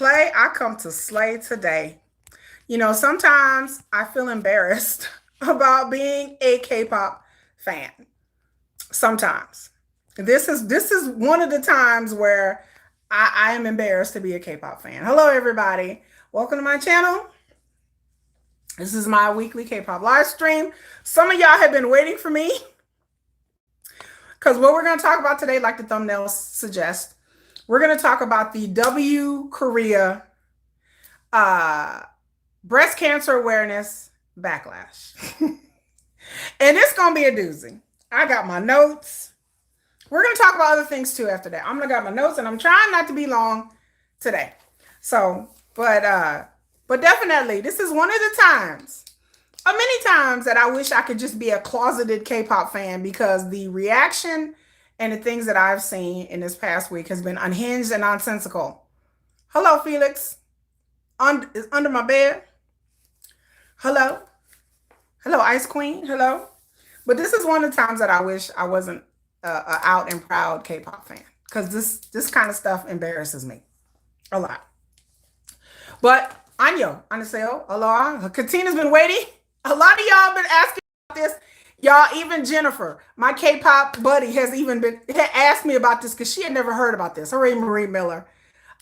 play. I come to slay today. Sometimes I feel embarrassed about being a K-pop fan. Sometimes. This is one of the times where I am embarrassed to be a K-pop fan. Hello, everybody. Welcome to my channel. This is my weekly K-pop live stream. Some of y'all have been waiting for me because what we're going to talk about today, like the thumbnails suggest, we're going to talk about the W Korea breast cancer awareness backlash. And it's going to be a doozy. I got my notes. We're going to talk about other things too after that. I'm going to got my notes and I'm trying not to be long today. But definitely this is one of the times, many times that I wish I could just be a closeted K-pop fan because the reaction and the things that I've seen in this past week has been unhinged and nonsensical. Hello, Felix. Is under my bed. Hello. Hello, Ice Queen. Hello. But this is one of the times that I wish I wasn't a out and proud K-pop fan because this kind of stuff embarrasses me a lot. But Anyo, Aniseo, aloha. Katina's been waiting. A lot of y'all have been asking about this. Y'all, even Jennifer, my K-pop buddy, had asked me about this because she had never heard about this. Hooray, Marie Miller.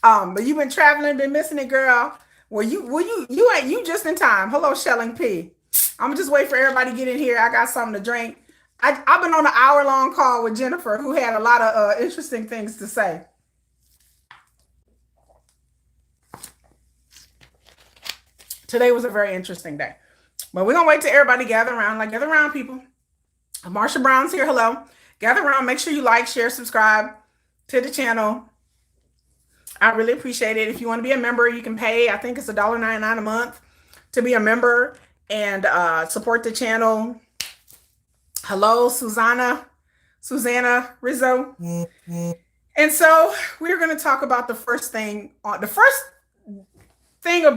But you've been traveling, been missing it, girl. Well, you just in time. Hello, Shelling P. I'm just waiting for everybody to get in here. I got something to drink. I've been on an hour-long call with Jennifer, who had a lot of interesting things to say. Today was a very interesting day. But we're going to wait till everybody gather around. Like, gather around, people. Marsha Brown's here. Hello. Gather around. Make sure you like, share, subscribe to the channel. I really appreciate it. If you want to be a member, you can pay. I think it's $1.99 a month to be a member and support the channel. Hello, Susanna Rizzo. Mm-hmm. And so we're going to talk about the first thing of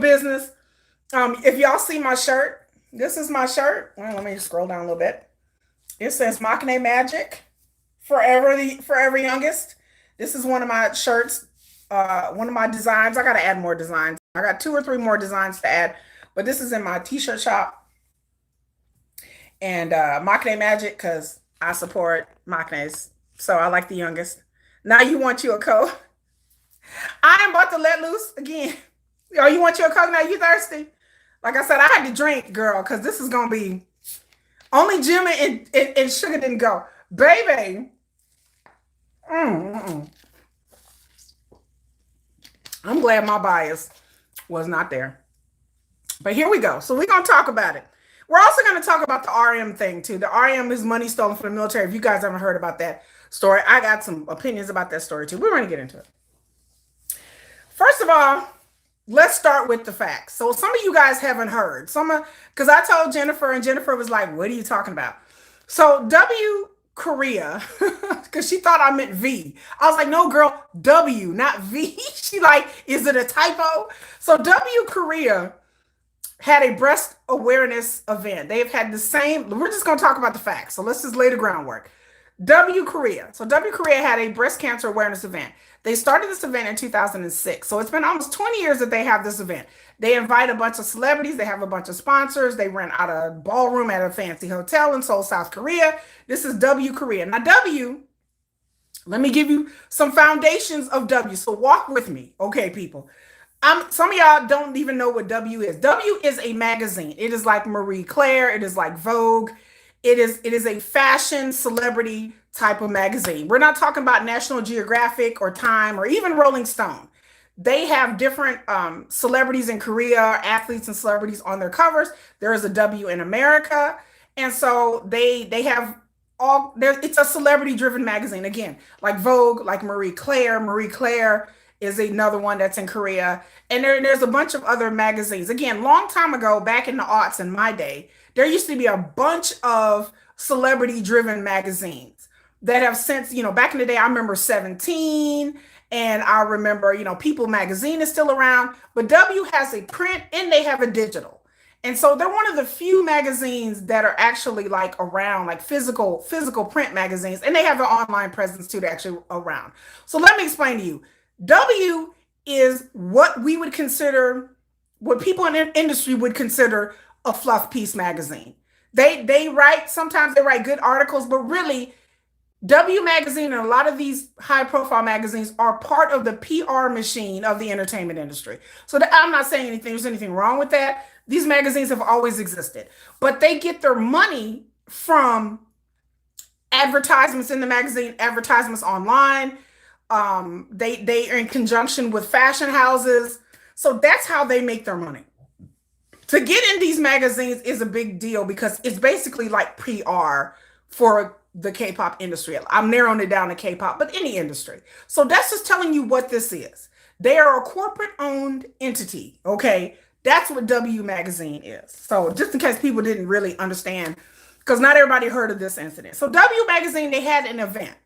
business. If y'all see my shirt, this is my shirt. Well, let me just scroll down a little bit. It says Machine Magic, forever youngest. This is one of my shirts, one of my designs. I got to add more designs. I got 2 or 3 more designs to add, but this is in my t-shirt shop. And Machine Magic, because I support Machines. So I like the youngest. Now you want you a Coke. I am about to let loose again. Oh, you want you a Coke now? You thirsty? Like I said, I had to drink, girl, because this is going to be... Only Jim and Sugar didn't go. Baby. I'm glad my bias was not there. But here we go. So we're going to talk about it. We're also going to talk about the RM thing, too. The RM is money stolen from the military. If you guys haven't heard about that story, I got some opinions about that story, too. We're going to get into it. First of all, let's start with the facts. So some of you guys haven't heard. Because I told Jennifer, and Jennifer was like, what are you talking about? So W Korea, because she thought I meant V. I was like, no, girl, W, not V. She like, is it a typo? So W Korea had a breast awareness event. They've had the same, we're just going to talk about the facts. So let's just lay the groundwork. W Korea. So W Korea had a breast cancer awareness event. They started this event in 2006. So it's been almost 20 years that they have this event. They invite a bunch of celebrities. They have a bunch of sponsors. They rent out a ballroom at a fancy hotel in Seoul, South Korea. This is W Korea. Now W, let me give you some foundations of W. So walk with me. Okay, people. Some of y'all don't even know what W is. W is a magazine. It is like Marie Claire. It is like Vogue. It is a fashion celebrity type of magazine. We're not talking about National Geographic or Time or even Rolling Stone. They have different celebrities in Korea, athletes and celebrities on their covers. There is a W in America. And so they have all there. It's a celebrity driven magazine. Again, like Vogue, like Marie Claire. Marie Claire is another one that's in Korea. And there's a bunch of other magazines. Again, long time ago, back in the aughts in my day, there used to be a bunch of celebrity-driven magazines that have since, back in the day, I remember 17, and I remember, People Magazine is still around, but W has a print and they have a digital. And so they're one of the few magazines that are actually like around, like physical print magazines, and they have an online presence too, to actually around. So let me explain to you. W is what we would consider, what people in the industry would consider a fluff piece magazine. They write, sometimes they write good articles, but really W Magazine and a lot of these high profile magazines are part of the PR machine of the entertainment industry. So I'm not saying there's anything wrong with that. These magazines have always existed, but they get their money from advertisements in the magazine, advertisements online. They are in conjunction with fashion houses. So that's how they make their money. To get in these magazines is a big deal because it's basically like PR for the K-pop industry. I'm narrowing it down to K-pop, but any industry. So that's just telling you what this is. They are a corporate-owned entity, okay? That's what W Magazine is. So just in case people didn't really understand, because not everybody heard of this incident. So W Magazine, they had an event.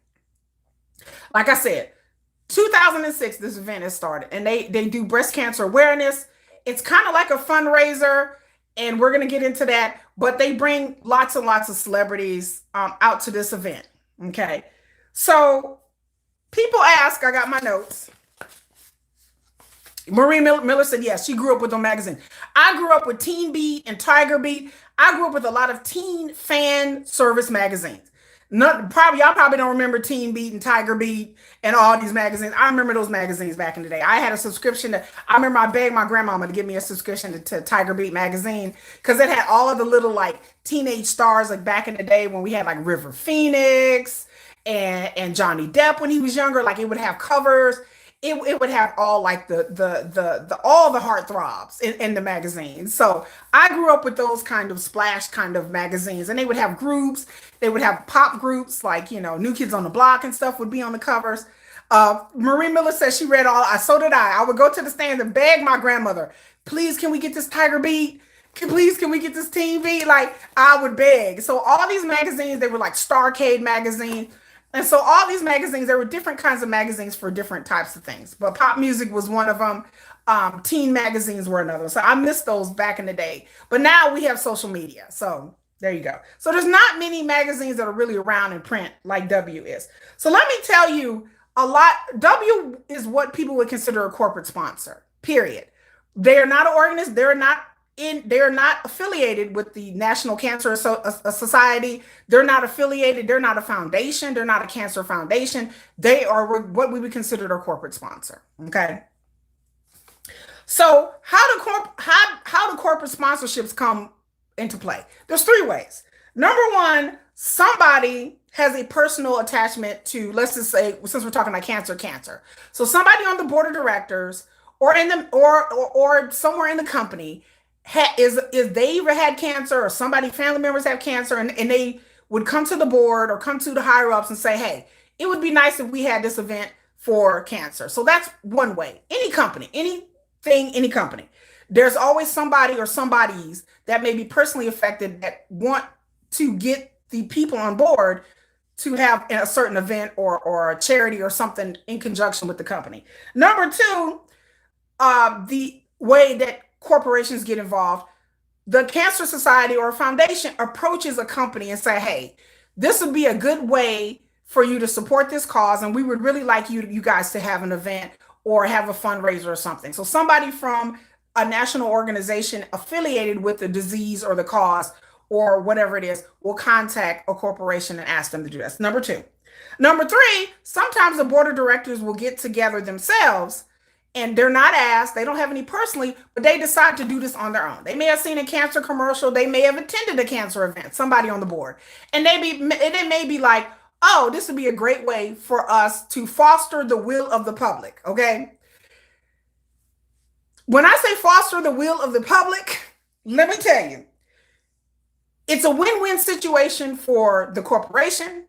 Like I said, 2006, this event has started, and they do breast cancer awareness. It's kind of like a fundraiser, and we're going to get into that, but they bring lots and lots of celebrities out to this event, okay? So people ask, I got my notes. Marie Miller said, yes, she grew up with the magazine. I grew up with Teen Beat and Tiger Beat. I grew up with a lot of teen fan service magazines. Y'all probably don't remember Teen Beat and Tiger Beat and all these magazines. I remember those magazines back in the day. I had a subscription I remember I begged my grandmama to give me a subscription to Tiger Beat magazine because it had all of the little like teenage stars like back in the day when we had like River Phoenix and Johnny Depp when he was younger. Like it would have covers. It would have all like the all the heartthrobs in the magazine. So I grew up with those kind of splash kind of magazines, and they would have groups. They would have pop groups like New Kids on the Block and stuff would be on the covers. Marie Miller says she read all. So did I. I would go to the stands and beg my grandmother, please, can we get this Tiger Beat? Please, can we get this Teen Beat? Like I would beg. So all these magazines, they were like Starcade magazine. And so all these magazines, there were different kinds of magazines for different types of things. But pop music was one of them. Teen magazines were another. So I missed those back in the day. But now we have social media. So there you go. So there's not many magazines that are really around in print like W is. So let me tell you a lot. W is what people would consider a corporate sponsor, period. They are not an organization. They're not affiliated with the National Cancer Society. They're not affiliated. They're not a foundation. They're not a cancer foundation. They are what we would consider a corporate sponsor. Okay. So how do corporate sponsorships come into play? There's three ways. Number one, somebody has a personal attachment to, let's just say, since we're talking about cancer. So somebody on the board of directors or in the or somewhere in the company is they either had cancer or family members have cancer, and they would come to the board or come to the higher ups and say, hey, it would be nice if we had this event for cancer. So that's one way. Any company, any company, there's always somebody or somebodies that may be personally affected that want to get the people on board to have a certain event or a charity or something in conjunction with the company. Number two, the way that corporations get involved, the Cancer Society or foundation approaches a company and say, hey, this would be a good way for you to support this cause, and we would really like you guys to have an event or have a fundraiser or something. So somebody from a national organization affiliated with the disease or the cause or whatever it is will contact a corporation and ask them to do this. Number two. Number three, sometimes the board of directors will get together themselves, and they're not asked, they don't have any personally, but they decide to do this on their own. They may have seen a cancer commercial, they may have attended a cancer event, somebody on the board, and it may be like, oh, this would be a great way for us to foster the will of the public, okay? When I say foster the will of the public, let me tell you, it's a win-win situation for the corporation,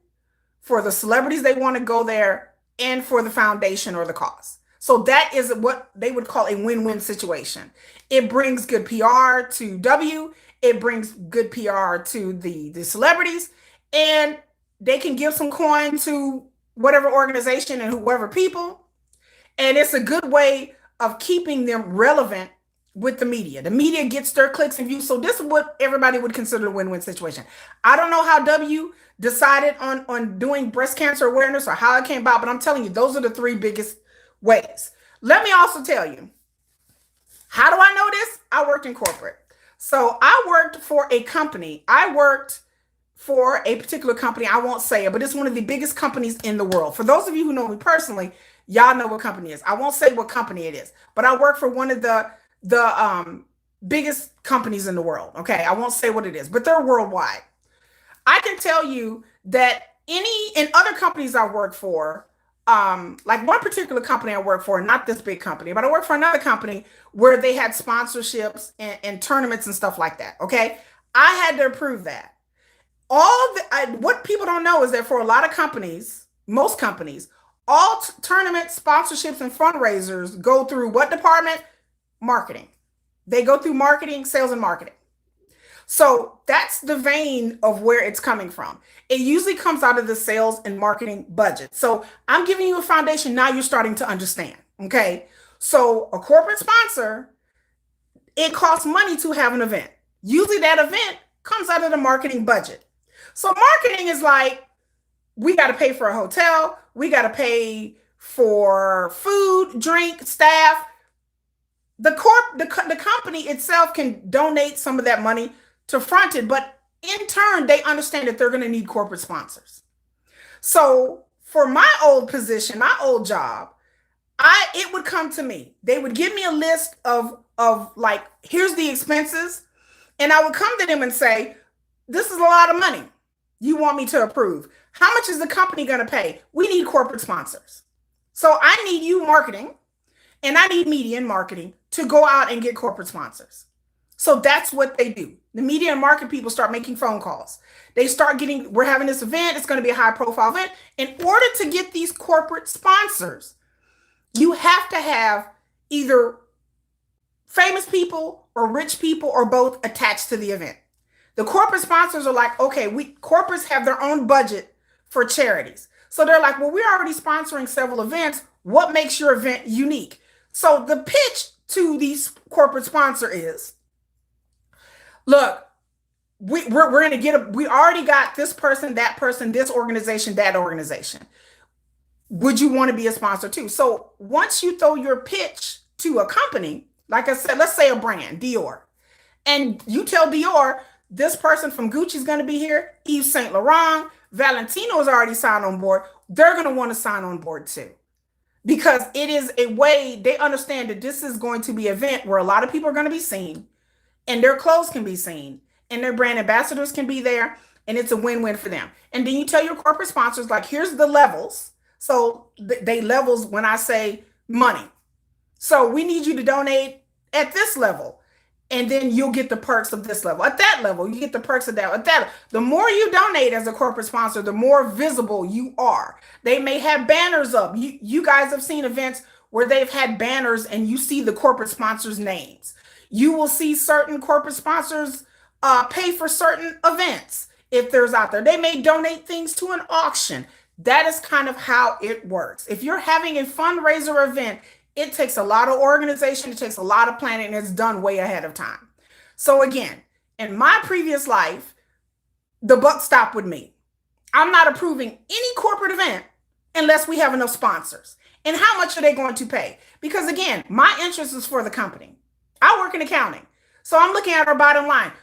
for the celebrities they want to go there, and for the foundation or the cause. So that is what they would call a win-win situation. It brings good PR to W, it brings good PR to the celebrities, and they can give some coin to whatever organization and whoever people. And it's a good way of keeping them relevant with the media. The media gets their clicks and views. So this is what everybody would consider a win-win situation. I don't know how W decided on doing breast cancer awareness or how it came about, but I'm telling you, those are the three biggest ways. Let me also tell you, how do I know this? I worked in corporate. So I worked for a company. I worked for a particular company. I won't say it, but it's one of the biggest companies in the world. For those of you who know me personally, y'all know what company it is. I won't say what company it is, but I work for one of the biggest companies in the world. Okay, I won't say what it is, but they're worldwide. I can tell you that any in other companies I work for, like one particular company I work for, not this big company, but I work for another company where they had sponsorships and tournaments and stuff like that. Okay, I had to approve that. What people don't know is that for a lot of companies, most companies, all tournament sponsorships and fundraisers go through what department? Marketing. They go through marketing, sales, and marketing. So that's the vein of where it's coming from. It usually comes out of the sales and marketing budget. So I'm giving you a foundation. Now you're starting to understand. Okay. So a corporate sponsor, it costs money to have an event. Usually that event comes out of the marketing budget. So marketing is like, we got to pay for a hotel. We got to pay for food, drink, staff. The company itself can donate some of that money to front it, but in turn, they understand that they're going to need corporate sponsors. So for my old position, my old job, it would come to me. They would give me a list of like, here's the expenses, and I would come to them and say, this is a lot of money. You want me to approve? How much is the company going to pay? We need corporate sponsors. So I need you marketing, and I need media and marketing to go out and get corporate sponsors. So that's what they do. The media and market people start making phone calls. They start getting, we're having this event. It's going to be a high profile event. In order to get these corporate sponsors, you have to have either famous people or rich people or both attached to the event. The corporate sponsors are like, okay, corporates have their own budget for charities. So they're like, well, we're already sponsoring several events. What makes your event unique? So the pitch to these corporate sponsor is, look, we're going to we already got this person, that person, this organization, that organization. Would you want to be a sponsor too? So once you throw your pitch to a company, like I said, let's say a brand, Dior, and you tell Dior, this person from Gucci is going to be here, Yves Saint Laurent, Valentino is already signed on board. They're going to want to sign on board too, because it is a way they understand that this is going to be an event where a lot of people are going to be seen, and their clothes can be seen, and their brand ambassadors can be there, and it's a win-win for them. And then you tell your corporate sponsors, like, here's the levels. So they levels when I say money. So we need you to donate at this level, and then you'll get the perks of this level. At that level, you get the perks of that. At that, the more you donate as a corporate sponsor, the more visible you are. They may have banners up. You guys have seen events where they've had banners and you see the corporate sponsors' names. You will see certain corporate sponsors pay for certain events if there's out there. They may donate things to an auction. That is kind of how it works. If you're having a fundraiser event, it takes a lot of organization, it takes a lot of planning, and it's done way ahead of time. So again, in my previous life, the buck stopped with me. I'm not approving any corporate event unless we have enough sponsors. And how much are they going to pay? Because again, my interest is for the company. I work in accounting. So I'm looking at our bottom line.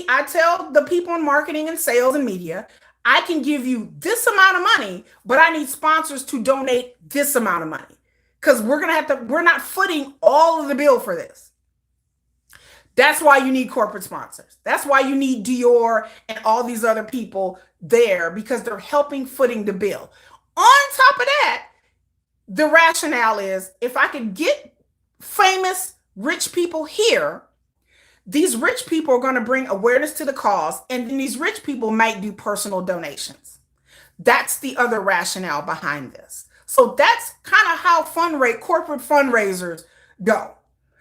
I tell the people in marketing and sales and media, I can give you this amount of money, but I need sponsors to donate this amount of money. Because we're not footing all of the bill for this. That's why you need corporate sponsors. That's why you need Dior and all these other people there, because they're helping footing the bill. On top of that, the rationale is, if I could get famous, rich people here, these rich people are going to bring awareness to the cause, and then these rich people might do personal donations. That's the other rationale behind this. So that's kind of how corporate fundraisers go.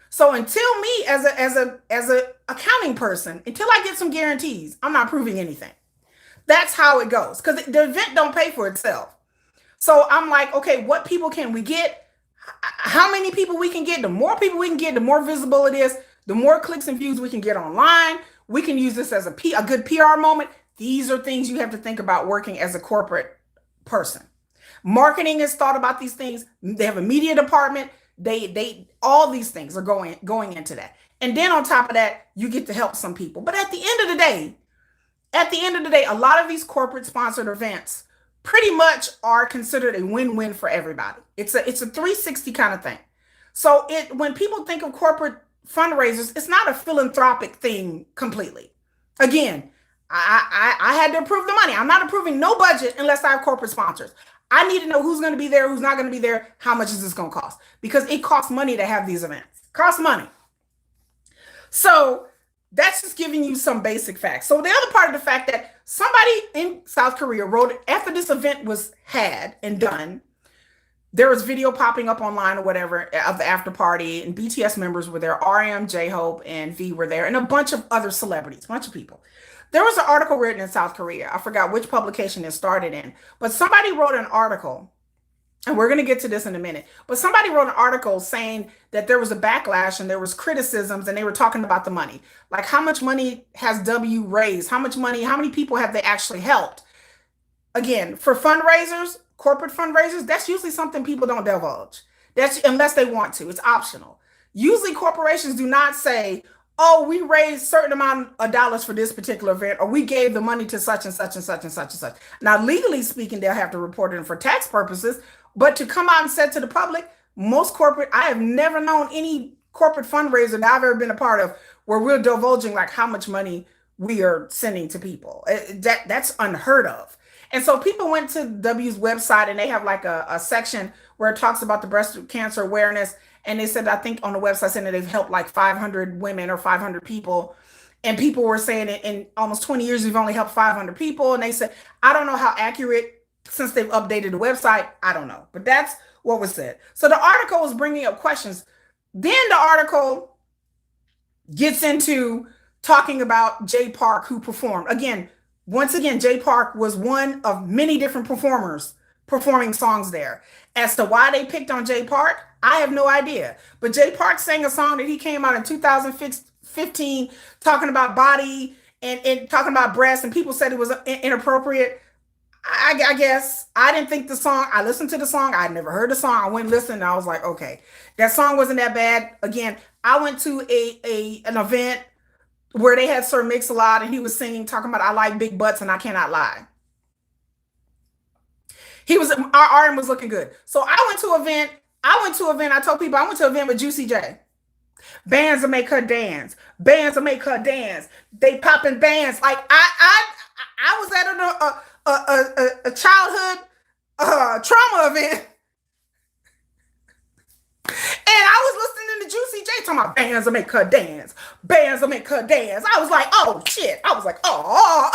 So until me as a accounting person, until I get some guarantees, I'm not proving anything. That's how it goes, because the event don't pay for itself. So I'm like, okay, what people can we get? How many people we can get? The more people we can get, the more visible it is, the more clicks and views we can get online. We can use this as a good PR moment. These are things you have to think about working as a corporate person. Marketing has thought about these things. They have a media department. They all these things are going into that. And then on top of that, you get to help some people. But at the end of the day, a lot of these corporate sponsored events pretty much are considered a win-win for everybody. It's a 360 kind of thing. So it when people think of corporate fundraisers, it's not a philanthropic thing completely. Again, I had to approve the money. I'm not approving no budget unless I have corporate sponsors. I need to know who's going to be there, who's not going to be there, how much is this going to cost? Because it costs money to have these events. It costs money. So that's just giving you some basic facts. So the other part of the fact that somebody in South Korea wrote after this event was had and done, there was video popping up online or whatever of the after party, and BTS members were there. RM, J-Hope, and V were there, and a bunch of other celebrities, a bunch of people. There was an article written in South Korea. I forgot which publication it started in, but somebody wrote an article, and we're going to get to this in a minute, but somebody wrote an article saying that there was a backlash and there was criticisms, and they were talking about the money. Like, how much money has W raised? How much money, how many people have they actually helped? Again, for fundraisers, corporate fundraisers, that's usually something people don't divulge. That's unless they want to. It's optional. Usually corporations do not say, oh, we raised a certain amount of dollars for this particular event, or we gave the money to such and such and such and such and such. Now, legally speaking, they'll have to report it for tax purposes, but to come out and say to the public, most corporate, I have never known any corporate fundraiser that I've ever been a part of where we're divulging like how much money we are sending to people. That's unheard of. And so people went to W's website, and they have like a section where it talks about the breast cancer awareness. And they said, I think on the website, saying that they've helped like 500 women or 500 people. And people were saying in almost 20 years, we've only helped 500 people. And they said, I don't know how accurate, since they've updated the website, I don't know. But that's what was said. So the article was bringing up questions. Then the article gets into talking about Jay Park, who performed. Once again, Jay Park was one of many different performers performing songs there. As to why they picked on Jay Park, I have no idea. But Jay Park sang a song that he came out in 2015 talking about body and talking about breasts, and people said it was inappropriate. I guess I didn't think the song, I listened to the song, I'd never heard the song. I went and listened, and I was like, okay, that song wasn't that bad. Again, I went to an event where they had Sir Mix-a-Lot, and he was singing, talking about I like big butts and I cannot lie. Our RM was looking good. So I went to an event. I told people I went to an event with Juicy J. Bands will make her dance. Bands will make her dance. They popping bands. Like I was at a childhood trauma event. And I was listening to Juicy J talking about bands will make her dance. Bands will make her dance. I was like, oh shit. I was like, oh.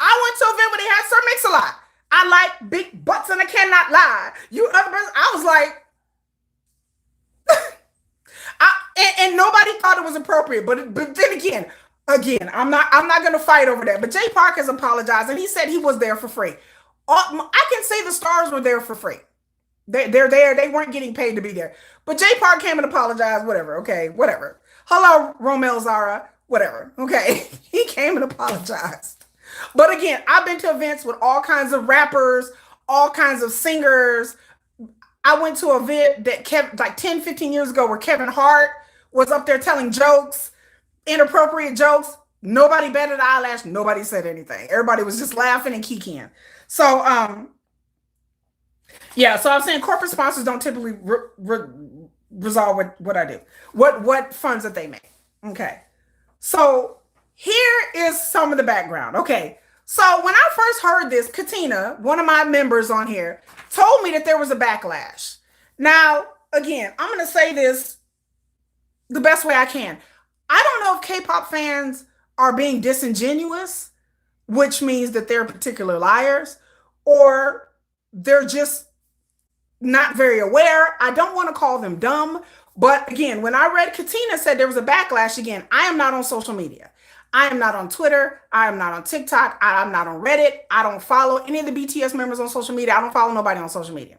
I went to an event where they had Sir Mix-a-Lot. I like big butts and I cannot lie. You other person, I was like, and nobody thought it was appropriate. But then again, I'm not gonna fight over that. But Jay Park has apologized, and he said he was there for free. I can say the stars were there for free. They're there. They weren't getting paid to be there. But Jay Park came and apologized. Whatever. Okay. Whatever. Hello, Romel Zara. Whatever. Okay. He came and apologized. But again, I've been to events with all kinds of rappers, all kinds of singers. I went to an event that like 10, 15 years ago where Kevin Hart was up there telling jokes, inappropriate jokes. Nobody batted an eyelash. Nobody said anything. Everybody was just laughing and kikiing. So, yeah, so I'm saying corporate sponsors don't typically resolve what I do, what funds that they make. Okay. So here is some of the background. Okay. So when I first heard this, Katina, one of my members on here, told me that there was a backlash. Now, again, I'm going to say this the best way I can. I don't know if K-pop fans are being disingenuous, which means that they're particular liars, or they're just not very aware. I don't want to call them dumb. But again, when I read Katina said there was a backlash, again, I am not on social media. I am not on Twitter. I am not on TikTok. I'm not on Reddit. I don't follow any of the BTS members on social media. I don't follow nobody on social media.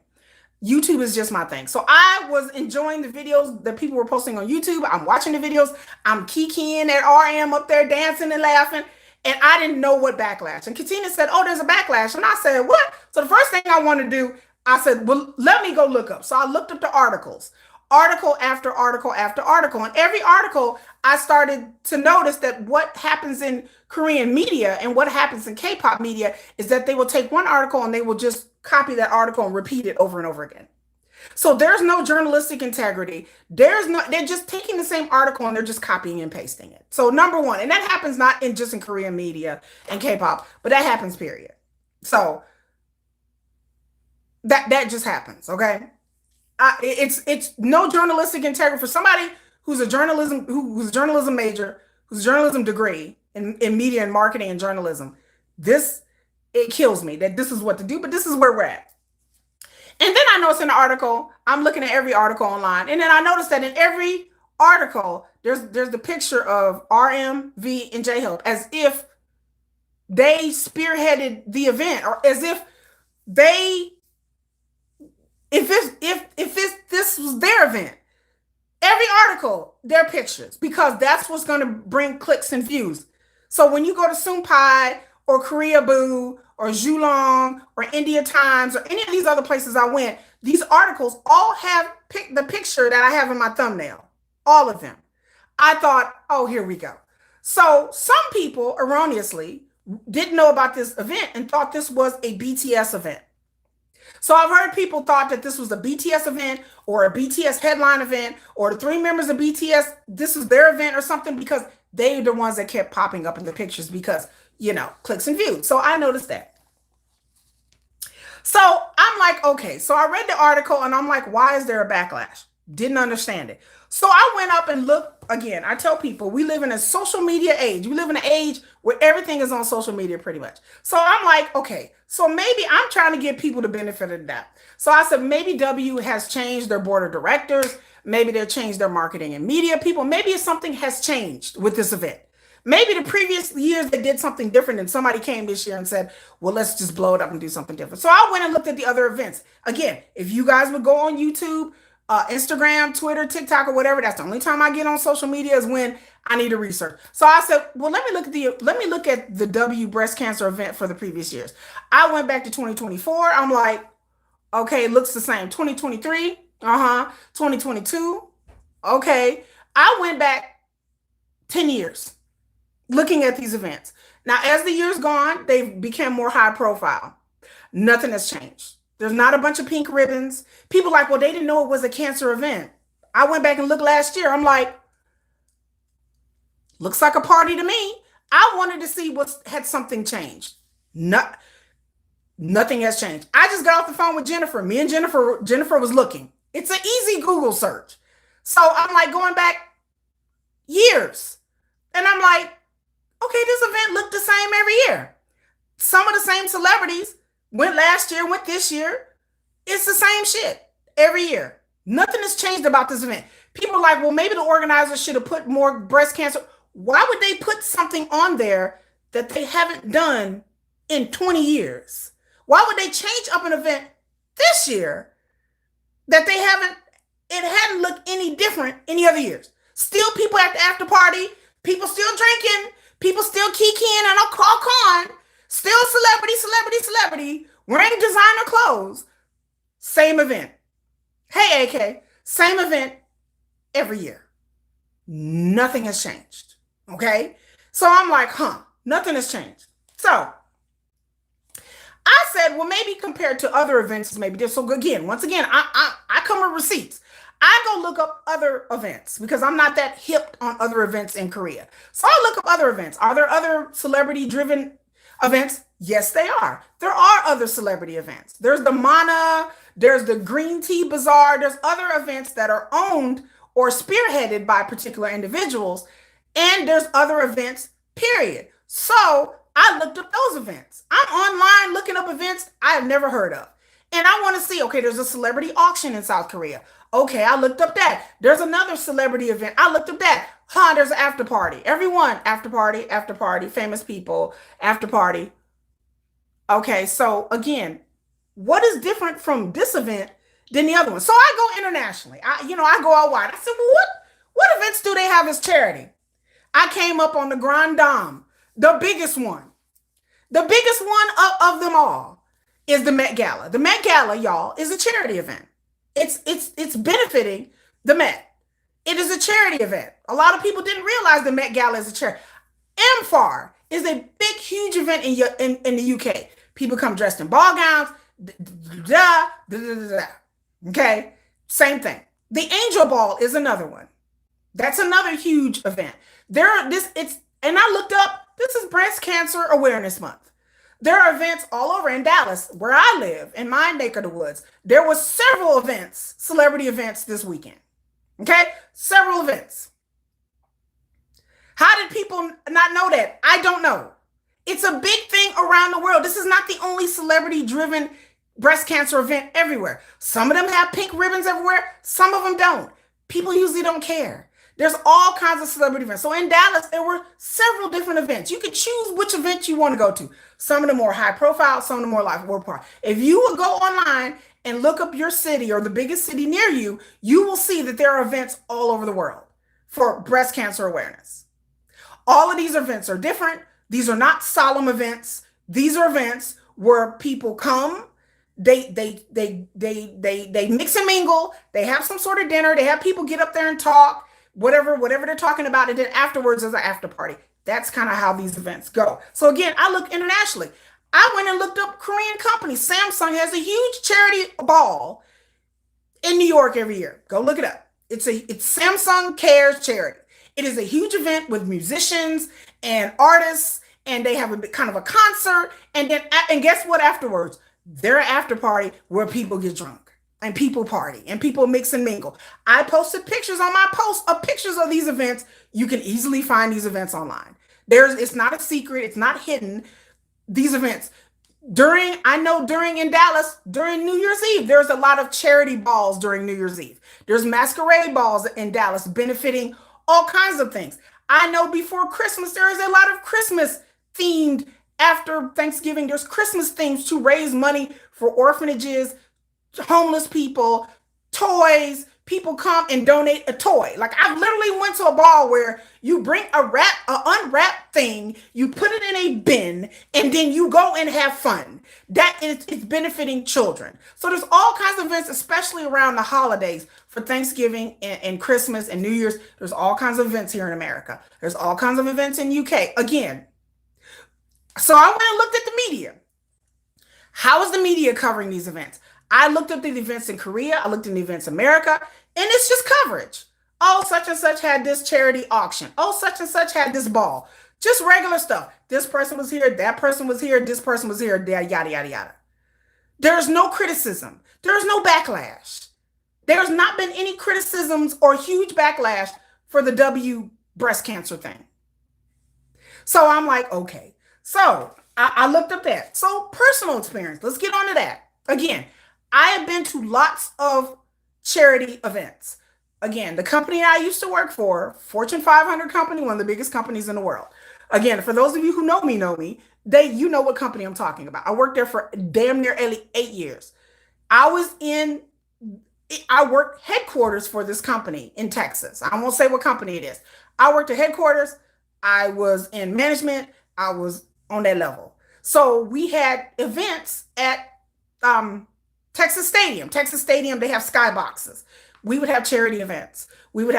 YouTube is just my thing. So I was enjoying the videos that people were posting on YouTube. I'm watching the videos. I'm kikiing at RM up there dancing and laughing. And I didn't know what backlash. And Katina said, oh, there's a backlash. And I said, what? So the first thing I want to do, I said, well, let me go look up. So I looked up the articles, article after article after article. And every article, I started to notice that what happens in Korean media and what happens in K-pop media is that they will take one article and they will just copy that article and repeat it over and over again. So there's no journalistic integrity. They're just taking the same article and they're just copying and pasting it. So number one, and that happens not in just in Korean media and K-pop, but that happens, period. So that just happens, okay? It's no journalistic integrity for somebody who's a journalism major, who's a journalism degree in media and marketing and journalism. This it kills me that this is what to do, but this is where we're at. And then I noticed in the article, I'm looking at every article online, and then I noticed that in every article, there's the picture of RM, V, and J Hope as if they spearheaded the event, or as if they if this was their event. Every article, their pictures, because that's what's going to bring clicks and views. So when you go to Sunpai or Korea Boo or Julong or India Times or any of these other places I went, these articles all have the picture that I have in my thumbnail. All of them. I thought, oh, here we go. So some people erroneously didn't know about this event and thought this was a BTS event. So I've heard people thought that this was a BTS event or a BTS headline event or the three members of BTS, this was their event or something, because they're the ones that kept popping up in the pictures because, clicks and views. So I noticed that. So I'm like, okay, so I read the article and I'm like, why is there a backlash? Didn't understand it. So I went up and looked again. I tell people we live in a social media age. We live in an age where everything is on social media pretty much. So I'm like, okay, so maybe I'm trying to give people the benefit of that. So I said, maybe W has changed their board of directors. Maybe they've changed their marketing and media people. Maybe something has changed with this event. Maybe the previous years they did something different and somebody came this year and said, well, let's just blow it up and do something different. So I went and looked at the other events. Again, if you guys would go on YouTube, Instagram, Twitter, TikTok, or whatever, that's the only time I get on social media is when I need to research. So I said, well, let me look at the W breast cancer event for the previous years. I went back to 2024. I'm like, okay, it looks the same. 2023, 2022, okay. I went back 10 years looking at these events. Now, as the years gone, they've become more high profile. Nothing has changed. There's not a bunch of pink ribbons. People like, well, they didn't know it was a cancer event. I went back and looked last year. I'm like, looks like a party to me. I wanted to see had something changed. Nothing has changed. I just got off the phone with Jennifer. Me and Jennifer was looking. It's an easy Google search. So I'm like going back years. And I'm like, okay, this event looked the same every year. Some of the same celebrities went last year, went this year. It's the same shit every year. Nothing has changed about this event. People are like, well, maybe the organizers should have put more breast cancer. Why would they put something on there that they haven't done in 20 years? Why would they change up an event this year that it hadn't looked any different any other years? Still people at the after party, people still drinking, people still kikiing and all con. Still celebrity, wearing designer clothes. Same event. Hey, AK, same event every year. Nothing has changed. Okay? So I'm like, nothing has changed. So I said, well, maybe compared to other events, maybe this. So once again, I come with receipts. I go look up other events because I'm not that hip on other events in Korea. So I look up other events. Are there other celebrity-driven events? Yes, they are. There are other celebrity events. There's the Mana, there's the Green Tea Bazaar, there's other events that are owned or spearheaded by particular individuals, and there's other events, period. So I looked up those events. I'm online looking up events I have never heard of. And I want to see, okay, there's a celebrity auction in South Korea. Okay, I looked up that. There's another celebrity event. I looked up that. There's an after party. Everyone, after party, famous people, after party. Okay, so again, what is different from this event than the other one? So I go internationally. I go out wide. I said, well, what events do they have as charity? I came up on the Grand Dame, the biggest one of them all is the Met Gala. The Met Gala, y'all, is a charity event. It's benefiting the Met. It is a charity event. A lot of people didn't realize the Met Gala is a charity. MFAR is a big, huge event in the UK. People come dressed in ball gowns. Okay, same thing. The Angel Ball is another one. That's another huge event. And I looked up. This is Breast Cancer Awareness Month. There are events all over in Dallas, where I live, in my neck of the woods. There was several events, celebrity events this weekend. Okay, several events. How did people not know that? I don't know. It's a big thing around the world. This is not the only celebrity-driven breast cancer event everywhere. Some of them have pink ribbons everywhere. Some of them don't. People usually don't care. There's all kinds of celebrity events. So in Dallas, there were several different events. You could choose which event you want to go to. Some of them more high profile, some of them more like world part. If you would go online and look up your city or the biggest city near you, you will see that there are events all over the world for breast cancer awareness. All of these events are different. These are not solemn events. These are events where people come, they mix and mingle, they have some sort of dinner, they have people get up there and talk, whatever they're talking about, and then afterwards there's an after party. That's kind of how these events go. So again, I look internationally. I went and looked up Korean companies. Samsung has a huge charity ball in New York every year. Go look it up. It's Samsung Cares Charity. It is a huge event with musicians and artists, and they have a kind of a concert. And guess what? Afterwards, their after party where people get drunk and people party and people mix and mingle. I posted pictures on my post of pictures of these events. You can easily find these events online. It's not a secret. It's not hidden. These events during in Dallas, during New Year's Eve, there's a lot of charity balls during New Year's Eve. There's masquerade balls in Dallas benefiting all kinds of things. I know before Christmas, there is a lot of Christmas themed. After Thanksgiving, there's Christmas themes to raise money for orphanages, homeless people, toys. People come and donate a toy. Like I literally went to a ball where you bring an unwrapped thing, you put it in a bin, and then you go and have fun. It's benefiting children. So there's all kinds of events, especially around the holidays for Thanksgiving and Christmas and New Year's. There's all kinds of events here in America. There's all kinds of events in UK. Again, so I went and looked at the media. How is the media covering these events? I looked up the events in Korea. I looked at the events in America, and it's just coverage. Oh, such and such had this charity auction. Oh, such and such had this ball. Just regular stuff. This person was here. That person was here. This person was here. Yada, yada, yada. There's no criticism. There's no backlash. There's not been any criticisms or huge backlash for the W breast cancer thing. So I'm like, okay. So I looked up that. So personal experience. Let's get on to that. Again, I have been to lots of charity events. Again, the company I used to work for, Fortune 500 company, one of the biggest companies in the world. Again, for those of you who know me, you know what company I'm talking about. I worked there for damn near 8 years. I worked headquarters for this company in Texas. I won't say what company it is. I worked at headquarters. I was in management. I was on that level. So we had events at Texas Stadium. Texas Stadium, they have skyboxes. We would have charity events. We would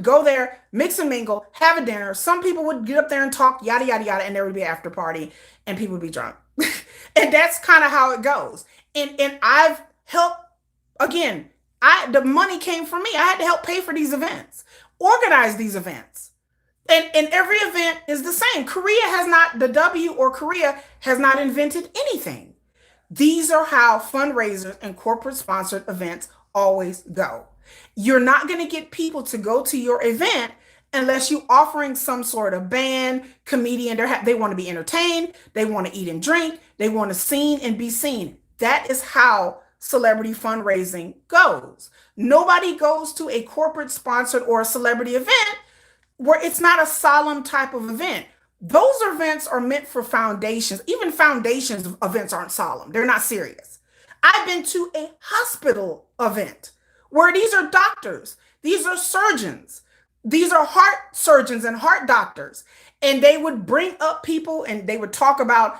go there, mix and mingle, have a dinner. Some people would get up there and talk, yada, yada, yada, and there would be an after party and people would be drunk. And that's kind of how it goes. And I've helped, again, the money came from me. I had to help pay for these events, organize these events. And every event is the same. Korea has not invented anything. These are how fundraisers and corporate sponsored events always go. You're not going to get people to go to your event unless you're offering some sort of band, comedian. They want to be entertained. They want to eat and drink. They want to seen and be seen. That is how celebrity fundraising goes. Nobody goes to a corporate sponsored or a celebrity event where it's not a solemn type of event. Those events are meant for foundations. Even foundations events aren't solemn. They're not serious. I've been to a hospital event where these are doctors. These are surgeons. These are heart surgeons and heart doctors. And they would bring up people and they would talk about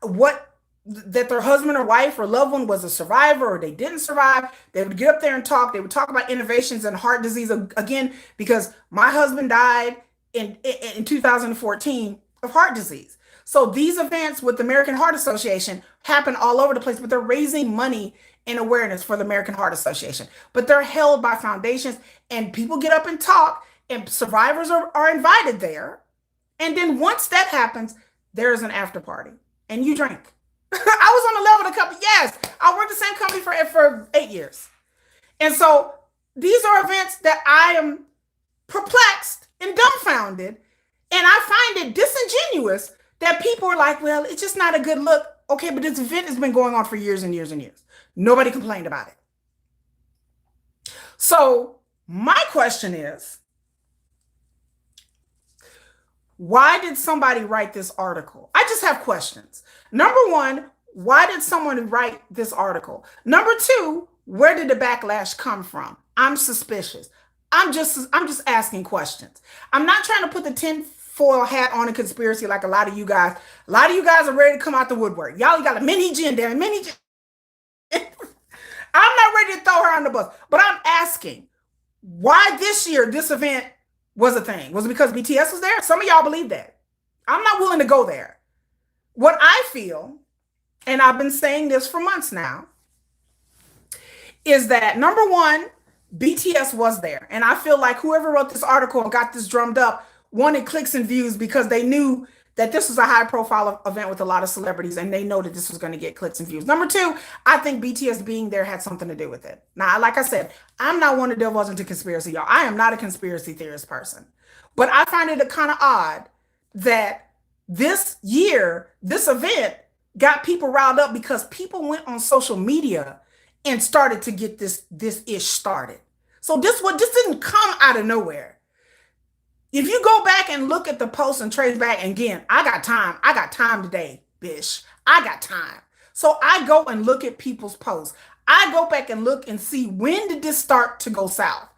what that their husband or wife or loved one was a survivor or they didn't survive, they would get up there and talk. They would talk about innovations in heart disease again, because my husband died in 2014 of heart disease. So these events with the American Heart Association happen all over the place, but they're raising money and awareness for the American Heart Association. But they're held by foundations, and people get up and talk, and survivors are invited there. And then once that happens, there is an after party, and you drink. I was on the level of the company. Yes, I worked the same company for 8 years. And so these are events that I am perplexed and dumbfounded. And I find it disingenuous that people are like, well, it's just not a good look. Okay, but this event has been going on for years and years and years. Nobody complained about it. So my question is, why did somebody write this article? I just have questions. Number one, why did someone write this article? Number two, where did the backlash come from? I'm suspicious. I'm just asking questions. I'm not trying to put the tinfoil hat on a conspiracy like a lot of you guys. A lot of you guys are ready to come out the woodwork. Y'all got a mini agenda, I'm not ready to throw her on the bus, but I'm asking why this year this event was a thing. Was it because BTS was there? Some of y'all believe that. I'm not willing to go there. What I feel, and I've been saying this for months now, is that number one, BTS was there. And I feel like whoever wrote this article and got this drummed up wanted clicks and views because they knew that this was a high profile event with a lot of celebrities, and they know that this was going to get clicks and views. Number two, I think BTS being there had something to do with it. Now, like I said, I'm not one to delve into conspiracy, y'all. I am not a conspiracy theorist person. But I find it kind of odd that this year, this event got people riled up because people went on social media and started to get this ish started. So this didn't come out of nowhere. If you go back and look at the post and trace back, and again, I got time today, bitch. I got time. So I go and look at people's posts. I go back and look and see, when did this start to go south?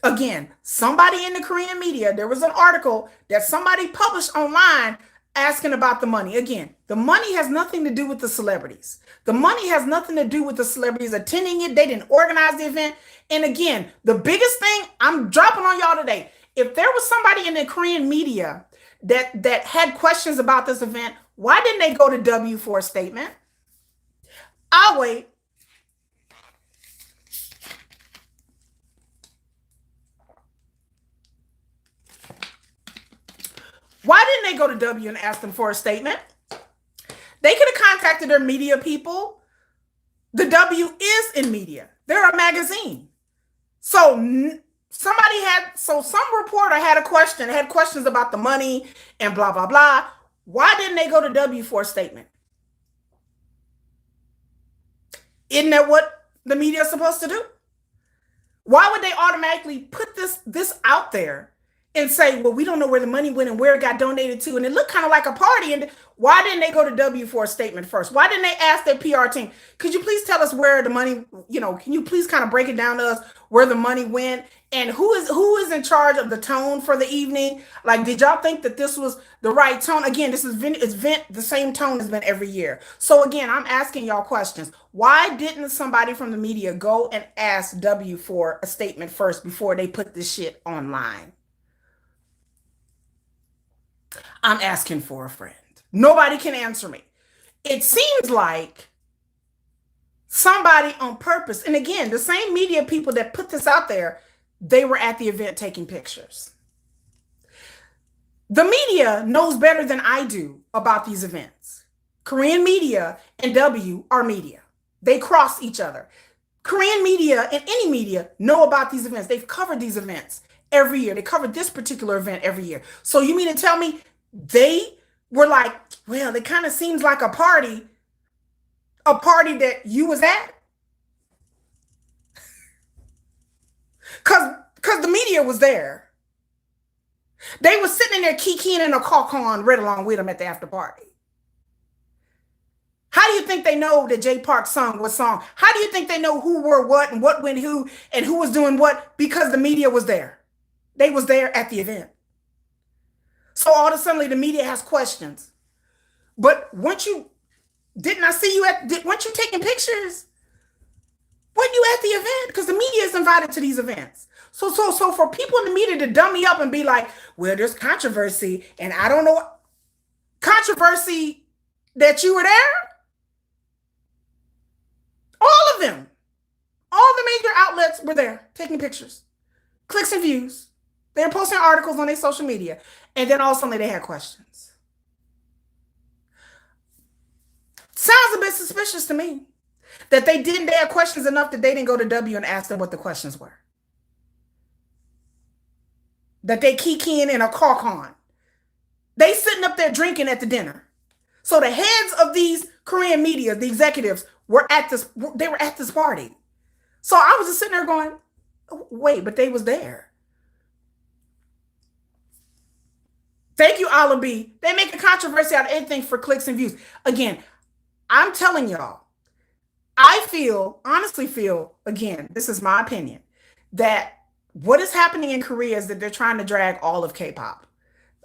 Again, somebody in the Korean media, there was an article that somebody published online asking about the money. Again, the money has nothing to do with the celebrities. The money has nothing to do with the celebrities attending it. They didn't organize the event. And again, the biggest thing I'm dropping on y'all today, if there was somebody in the Korean media that had questions about this event, why didn't they go to W for a statement? I'll wait. Why didn't they go to W and ask them for a statement? They could have contacted their media people. The W is in media. They're a magazine. So some reporter had questions about the money and blah, blah, blah. Why didn't they go to W for a statement? Isn't that what the media is supposed to do? Why would they automatically put this out there and say, well, we don't know where the money went and where it got donated to, and it looked kind of like a party? And why didn't they go to W for a statement first? Why didn't they ask their PR team, could you please tell us where the money, can you please kind of break it down to us where the money went, and who is in charge of the tone for the evening? Like, did y'all think that this was the right tone? Again, this is the same tone has been every year. So again, I'm asking y'all questions. Why didn't somebody from the media go and ask W for a statement first before they put this shit online? I'm asking for a friend. Nobody can answer me. It seems like somebody on purpose, and again, the same media people that put this out there, they were at the event taking pictures. The media knows better than I do about these events. Korean media and W are media. They cross each other. Korean media and any media know about these events. They've covered these events every year. They covered this particular event every year. So you mean to tell me they were like, well, it kind of seems like a party that you was at? Because the media was there. They were sitting in there kikiing in a car right along with them at the after party. How do you think they know that Jay Park sung what song? How do you think they know who wore what and what went who and who was doing what? Because the media was there. They was there at the event. So all of a sudden the media has questions. But once you Didn't I see you weren't you taking pictures? Weren't you at the event? Because the media is invited to these events. So for people in the media to dumb me up and be like, well, there's controversy, and I don't know controversy that you were there. All of them, all the major outlets were there taking pictures, clicks and views. They were posting articles on their social media, and then all of a sudden they had questions. Sounds a bit suspicious to me that they had questions enough that they didn't go to W and ask them what the questions were. That they keying in a car. They sitting up there drinking at the dinner. So the heads of these Korean media, the executives, were at this party. So I was just sitting there going, wait, but they was there. Thank you, Olive B. They make a controversy out of anything for clicks and views. Again, I'm telling y'all, I honestly feel, again, this is my opinion, that what is happening in Korea is that they're trying to drag all of K-pop.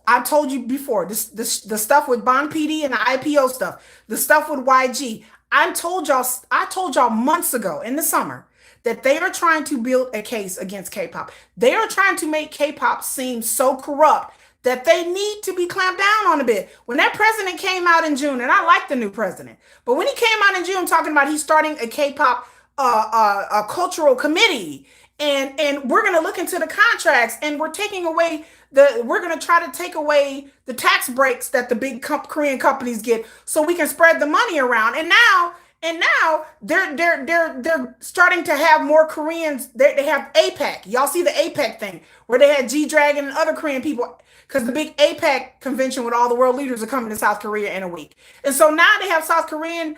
I told you before, the stuff with Bond PD and the IPO stuff, the stuff with YG. I told y'all months ago in the summer that they are trying to build a case against K-pop. They are trying to make K-pop seem so corrupt that they need to be clamped down on a bit. When that president came out in June, and I like the new president, but when he came out in June talking about he's starting a K-pop a cultural committee, and we're going to look into the contracts, and we're going to try to take away the tax breaks that the big Korean companies get so we can spread the money around. And now they're starting to have more Koreans. They have APAC. Y'all see the APAC thing where they had G-Dragon and other Korean people, because the big APAC convention with all the world leaders are coming to South Korea in a week. And so now they have South Korean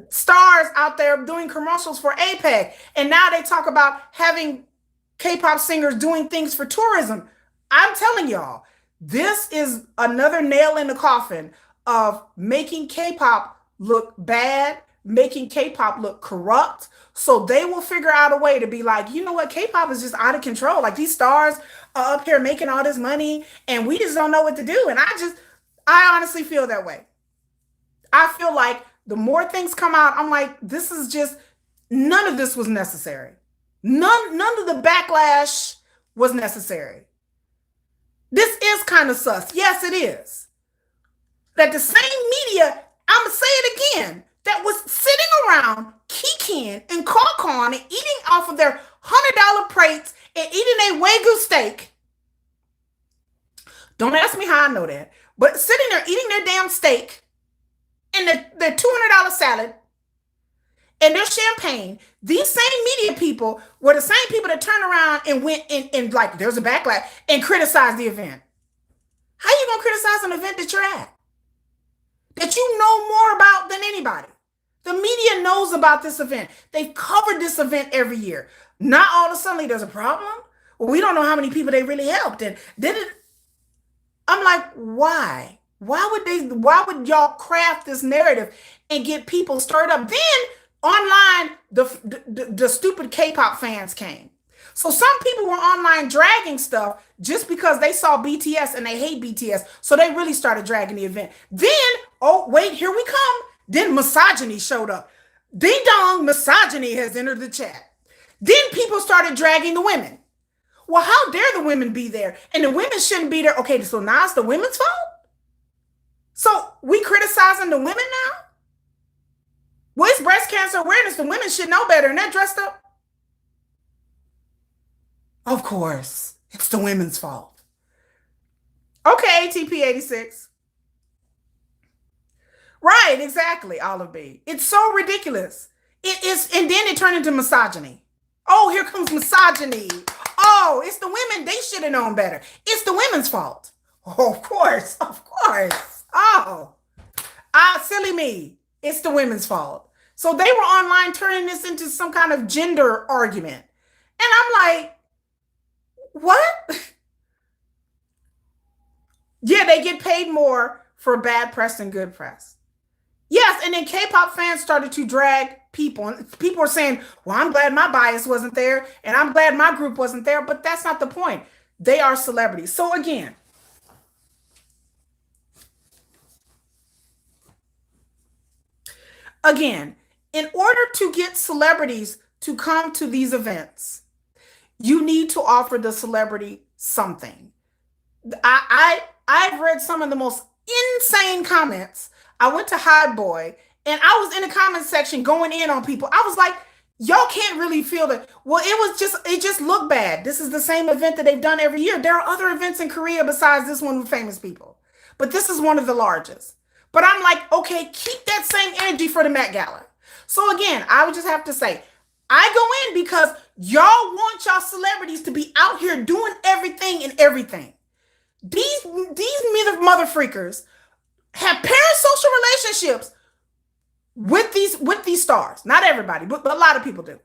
stars out there doing commercials for APAC. And now they talk about having K-pop singers doing things for tourism. I'm telling y'all, this is another nail in the coffin of making K-pop look bad, making K-pop look corrupt. So they will figure out a way to be like, you know what, K-pop is just out of control. Like, these stars are up here making all this money and we just don't know what to do. And I honestly feel that way. I feel like the more things come out, I'm like, this is just, none of this was necessary. None of the backlash was necessary. This is kind of sus. Yes, it is. That the same media, I'm going to say it again, that was sitting around kikiing and caw-cawing and eating off of their $100 plates and eating a Wagyu steak. Don't ask me how I know that. But sitting there eating their damn steak and their $200 salad and their champagne. These same media people were the same people that turned around and went and like, there's a backlash, and criticized the event. How you going to criticize an event that you're at? That you know more about than anybody. The media knows about this event. They've covered this event every year. Not all of a sudden there's a problem. Well, we don't know how many people they really helped. And did it? I'm like, why? Why would y'all craft this narrative and get people stirred up? Then online, the stupid K-pop fans came. So some people were online dragging stuff just because they saw BTS and they hate BTS. So they really started dragging the event. Then, oh, wait, here we come. Then misogyny showed up. Ding dong, misogyny has entered the chat. Then people started dragging the women. Well, how dare the women be there? And the women shouldn't be there. Okay, so now it's the women's fault? So we criticizing the women now? Well, it's breast cancer awareness. The women should know better, and they're dressed up. Of course, it's the women's fault. Okay, ATP 86. Right, exactly, Olive B. It's so ridiculous. It is, and then it turned into misogyny. Oh, here comes misogyny. Oh, it's the women. They should have known better. It's the women's fault. Oh, of course, of course. Oh, silly me. It's the women's fault. So they were online turning this into some kind of gender argument. And I'm like, what? Yeah, they get paid more for bad press than good press. Yes, and then K-pop fans started to drag people. And people were saying, well, I'm glad my bias wasn't there, and I'm glad my group wasn't there, but that's not the point. They are celebrities. So again, Again, in order to get celebrities to come to these events, you need to offer the celebrity something. I've read some of the most insane comments. I went to High Boy and I was in the comment section going in on people. I was like, y'all can't really feel that. Well, it just looked bad. This is the same event that they've done every year. There are other events in Korea besides this one with famous people, but this is one of the largest. But I'm like, okay, keep that same energy for the Met Gala. So again, I would just have to say, I go in because y'all want y'all celebrities to be out here doing everything and everything. These mother freakers have parasocial relationships with these stars. Not everybody, but a lot of people do.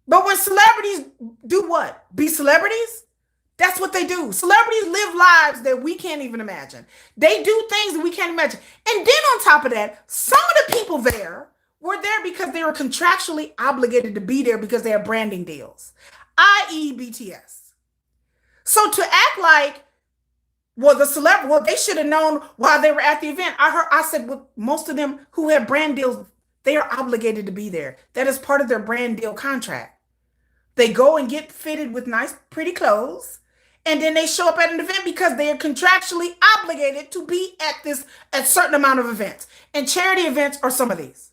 But when celebrities do what? Be celebrities? That's what they do. Celebrities live lives that we can't even imagine. They do things that we can't imagine. And then on top of that, some of the people there were there because they were contractually obligated to be there because they have branding deals, i.e. BTS. So to act like, well, they should have known while they were at the event. I said, well, most of them who have brand deals, they are obligated to be there. That is part of their brand deal contract. They go and get fitted with nice, pretty clothes, and then they show up at an event because they are contractually obligated to be at a certain amount of events. And charity events are some of these.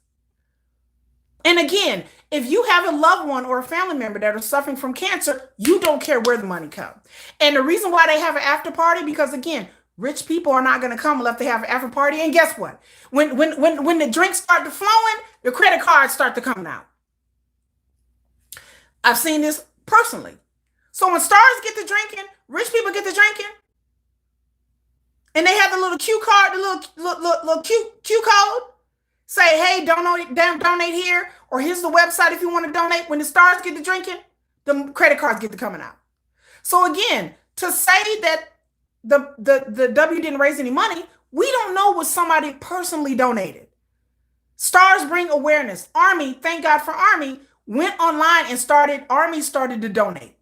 And again, if you have a loved one or a family member that are suffering from cancer, you don't care where the money comes. And the reason why they have an after party, because again, rich people are not going to come unless they have an after party. And guess what? When the drinks start to flowing, the credit cards start to come out. I've seen this personally. So when stars get to drinking, rich people get to drinking, and they have the little Q card, the little Q code. Say, hey, donate here, or here's the website if you want to donate. When the stars get to drinking, the credit cards get to coming out. So again, to say that the W didn't raise any money, we don't know what somebody personally donated. Stars bring awareness. Army, thank God for Army, went online and Army started to donate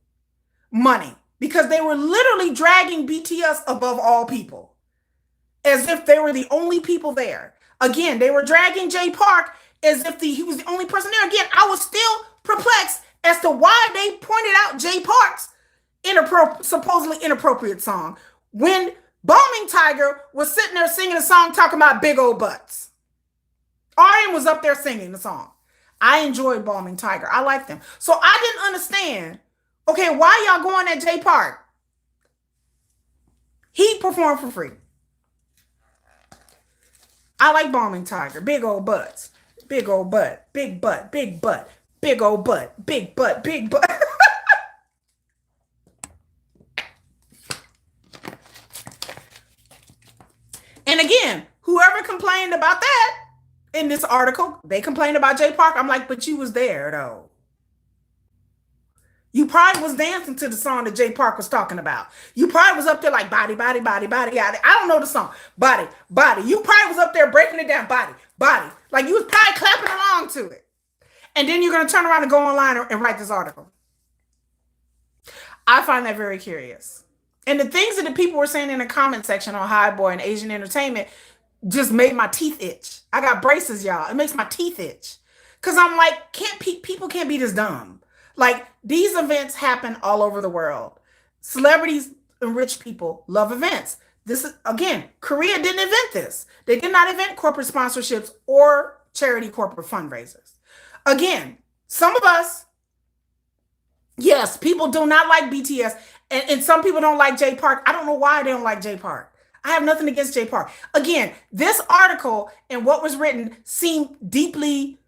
money because they were literally dragging BTS above all people as if they were the only people there. Again, they were dragging Jay Park as if he was the only person there. Again, I was still perplexed as to why they pointed out Jay Park's supposedly inappropriate song when Bombing Tiger was sitting there singing a song talking about big old butts. RM was up there singing the song. I enjoyed Bombing Tiger. I liked them. So I didn't understand, okay, why y'all going at Jay Park? He performed for free. I like Bombing Tiger. Big old butts. Big old butt. Big butt. Big butt. Big old butt. Big butt. Big butt. And again, whoever complained about that in this article, they complained about Jay Park. I'm like, but you was there though. You probably was dancing to the song that Jay Park was talking about. You probably was up there like body, body, body, body, body. I don't know the song. Body, body. You probably was up there breaking it down. Body, body. Like you was probably clapping along to it. And then you're going to turn around and go online and write this article. I find that very curious. And the things that the people were saying in the comment section on High Boy and Asian Entertainment just made my teeth itch. I got braces, y'all. It makes my teeth itch. Because I'm like, people can't be this dumb. Like, these events happen all over the world. Celebrities and rich people love events. This is, again, Korea didn't invent this. They did not invent corporate sponsorships or charity corporate fundraisers. Again, some of us, yes, people do not like BTS, and some people don't like Jay Park. I don't know why they don't like Jay Park. I have nothing against Jay Park. Again, this article and what was written seemed deeply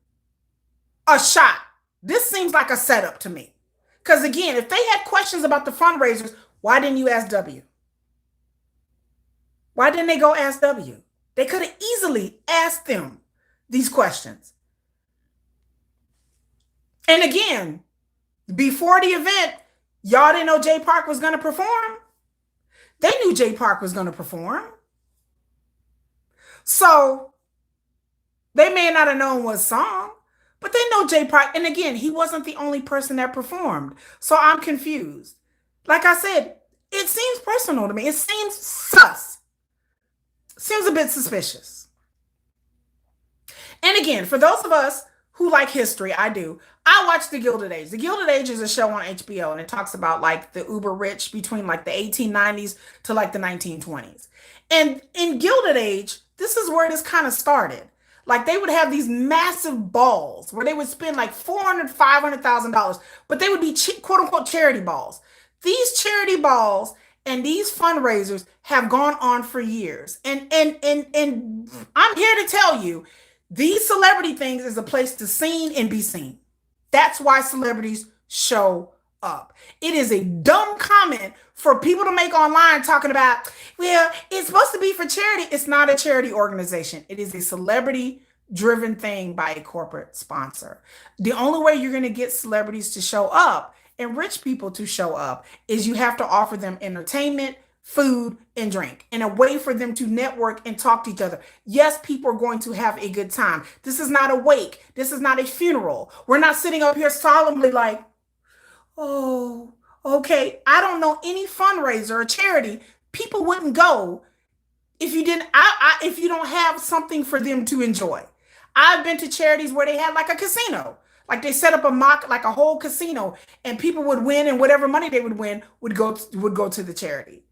a shot. This seems like a setup to me. Because again, if they had questions about the fundraisers, why didn't you ask W? Why didn't they go ask W? They could have easily asked them these questions. And again, before the event, y'all didn't know Jay Park was going to perform. They knew Jay Park was going to perform. So they may not have known what song, but they know Jay Park. And again, he wasn't the only person that performed. So I'm confused. Like I said, it seems personal to me. It seems sus. Seems a bit suspicious. And again, for those of us who like history, I do. I watch The Gilded Age. The Gilded Age is a show on HBO, and it talks about like the uber rich between like the 1890s to like the 1920s. And in Gilded Age, this is where this kind of started. Like they would have these massive balls where they would spend like 400, $500,000, but they would be quote unquote charity balls. These charity balls and these fundraisers have gone on for years. And I'm here to tell you, these celebrity things is a place to seen and be seen. That's why celebrities show up. It is a dumb comment for people to make online talking about, well, it's supposed to be for charity. It's not a charity organization. It is a celebrity driven thing by a corporate sponsor. The only way you're going to get celebrities to show up and rich people to show up is you have to offer them entertainment, food, and drink, and a way for them to network and talk to each other. Yes, people are going to have a good time. This is not a wake. This is not a funeral. We're not sitting up here solemnly like, oh, okay. I don't know any fundraiser or charity people wouldn't go if you didn't. If you don't have something for them to enjoy. I've been to charities where they had like a casino. Like they set up like a whole casino, and people would win, and whatever money they would win would go to the charity.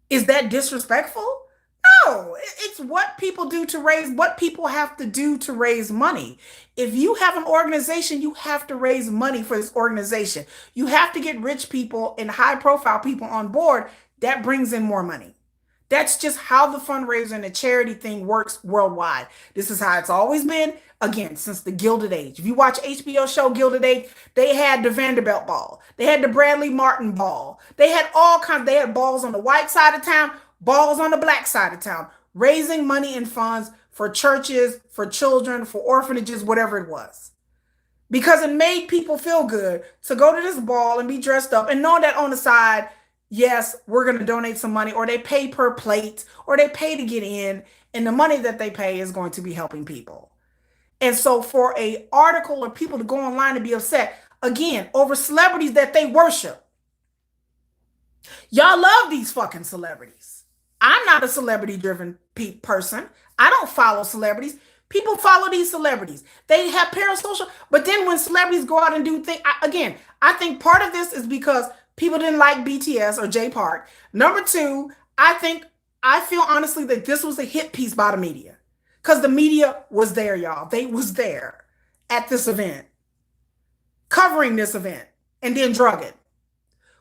Is that disrespectful? No, it's what people do to raise, what people have to do to raise money. If you have an organization, you have to raise money for this organization. You have to get rich people and high profile people on board. That brings in more money. That's just how the fundraiser and the charity thing works worldwide. This is how it's always been, again, since the Gilded Age. If you watch HBO show Gilded Age, they had the Vanderbilt ball. They had the Bradley Martin ball. They had all kinds. They had balls on the white side of town, balls on the black side of town, raising money and funds for churches, for children, for orphanages, whatever it was. Because it made people feel good to go to this ball and be dressed up and know that on the side, yes, we're going to donate some money, or they pay per plate, or they pay to get in, and the money that they pay is going to be helping people. And so for a article or people to go online and be upset, again, over celebrities that they worship. Y'all love these fucking celebrities. I'm not a celebrity driven person. I don't follow celebrities. People follow these celebrities. They have parasocial, but then when celebrities go out and do things, again, I think part of this is because people didn't like BTS or J Park. Number two, I feel honestly that this was a hit piece by the media. Because the media was there, y'all. They was there at this event, covering this event, and then drug it.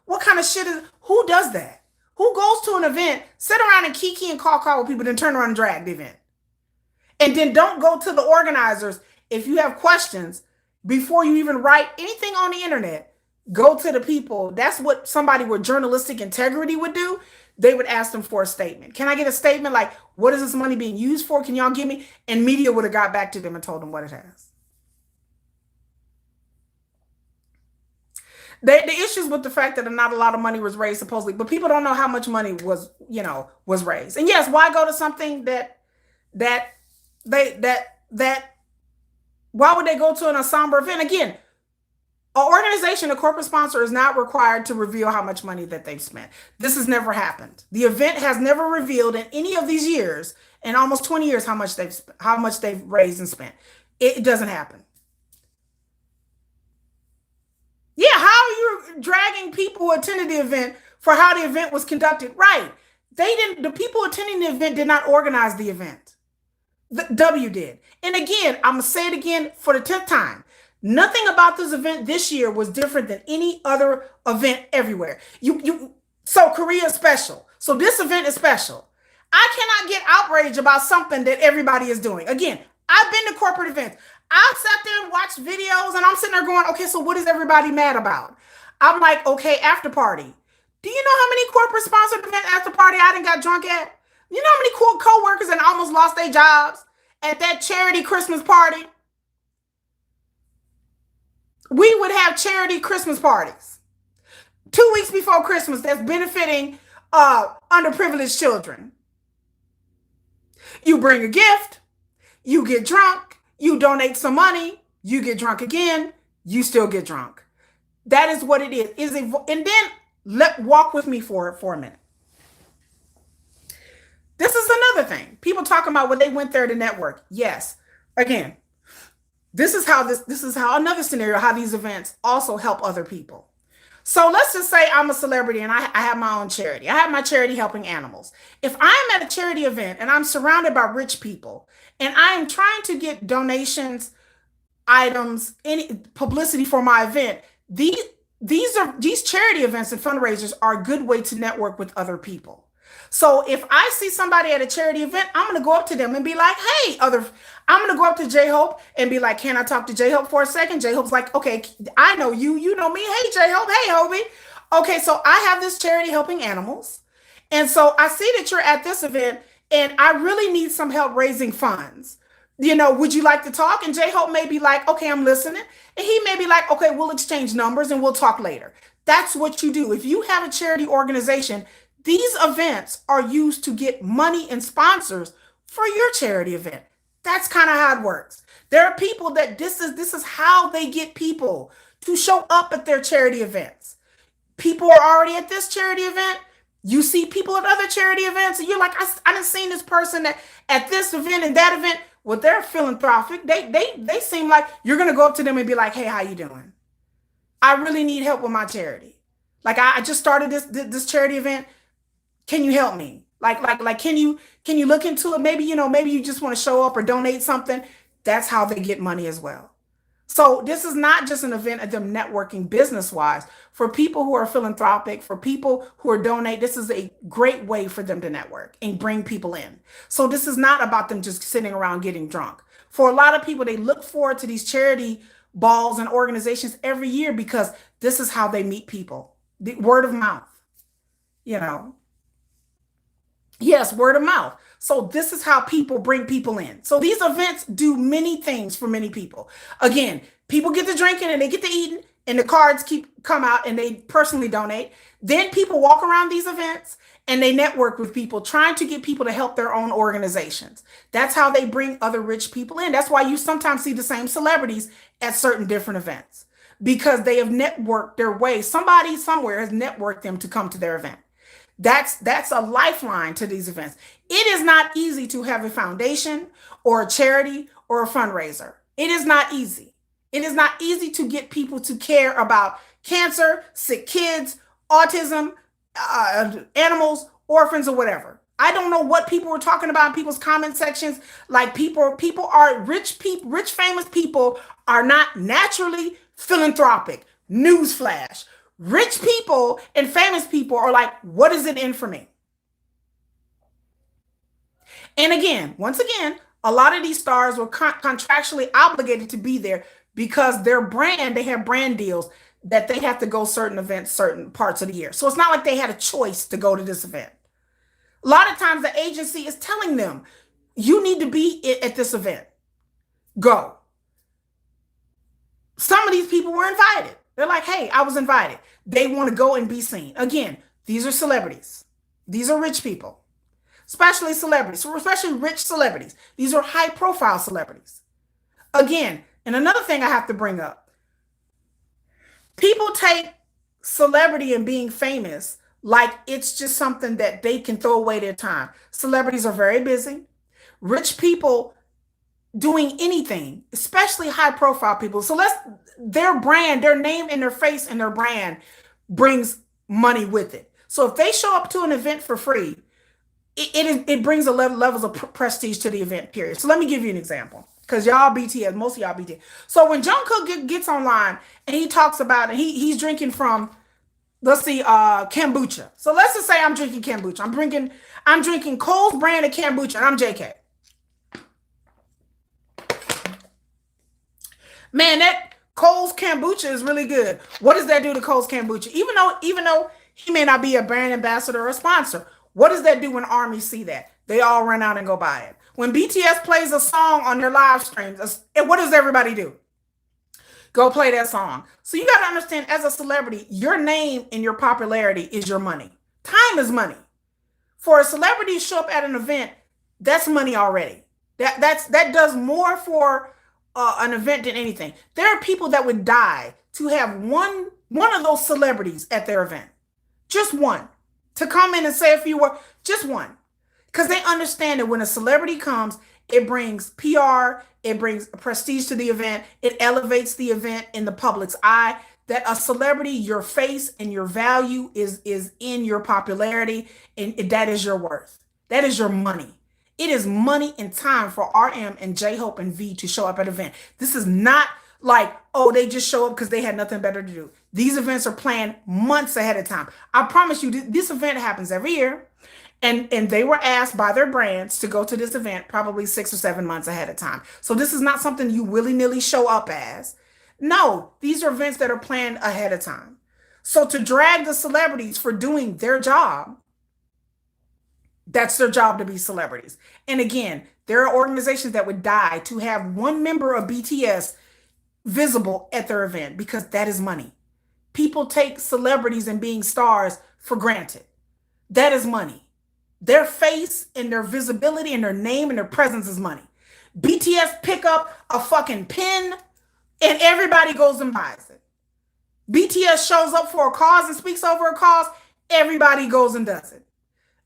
What kind of shit is, who does that? Who goes to an event, sit around and kiki and call with people, then turn around and drag the event? And then don't go to the organizers if you have questions before you even write anything on the internet. Go to the people. That's what somebody with journalistic integrity would do. They would ask them for a statement. Can I get a statement like, what is this money being used for? Can y'all give me? And media would have got back to them and told them what it has. The issues with the fact that not a lot of money was raised supposedly, but people don't know how much money was raised. And yes, why go to something that why would they go to an somber event? Again, an organization, a corporate sponsor, is not required to reveal how much money that they've spent. This has never happened. The event has never revealed in any of these years, in almost 20 years, how much they've raised and spent. It doesn't happen. Yeah, how are you dragging people who attended the event for how the event was conducted? Right. The people attending the event did not organize the event. The W did. And again, I'm going to say it again for the 10th time. Nothing about this event this year was different than any other event everywhere. So Korea is special. So this event is special. I cannot get outraged about something that everybody is doing. Again, I've been to corporate events. I sat there and watched videos, and I'm sitting there going, okay, so what is everybody mad about? I'm like, okay, after party. Do you know how many corporate sponsored event after party I done got drunk at? You know how many cool co-workers and almost lost their jobs at that charity Christmas party? We would have charity Christmas parties 2 weeks before Christmas that's benefiting underprivileged children. You bring a gift, you get drunk, you donate some money, you get drunk again, you still get drunk. That is what it is. And then walk with me for a minute. This is another thing. People talking about when they went there to network. Yes, Again, this is how another scenario, how these events also help other people. So let's just say I'm a celebrity and I have my own charity. I have my charity helping animals. If I'm at a charity event and I'm surrounded by rich people and I am trying to get donations, items, any publicity for my event, these these charity events and fundraisers are a good way to network with other people. So if I see somebody at a charity event, I'm gonna go up to them and be like, "Hey, other." I'm gonna go up to J Hope and be like, "Can I talk to J Hope for a second?" J Hope's like, "Okay, I know you. You know me. Hey, J Hope. Hey, Hobie. Okay, so I have this charity helping animals, and so I see that you're at this event, and I really need some help raising funds. Would you like to talk?" And J Hope may be like, "Okay, I'm listening." And he may be like, "Okay, we'll exchange numbers and we'll talk later." That's what you do. If you have a charity organization, these events are used to get money and sponsors for your charity event. That's kind of how it works. There are people that this is how they get people to show up at their charity events. People are already at this charity event. You see people at other charity events, and you're like, I done seen this person at this event and that event. Well, they're philanthropic. They seem like you're gonna go up to them and be like, "Hey, how you doing? I really need help with my charity. Like I just started this charity event. Can you help me? Like can you look into it? Maybe you just want to show up or donate something." That's how they get money as well. So this is not just an event of them networking business wise. For people who are philanthropic, for people who are donate, this is a great way for them to network and bring people in. So this is not about them just sitting around getting drunk. For a lot of people, they look forward to these charity balls and organizations every year because this is how they meet people. The word of mouth, you know. Yes, word of mouth. So this is how people bring people in. So these events do many things for many people. Again, people get to drinking and they get to eating, and the cards keep come out and they personally donate. Then people walk around these events and they network with people, trying to get people to help their own organizations. That's how they bring other rich people in. That's why you sometimes see the same celebrities at certain different events because they have networked their way. Somebody somewhere has networked them to come to their event. That's a lifeline to these events. It is not easy to have a foundation or a charity or a fundraiser. It is not easy. It is not easy to get people to care about cancer, sick kids, autism, animals, orphans, or whatever. I don't know what people were talking about in people's comment sections. Like people are rich, famous people are not naturally philanthropic. Newsflash. Rich people and famous people are like, what is it in for me? And again, once again, a lot of these stars were contractually obligated to be there because their brand, they have brand deals that they have to go certain events, certain parts of the year. So it's not like they had a choice to go to this event. A lot of times the agency is telling them, you need to be at this event. Go. Some of these people were invited. They're like, "Hey, I was invited." They want to go and be seen. Again, these are celebrities. These are rich people, especially celebrities, so especially rich celebrities. These are high profile celebrities. Again, and another thing I have to bring up, people take celebrity and being famous like it's just something that they can throw away their time. Celebrities are very busy. Rich people doing anything, especially high profile people. So their brand, their name and their face and their brand brings money with it. So if they show up to an event for free, it brings a levels of prestige to the event, period. So let me give you an example. Because y'all BTS, most of y'all BTS. So when Jungkook gets online and he talks about it, he's drinking from, let's see, kombucha. So let's just say I'm drinking kombucha. I'm drinking Cole's brand of kombucha, and I'm JK. Man, that Cole's kombucha is really good. What does that do to Cole's kombucha? Even though he may not be a brand ambassador or a sponsor, what does that do when armies see that? They all run out and go buy it. When BTS plays a song on their live streams, what does everybody do? Go play that song. So you got to understand, as a celebrity, your name and your popularity is your money. Time is money. For a celebrity to show up at an event, that's money already. That does more for an event than anything. There are people that would die to have one of those celebrities at their event. Just one. To come in and say a few words. Just one. Because they understand that when a celebrity comes, it brings PR, It brings prestige to the event. It elevates the event in the public's eye. That a celebrity, your face and your value is in your popularity, and that is your worth. That is your money. It is money and time for RM and J Hope and V to show up at an event. This is not like, oh, they just show up because they had nothing better to do. These events are planned months ahead of time. I promise you, this event happens every year. And they were asked by their brands to go to this event probably 6 or 7 months ahead of time. So this is not something you willy-nilly show up as. No, these are events that are planned ahead of time. So to drag the celebrities for doing their job, that's their job, to be celebrities. And again, there are organizations that would die to have one member of BTS visible at their event because that is money. People take celebrities and being stars for granted. That is money. Their face and their visibility and their name and their presence is money. BTS pick up a fucking pen and everybody goes and buys it. BTS shows up for a cause and speaks over a cause, everybody goes and does it.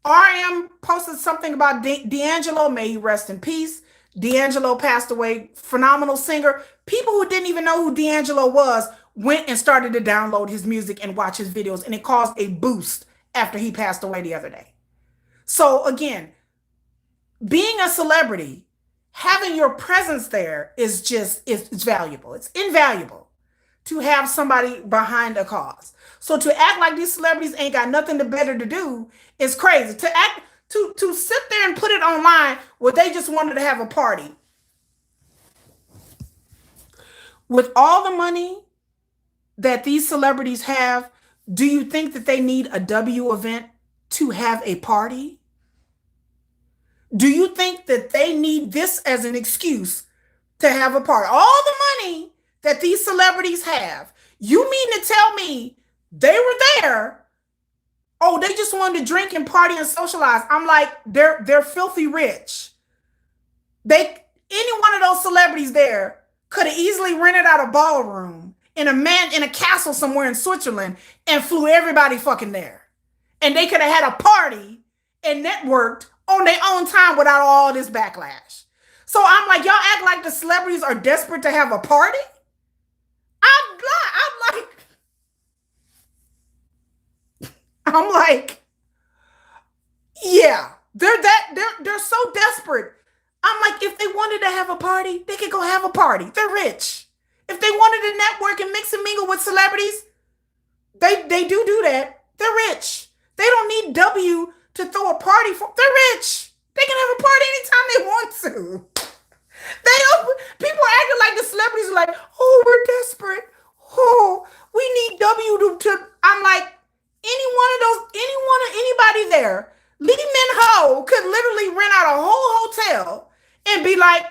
RM posted something about D'Angelo, may he rest in peace. D'Angelo passed away, phenomenal singer. People who didn't even know who D'Angelo was went and started to download his music and watch his videos, and it caused a boost after he passed away the other day. So again, being a celebrity, having your presence there is just, it's valuable. It's invaluable to have somebody behind a cause. So to act like these celebrities ain't got nothing better to do is crazy. To sit there and put it online where they just wanted to have a party. With all the money that these celebrities have, do you think that they need a W event to have a party? Do you think that they need this as an excuse to have a party? All the money that these celebrities have, you mean to tell me they were there? Oh, they just wanted to drink and party and socialize. I'm like, they're filthy rich. Any one of those celebrities there could have easily rented out a ballroom in a castle somewhere in Switzerland and flew everybody fucking there. And they could have had a party and networked on their own time without all this backlash. So I'm like, y'all act like the celebrities are desperate to have a party? I'm like, yeah, they're so desperate. I'm like, if they wanted to have a party, they could go have a party. They're rich. If they wanted to network and mix and mingle with celebrities, they do that. They're rich. They don't need W to throw a party for. They're rich. They can have a party anytime they want to. They don't. People are acting like the celebrities are like, oh, we're desperate. Oh, we need W to. I'm like, anybody there, Lee Min Ho could literally rent out a whole hotel and be like,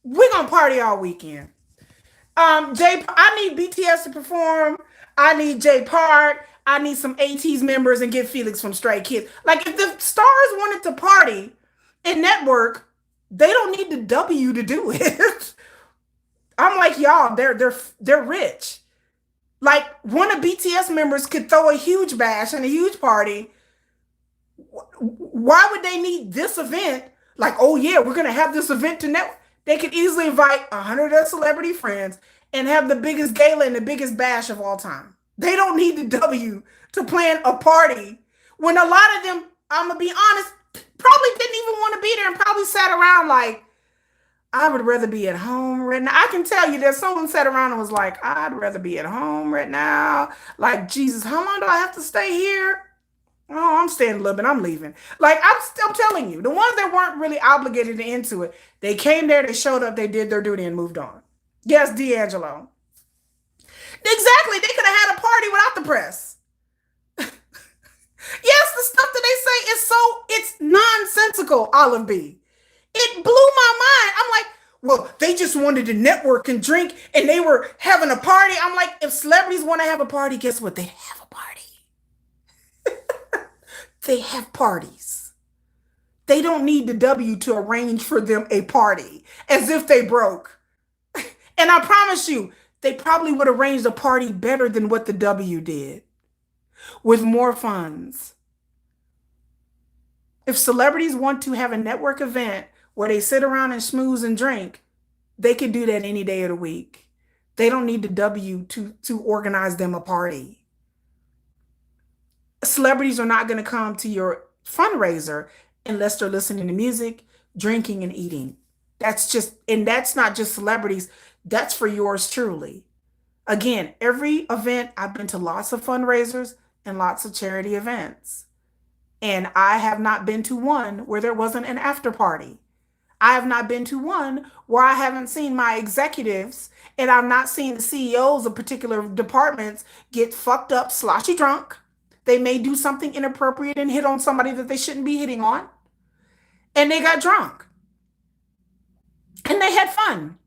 we're gonna party all weekend. I need BTS to perform. I need Jay Park. I need some ATEEZ members and get Felix from Stray Kids. Like, if the stars wanted to party and network, they don't need the W to do it. I'm like, y'all, they're rich. Like, one of BTS members could throw a huge bash and a huge party. Why would they need this event? Like, oh yeah, we're gonna have this event to network. They could easily invite 100 of their celebrity friends and have the biggest gala and the biggest bash of all time. They don't need the W to plan a party when a lot of them, I'm gonna be honest, probably didn't even want to be there and probably sat around like, I would rather be at home right now. I can tell you that someone sat around and was like, I'd rather be at home right now. Like, Jesus, how long do I have to stay here? Oh, I'm staying a little bit. I'm leaving. Like, I'm telling you, the ones that weren't really obligated to into it, they came there, they showed up, they did their duty and moved on. Yes, D'Angelo. Exactly. They could have had a party without the press. Yes, the stuff that they say it's nonsensical, Olive B. It blew my mind. I'm like, well, they just wanted to network and drink and they were having a party. I'm like, if celebrities want to have a party, guess what? They have a party. They have parties. They don't need the W to arrange for them a party as if they broke. And I promise you, they probably would arrange a party better than what the W did with more funds. If celebrities want to have a network event where they sit around and schmooze and drink, They can do that any day of the week. They don't need the W to organize them a party. Celebrities are not going to come to your fundraiser unless they're listening to music, drinking, and eating. That's just, and that's not just celebrities, that's for yours truly. Again, every event, I've been to lots of fundraisers and lots of charity events. And I have not been to one where there wasn't an after party. I have not been to one where I haven't seen my executives and I've not seen the CEOs of particular departments get fucked up, sloshy drunk. They may do something inappropriate and hit on somebody that they shouldn't be hitting on. And they got drunk. And they had fun.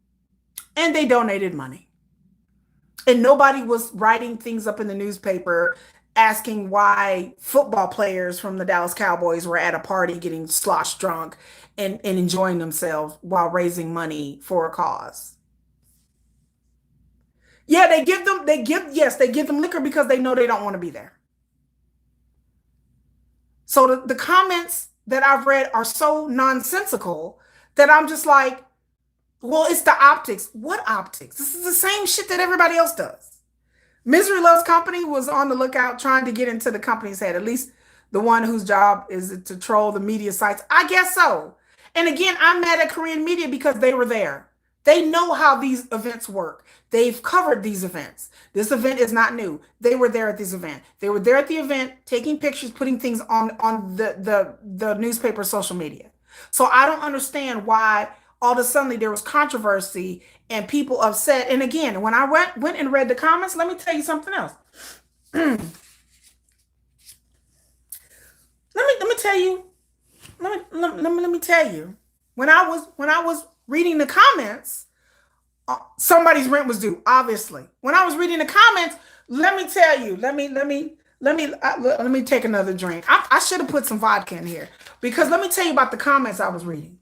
And they donated money. And nobody was writing things up in the newspaper asking why football players from the Dallas Cowboys were at a party getting slosh drunk and enjoying themselves while raising money for a cause. Yeah, they give them liquor because they know they don't want to be there. So the comments that I've read are so nonsensical that I'm just like, well, it's the optics. What optics? This is the same shit that everybody else does. Misery Loves Company was on the lookout trying to get into the company's head, at least the one whose job is to troll the media sites. I guess so. And again, I'm mad at Korean media because they were there. They know how these events work. They've covered these events. This event is not new. They were there at this event. They were there at the event, taking pictures, putting things on the newspaper social media. So I don't understand why all of a sudden there was controversy and people upset. And again, when I went and read the comments, let me tell you something else. let me tell you. Let me tell you. When I was reading the comments, somebody's rent was due. Obviously, when I was reading the comments, let me tell you. Let me take another drink. I should have put some vodka in here because let me tell you about the comments I was reading.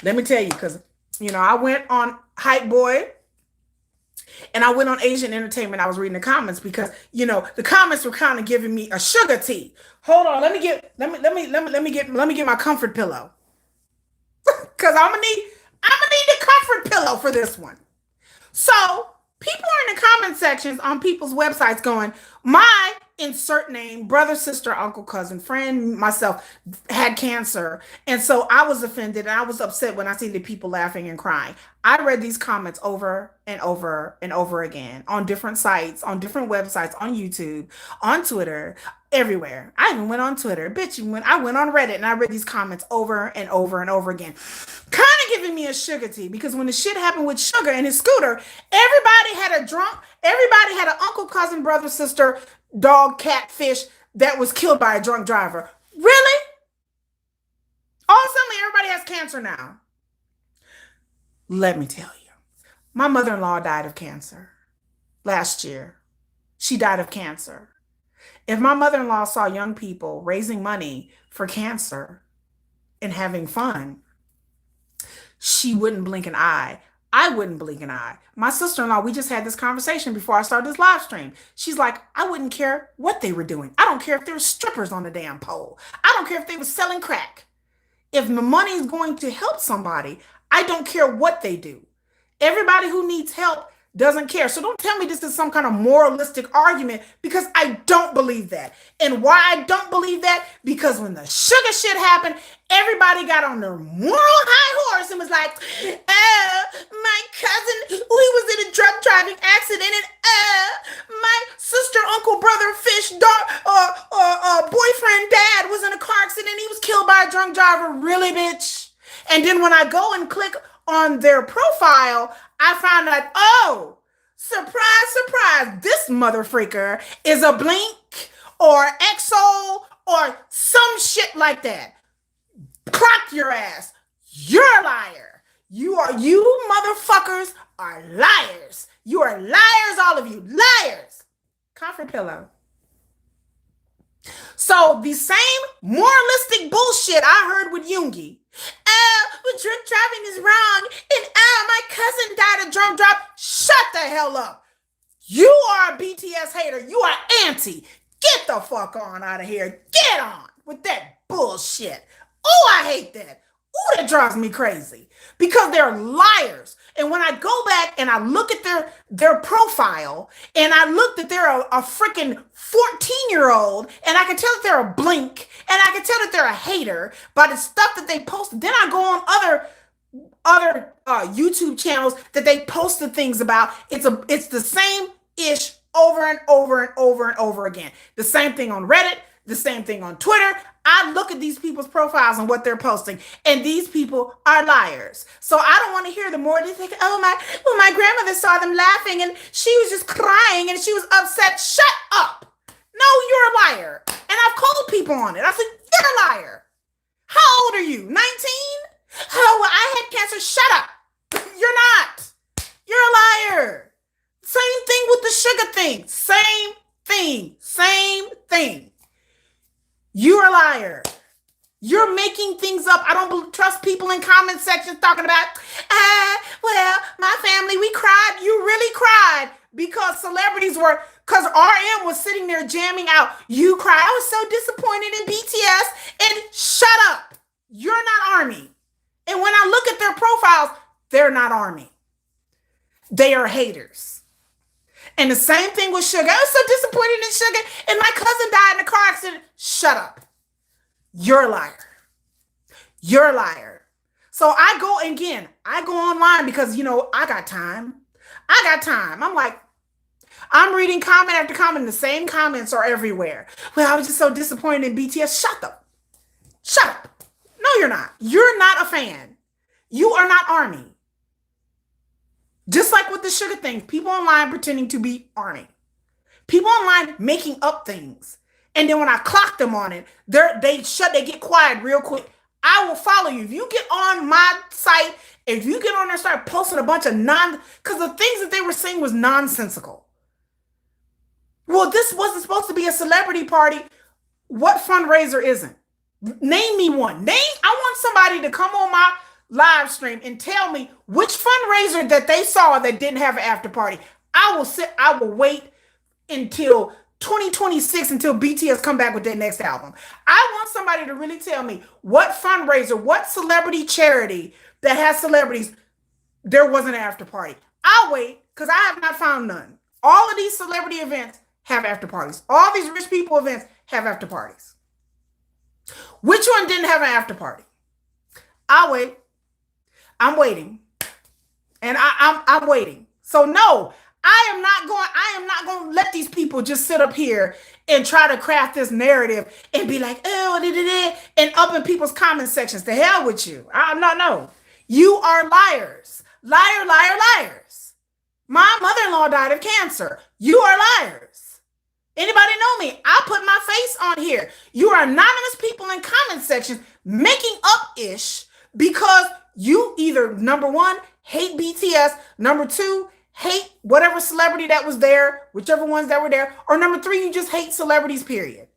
Let me tell you, because, I went on Hype Boy and I went on Asian Entertainment. I was reading the comments because, the comments were kind of giving me a sugar tea. Hold on. Let me get my comfort pillow. Cause I'm gonna need the comfort pillow for this one. So people are in the comment sections on people's websites going, my insert name, brother, sister, uncle, cousin, friend, myself had cancer. And so I was offended and I was upset when I see the people laughing and crying. I read these comments over and over and over again on different sites, on different websites, on YouTube, on Twitter, everywhere. I even went on Twitter. Bitch, I went on Reddit and I read these comments over and over and over again. Kind of giving me a sugar tea because when the shit happened with Sugar and his scooter, everybody had an uncle, cousin, brother, sister, dog, cat, fish that was killed by a drunk driver. Really? All of a sudden, everybody has cancer now. Let me tell you, my mother-in-law died of cancer last year. She died of cancer. If my mother-in-law saw young people raising money for cancer and having fun, she wouldn't blink an eye. I wouldn't blink an eye. My sister-in-law, we just had this conversation before I started this live stream. She's like, I wouldn't care what they were doing. I don't care if there were strippers on the damn pole. I don't care if they were selling crack. If the money is going to help somebody, I don't care what they do. Everybody who needs help doesn't care. So don't tell me this is some kind of moralistic argument because I don't believe that. And why I don't believe that? Because when the sugar shit happened, everybody got on their moral high horse and was like, my cousin, he was in a drunk driving accident and my sister, uncle, brother, fish, boyfriend, dad was in a car accident and he was killed by a drunk driver. Really, bitch? And then when I go and click on their profile, I found out, oh, surprise, surprise, this mother freaker is a Blink or EXO or some shit like that. Clock your ass. You're a liar. You motherfuckers are liars. You are liars, all of you. Liars. Comfort pillow. So the same moralistic bullshit I heard with Yoongi. Drunk driving is wrong. And my cousin died of drunk drive. Shut the hell up. You are a BTS hater. You are anti. Get the fuck on out of here. Get on with that bullshit. Oh, I hate that. Ooh, that drives me crazy because they're liars. And when I go back and I look at their profile and I look that they're a freaking 14-year-old and I can tell that they're a blink and I can tell that they're a hater by the stuff that they posted. Then I go on other YouTube channels that they posted things about. It's the same ish over and over and over and over again. The same thing on Reddit, the same thing on Twitter. I look at these people's profiles and what they're posting, and these people are liars. So I don't want to hear the more. They think, oh my grandmother saw them laughing and she was just crying and she was upset. Shut up. No, you're a liar. And I've called people on it. I said, you're a liar. How old are you? 19? Oh, well, I had cancer. Shut up. You're not. You're a liar. Same thing with the sugar thing. Same thing. Same thing. You're a liar. You're making things up. I don't trust people in comment sections talking about, well, my family, we cried. You really cried because because RM was sitting there jamming out. You cried. I was so disappointed in BTS. And shut up. You're not ARMY. And when I look at their profiles, they're not ARMY. They are haters. And the same thing with Sugar. I was so disappointed in Sugar. And my cousin died in a car accident. Shut up. You're a liar. You're a liar. So I go online because, I got time. I'm like, I'm reading comment after comment. The same comments are everywhere. Well, I was just so disappointed in BTS. Shut up. No, you're not. You're not a fan. You are not ARMY. Just like with the Sugar thing, people online pretending to be ARMY. People online making up things. And then when I clock them on it, they get quiet real quick. I will follow you. If you get on my site, if you get on there and start posting a bunch of because the things that they were saying was nonsensical. Well, this wasn't supposed to be a celebrity party. What fundraiser isn't? Name me one. I want somebody to come on my live stream and tell me which fundraiser that they saw that didn't have an after party. I will wait until 2026 until BTS come back with their next album. I want somebody to really tell me what fundraiser, what celebrity charity that has celebrities, there wasn't an after party. I'll wait because I have not found none. All of these celebrity events have after parties. All these rich people events have after parties. Which one didn't have an after party? I'll wait. I'm waiting. And I'm waiting. So no, I am not going to let these people just sit up here and try to craft this narrative and be like, oh, and up in people's comment sections. The hell with you. No. You are liars. Liar, liar, liars. My mother-in-law died of cancer. You are liars. Anybody know me? I put my face on here. You are anonymous people in comment sections making up-ish because you either, number one, hate BTS, number two, hate whatever celebrity that was there, whichever ones that were there, or number three, you just hate celebrities, period.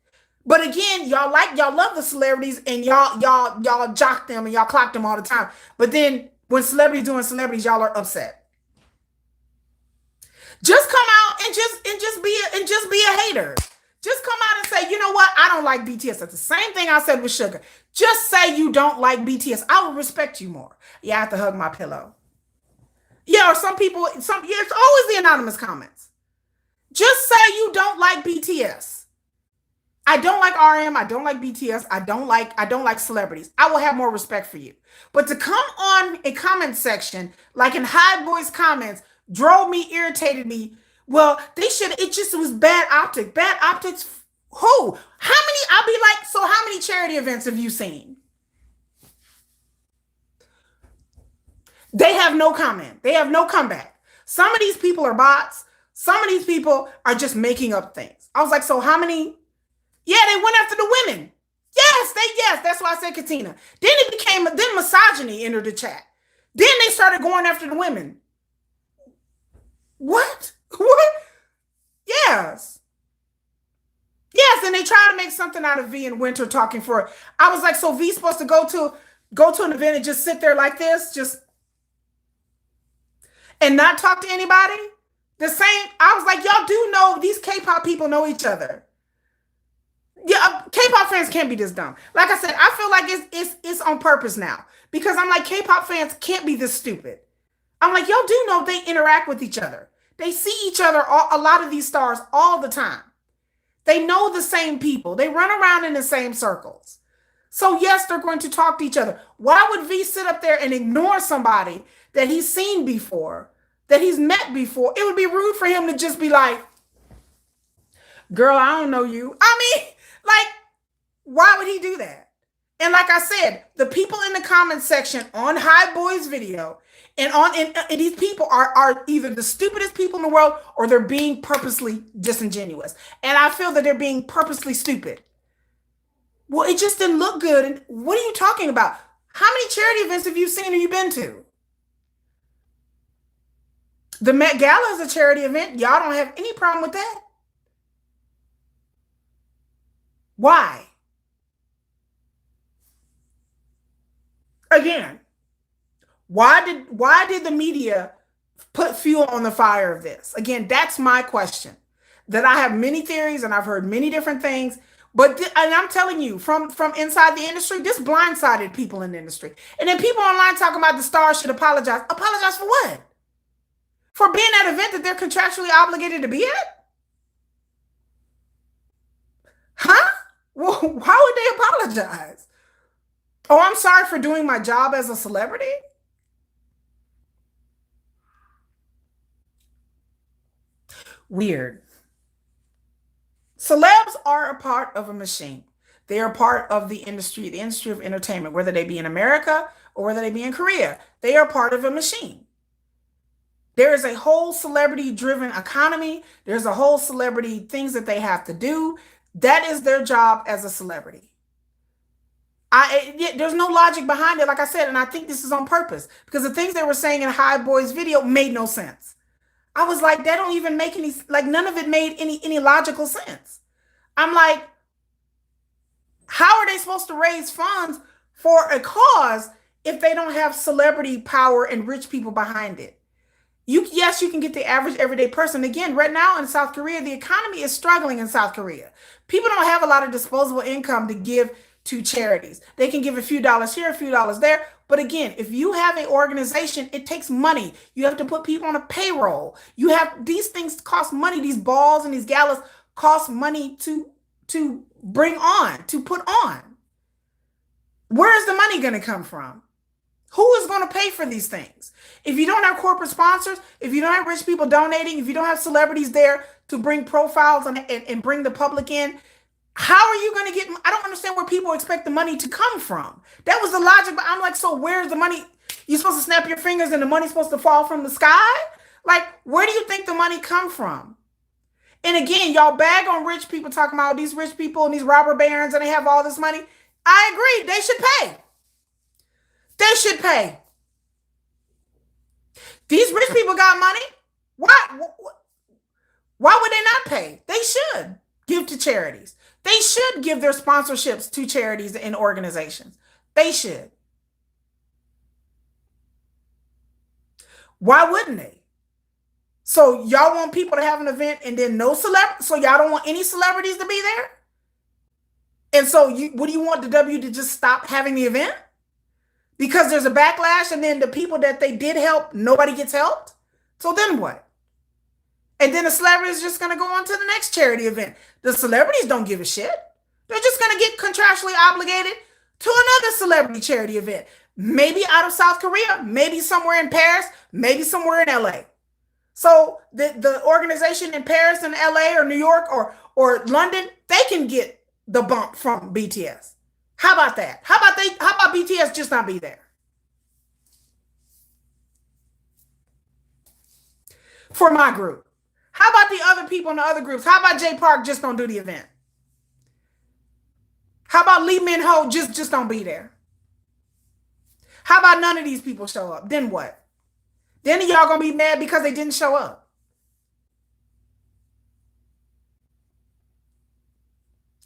But again, y'all love the celebrities and y'all jock them and y'all clock them all the time. But then when celebrities doing celebrities, y'all are upset. Just come out and just be a hater. Just come out and say, you know what? I don't like BTS. That's the same thing I said with Sugar. Just say you don't like BTS. I will respect you more. Yeah, I have to hug my pillow. Yeah, or it's always the anonymous comments. Just say you don't like BTS. I don't like RM. I don't like BTS. I don't like celebrities. I will have more respect for you. But to come on a comment section, like in high voice comments, drove me, irritated me. Well, it was bad optics. Bad optics, who? I'll be like, so how many charity events have you seen? They have no comment. They have no comeback. Some of these people are bots. Some of these people are just making up things. I was like, so how many? Yeah, they went after the women. Yes, that's why I said Katina. Then misogyny entered the chat. Then they started going after the women. What? Yes, and they try to make something out of V and Winter talking for it. I was like, so V's supposed to go to an event and just sit there like this, and not talk to anybody? I was like, y'all do know these K-pop people know each other. Yeah, K-pop fans can't be this dumb. Like I said, I feel like it's on purpose now because I'm like K-pop fans can't be this stupid. I'm like, y'all do know they interact with each other. They see each other, a lot of these stars all the time. They know the same people. They run around in the same circles. So yes, they're going to talk to each other. Why would V sit up there and ignore somebody that he's seen before, that he's met before? It would be rude for him to just be like, girl, I don't know you. I mean, like, why would he do that? And like I said, the people in the comment section on High Boy's video and these people are either the stupidest people in the world or they're being purposely disingenuous. And I feel that they're being purposely stupid. Well, it just didn't look good. And what are you talking about? How many charity events have you seen or you been to? The Met Gala is a charity event. Y'all don't have any problem with that. Why? Again, why did the media put fuel on the fire of this? Again, that's my question. That I have many theories and I've heard many different things, but and I'm telling you from inside the industry, this blindsided people in the industry. And then people online talking about the stars should apologize. Apologize for what? For being at an event that they're contractually obligated to be at? Huh? Well, why would they apologize? Oh, I'm sorry for doing my job as a celebrity? Weird. Celebs are a part of a machine. They are part of the industry of entertainment, whether they be in America or whether they be in Korea. They are part of a machine. There is a whole celebrity driven economy. There's a whole celebrity things that they have to do. That is their job as a celebrity. There's no logic behind it, like I said, and I think this is on purpose because the things they were saying in High Boy's video made no sense. I was like, that don't even make any, like none of it made any logical sense. I'm like, how are they supposed to raise funds for a cause if they don't have celebrity power and rich people behind it? Yes, you can get the average everyday person. Again, right now in South Korea, the economy is struggling in South Korea. People don't have a lot of disposable income to give to charities. They can give a few dollars here, a few dollars there. But again, if you have an organization, it takes money. You have to put people on a payroll. You have these things cost money. These balls and these galas cost money to bring on, to put on. Where is the money going to come from? Who is going to pay for these things? If you don't have corporate sponsors, if you don't have rich people donating, if you don't have celebrities there to bring profiles and bring the public in, how are you going to get? I don't understand where people expect the money to come from. That was the logic, but I'm like, so where's the money? You're supposed to snap your fingers and the money's supposed to fall from the sky? Like, where do you think the money come from? And again, y'all bag on rich people talking about these rich people and these robber barons and they have all this money. I agree. They should pay. They should pay. These rich people got money. Why would they not pay? They should give to charities. They should give their sponsorships to charities and organizations. They should. Why wouldn't they? So y'all want people to have an event and then no celebrity? So y'all don't want any celebrities to be there? And so what do you want the W to just stop having the event? Because there's a backlash and then the people that they did help, nobody gets helped? So then what? And then the celebrity is just going to go on to the next charity event. The celebrities don't give a shit. They're just going to get contractually obligated to another celebrity charity event. Maybe out of South Korea, maybe somewhere in Paris, maybe somewhere in LA. So the organization in Paris and LA or New York or London, they can get the bump from BTS. How about that? How about BTS just not be there? For my group. How about the other people in the other groups? How about Jay Park just don't do the event? How about Lee Min Ho just don't be there? How about none of these people show up? Then what? Then y'all gonna be mad because they didn't show up.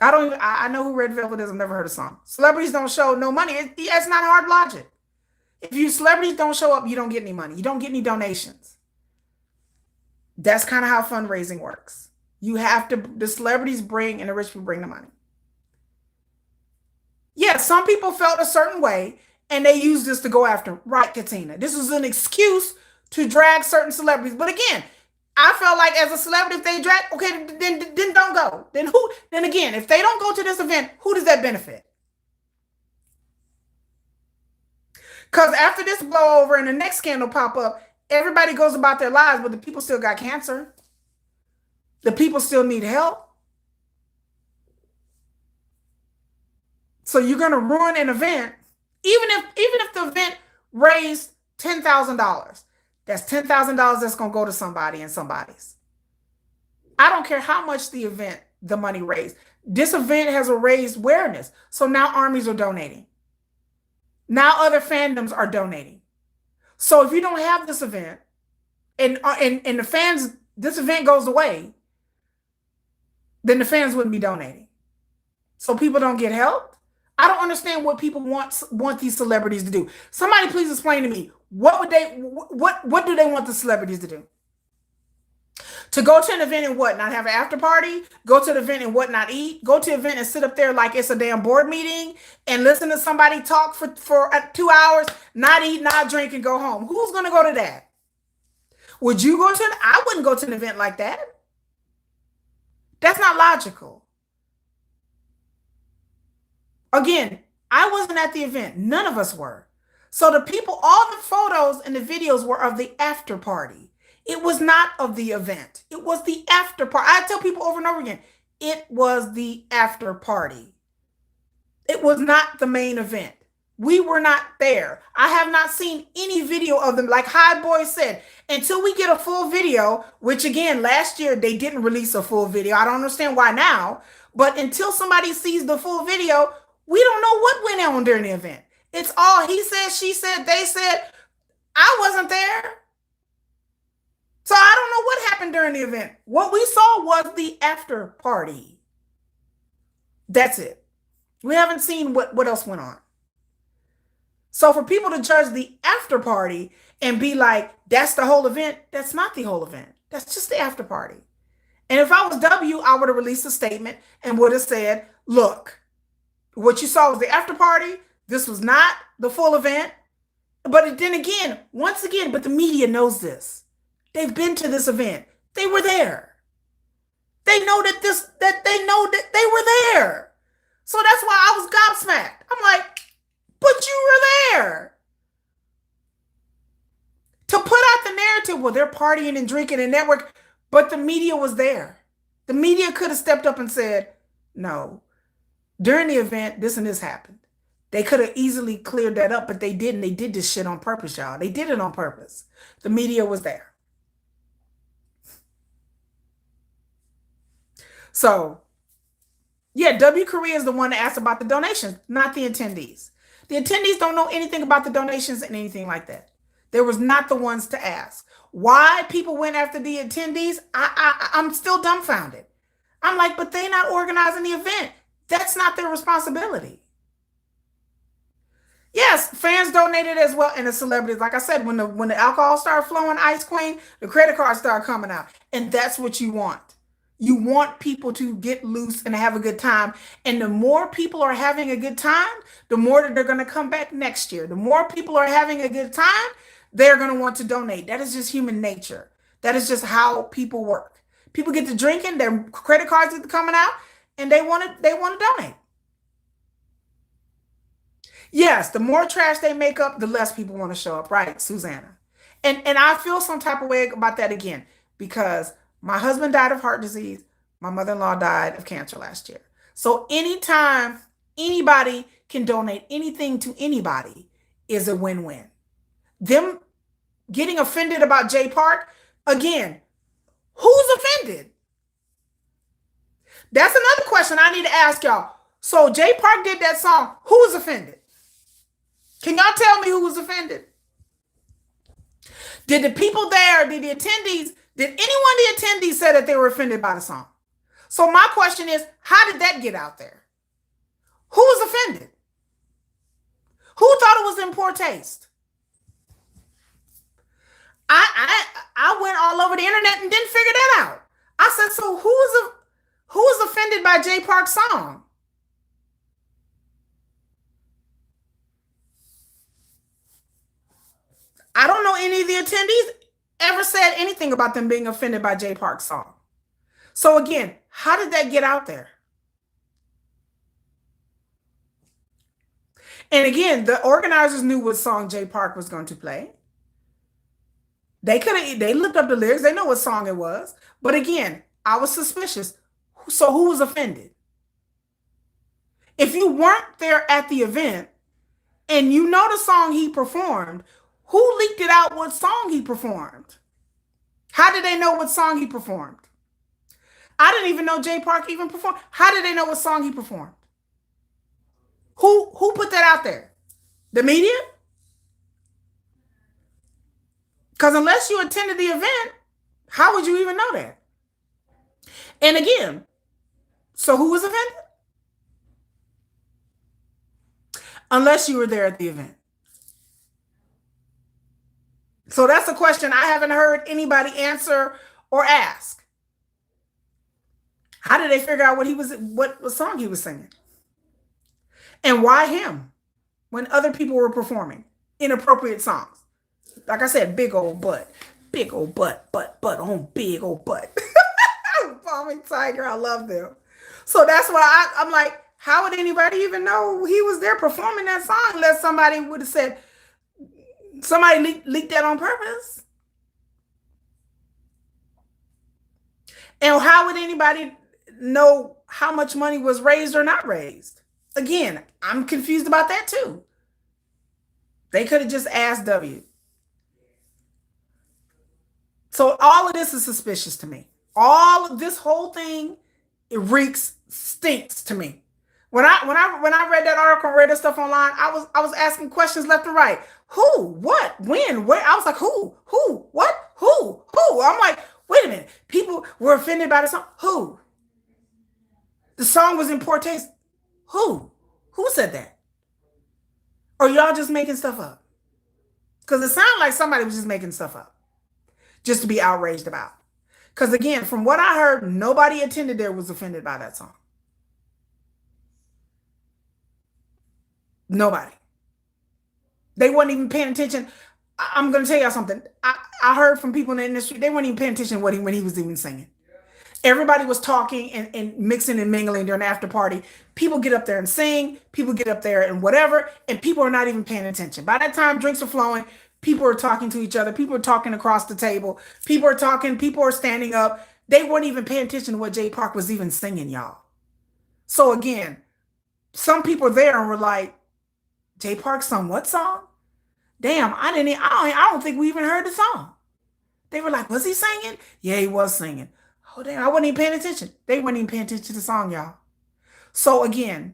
I know who Red Velvet is. I've never heard a song. Celebrities don't show no money. It's not hard logic. If you celebrities don't show up, you don't get any money. You don't get any donations. That's kind of how fundraising works. You have to, the celebrities bring and the rich people bring the money. Yeah, some people felt a certain way and they used this to go after him. Right, Katina. This was an excuse to drag certain celebrities. But again, I felt like as a celebrity, if they drag, okay, then don't go. Then who? Then again, if they don't go to this event, who does that benefit? Because after this blow over and the next scandal pop up, everybody goes about their lives, but the people still got cancer. The people still need help. So you're gonna ruin an event, even if the event raised $10,000. That's $10,000 that's gonna go to somebody and somebody's. I don't care how much the money raised. This event has raised awareness. So now armies are donating. Now other fandoms are donating. So if you don't have this event and the fans, this event goes away, then the fans wouldn't be donating. So people don't get help. I don't understand what people want these celebrities to do. Somebody please explain to me what do they want the celebrities to do? To go to an event and what? Not have an after party? Go to the event and what? Not eat? Go to an event and sit up there like it's a damn board meeting and listen to somebody talk for 2 hours, not eat, not drink, and go home. Who's going to go to that? Would you go to I wouldn't go to an event like that. That's not logical. Again, I wasn't at the event. None of us were. So the people, all the photos and the videos were of the after party. It was not of the event. It was the after party. I tell people over and over again, it was the after party. It was not the main event. We were not there. I have not seen any video of them. Like High Boy said, until we get a full video, which again, last year they didn't release a full video. I don't understand why now, but until somebody sees the full video, we don't know what went on during the event. It's all he said, she said, they said. I wasn't there. So I don't know what happened during the event. What we saw was the after party. That's it. We haven't seen what else went on. So for people to judge the after party and be like, that's the whole event, that's not the whole event. That's just the after party. And if I was W, I would have released a statement and would have said, look, what you saw was the after party. This was not the full event. But then again, once again, but the media knows this. They've been to this event. They were there. They know that they know that they were there. So that's why I was gobsmacked. I'm like, but you were there. To put out the narrative, well, they're partying and drinking and network, but the media was there. The media could have stepped up and said, no, during the event, this and this happened. They could have easily cleared that up, but they didn't. They did this shit on purpose, y'all. They did it on purpose. The media was there. So, yeah, W Korea is the one that asked about the donations, not the attendees. The attendees don't know anything about the donations and anything like that. They was not the ones to ask. Why people went after the attendees, I'm still dumbfounded. I'm like, but they're not organizing the event. That's not their responsibility. Yes, fans donated as well, and the celebrities. Like I said, when the alcohol started flowing, Ice Queen, the credit cards started coming out, and that's what you want. You want people to get loose and have a good time. And the more people are having a good time, the more that they're going to come back next year. The more people are having a good time, they're going to want to donate. That is just human nature. That is just how people work. People get to drinking, their credit cards are coming out, and they want to donate. Yes, the more trash they make up, the less people want to show up, right, Susanna? And I feel some type of way about that again, because my husband died of heart disease. My mother-in-law died of cancer last year. So anytime anybody can donate anything to anybody is a win-win. Them getting offended about Jay Park, again, who's offended? That's another question I need to ask y'all. So Jay Park did that song. Who was offended? Can y'all tell me who was offended? Did the people there, did the attendees, did anyone the attendees say that they were offended by the song? So my question is, how did that get out there? Who was offended? Who thought it was in poor taste? I went all over the internet and didn't figure that out. I said, so who was offended by Jay Park's song? I don't know any of the attendees ever said anything about them being offended by Jay Park's song. So again, how did that get out there? And again, the organizers knew what song Jay Park was going to play. They looked up the lyrics, they know what song it was. But again, I was suspicious. So who was offended? If you weren't there at the event and you know the song he performed, who leaked it out what song he performed? How did they know what song he performed? I didn't even know Jay Park even performed. How did they know what song he performed? Who put that out there? The media? Because unless you attended the event, how would you even know that? And again, so who was offended? Unless you were there at the event. So that's a question I haven't heard anybody answer or ask. How did they figure out what song he was singing? And why him when other people were performing inappropriate songs? Like I said, big old butt butt on big old butt. Bombing Tiger, I love them. So that's why I'm like, how would anybody even know he was there performing that song unless somebody would have said, somebody leaked that on purpose? And how would anybody know how much money was raised or not raised? Again, I'm confused about that too. They could have just asked W. So all of this is suspicious to me. All of this whole thing, it stinks to me. When I read that article, read that stuff online, I was asking questions left and right. Who? What? When? Where? I was like, who? What? Who? I'm like, wait a minute. People were offended by the song. Who? The song was in poor taste. Who? Who said that? Or y'all just making stuff up? Because it sounded like somebody was just making stuff up just to be outraged about. Because again, from what I heard, nobody attended there was offended by that song. Nobody. They weren't even paying attention. I'm going to tell y'all something. I heard from people in the industry, they weren't even paying attention when he was even singing. Everybody was talking and mixing and mingling during the after party. People get up there and sing. People get up there and whatever. And people are not even paying attention. By that time, drinks are flowing. People are talking to each other. People are talking across the table. People are talking. People are standing up. They weren't even paying attention to what Jay Park was even singing, y'all. So again, some people there were like, Jay Park sung what song? Damn, I don't think we even heard the song. They were like, was he singing? Yeah, he was singing. Oh, damn, I wasn't even paying attention. They weren't even paying attention to the song, y'all. So again,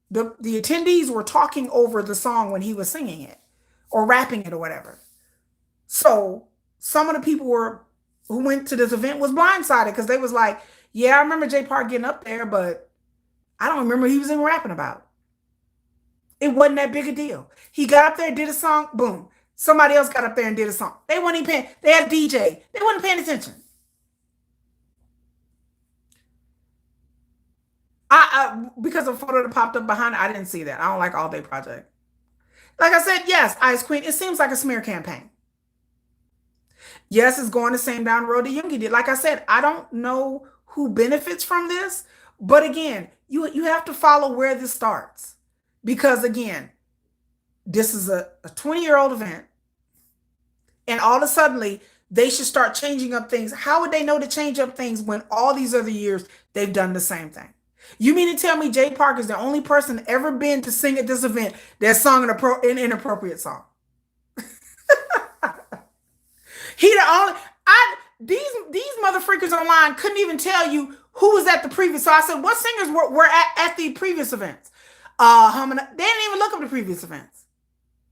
the attendees were talking over the song when he was singing it or rapping it or whatever. So some of the people who went to this event was blindsided because they was like, yeah, I remember Jay Park getting up there, but I don't remember he was even rapping about. It wasn't that big a deal. He got up there, did a song, boom. Somebody else got up there and did a song. They weren't even paying. They had a DJ. They weren't paying attention. Because of a photo that popped up behind it, I didn't see that. I don't like All Day Project. Like I said, yes, Ice Queen, it seems like a smear campaign. Yes, it's going the same down road that Yoongi did. Like I said, I don't know who benefits from this, but again, you have to follow where this starts. Because again, this is a 20-year-old event, and all of a sudden, they should start changing up things. How would they know to change up things when all these other years they've done the same thing? You mean to tell me Jay Park is the only person ever been to sing at this event that sung an inappropriate song? He the only. These motherfreakers online couldn't even tell you who was at the previous. So I said, what singers were at the previous events? They didn't even look up the previous events.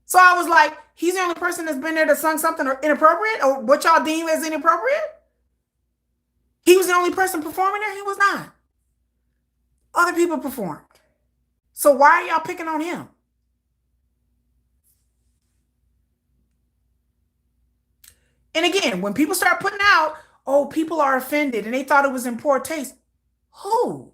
So I was like, he's the only person that's been there that sung something inappropriate or what y'all deem as inappropriate? He was the only person performing there? He was not. Other people performed. So why are y'all picking on him? And again, when people start putting out, oh, people are offended and they thought it was in poor taste. Who?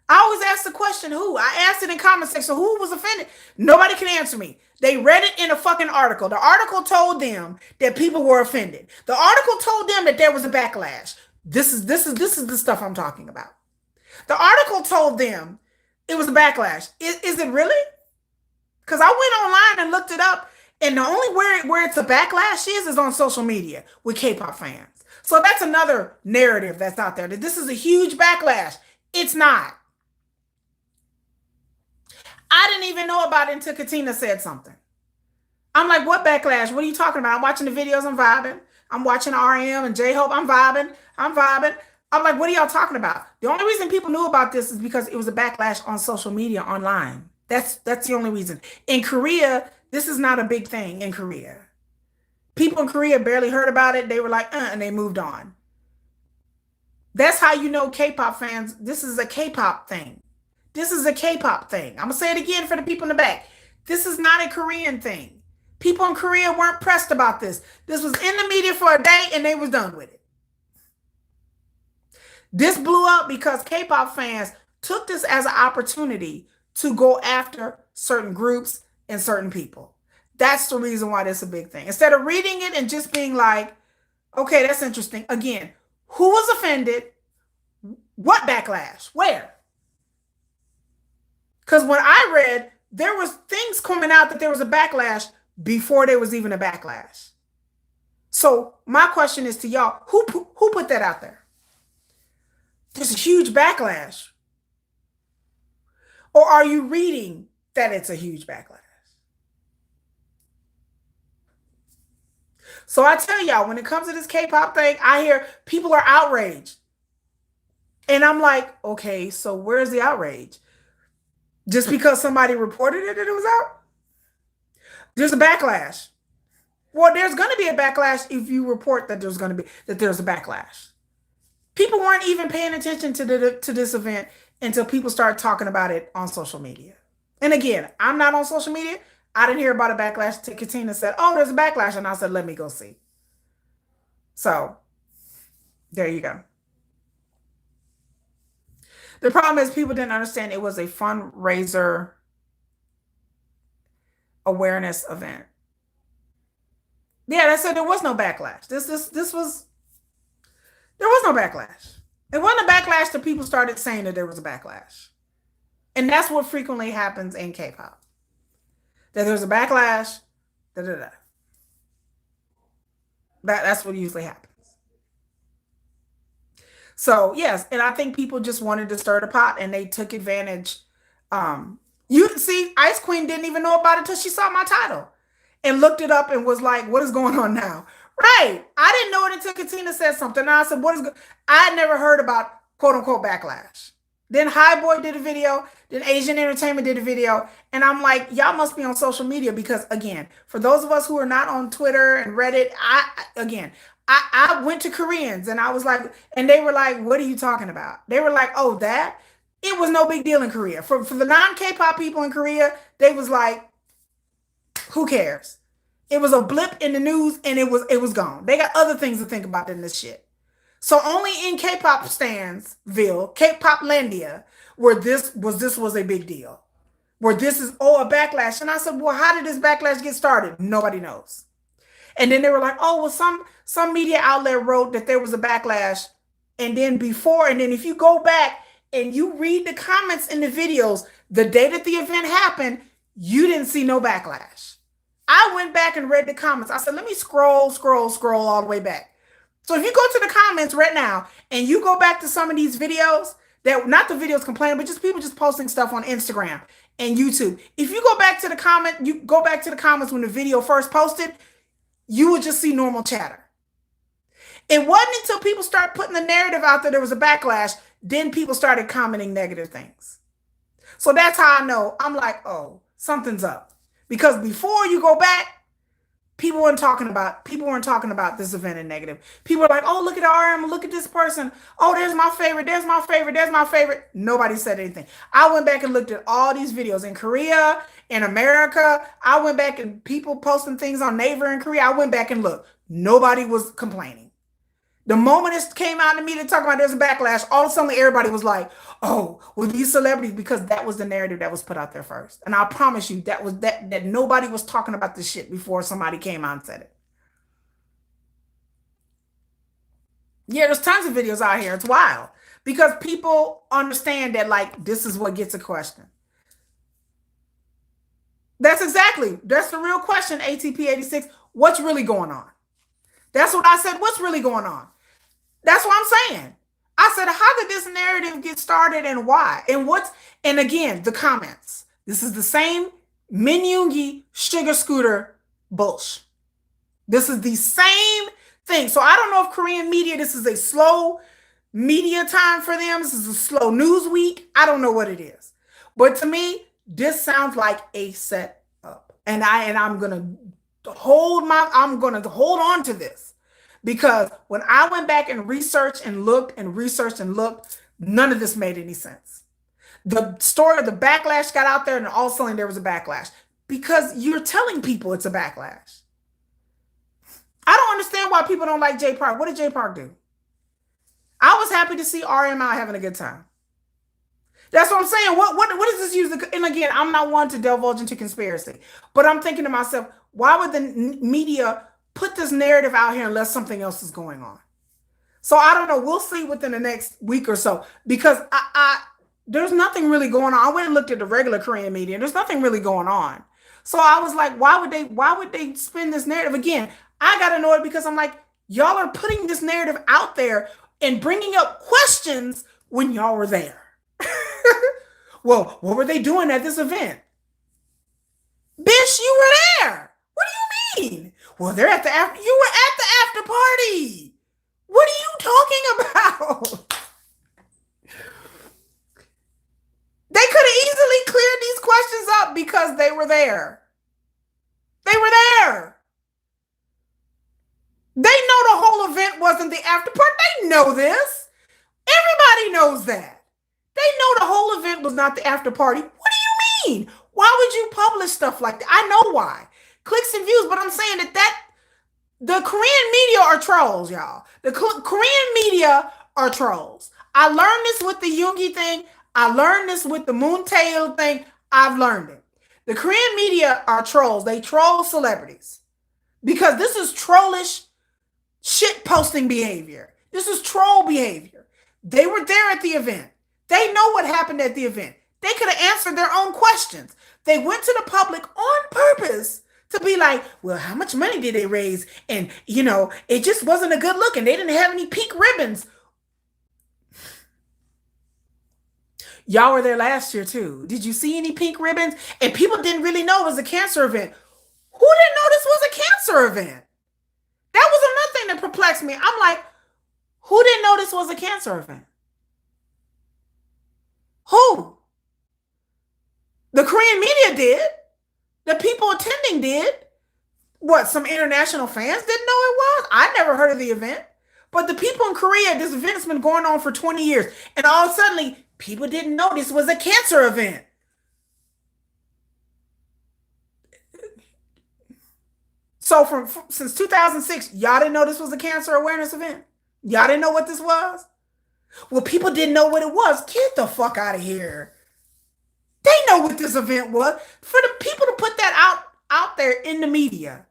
I always ask the question, question who. I asked it in comment section. Who was offended? Nobody can answer me. They read it in a fucking article. The article told them that people were offended. The article told them that there was a backlash. This is the stuff I'm talking about. The article told them it was a backlash. Is it really? Because I went online and looked it up, and the only where it's a backlash is on social media with K-pop fans. So that's another narrative that's out there, that this is a huge backlash. It's not. I didn't even know about it until Katina said something. I'm like, what backlash? What are you talking about? I'm watching the videos, I'm vibing. I'm watching RM and J-Hope, I'm vibing. I'm like, what are y'all talking about? The only reason people knew about this is because it was a backlash on social media online. That's the only reason. In Korea, this is not a big thing in Korea. People in Korea barely heard about it. They were like, and they moved on. That's how you know K-pop fans, this is a K-pop thing. This is a K-pop thing. I'm going to say it again for the people in the back. This is not a Korean thing. People in Korea weren't pressed about this. This was in the media for a day and they was done with it. This blew up because K-pop fans took this as an opportunity to go after certain groups and certain people. That's the reason why this is a big thing. Instead of reading it and just being like, okay, that's interesting. Again, who was offended? What backlash? Where? Because when I read, there was things coming out that there was a backlash before there was even a backlash. So my question is to y'all, who put that out there? There's a huge backlash. Or are you reading that it's a huge backlash? So I tell y'all, when it comes to this K-pop thing, I hear people are outraged. And I'm like, okay, so where's the outrage? Just because somebody reported it that it was out? There's a backlash. Well, there's going to be a backlash if you report that there's a backlash. People weren't even paying attention to this event until people started talking about it on social media. And again, I'm not on social media. I didn't hear about a backlash until Katina said, oh, there's a backlash. And I said, let me go see. So there you go. The problem is people didn't understand it was a fundraiser awareness event. Yeah, they said there was no backlash. There was no backlash. It wasn't a backlash till people started saying that there was a backlash. And that's what frequently happens in K-pop. That there's a backlash, That's what usually happens. So yes, and I think people just wanted to stir the pot and they took advantage. You see, Ice Queen didn't even know about it until she saw my title and looked it up and was like, what is going on now? Right. I didn't know it until Katina said something. And I said, I had never heard about quote unquote backlash. Then High Boy did a video. Then Asian Entertainment did a video. And I'm like, y'all must be on social media because, again, for those of us who are not on Twitter and Reddit, I went to Koreans and I was like, and they were like, what are you talking about? They were like, oh, that? It was no big deal in Korea. For the non-K-pop people in Korea, they was like, who cares? It was a blip in the news and it was gone. They got other things to think about than this shit. So only in K-pop Stansville, K-pop Landia, where this was a big deal. Where this is, a backlash. And I said, well, how did this backlash get started? Nobody knows. And then they were like, oh, well, some media outlet wrote that there was a backlash. And then if you go back and you read the comments in the videos, the day that the event happened, you didn't see no backlash. I went back and read the comments. I said, let me scroll all the way back. So if you go to the comments right now and you go back to some of these videos, that not the videos complaining, but just people just posting stuff on Instagram and YouTube. If you go back to the comments when the video first posted, you would just see normal chatter. It wasn't until people start putting the narrative out there was a backlash, then people started commenting negative things. So that's how I know. I'm like, oh, something's up. Because before you go back, people weren't talking about this event in negative. People were like, oh, look at RM, look at this person. Oh, there's my favorite. Nobody said anything. I went back and looked at all these videos in Korea, in America. I went back and people posting things on Naver in Korea. I went back and looked. Nobody was complaining. The moment it came out in the media talking about there's a backlash, all of a sudden everybody was like, "Oh, well, these celebrities," because that was the narrative that was put out there first. And I promise you, that was that nobody was talking about this shit before somebody came out and said it. Yeah, there's tons of videos out here. It's wild because people understand that like this is what gets a question. That's the real question. ATP 86. What's really going on? That's what I said. What's really going on? That's what I'm saying. I said, how did this narrative get started and why? And again, the comments. This is the same Min Yoongi sugar scooter bullshit. This is the same thing. So I don't know if Korean media, this is a slow media time for them. This is a slow news week. I don't know what it is. But to me, this sounds like a set up. And I'm gonna hold on to this. Because when I went back and researched and looked, none of this made any sense. The story of the backlash got out there, and all of a sudden there was a backlash. Because you're telling people it's a backlash. I don't understand why people don't like Jay Park. What did Jay Park do? I was happy to see RM out having a good time. That's what I'm saying. What is this used? And again, I'm not one to divulge into conspiracy, but I'm thinking to myself, why would the media put this narrative out here unless something else is going on? So I don't know. We'll see within the next week or so, because there's nothing really going on. I went and looked at the regular Korean media, and there's nothing really going on. So I was like, why would they spin this narrative again? I got annoyed because I'm like, y'all are putting this narrative out there and bringing up questions when y'all were there. Well, what were they doing at this event? Bitch, you were there. What do you mean? Well, they're at the after. You were at the after party. What are you talking about? They could have easily cleared these questions up because they were there. They were there. They know the whole event wasn't the after party. They know this. Everybody knows that. They know the whole event was not the after party. What do you mean? Why would you publish stuff like that? I know why. Clicks and views, but I'm saying that the Korean media are trolls, y'all. The Korean media are trolls. I learned this with the Yoongi thing. I learned this with the Moon Tail thing. I've learned it. The Korean media are trolls. They troll celebrities because this is trollish shit posting behavior. This is troll behavior. They were there at the event. They know what happened at the event. They could have answered their own questions. They went to the public on purpose to be like, well, how much money did they raise? And, it just wasn't a good look, and they didn't have any pink ribbons. Y'all were there last year, too. Did you see any pink ribbons? And people didn't really know it was a cancer event. Who didn't know this was a cancer event? That was another thing that perplexed me. I'm like, who didn't know this was a cancer event? Who? The Korean media did. The people attending did. What, some international fans didn't know it was? I never heard of the event. But the people in Korea, this event's been going on for 20 years. And all of a sudden, people didn't know this was a cancer event. So since 2006, y'all didn't know this was a cancer awareness event? Y'all didn't know what this was? Well, people didn't know what it was. Get the fuck out of here. They know what this event was. For the people to put that out there in the media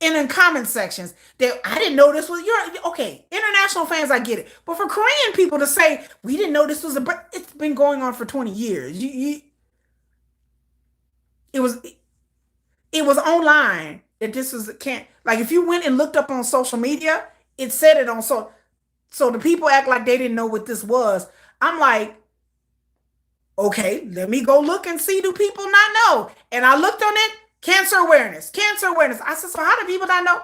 and in comment sections that I didn't know this was, okay, international fans, I get it. But for Korean people to say, we didn't know this was it's been going on for 20 years. It was online that this was, like if you went and looked up on social media, it said it on so the people act like they didn't know what this was. I'm like, okay, let me go look and see, do people not know? And I looked on it, cancer awareness. I said, so how do people not know?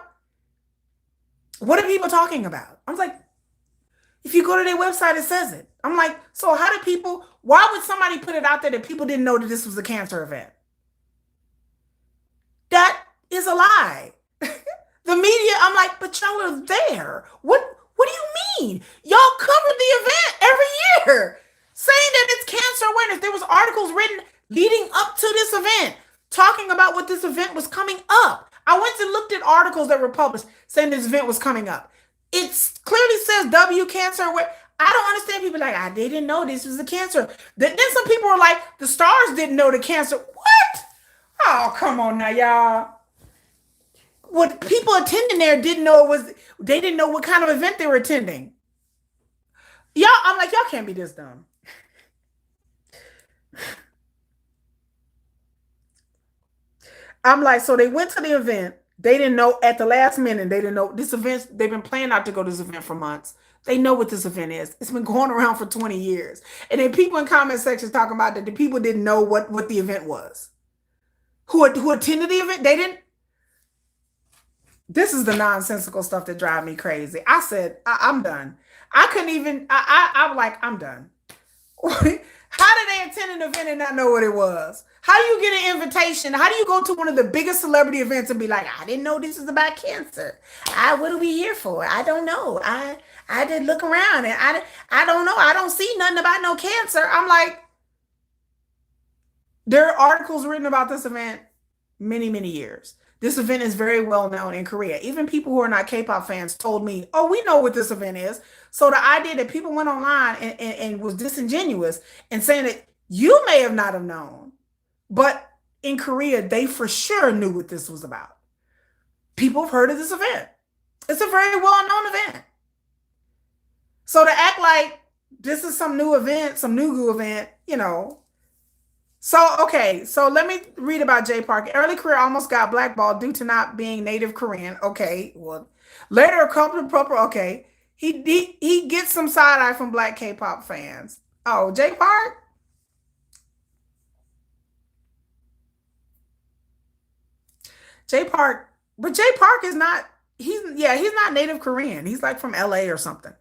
What are people talking about? I'm like, if you go to their website, it says it. I'm like, so why would somebody put it out there that people didn't know that this was a cancer event? That is a lie. The media, I'm like, but y'all are there. What do you mean? Y'all cover the event every year, saying that it's cancer awareness. There was articles written leading up to this event, talking about what this event was coming up. I went and looked at articles that were published saying this event was coming up. It clearly says W cancer. Where I don't understand people like, they didn't know this was a cancer. Then some people were like, the stars didn't know the cancer. What? Oh, come on now, y'all. What people attending there didn't know it was, they didn't know what kind of event they were attending. Y'all, I'm like, y'all can't be this dumb. I'm like, so they went to the event. They didn't know at the last minute. They didn't know this event. They've been planning out to go to this event for months. They know what this event is. It's been going around for 20 years. And then people in comment sections talking about that the people didn't know what the event was. Who attended the event, they didn't. This is the nonsensical stuff that drive me crazy. I said, I'm done. I couldn't even, I'm like, I'm done. How did they attend an event and not know what it was? How do you get an invitation? How do you go to one of the biggest celebrity events and be like, I didn't know this was about cancer. What are we here for? I don't know. I did look around and I don't know. I don't see nothing about no cancer. I'm like, there are articles written about this event many, many years. This event is very well known in Korea. Even people who are not K-pop fans told me, oh, we know what this event is. So the idea that people went online and was disingenuous and saying that you may have not have known, but in Korea, they for sure knew what this was about. People have heard of this event. It's a very well-known event. So to act like this is some new event, some new event, So, okay, so let me read about Jay Park. Early career almost got blackballed due to not being native Korean. Okay, well, later a couple of proper, okay. He gets some side eye from black K-pop fans. Oh, Jay Park? Jay Park, but Jay Park is not, he's not native Korean. He's like from LA or something.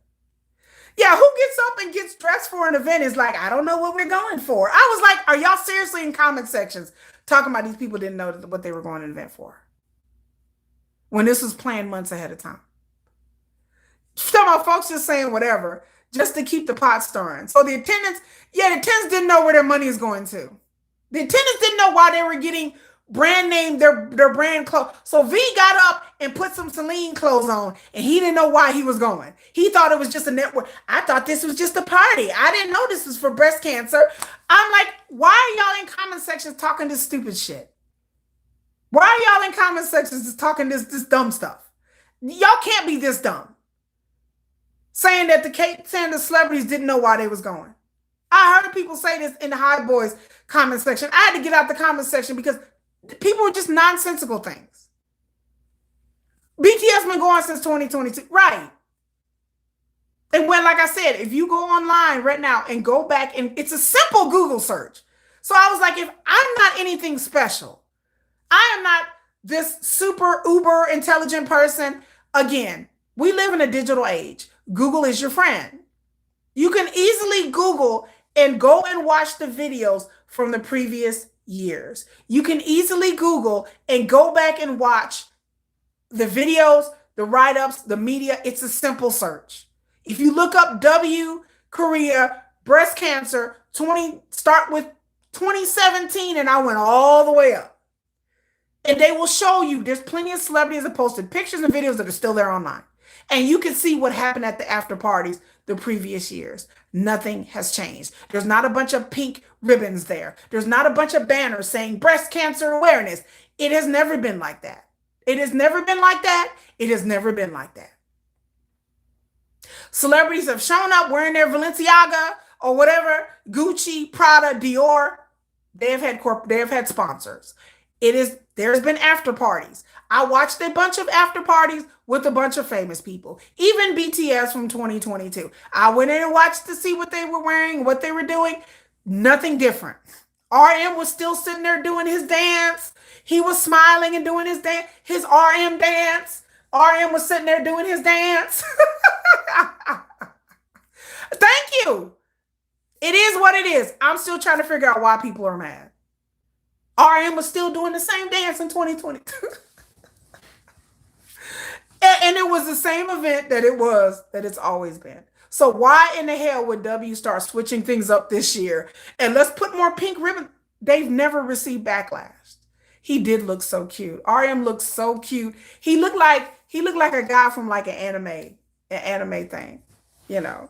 Yeah, who gets up and gets dressed for an event is like, I don't know what we're going for. I was like, are y'all seriously in comment sections talking about these people didn't know what they were going to an event for? When this was planned months ahead of time. Some of folks just saying whatever, just to keep the pot stirring. So the attendants, the attendants didn't know where their money is going to. The attendants didn't know why they were getting brand name, their brand clothes. So V got up and put some Celine clothes on, and he didn't know why he was going. He thought it was just a network. I thought this was just a party. I didn't know this was for breast cancer. I'm like, why are y'all in comment sections talking this stupid shit? Why are y'all in comment sections just talking this dumb stuff? Y'all can't be this dumb. Saying that the celebrities didn't know why they was going. I heard people say this in the High Boys comment section. I had to get out the comment section because people were just nonsensical things. BTS been going since 2022. Right. And when, like I said, if you go online right now and go back, and it's a simple Google search. So I was like, if I'm not anything special, I am not this super uber intelligent person. Again, we live in a digital age. Google is your friend. You can easily Google and go and watch the videos from the previous years. You can easily Google and go back and watch the videos, the write-ups, the media. It's a simple search. If you look up W Korea breast cancer, start with 2017, and I went all the way up. And they will show you there's plenty of celebrities that posted pictures and videos that are still there online. And you can see what happened at the after parties the previous years. Nothing has changed. There's not a bunch of pink ribbons there. There's not a bunch of banners saying breast cancer awareness. It has never been like that. It has never been like that. It has never been like that. Celebrities have shown up wearing their Balenciaga or whatever, Gucci, Prada, Dior. They have had sponsors. There's been after parties. I watched a bunch of after parties with a bunch of famous people, even BTS from 2022. I went in and watched to see what they were wearing, what they were doing. Nothing different. RM was still sitting there doing his dance. He was smiling and doing his dance, his RM dance. RM was sitting there doing his dance. Thank you. It is what it is. I'm still trying to figure out why people are mad. RM was still doing the same dance in 2022. And it was the same event that it's always been. So why in the hell would W start switching things up this year? And let's put more pink ribbon. They've never received backlash. He did look so cute. RM looked so cute. He looked like a guy from like an anime. an anime thing, you know.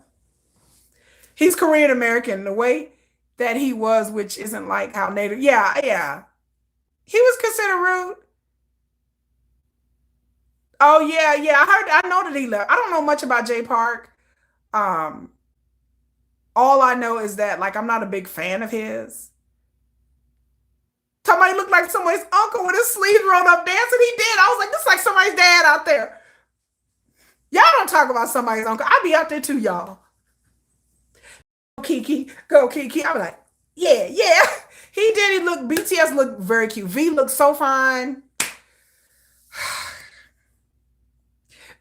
He's Korean American. The way that he was, which isn't like how native. Yeah, yeah. He was considered rude. Oh yeah, yeah. I know that he left. I don't know much about Jay Park. Um, all I know is that like I'm not a big fan of his. Somebody looked like somebody's uncle with his sleeves rolled up dancing. He did. I was like, this is like somebody's dad out there. Y'all don't talk about somebody's uncle. I be out there too, y'all. Kiki, go Kiki. I'm like, yeah, yeah. He did. He looked. BTS looked very cute. V looked so fine.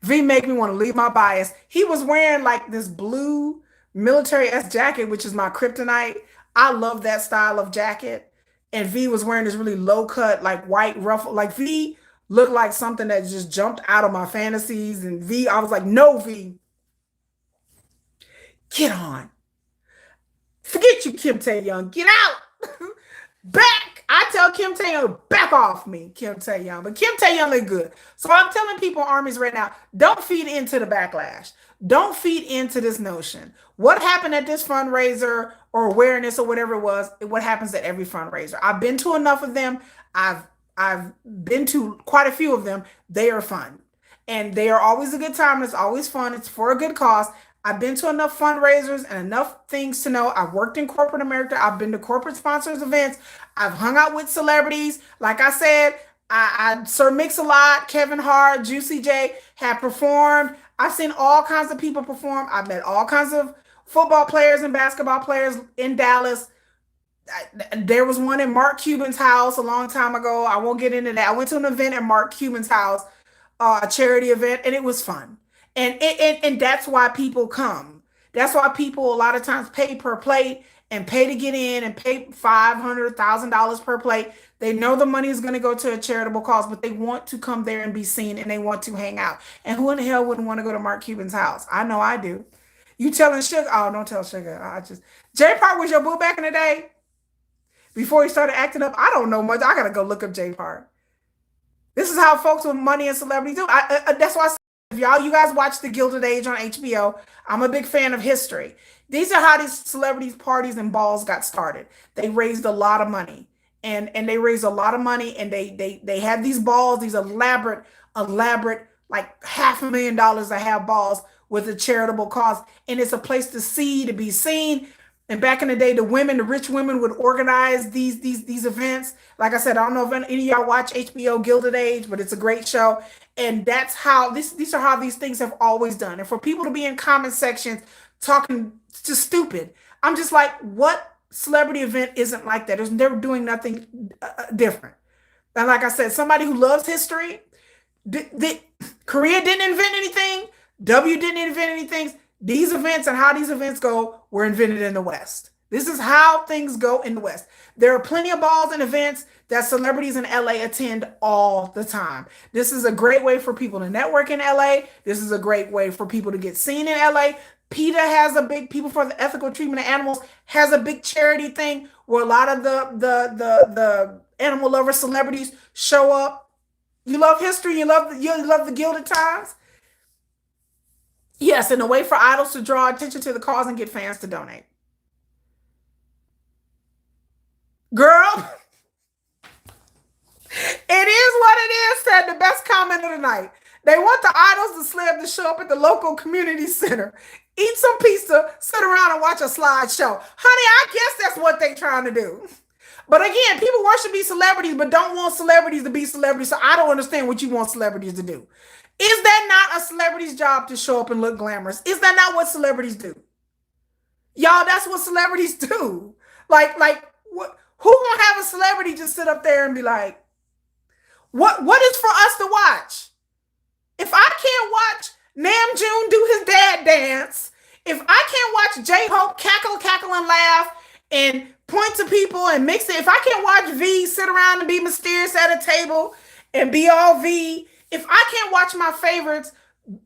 V make me want to leave my bias. He was wearing like this blue military S jacket, which is my kryptonite. I love that style of jacket. And V was wearing this really low cut, like white ruffle. Like V looked like something that just jumped out of my fantasies. And V, I was like, no, V, get on. Forget you, Kim Tae Young. Get out. Back. I tell Kim Tae Young, back off me, Kim Tae Young. But Kim Tae Young look good. So I'm telling people, armies right now, don't feed into the backlash. Don't feed into this notion. What happened at this fundraiser or awareness or whatever it was, what happens at every fundraiser. I've been to enough of them. I've been to quite a few of them. They are fun. And they are always a good time. It's always fun. It's for a good cause. I've been to enough fundraisers and enough things to know. I've worked in corporate America. I've been to corporate sponsors events. I've hung out with celebrities. Like I said, Sir Mix-a-Lot, Kevin Hart, Juicy J have performed. I've seen all kinds of people perform. I've met all kinds of football players and basketball players in Dallas. There was one in Mark Cuban's house a long time ago. I won't get into that. I went to an event at Mark Cuban's house, a charity event, and it was fun. And that's why people come. That's why people a lot of times pay per plate and pay to get in and pay $500,000 per plate. They know the money is going to go to a charitable cause, but they want to come there and be seen and they want to hang out. And who in the hell wouldn't want to go to Mark Cuban's house? I know I do. You telling Sugar? Oh, don't tell Sugar. I just Jay Park was your boo back in the day before he started acting up. I don't know much. I gotta go look up Jay Park. This is how folks with money and celebrity do. That's why I say, if you guys watch The Gilded Age on HBO, I'm a big fan of history. These are how these celebrities parties and balls got started. They raised a lot of money. And they raised a lot of money and they had these balls, these elaborate like $500,000 to have balls with a charitable cause. And it's a place to see, to be seen. And back in the day, the rich women would organize these events. Like I said, I don't know if any of y'all watch HBO Gilded Age, but it's a great show. And that's how these are how these things have always done. And for people to be in comment sections talking just stupid, I'm just like, what celebrity event isn't like that? They're doing nothing different. And like I said, somebody who loves history, Korea didn't invent anything. W didn't invent anything. These events and how these events go were invented in the West. This is how things go in the West. There are plenty of balls and events that celebrities in LA attend all the time. This is a great way for people to network in LA. This is a great way for people to get seen in LA. PETA has a big People for the Ethical Treatment of Animals has a big charity thing where a lot of the animal lover celebrities show up. You love history, you love the Gilded Times. Yes, and a way for idols to draw attention to the cause and get fans to donate. Girl, it is what it is, said the best comment of the night. They want the idols to slab to show up at the local community center, eat some pizza, sit around and watch a slideshow. Honey, I guess that's what they're trying to do. But again, people worship these celebrities, but don't want celebrities to be celebrities. So I don't understand what you want celebrities to do. Is that not a celebrity's job to show up and look glamorous? Is that not what celebrities do? Y'all, that's what celebrities do. Like what? Who gonna have a celebrity just sit up there and be like, what is for us to watch? If I can't watch Namjoon do his dad dance, if I can't watch J-Hope cackle and laugh and point to people and mix it, if I can't watch V sit around and be mysterious at a table and be all V, if I can't watch my favorites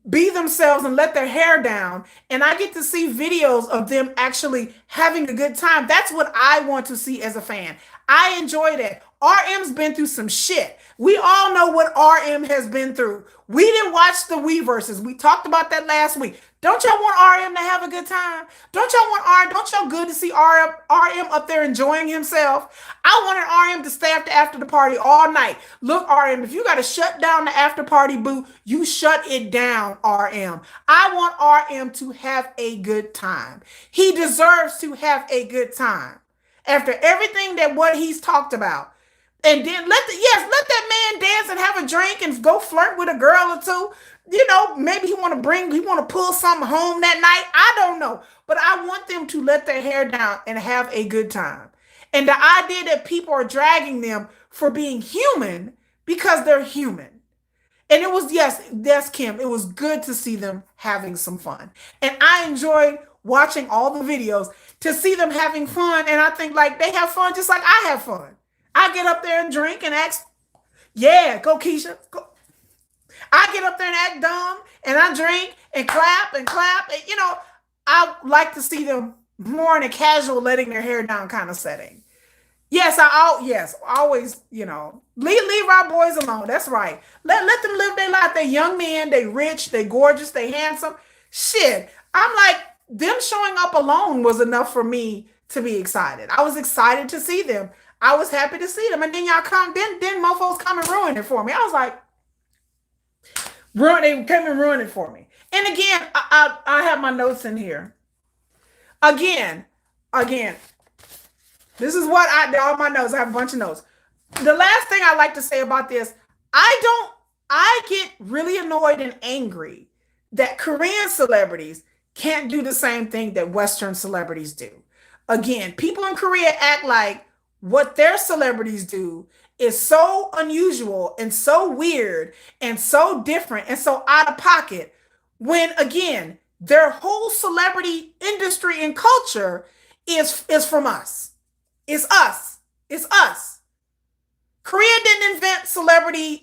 be themselves and let their hair down, and I get to see videos of them actually having a good time. That's what I want to see as a fan. I enjoy that. RM's been through some shit. We all know what RM has been through. We didn't watch the Weverses. We talked about that last week. Don't y'all want RM to have a good time? Don't y'all want RM? Don't y'all good to see RM up there enjoying himself? I wanted RM to stay after the party all night. Look, RM, if you got to shut down the after party, boo, you shut it down, RM. I want RM to have a good time. He deserves to have a good time after everything that what he's talked about. And then let that man dance and have a drink and go flirt with a girl or two. You know, maybe he want to pull something home that night. I don't know. But I want them to let their hair down and have a good time. And the idea that people are dragging them for being human because they're human. And it was, yes, Kim, it was good to see them having some fun. And I enjoyed watching all the videos to see them having fun. And I think like they have fun just like I have fun. I get up there and drink and act, yeah, go Keisha. Go. I get up there and act dumb and I drink and clap. And, you know, I like to see them more in a casual, letting their hair down kind of setting. Yes, always, you know, leave our boys alone. That's right. Let them live their life. They're young men, they rich, they gorgeous, they handsome. Shit. I'm like, them showing up alone was enough for me to be excited. I was excited to see them. I was happy to see them. And then y'all come, then mofos come and ruin it for me. I was like, they came and ruined it for me. And again, I have my notes in here. Again, this is what all my notes. I have a bunch of notes. The last thing I like to say about this, I get really annoyed and angry that Korean celebrities can't do the same thing that Western celebrities do. Again, people in Korea act like what their celebrities do is so unusual and so weird and so different and so out of pocket when, again, their whole celebrity industry and culture is from us. It's us. It's us. Korea didn't invent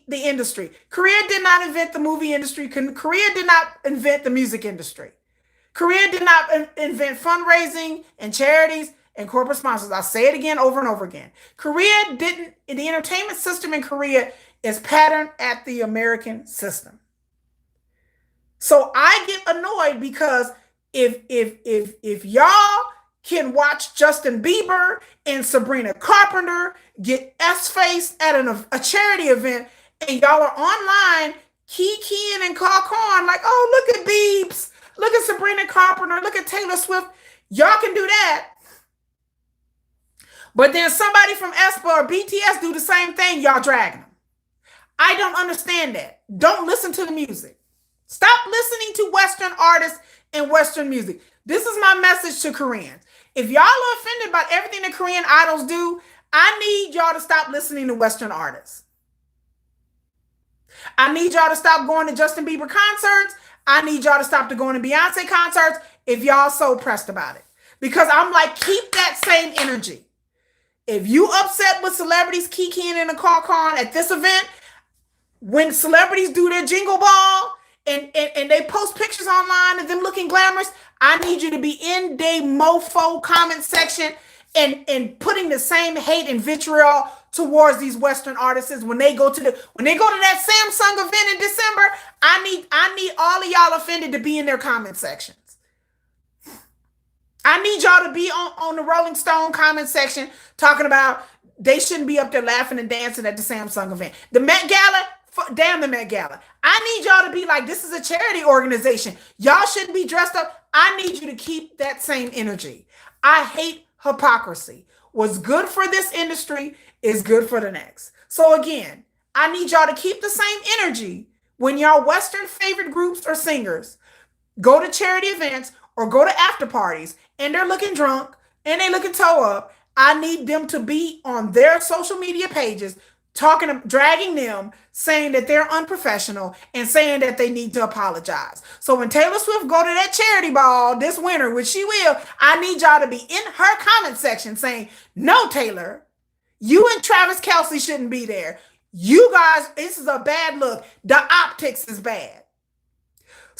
the industry. Korea did not invent the movie industry. Korea did not invent the music industry. Korea did not invent fundraising and charities and corporate sponsors. I'll say it again over and over again. The entertainment system in Korea is patterned at the American system. So I get annoyed because if y'all can watch Justin Bieber and Sabrina Carpenter get S-faced at a charity event and y'all are online keying and caw-cawing like, oh, look at Biebs, look at Sabrina Carpenter, look at Taylor Swift. Y'all can do that. But then somebody from aespa or BTS do the same thing, y'all dragging them. I don't understand that. Don't listen to the music. Stop listening to Western artists and Western music. This is my message to Koreans. If y'all are offended by everything the Korean idols do, I need y'all to stop listening to Western artists. I need y'all to stop going to Justin Bieber concerts. I need y'all to stop going to Beyonce concerts if y'all so pressed about it. Because I'm like, keep that same energy. If you upset with celebrities keying in a caw-caw at this event, when celebrities do their jingle ball and they post pictures online of them looking glamorous, I need you to be in their mofo comment section and putting the same hate and vitriol towards these Western artists when they go to that Samsung event in December. I need all of y'all offended to be in their comment sections. I need y'all to be on the Rolling Stone comment section talking about they shouldn't be up there laughing and dancing at the Samsung event. The Met Gala, damn the Met Gala. I need y'all to be like, this is a charity organization. Y'all shouldn't be dressed up. I need you to keep that same energy. I hate hypocrisy. What's good for this industry is good for the next. So again, I need y'all to keep the same energy when y'all Western favorite groups or singers go to charity events or go to after parties and they're looking drunk and they looking toe up. I need them to be on their social media pages dragging them, saying that they're unprofessional and saying that they need to apologize. So when Taylor Swift go to that charity ball this winter, which she will, I need y'all to be in her comment section saying, no, Taylor, you and Travis Kelce shouldn't be there. You guys, this is a bad look. The optics is bad.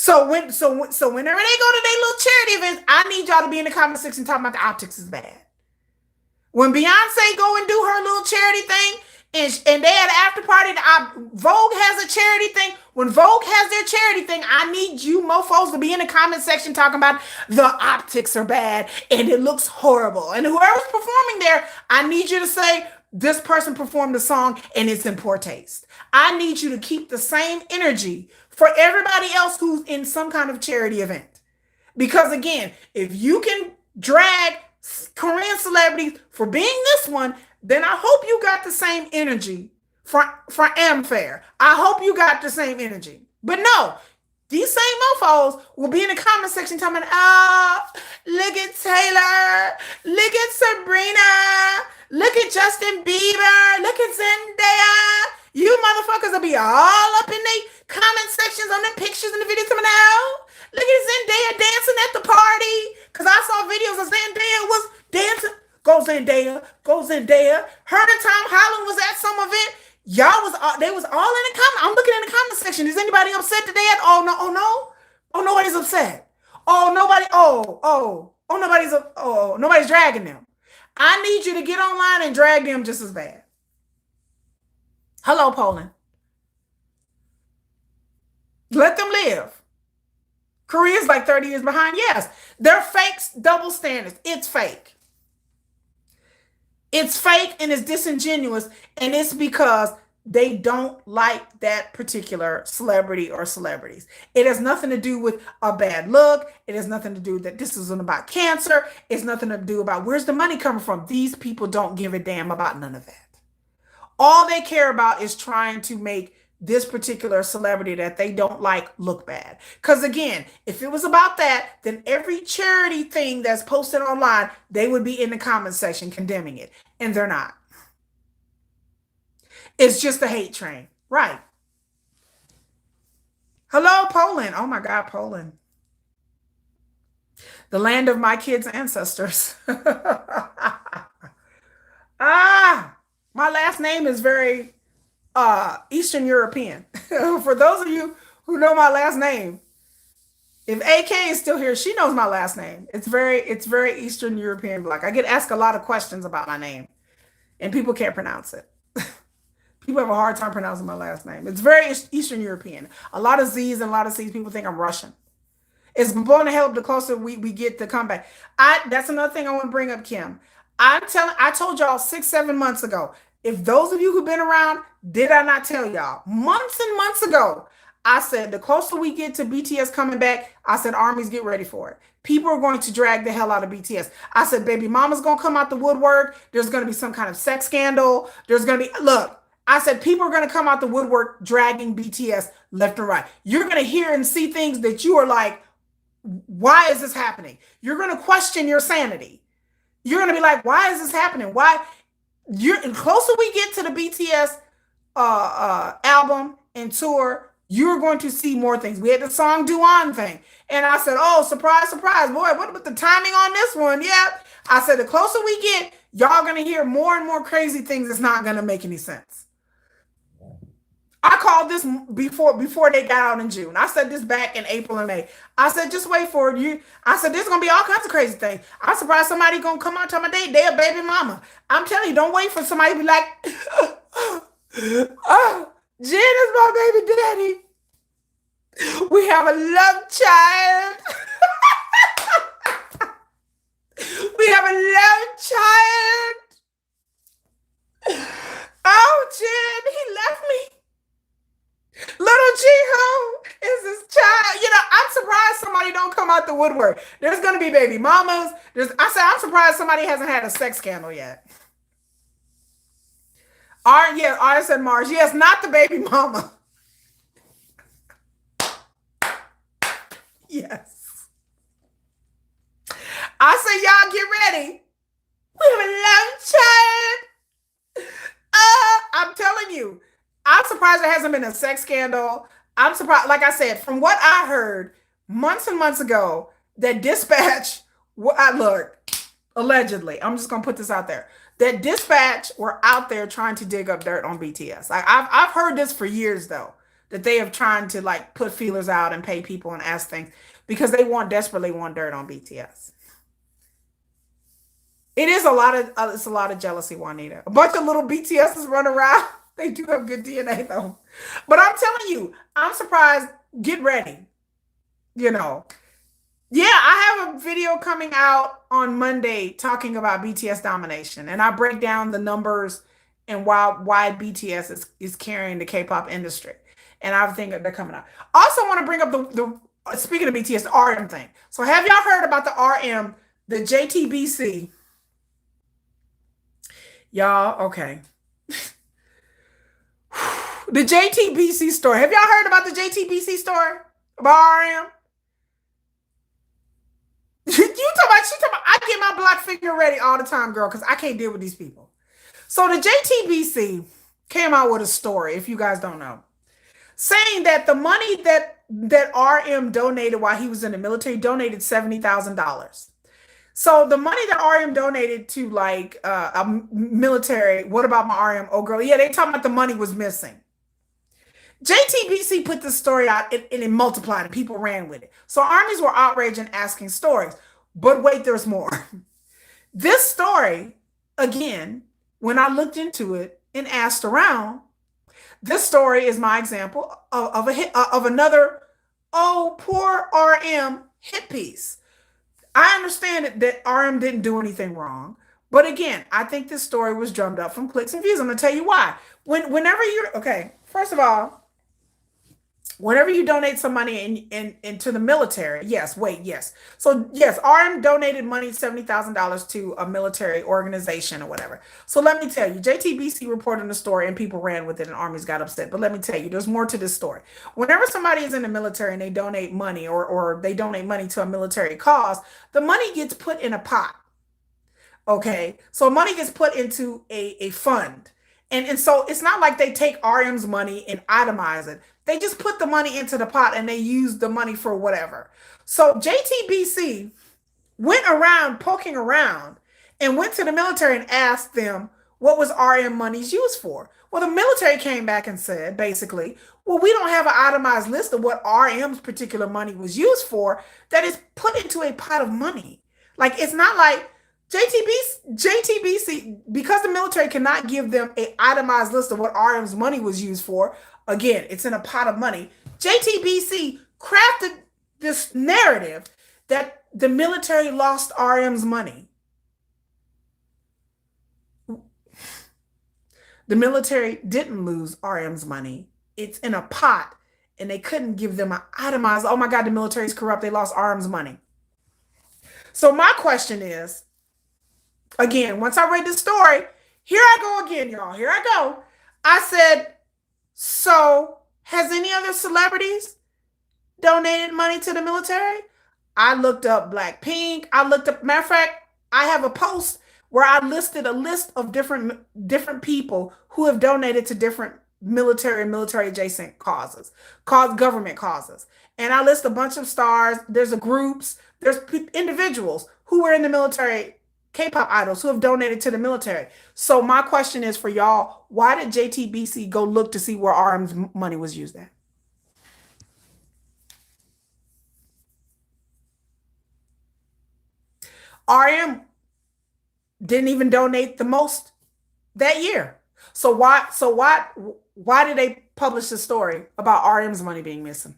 So whenever they go to their little charity events, I need y'all to be in the comment section talking about the optics is bad. When Beyonce go and do her little charity thing, and they had an after party, Vogue has a charity thing. When Vogue has their charity thing, I need you mofos to be in the comment section talking about the optics are bad and it looks horrible. And whoever's performing there, I need you to say, this person performed the song and it's in poor taste. I need you to keep the same energy for everybody else who's in some kind of charity event. Because again, if you can drag Korean celebrities for being this one, then I hope you got the same energy for Amfair. I hope you got the same energy. But no, these same mofos will be in the comment section talking about, oh, look at Taylor, look at Sabrina, look at Justin Bieber, look at Zendaya. You motherfuckers will be all up in the comment sections on the pictures and the videos coming out. Look at Zendaya dancing at the party. Because I saw videos of Zendaya was dancing. Go Zendaya, go Zendaya. Her and Tom Holland was at some event. They was all in the comment. I'm looking in the comment section. Is anybody upset today? Oh no, nobody's upset. Nobody's dragging them. I need you to get online and drag them just as bad. Hello, Poland. Let them live. Korea's like 30 years behind. Yes, they're fake double standards. It's fake. It's fake and it's disingenuous. And it's because they don't like that particular celebrity or celebrities. It has nothing to do with a bad look. It has nothing to do that this isn't about cancer. It's nothing to do about where's the money coming from. These people don't give a damn about none of that. All they care about is trying to make this particular celebrity that they don't like look bad. Because again, if it was about that, then every charity thing that's posted online, they would be in the comment section condemning it. And they're not. It's just a hate train. Right. Hello, Poland. Oh my God, Poland. The land of my kids' ancestors. My last name is very Eastern European. For those of you who know my last name, if AK is still here, she knows my last name. It's very Eastern European black. I get asked a lot of questions about my name, and people can't pronounce it. People have a hard time pronouncing my last name. It's very Eastern European. A lot of Z's and a lot of C's. People think I'm Russian. It's going to help the closer we get to comeback. That's another thing I want to bring up, Kim. I told y'all 6-7 months ago. If those of you who've been around, did I not tell y'all? Months and months ago, I said the closer we get to BTS coming back, I said armies get ready for it. People are going to drag the hell out of BTS. I said baby mama's going to come out the woodwork. There's going to be some kind of sex scandal. I said people are going to come out the woodwork dragging BTS left and right. You're going to hear and see things that you are like, why is this happening? You're going to question your sanity. You're going to be like, why is this happening? Why? The closer we get to the BTS album and tour, you're going to see more things. We had the song Do-On thing. And I said, oh, surprise, surprise. Boy, what about the timing on this one? Yeah. I said, the closer we get, y'all going to hear more and more crazy things that's not going to make any sense. I called this before they got out in June. I said this back in April and May. I said, just wait for it. I said, there's going to be all kinds of crazy things. I'm surprised somebody going to come out to my day. They're a baby mama. I'm telling you, don't wait for somebody to be like, oh, Jen is my baby daddy. We have a love child. We have a love child. Oh, Jen, he left me. Little Jiho is his child. I'm surprised somebody don't come out the woodwork. There's going to be baby mamas. I'm surprised somebody hasn't had a sex scandal yet. I said Mars. Yes, not the baby mama. Yes. I said, y'all get ready. We have a love child. I'm telling you. I'm surprised there hasn't been a sex scandal. I'm surprised, like I said, from what I heard months and months ago, that Dispatch, allegedly, I'm just going to put this out there, that Dispatch were out there trying to dig up dirt on BTS. I've heard this for years, though. that they have trying to like put feelers out and pay people and ask things because they desperately want dirt on BTS. It is a lot of it's a lot of jealousy, Juanita. A bunch of little BTSs run around. They do have good DNA though. But I'm telling you, I'm surprised. Get ready. You know. Yeah, I have a video coming out on Monday talking about BTS domination, and I break down the numbers and why BTS is carrying the K-pop industry. And I think that they're coming out. Also, want to bring up the speaking of BTS, the RM thing. So, have y'all heard about the RM, the JTBC? Y'all, okay. The JTBC story. Have y'all heard about the JTBC story about RM? I get my black figure ready all the time, girl, because I can't deal with these people. So the JTBC came out with a story, if you guys don't know, saying that the money that RM donated while he was in the military donated $70,000. So the money that RM donated to like a military, what about my RM? Oh girl, yeah, they talking about the money was missing. JTBC put this story out and it multiplied and people ran with it. So armies were outraged and asking stories. But wait, there's more. This story, again, when I looked into it and asked around, this story is my example of another, oh, poor RM hit piece. I understand that RM didn't do anything wrong. But again, I think this story was drummed up from clicks and views. I'm going to tell you why. Whenever you're, okay, first of all, whenever you donate some money into the military, yes, wait, yes. So yes, RM donated money, $70,000 to a military organization or whatever. So let me tell you, JTBC reported the story and people ran with it and armies got upset. But let me tell you, there's more to this story. Whenever somebody is in the military and they donate money or they donate money to a military cause, the money gets put in a pot. Okay, so money gets put into a fund. And so it's not like they take RM's money and itemize it. They just put the money into the pot and they use the money for whatever. So JTBC went around poking around and went to the military and asked them what was RM monies used for. Well, the military came back and said, basically, well, we don't have an itemized list of what RM's particular money was used for that is put into a pot of money. Like, it's not like JTBC, because the military cannot give them an itemized list of what RM's money was used for. Again, it's in a pot of money. JTBC crafted this narrative that the military lost RM's money. The military didn't lose RM's money. It's in a pot, and they couldn't give them an itemized, oh my God, the military is corrupt. They lost RM's money. So my question is, again, once I read the story, here I go again, y'all. Here I go. I said, so has any other celebrities donated money to the military? I looked up Blackpink. I looked up, matter of fact, I have a post where I listed a list of different people who have donated to different military and military adjacent causes, government causes. And I list a bunch of stars. There's groups, there's individuals who were in the military, K-pop idols who have donated to the military. So my question is for y'all, why did JTBC go look to see where RM's money was used at? RM didn't even donate the most that year. So why did they publish the story about RM's money being missing?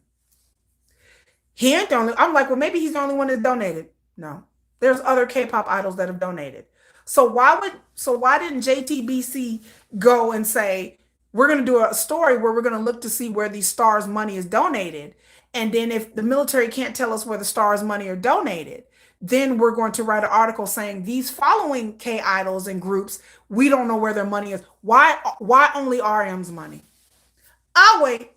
He ain't the only. I'm like, well, maybe he's the only one that donated. No, there's other K-pop idols that have donated. So why didn't JTBC go and say we're going to do a story where we're going to look to see where these stars' money is donated, and then if the military can't tell us where the stars' money are donated, then we're going to write an article saying these following K idols and groups, we don't know where their money is. Why only RM's money? I'll wait.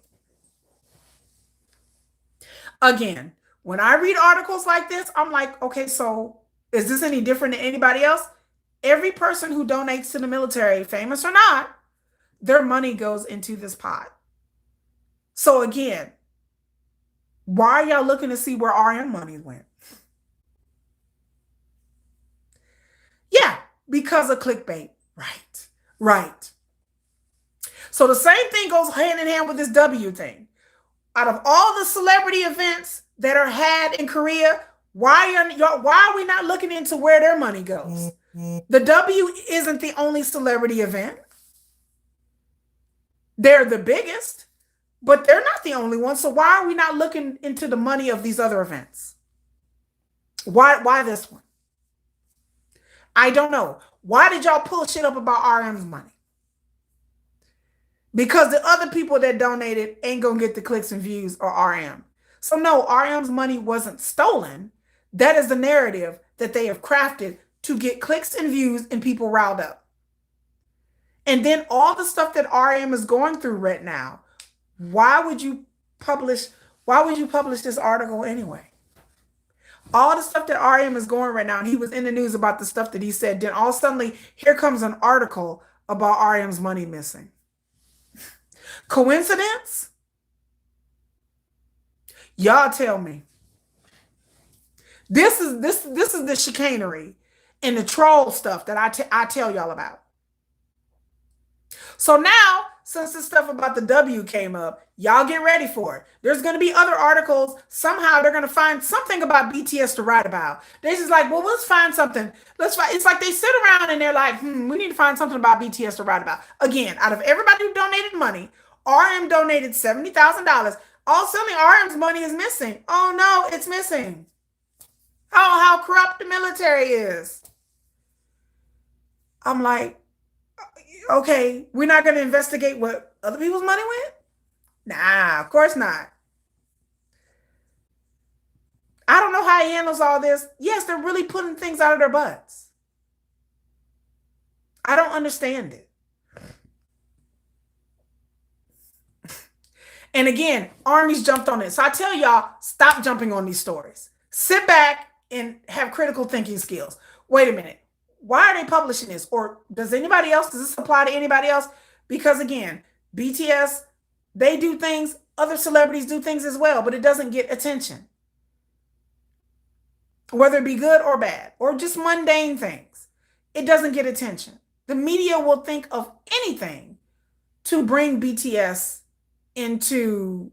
Again, when I read articles like this, I'm like, okay, so is this any different than anybody else? Every person who donates to the military, famous or not, their money goes into this pot. So again, why are y'all looking to see where RM money went? Yeah, because of clickbait. Right. Right. So the same thing goes hand in hand with this W thing. Out of all the celebrity events that are had in Korea, why are we not looking into where their money goes? The W isn't the only celebrity event. They're the biggest, but they're not the only one. So why are we not looking into the money of these other events? Why this one? I don't know. Why did y'all pull shit up about RM's money? Because the other people that donated ain't gonna get the clicks and views or RM. So no, RM's money wasn't stolen. That is the narrative that they have crafted to get clicks and views and people riled up. And then all the stuff that RM is going through right now, why would you publish this article anyway? All the stuff that RM is going right now, and he was in the news about the stuff that he said, then all suddenly here comes an article about RM's money missing. Coincidence? Y'all tell me. This is the chicanery and the troll stuff that I tell y'all about. So now, since this stuff about the W came up, y'all get ready for it. There's going to be other articles. Somehow they're going to find something about BTS to write about. They're just like, well, let's find something. It's like they sit around and they're like, we need to find something about BTS to write about. Again, out of everybody who donated money, RM donated $70,000. All suddenly RM's money is missing. Oh no, it's missing. Oh, how corrupt the military is. I'm like, okay, we're not going to investigate what other people's money went? Nah, of course not. I don't know how he handles all this. Yes, they're really putting things out of their butts. I don't understand it. And again, armies jumped on it. So I tell y'all, stop jumping on these stories. Sit back and have critical thinking skills. Wait a minute. Why are they publishing this? Or does this apply to anybody else? Because again, BTS, they do things, other celebrities do things as well, but it doesn't get attention. Whether it be good or bad, or just mundane things, it doesn't get attention. The media will think of anything to bring BTS into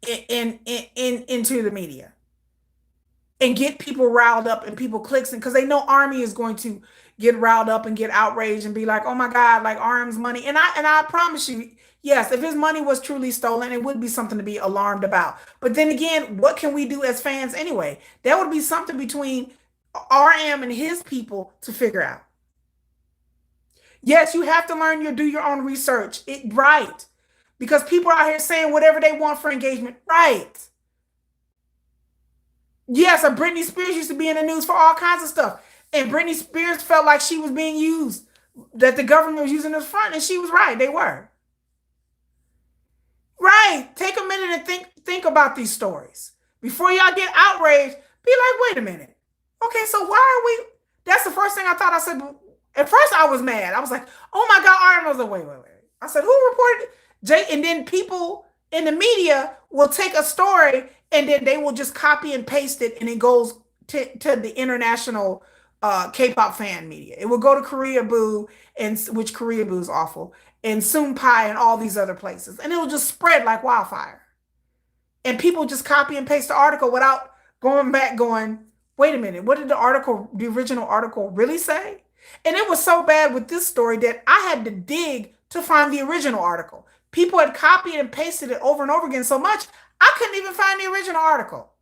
the media and get people riled up and people clicks, and because they know Army is going to get riled up and get outraged and be like, oh my God, like RM's money. And I promise you, yes, if his money was truly stolen, it would be something to be alarmed about. But then again, what can we do as fans anyway? That would be something between RM and his people to figure out. Yes, you have to do your own research. Right. Because people are out here saying whatever they want for engagement. Right. Yes, a Britney Spears used to be in the news for all kinds of stuff. And Britney Spears felt like she was being used, that the government was using this front, and she was right. They were. Right. Take a minute and think about these stories. Before y'all get outraged, be like, wait a minute. Okay, so why are we... That's the first thing I thought. I said, at first I was mad. I was like, oh my God, Iron was like, wait. I said, who reported it? And then people in the media will take a story and then they will just copy and paste it, and it goes to the international K-pop fan media. It will go to Korea Boo, which Korea Boo is awful, and Soonpai and all these other places. And it will just spread like wildfire. And people just copy and paste the article without going back going, wait a minute, what did the original article really say? And it was so bad with this story that I had to dig to find the original article. People had copied and pasted it over and over again so much, I couldn't even find the original article.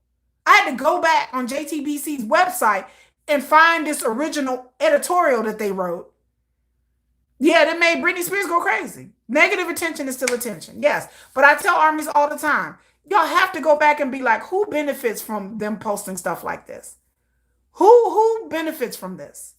I had to go back on JTBC's website and find this original editorial that they wrote. Yeah, that made Britney Spears go crazy. Negative attention is still attention, yes. But I tell armies all the time, y'all have to go back and be like, who benefits from them posting stuff like this? Who benefits from this?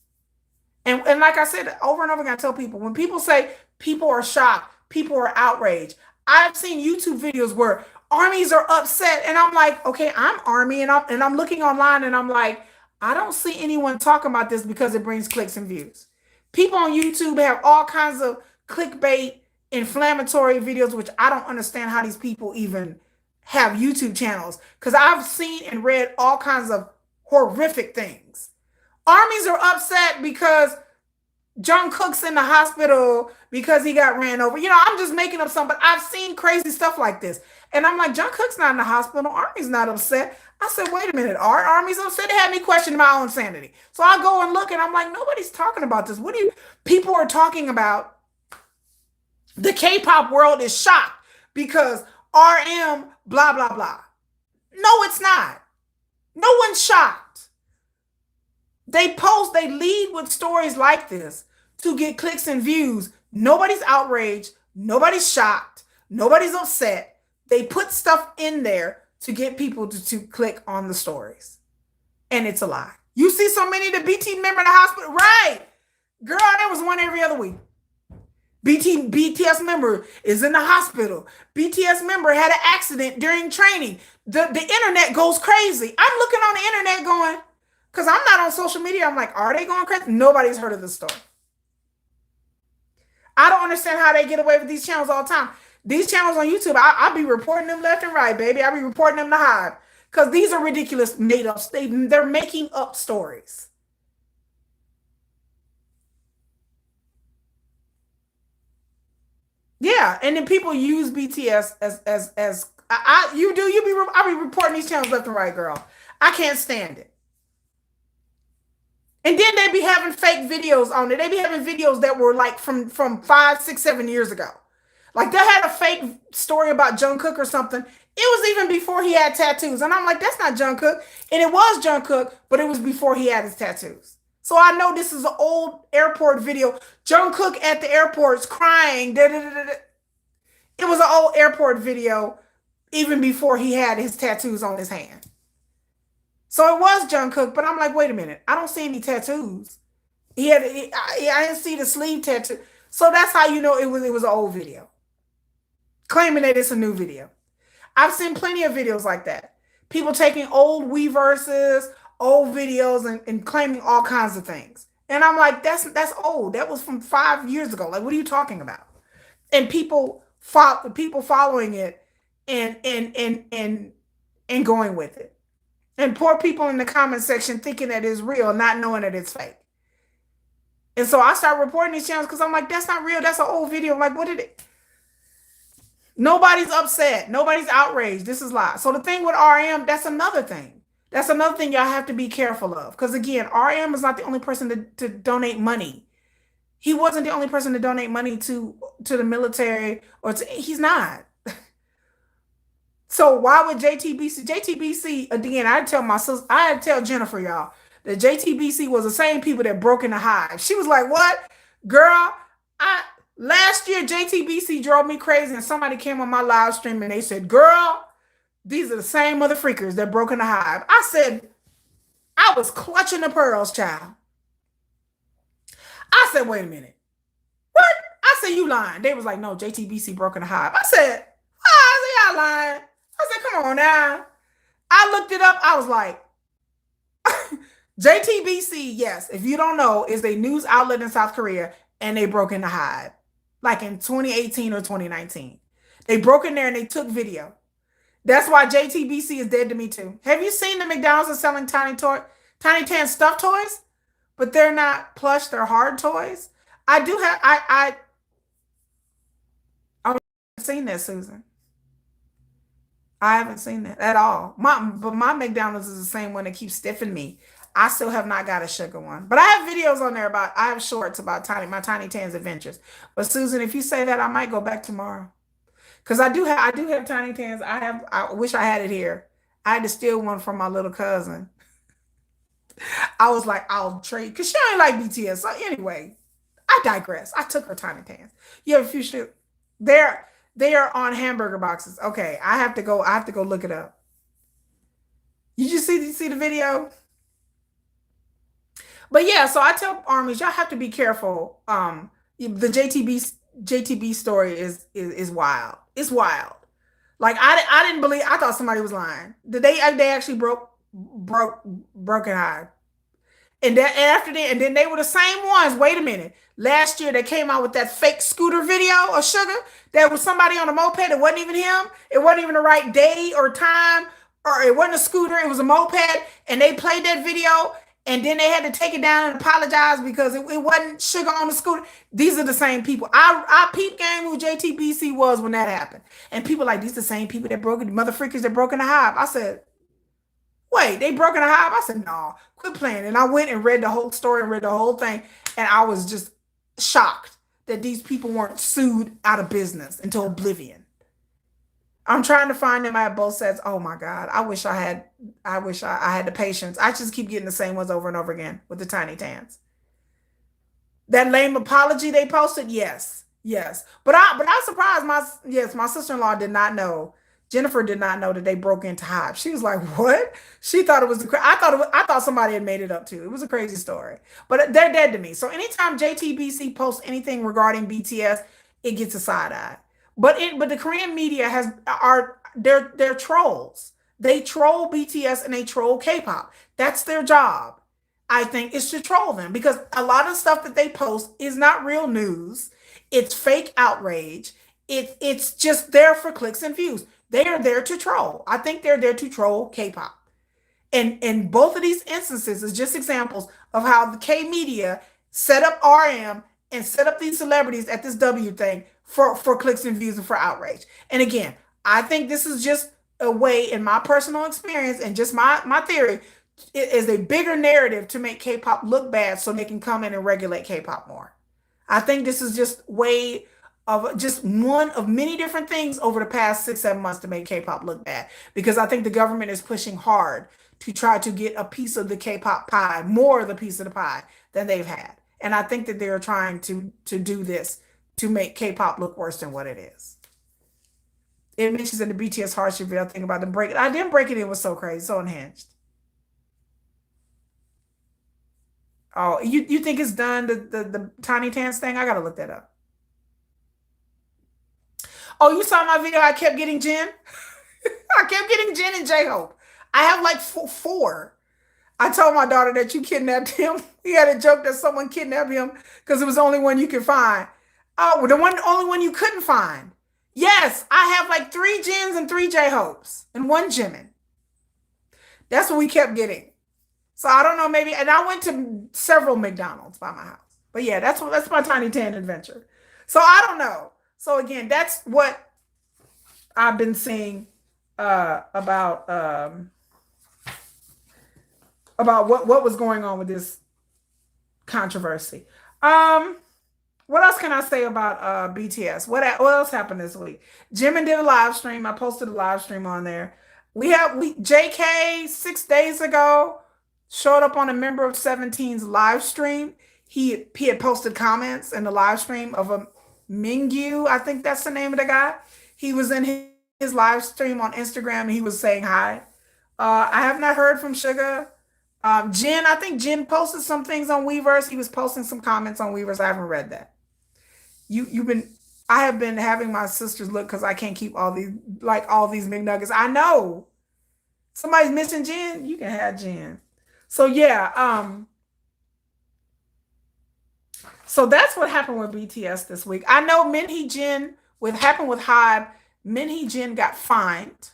And like I said, over and over again, I tell people, when people say people are shocked, people are outraged, I've seen YouTube videos where armies are upset, and I'm like, okay, I'm Army, and I'm looking online, and I'm like, I don't see anyone talking about this because it brings clicks and views. People on YouTube have all kinds of clickbait, inflammatory videos, which I don't understand how these people even have YouTube channels, because I've seen and read all kinds of horrific things. Armies are upset because Jungkook's in the hospital because he got ran over. You know, I'm just making up something, but I've seen crazy stuff like this. And I'm like, Jungkook's not in the hospital. Army's not upset. I said, wait a minute. Our Army's upset? It had me question my own sanity. So I go and look and I'm like, nobody's talking about this. What do you, people are talking about? The K-pop world is shocked because RM, blah, blah, blah. No, it's not. No one's shocked. They lead with stories like this to get clicks and views. Nobody's outraged. Nobody's shocked. Nobody's upset. They put stuff in there to get people to click on the stories. And it's a lie. You see so many of the BT member in the hospital. Right. Girl, there was one every other week. BTS member is in the hospital. BTS member had an accident during training. The internet goes crazy. I'm looking on the internet going, because I'm not on social media. I'm like, are they going crazy? Nobody's heard of this story. I don't understand how they get away with these channels all the time. These channels on YouTube, I'll be reporting them left and right, baby. I'll be reporting them to Hive. Because these are ridiculous made up. They're making up stories. Yeah, and then people use BTS as I'll be reporting these channels left and right, girl. I can't stand it. And then they be having fake videos on it. They be having videos that were like from 5, 6, 7 years ago. Like they had a fake story about Jungkook or something. It was even before he had tattoos. And I'm like, that's not Jungkook. And it was Jungkook, but it was before he had his tattoos. So I know this is an old airport video. Jungkook at the airport's crying. Da, da, da, da. It was an old airport video even before he had his tattoos on his hand. So it was Jungkook, but I'm like, wait a minute. I don't see any tattoos. I didn't see the sleeve tattoo. So that's how you know it was an old video. Claiming that it's a new video. I've seen plenty of videos like that. People taking old Weverses, old videos, and claiming all kinds of things. And I'm like, that's old. That was from 5 years ago. Like, what are you talking about? And people following it and going with it. And poor people in the comment section thinking that it's real, not knowing that it's fake. And so I start reporting these channels because I'm like, that's not real. That's an old video. I'm like, what did it? Nobody's upset. Nobody's outraged. This is live. So the thing with RM, that's another thing. That's another thing y'all have to be careful of. Because again, RM is not the only person to donate money. He wasn't the only person to donate money to the military he's not. So why would JTBC again, I tell Jennifer, y'all, that JTBC was the same people that broke in the Hive. She was like, what? Girl, last year JTBC drove me crazy and somebody came on my live stream and they said, girl, these are the same mother freakers that broke in the Hive. I said, I was clutching the pearls, child. I said, wait a minute. What? I said, you lying. They was like, no, JTBC broke in the Hive. I said, why is y'all lying? I said, come on now. I looked it up. I was like, JTBC, yes, if you don't know, is a news outlet in South Korea, and they broke in the Hive, like in 2018 or 2019. They broke in there and they took video. That's why JTBC is dead to me too. Have you seen the McDonald's are selling Tiny Tan stuffed toys? But they're not plush, they're hard toys. I haven't seen that, Susan. I haven't seen that at all. But my McDonald's is the same one that keeps stiffing me. I still have not got a sugar one. But I have videos on there I have shorts about my Tiny Tan's adventures. But Susan, if you say that, I might go back tomorrow. Because I do have Tiny Tans. I wish I had it here. I had to steal one from my little cousin. I was like, I'll trade because she ain't like BTS. So anyway, I digress. I took her Tiny Tans. You have a few shit. They are on hamburger boxes. Okay, I have to go look it up. You just see the video? But yeah, so I tell armies, y'all have to be careful. The JTB story is wild. It's wild. Like I didn't believe. I thought somebody was lying. They actually broken Hive. And then they were the same ones. Wait a minute. Last year they came out with that fake scooter video of Sugar. There was somebody on a moped. It wasn't even him. It wasn't even the right day or time, or it wasn't a scooter. It was a moped. And they played that video. and then they had to take it down and apologize because it wasn't sugar on the scooter. These are the same people. I peep game who JTBC was when that happened. And people like, these are the same people that broke it, mother freakers that broke in the hive. I said, wait, they broke in the hive? I said, no, quit playing. And I went and read the whole story and read the whole thing. And I was just shocked that these people weren't sued out of business into oblivion. I'm trying to find them at both sets. Oh my God. I had the patience. I just keep getting the same ones over and over again with the tiny tans. That lame apology they posted, yes. Yes. But I surprised my sister-in-law did not know. Jennifer did not know that they broke into Hive. She was like, "What?" She thought it was I thought somebody had made it up too. It was a crazy story. But they're dead to me. So anytime JTBC posts anything regarding BTS, it gets a side eye. But the Korean media they're trolls. They troll BTS and they troll K-pop. That's their job. I think is to troll them because a lot of stuff that they post is not real news. It's fake outrage. It's just there for clicks and views. They are there to troll. I think they're there to troll K-pop. And both of these instances is just examples of how the K media set up RM and set up these celebrities at this W thing for clicks and views and for outrage. And again, I think this is just a way, in my personal experience and just my theory, it is a bigger narrative to make K-pop look bad so they can come in and regulate K-pop more. I think this is just way of just one of many different things over the past 6, 7 months to make K-pop look bad. Because I think the government is pushing hard to try to get a piece of the K-pop pie, more of the piece of the pie than they've had. And I think that they're trying to do this to make K-pop look worse than what it is. It mentions in the BTS Harsh reveal thing about the break. I didn't break it in, was so crazy, so unhinged. Oh, you think it's done, the Tiny Tans thing? I gotta look that up. Oh, you saw my video? I kept getting Jen. I kept getting Jen and J-Hope. I have like four. I told my daughter that you kidnapped him. He had a joke that someone kidnapped him because it was the only one you could find. Oh, only one you couldn't find. Yes, I have like 3 Jens and 3 J-Hopes and 1 Jimin. That's what we kept getting. So I don't know, maybe, and I went to several McDonald's by my house. But yeah, that's my Tiny Tan adventure. So I don't know. So again, that's what I've been seeing about what was going on with this controversy. What else can I say about BTS? What else happened this week? Jimin did a live stream. I posted a live stream on there. JK 6 days ago showed up on a member of 17's live stream. He had posted comments in the live stream of a Mingyu, I think that's the name of the guy. He was in his live stream on Instagram and he was saying hi. I have not heard from Sugar. Jen, I think Jen posted some things on Weverse. He was posting some comments on Weverse. I haven't read that. I have been having my sisters look because I can't keep all these McNuggets. I know. Somebody's missing Jen. You can have Jen. So yeah, so that's what happened with BTS this week. I know Minhee Jin, what happened with Hybe, Minhee Jin got fined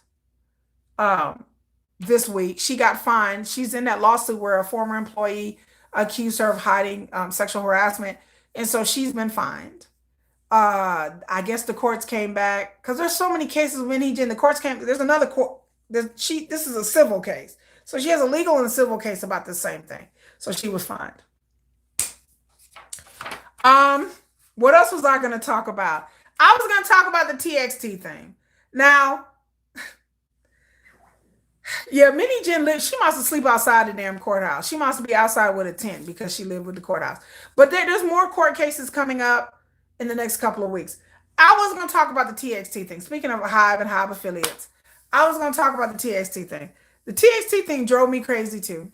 this week. She got fined. She's in that lawsuit where a former employee accused her of hiding sexual harassment. And so she's been fined. I guess the courts came back because there's so many cases with Minhee Jin. The courts there's another court. This is a civil case. So she has a legal and a civil case about the same thing. So she was fined. What else was I going to talk about? I was going to talk about the TXT thing. Now, yeah, Minnie Jen she must have sleep outside the damn courthouse. She must be outside with a tent because she lived with the courthouse. But there's more court cases coming up in the next couple of weeks. I was going to talk about the TXT thing. Speaking of Hive and Hive affiliates, I was going to talk about the TXT thing. The TXT thing drove me crazy too.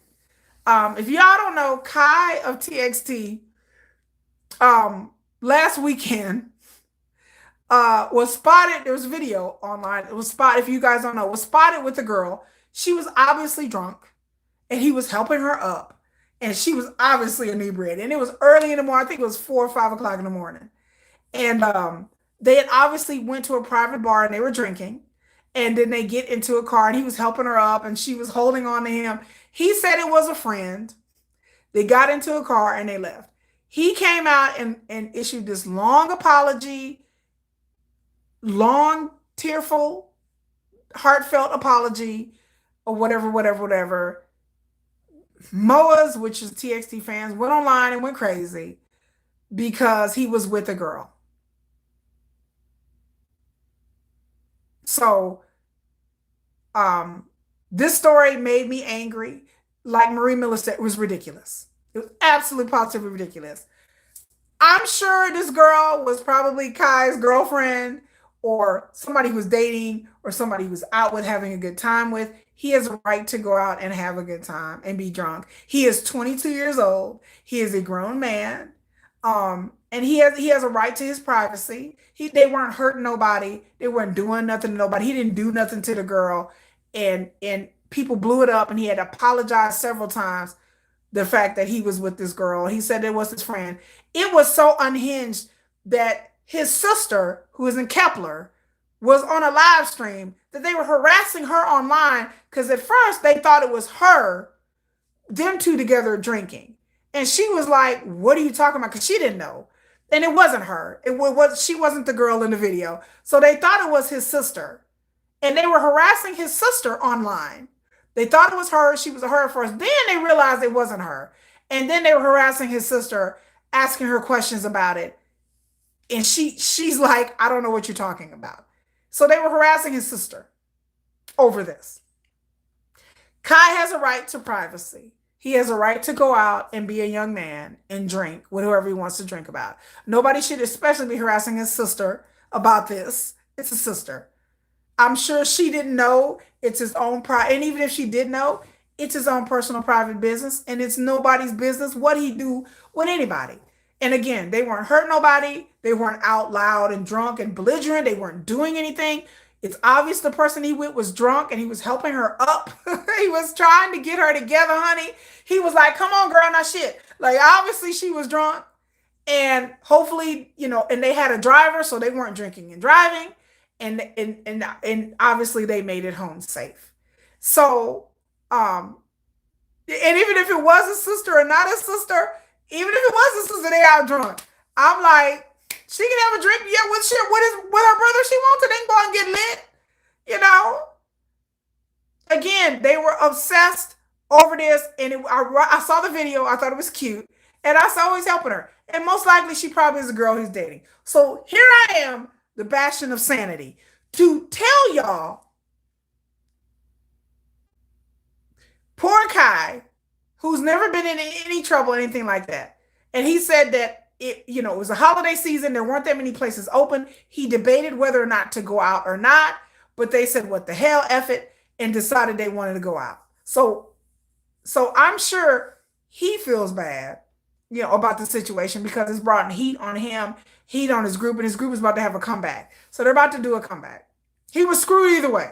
If y'all don't know, Kai of TXT last weekend was spotted. There was a video online. It was spotted, if you guys don't know, was spotted with a girl. She was obviously drunk and he was helping her up. And she was obviously inebriated. And it was early in the morning. I think it was 4 or 5 o'clock in the morning. And they had obviously went to a private bar and they were drinking. And then they get into a car and he was helping her up and she was holding on to him. He said it was a friend. They got into a car and they left. He came out and issued this long apology, long, tearful, heartfelt apology, or whatever. MOAs, which is TXT fans, went online and went crazy because he was with a girl. So, um, this story made me angry. Like Marie Miller said, it was ridiculous. It was absolutely positively ridiculous. I'm sure this girl was probably Kai's girlfriend or somebody who was dating or somebody who was out with having a good time with. He has a right to go out and have a good time and be drunk. He is 22 years old. He is a grown man. And he has a right to his privacy. They weren't hurting nobody. They weren't doing nothing to nobody. He didn't do nothing to the girl. And people blew it up and he had apologized several times the fact that he was with this girl. He said it was his friend. It was so unhinged that his sister, who is in Kepler, was on a live stream that they were harassing her online because at first they thought it was her, them two together drinking. And she was like, what are you talking about? Because she didn't know. And it wasn't her. She wasn't the girl in the video. So they thought it was his sister. And they were harassing his sister online. They thought it was her. She was her first. Then they realized it wasn't her. And then they were harassing his sister, asking her questions about it. And she's like, I don't know what you're talking about. So they were harassing his sister over this. Kai has a right to privacy. He has a right to go out and be a young man and drink with whoever he wants to drink about. Nobody should especially be harassing his sister about this. It's a sister. I'm sure she didn't know. It's his own private, and even if she did know, it's his own personal private business, and it's nobody's business what he do with anybody. And again, they weren't hurting nobody. They weren't out loud and drunk and belligerent. They weren't doing anything. It's obvious the person he with was drunk and he was helping her up. He was trying to get her together, honey. He was like, come on, girl, not shit. Like, obviously she was drunk and hopefully, and they had a driver, so they weren't drinking and driving. And obviously they made it home safe. So, and even if it was a sister or not a sister, even if it was a sister, they out drunk. I'm like, she can have a drink, yeah, with her brother she wants to, then go and get lit. Again, they were obsessed over this, and I saw the video, I thought it was cute, and I saw he's helping her. And most likely she probably is a girl he's dating. So here I am, the bastion of sanity, to tell y'all, poor Kai, who's never been in any trouble or anything like that. And he said that it was a holiday season. There weren't that many places open. He debated whether or not to go out or not, but they said, what the hell, F it, and decided they wanted to go out. So I'm sure he feels bad, about the situation because it's brought heat on him, heat on his group, and his group is about to have a comeback. So they're about to do a comeback. He was screwed either way.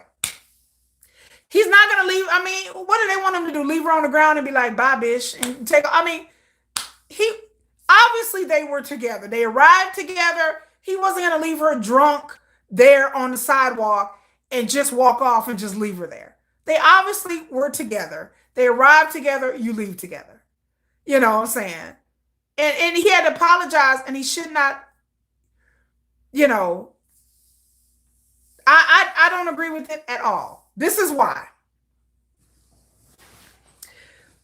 He's not going to leave. I mean, what do they want him to do? Leave her on the ground and be like, bye, bitch, and obviously they were together. They arrived together. He wasn't going to leave her drunk there on the sidewalk and just walk off and just leave her there. They obviously were together. They arrived together. You leave together. You know what I'm saying? And he had to apologize, and he should not, I don't agree with it at all. This is why.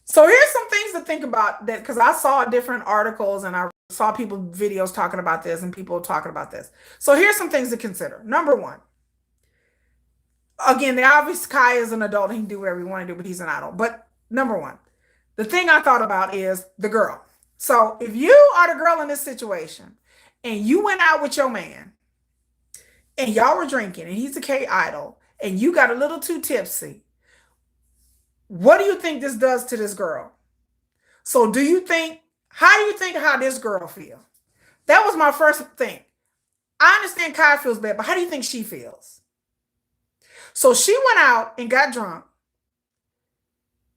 So here's some things to think about, that because I saw different articles and I saw people videos talking about this and people talking about this. So here's some things to consider. Number one, again, the obvious Kai is an adult. He can do whatever he want to do, but he's an adult. But number one, the thing I thought about is the girl. So if you are the girl in this situation and you went out with your man and y'all were drinking and he's a K-idol and you got a little too tipsy, what do you think this does to this girl? So how do you think how this girl feels? That was my first thing. I understand Kai feels bad, but how do you think she feels? So she went out and got drunk.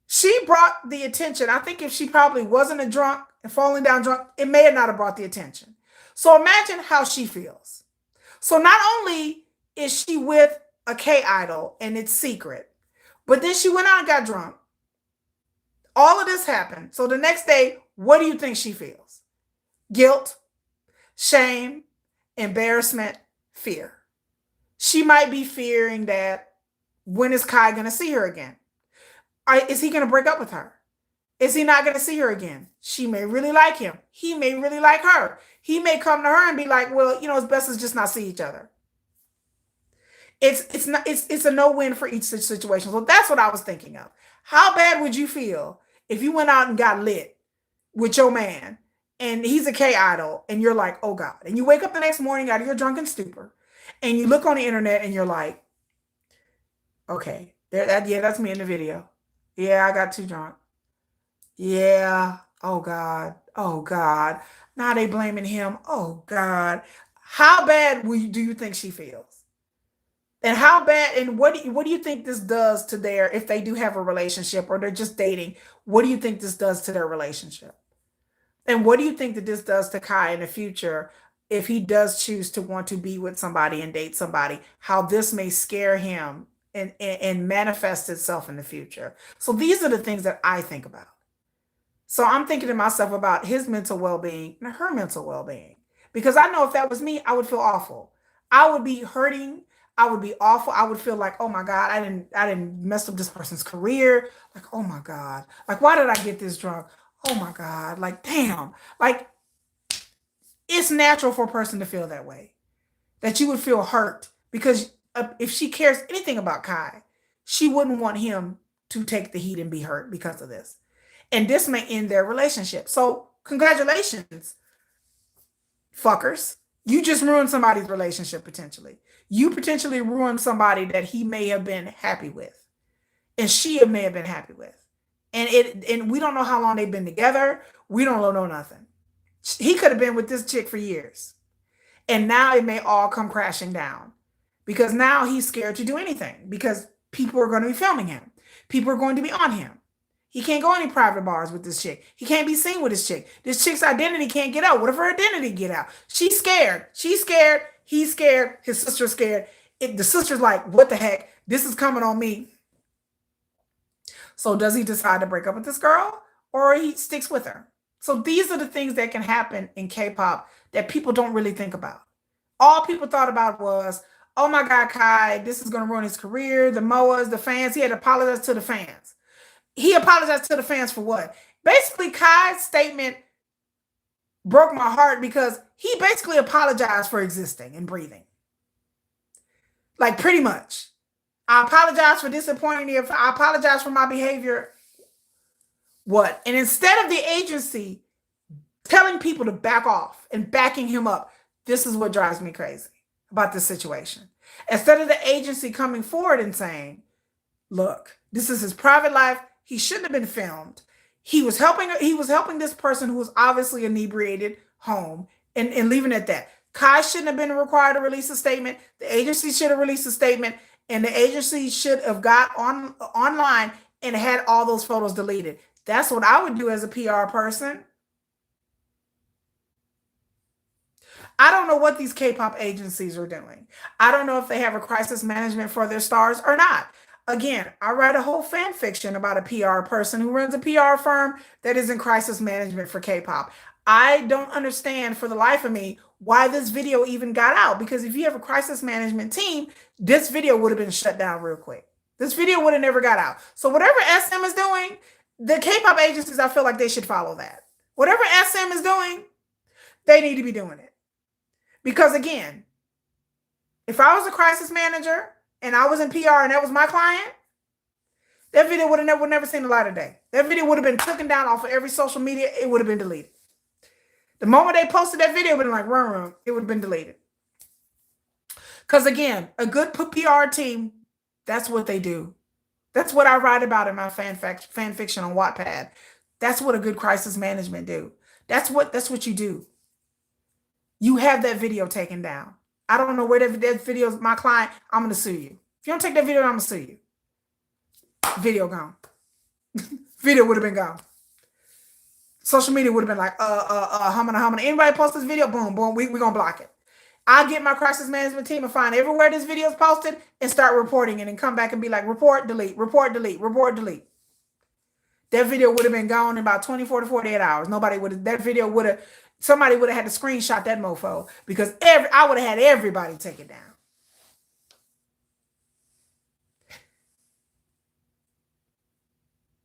She brought the attention. I think if she probably wasn't a drunk and falling down drunk, it may not have brought the attention. So imagine how she feels. So not only is she with a K-idol and it's secret, but then she went out and got drunk. All of this happened. So the next day, what do you think she feels? Guilt, shame, embarrassment, fear. She might be fearing that when is Kai going to see her again? Is he going to break up with her? Is he not going to see her again? She may really like him. He may really like her. He may come to her and be like, well, it's best to just not see each other. It's a no-win for each situation. So that's what I was thinking of. How bad would you feel if you went out and got lit with your man and he's a K idol and you're like, oh God, and you wake up the next morning out of your drunken stupor and you look on the internet and you're like, okay, that's me in the video. Yeah, I got too drunk. Yeah. Oh God. Oh God. Now they blaming him. Oh God. How bad do you think she feels? And how bad, and what do you think this does to if they do have a relationship or they're just dating, what do you think this does to their relationship? And what do you think that this does to Kai in the future if he does choose to want to be with somebody and date somebody, how this may scare him and manifest itself in the future? So these are the things that I think about. So I'm thinking to myself about his mental well-being and her mental well-being. Because I know if that was me, I would feel awful. I would be hurting. I would be awful. I would feel like, oh my God, I didn't mess up this person's career. Like, oh my God. Like, why did I get this drunk? Oh my God. Like, damn. Like, it's natural for a person to feel that way. That you would feel hurt. Because if she cares anything about Kai, she wouldn't want him to take the heat and be hurt because of this. And this may end their relationship. So congratulations, fuckers. You just ruined somebody's relationship potentially. You potentially ruined somebody that he may have been happy with. And she may have been happy with. And we don't know how long they've been together. We don't know nothing. He could have been with this chick for years. And now it may all come crashing down. Because now he's scared to do anything. Because people are going to be filming him. People are going to be on him. He can't go any private bars with this chick. He can't be seen with this chick. This chick's identity can't get out. What if her identity get out? She's scared. She's scared. He's scared. His sister's scared. The sister's like, what the heck? This is coming on me. So does he decide to break up with this girl or he sticks with her? So these are the things that can happen in K-pop that people don't really think about. All people thought about was, oh my God, Kai, this is going to ruin his career. The MOAs, the fans, he had to apologize to the fans. He apologized to the fans for what? Basically, Kai's statement broke my heart because he basically apologized for existing and breathing. Like, pretty much. I apologize for disappointing you. I apologize for my behavior. What? And instead of the agency telling people to back off and backing him up, this is what drives me crazy about this situation. Instead of the agency coming forward and saying, look, this is his private life. He shouldn't have been filmed. He was helping this person who was obviously inebriated home and leaving it at that. Kai shouldn't have been required to release a statement. The agency should have released a statement, and the agency should have got online and had all those photos deleted. That's what I would do as a PR person. I don't know what these K-pop agencies are doing. I don't know if they have a crisis management for their stars or not. Again, I write a whole fan fiction about a PR person who runs a PR firm that is in crisis management for K-pop. I don't understand for the life of me why this video even got out, because if you have a crisis management team, this video would have been shut down real quick. This video would have never got out. So whatever SM is doing, the K-pop agencies, I feel like they should follow that. Whatever SM is doing, they need to be doing it. Because again, if I was a crisis manager and I was in PR and that was my client, that video would have never seen the light of day. That video would have been taken down off of every social media. It would have been deleted. The moment they posted that video, it would have been like, run, it would have been deleted. Because again, a good PR team, that's what they do. That's what I write about in my fan fiction on Wattpad. That's what a good crisis management do. That's what you do. You have that video taken down. I don't know where that video is. My client, I'm going to sue you. If you don't take that video, I'm going to sue you. Video gone. Video would have been gone. Social media would have been like, humming. Anybody post this video? Boom, boom. We're going to block it. I get my crisis management team and find everywhere this video is posted and start reporting it and come back and be like, report, delete, report, delete, report, delete. that video would have been gone in about 24 to 48 hours. Nobody would have, that video would have, somebody would have had to screenshot that mofo because I would have had everybody take it down.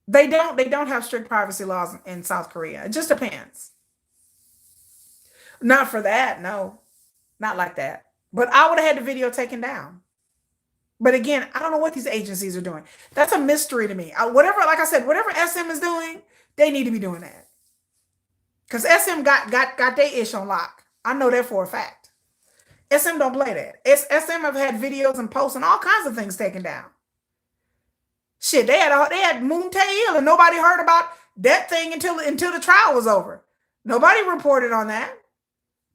They don't have strict privacy laws in South Korea. It just depends. Not for that, no. Not like that. But I would have had the video taken down. But again, I don't know what these agencies are doing. That's a mystery to me. Whatever, like I said, whatever SM is doing, they need to be doing that. Because SM got their ish on lock. I know that for a fact. SM don't play that. SM have had videos and posts and all kinds of things taken down. Shit, they had Moon Tae-il and nobody heard about that thing until the trial was over. Nobody reported on that.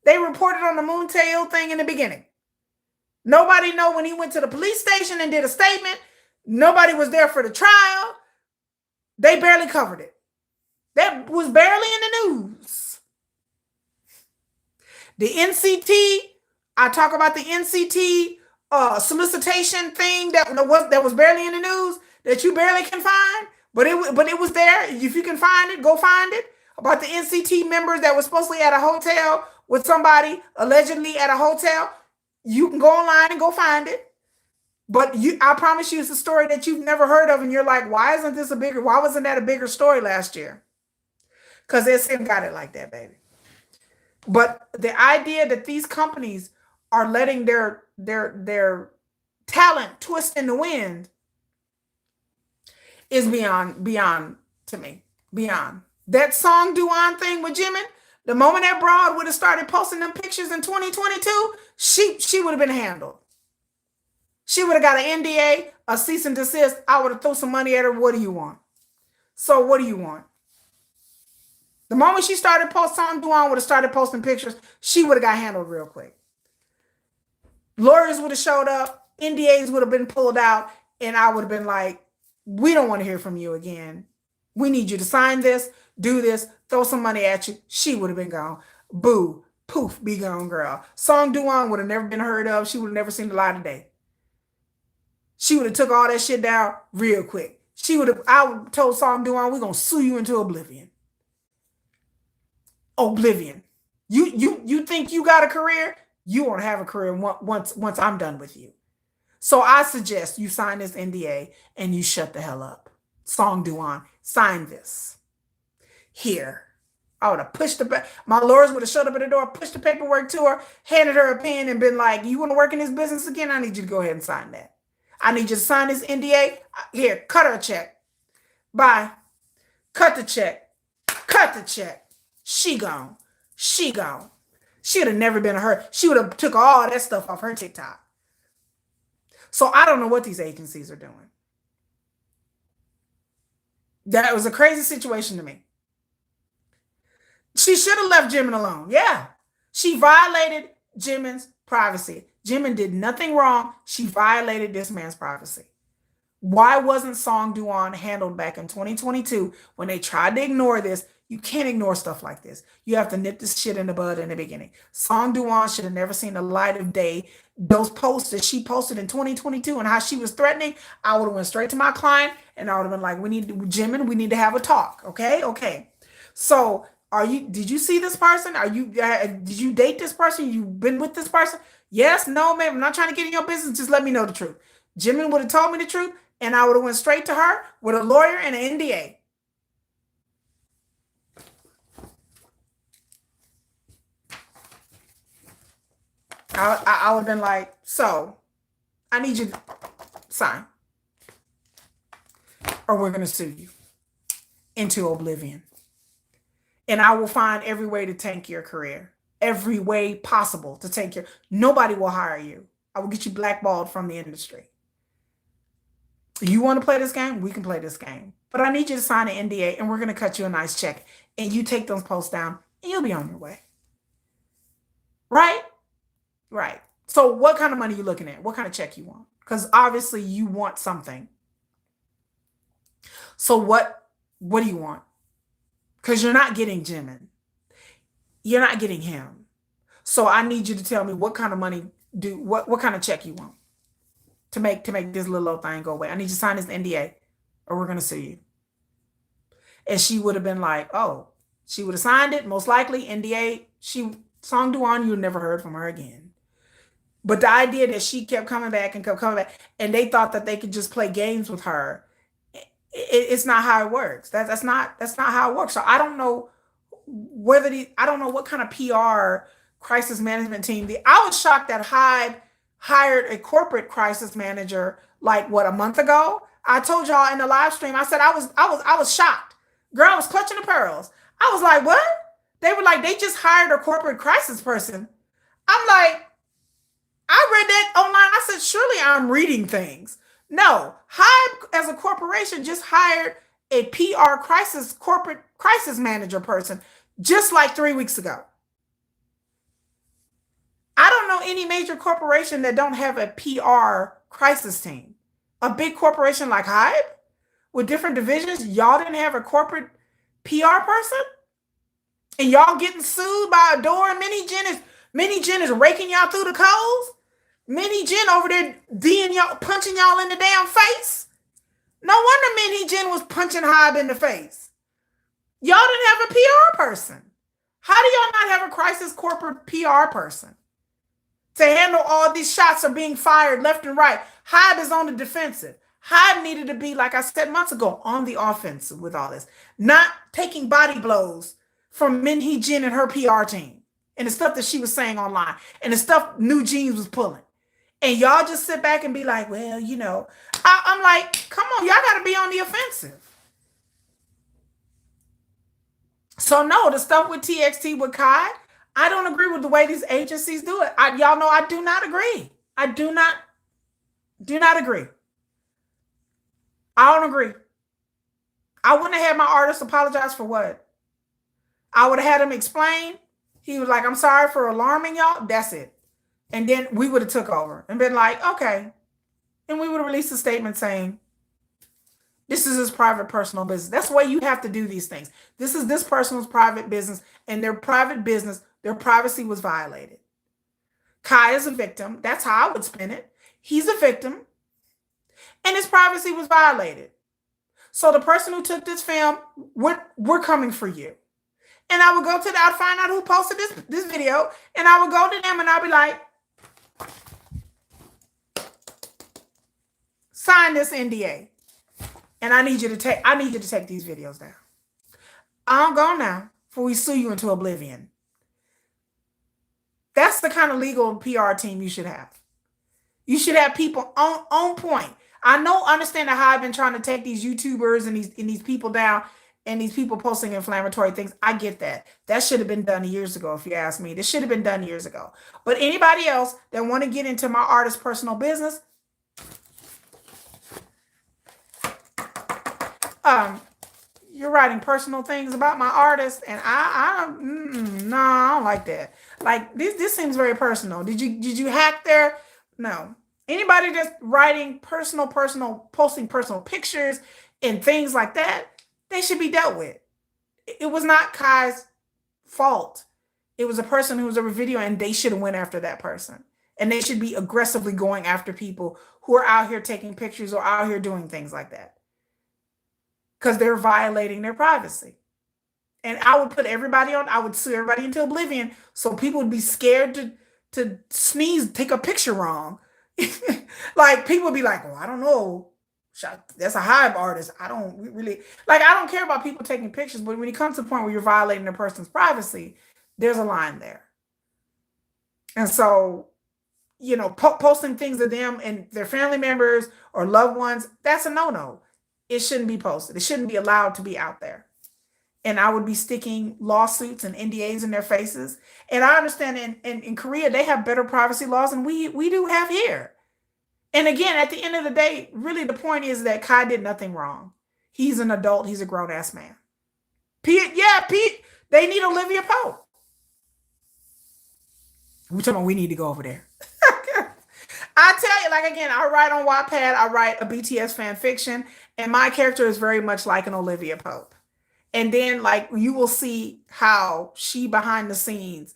They reported on the Moon Tae-il thing in the beginning. Nobody know when he went to the police station and did a statement. Nobody was there for the trial. They barely covered it. That was barely in the news. The NCT, I talk about the NCT solicitation thing that was barely in the news, that you barely can find, but it was there. If you can find it, go find it. About the NCT members that was supposedly at a hotel with somebody allegedly at a hotel. You can go online and go find it. But I promise you, it's a story that you've never heard of, and you're like, why wasn't that a bigger story last year? Because SM got it like that, baby. But the idea that these companies are letting their talent twist in the wind is beyond to me. Beyond. That Song Do-on thing with Jimin, the moment that broad would have started posting them pictures in 2022, she would have been handled. She would have got an NDA, a cease and desist. I would have thrown some money at her. What do you want? So what do you want? The moment she started Song Do-on would have started posting pictures, she would have got handled real quick. Lawyers would have showed up, NDAs would have been pulled out, and I would have been like, we don't want to hear from you again. We need you to sign this, do this, throw some money at you. She would have been gone. Boo, poof, be gone, girl. Song Do-on would have never been heard of. She would have never seen the light of day. She would have took all that shit down real quick. I would have told Song Do-on, we're going to sue you into oblivion. Oblivion. You think you got a career? You won't have a career once I'm done with you. So I suggest you sign this NDA and you shut the hell up. Song Do-on, sign this. Here. I would have pushed my lawyers would have showed up at the door, pushed the paperwork to her, handed her a pen, and been like, you want to work in this business again? I need you to go ahead and sign that. I need you to sign this NDA. Here, cut her a check. Bye. Cut the check. Cut the check. She gone. She gone. She would have never been her. She would have took all that stuff off her TikTok. So I don't know what these agencies are doing. That was a crazy situation to me. She should have left Jimin alone. Yeah. She violated Jimin's privacy. Jimin did nothing wrong. She violated this man's privacy. Why wasn't Song Do-on handled back in 2022 when they tried to ignore this? You can't ignore stuff like this. You have to nip this shit in the bud in the beginning. Song Do-on should have never seen the light of day. Those posts that she posted in 2022 and how she was threatening, I would have went straight to my client and I would have been like, Jimin, we need to have a talk. Okay. Okay. So did you see this person? Did you date this person? You been with this person? Yes, no, ma'am. I'm not trying to get in your business. Just let me know the truth. Jimin would have told me the truth and I would have went straight to her with a lawyer and an NDA. I would have been like, so I need you to sign or we're going to sue you into oblivion. And I will find every way to tank your career, every way possible to tank nobody will hire you. I will get you blackballed from the industry. You want to play this game? We can play this game. But I need you to sign an NDA and we're going to cut you a nice check and you take those posts down and you'll be on your way. Right? Right. So what kind of money are you looking at? What kind of check you want? Because obviously you want something. So what do you want? Because you're not getting Jimin. You're not getting him. So I need you to tell me what kind of money what kind of check you want to make this little old thing go away. I need you to sign this NDA or we're going to sue you. And she would have been like, oh, she would have signed it, most likely, NDA. She Song Duan, you never heard from her again. But the idea that she kept coming back and kept coming back, and they thought that they could just play games with her, it's not how it works. That's not how it works. So I don't know I don't know what kind of PR crisis management team. I was shocked that Hyde hired a corporate crisis manager like what, a month ago. I told y'all in the live stream. I said I was shocked. Girl, I was clutching the pearls. I was like, what? They were like, they just hired a corporate crisis person. I'm like, I read that online. I said, surely I'm reading things. No, Hyde as a corporation just hired a PR corporate crisis manager person just like 3 weeks ago. I don't know any major corporation that don't have a PR crisis team. A big corporation like Hyde with different divisions, y'all didn't have a corporate PR person? And y'all getting sued by Adore? Mini Jen is raking y'all through the coals? Mini Jen over there punching y'all in the damn face? No wonder Mini Jen was punching Hyde in the face. Y'all didn't have a PR person. How do y'all not have a crisis corporate PR person to handle all these shots are being fired left and right? Hyde is on the defensive. Hyde needed to be, like I said months ago, on the offensive with all this, not taking body blows from Min Hee Jin and her PR team and the stuff that she was saying online and the stuff New Jeans was pulling. And y'all just sit back and be like, well, I'm like, come on, y'all got to be on the offensive. So no, the stuff with TXT with Kai, I don't agree with the way these agencies do it. Y'all know I do not agree. I do not agree. I don't agree. I wouldn't have had my artist apologize for what? I would have had him explain. He was like, I'm sorry for alarming y'all. That's it. And then we would have took over and been like, okay. And we would have released a statement saying, this is his private personal business. That's the way you have to do these things. This is this person's private business, and their private business, their privacy was violated. Kai is a victim. That's how I would spin it. He's a victim, and his privacy was violated. So the person who took this film, we're coming for you. And I would go to I'd find out who posted this video, and I would go to them and I'd be like, sign this NDA. And I need you to take these videos down. I'm gone now before we sue you into oblivion. That's the kind of legal PR team you should have. You should have people on point. Understand that how I've been trying to take these YouTubers and these people down and these people posting inflammatory things. I get that. That should have been done years ago, if you ask me. This should have been done years ago. But anybody else that want to get into my artist's personal business, you're writing personal things about my artist, and I don't like that. Like this seems very personal. Did you hack there? No. Anybody that's writing personal, posting personal pictures and things like that, they should be dealt with. It was not Kai's fault. It was a person who was over video, and they should have went after that person. And they should be aggressively going after people who are out here taking pictures or out here doing things like that, because they're violating their privacy. And I would sue everybody into oblivion, so people would be scared to sneeze, take a picture wrong. Like people would be like, well, I don't know. That's a Hyde artist. I don't care about people taking pictures, but when it comes to the point where you're violating a person's privacy, there's a line there. And so, posting things of them and their family members or loved ones, that's a no-no. It shouldn't be posted. It shouldn't be allowed to be out there. And I would be sticking lawsuits and NDAs in their faces. And I understand in Korea, they have better privacy laws than we do have here. And again, at the end of the day, really the point is that Kai did nothing wrong. He's an adult. He's a grown-ass man. Pete, they need Olivia Pope. We need to go over there. I tell you, like, again, I write on Wattpad, I write a BTS fan fiction, and my character is very much like an Olivia Pope. And then, like, you will see how she behind the scenes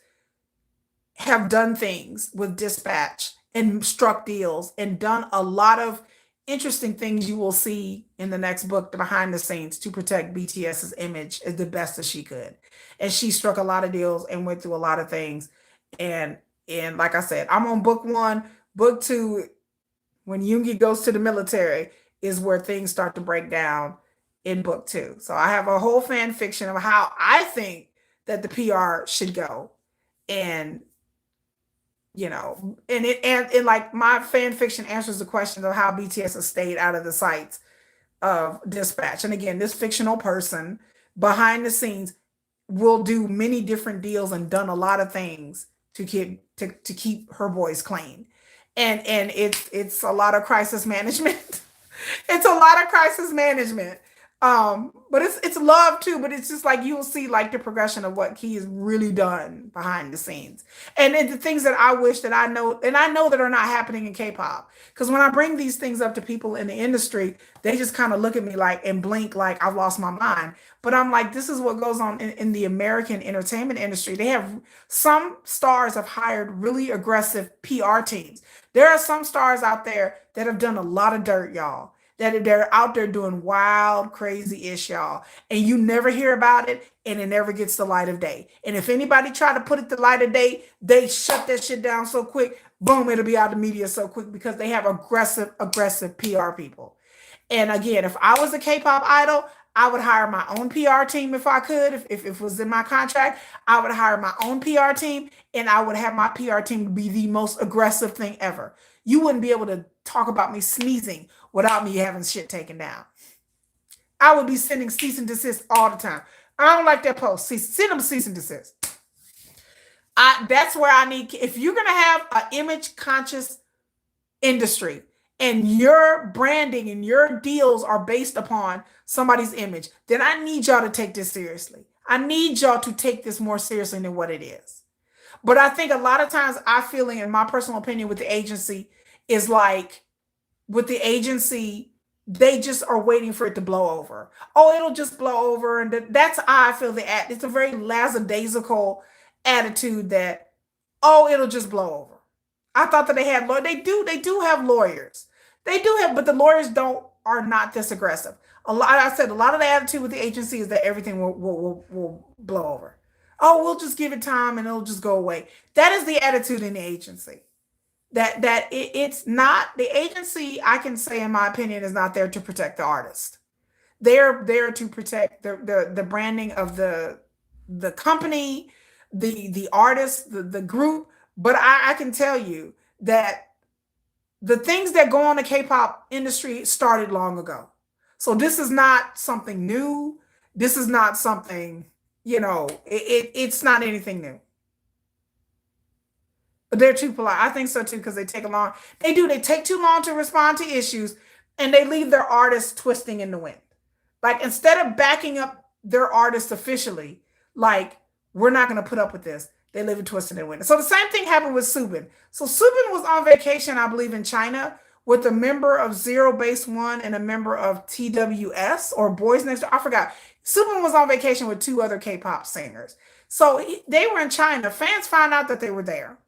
have done things with Dispatch and struck deals and done a lot of interesting things you will see in the next book, the behind the scenes to protect BTS's image as the best as she could. And she struck a lot of deals and went through a lot of things. And and like I said, I'm on book one. Book two, when Yoongi goes to the military, is where things start to break down in book two. So I have a whole fan fiction of how I think that the PR should go. And and like my fan fiction answers the question of how BTS has stayed out of the sights of Dispatch. And again, this fictional person behind the scenes will do many different deals and done a lot of things to keep her boys clean. And it's a lot of crisis management. It's a lot of crisis management. But it's love too, but it's just like you'll see like the progression of what he has really done behind the scenes. And the things that I wish that I know, and I know that are not happening in K-pop. Because when I bring these things up to people in the industry, they just kind of look at me like and blink like I've lost my mind. But I'm like, this is what goes on in the American entertainment industry. They have some stars have hired really aggressive PR teams. There are some stars out there that have done a lot of dirt, y'all, that they're out there doing wild, crazy ish, y'all. And you never hear about it, and it never gets the light of day. And if anybody try to put it the light of day, they shut that shit down so quick. Boom, it'll be out of the media so quick because they have aggressive PR people. And again, if I was a K-pop idol, I would hire my own PR team if I could. If it was in my contract, I would hire my own PR team, and I would have my PR team be the most aggressive thing ever. You wouldn't be able to talk about me sneezing without me having shit taken down. I would be sending cease and desist all the time. I don't like that post. Send them cease and desist. That's where I need. If you're gonna have an image conscious industry and your branding and your deals are based upon somebody's image, then I need y'all to take this seriously. I need y'all to take this more seriously than what it is. But I think a lot of times I feel, in my personal opinion, with the agency is like, with the agency, they just are waiting for it to blow over. Oh, it'll just blow over. And that's how I feel it's a very lackadaisical attitude that, oh, it'll just blow over. I thought that they had lawyers. They do have lawyers. They do have, but the lawyers are not this aggressive. A lot of the attitude with the agency is that everything will blow over. Oh, we'll just give it time and it'll just go away. That is the attitude in the agency. It's not the agency. I can say, in my opinion, is not there to protect the artist. They're there to protect the branding of the company, the artist, the group. But I can tell you that the things that go on the K-pop industry started long ago. So this is not something new. This is not something, it's not anything new. But they're too polite. I think so too, because they take they take too long to respond to issues, and they leave their artists twisting in the wind. Like, instead of backing up their artists officially, like, we're not going to put up with this, they live it twisting in the wind. So the same thing happened with Subin. So Subin was on vacation, I believe, in China with a member of Zero Base One and a member of TWS or Boys Next Door. I forgot. Subin was on vacation with two other K-pop singers. So they were in China. Fans found out that they were there,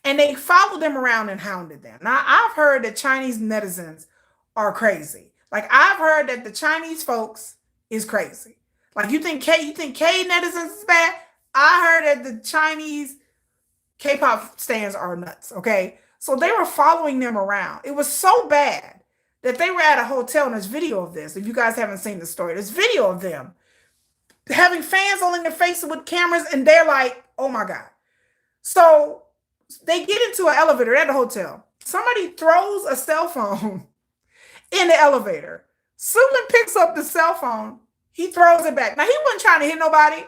and they followed them around and hounded them. Now, I've heard that Chinese netizens are crazy. Like, I've heard that the Chinese folks is crazy. Like, you think K netizens is bad? I heard that the Chinese K-pop stands are nuts, okay? So they were following them around. It was so bad that they were at a hotel, and there's video of this. If you guys haven't seen the story, there's video of them having fans all in their faces with cameras, and they're like, oh my God. So they get into an elevator at the hotel. Somebody throws a cell phone in the elevator. Subin picks up the cell phone. He throws it back. Now, he wasn't trying to hit nobody,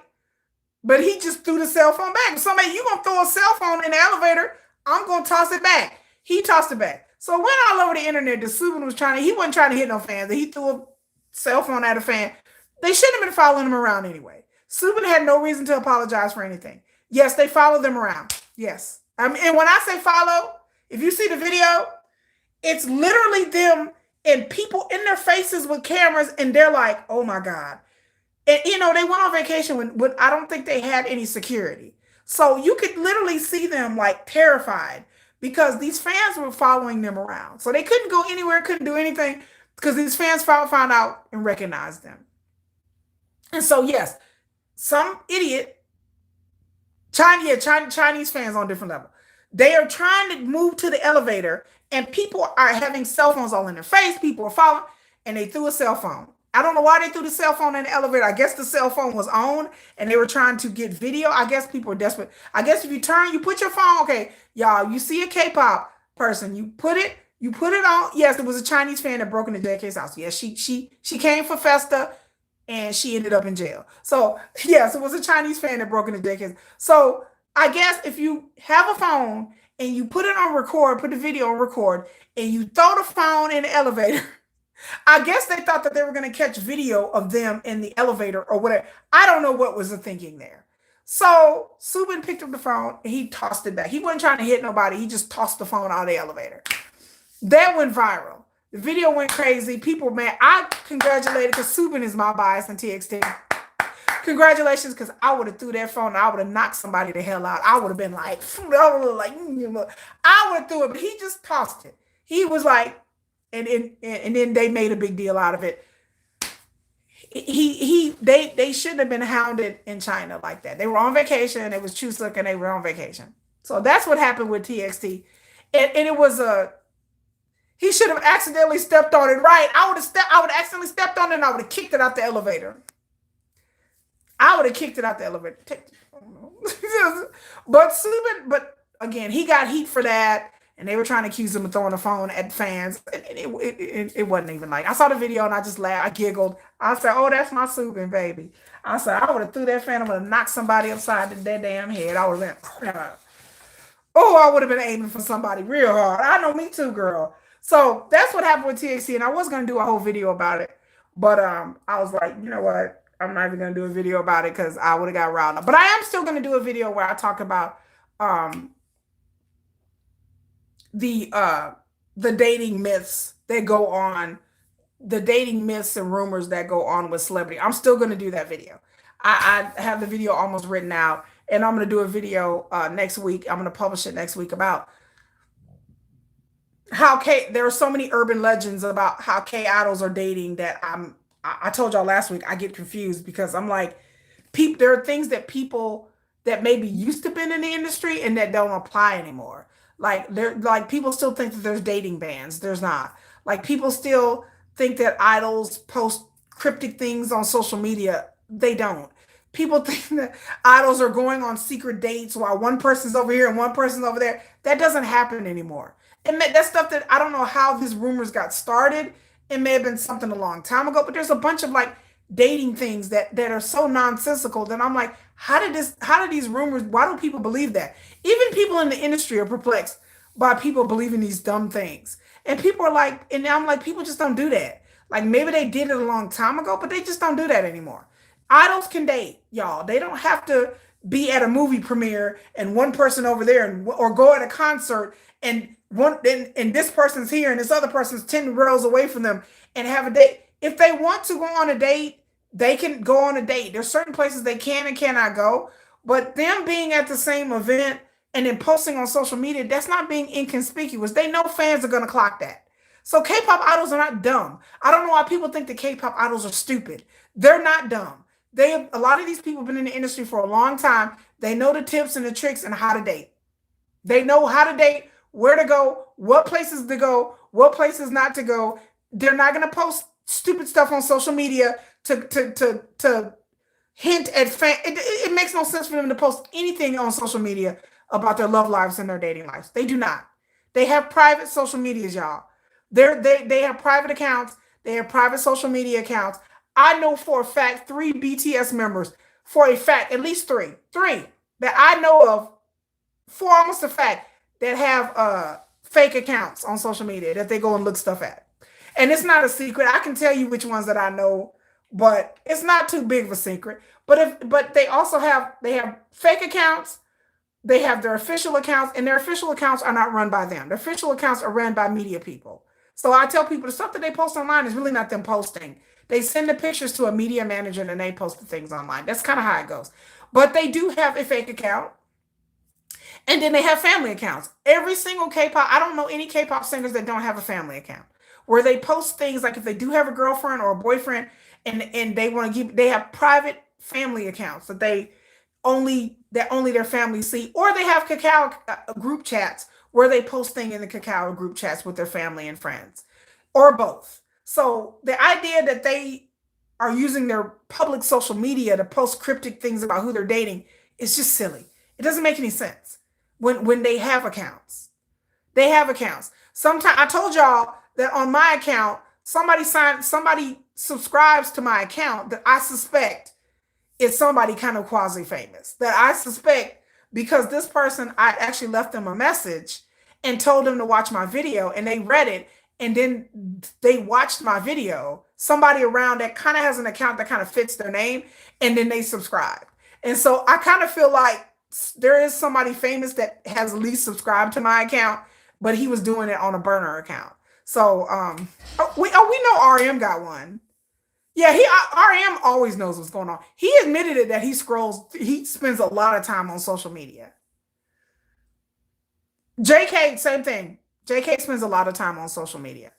but he just threw the cell phone back. Somebody, you going to throw a cell phone in the elevator, I'm going to toss it back. He tossed it back. So it went all over the internet that Subin he wasn't trying to hit no fans. He threw a cell phone at a fan. They shouldn't have been following him around anyway. Subin had no reason to apologize for anything. Yes, they followed them around. Yes. And when I say follow, if you see the video, it's literally them and people in their faces with cameras, and they're like, oh my God. And, they went on vacation when I don't think they had any security. So you could literally see them like terrified because these fans were following them around. So they couldn't go anywhere, couldn't do anything because these fans found out and recognized them. And so, yes, some idiot, Chinese fans on a different level, they are trying to move to the elevator and people are having cell phones all in their face. People are following and they threw a cell phone. I don't know why they threw the cell phone in the elevator. I guess the cell phone was on and they were trying to get video. I guess people are desperate. I guess if you put your phone, okay, y'all, you see a K-pop person, you put it on. Yes, it was a Chinese fan that broke into JK's house. Yes, she came for Festa and she ended up in jail. So yes, it was a Chinese fan that broke into JK's. So I guess if you have a phone and you put it on record, put the video on record, and you throw the phone in the elevator, I guess they thought that they were going to catch video of them in the elevator or whatever. I don't know what was the thinking there. So Subin picked up the phone and he tossed it back. He wasn't trying to hit nobody. He just tossed the phone out of the elevator. That went viral. The video went crazy. People, man, I congratulated because Subin is my bias in TXT. Congratulations, because I would have threw that phone and I would have knocked somebody the hell out. I would have been like, I would have threw it, but he just tossed it. He was like, and then they made a big deal out of it. They shouldn't have been hounded in China like that. They were on vacation. It was Chuseok and they were on vacation. So that's what happened with TXT. And it was he should have accidentally stepped on it, right? I would have accidentally stepped on it and I would have kicked it out the elevator. But again, he got heat for that. And they were trying to accuse him of throwing a phone at fans. And it wasn't even like, I saw the video and I just laughed. I giggled. I said, oh, that's my Subin, baby. I said, I would have threw that fan. I would have knocked somebody upside their damn head. I would have been, oh, I would have been aiming for somebody real hard. I know, me too, girl. So that's what happened with TXT. And I was going to do a whole video about it. But I was like, you know what? I'm not even going to do a video about it because I would have got riled up. But I am still going to do a video where I talk about the dating myths that go on, the dating myths and rumors that go on with celebrity. I'm still going to do that video. I have the video almost written out, and I'm going to do a video next week. I'm going to publish it next week about how there are so many urban legends about how K-idols are dating that I told y'all last week, I get confused because I'm like, there are things that people that maybe used to been in the industry and that don't apply anymore. Like people still think that there's dating bans. There's not. Like people still think that idols post cryptic things on social media. They don't. People think that idols are going on secret dates while one person's over here and one person's over there. That doesn't happen anymore. And that's stuff that I don't know how these rumors got started. It may have been something a long time ago, but there's a bunch of like dating things that are so nonsensical that I'm like, how did these rumors, why do people believe that? Even people in the industry are perplexed by people believing these dumb things. And people are like, and I'm like, people just don't do that. Like maybe they did it a long time ago, but they just don't do that anymore. Idols can date, y'all. They don't have to be at a movie premiere and one person over there or go at a concert and this person's here and this other person's 10 rows away from them and have a date. If they want to go on a date, they can go on a date. There's certain places they can and cannot go, but them being at the same event and then posting on social media, that's not being inconspicuous. They know fans are going to clock that. So K-pop idols are not dumb. I don't know why people think the K-pop idols are stupid. They're not dumb. A lot of these people have been in the industry for a long time. They know the tips and the tricks and how to date. They know how to date, where to go, what places to go, what places not to go. They're not going to post stupid stuff on social media to hint at it makes no sense for them to post anything on social media about their love lives and their dating lives. They do not. They have private social medias, y'all. They have private accounts. They have private social media accounts. I know for a fact 3 BTS members, for a fact, at least three that I know of, for almost a fact, that have fake accounts on social media that they go and look stuff at. And it's not a secret. I can tell you which ones that I know, but it's not too big of a secret. But they also have fake accounts. They have their official accounts, and their official accounts are not run by them. Their official accounts are run by media people. So I tell people the stuff that they post online is really not them posting. They send the pictures to a media manager and they post the things online. That's kind of how it goes. But they do have a fake account. And then they have family accounts. Every single K-pop, I don't know any K-pop singers that don't have a family account where they post things like if they do have a girlfriend or a boyfriend and they want to give, they have private family accounts that only their family see, or they have Kakao group chats where they post things in the Kakao group chats with their family and friends, or both. So the idea that they are using their public social media to post cryptic things about who they're dating is just silly. It doesn't make any sense when they have accounts. They have accounts. Sometimes I told y'all that on my account, somebody subscribes to my account that I suspect is somebody kind of quasi famous. That I suspect because this person, I actually left them a message and told them to watch my video and they read it and then they watched my video. Somebody around that kind of has an account that kind of fits their name and then they subscribe. And so I kind of feel like there is somebody famous that has at least subscribed to my account, but he was doing it on a burner account. So we know RM got one. Yeah, RM always knows what's going on. He admitted it that he spends a lot of time on social media. JK, same thing. JK spends a lot of time on social media.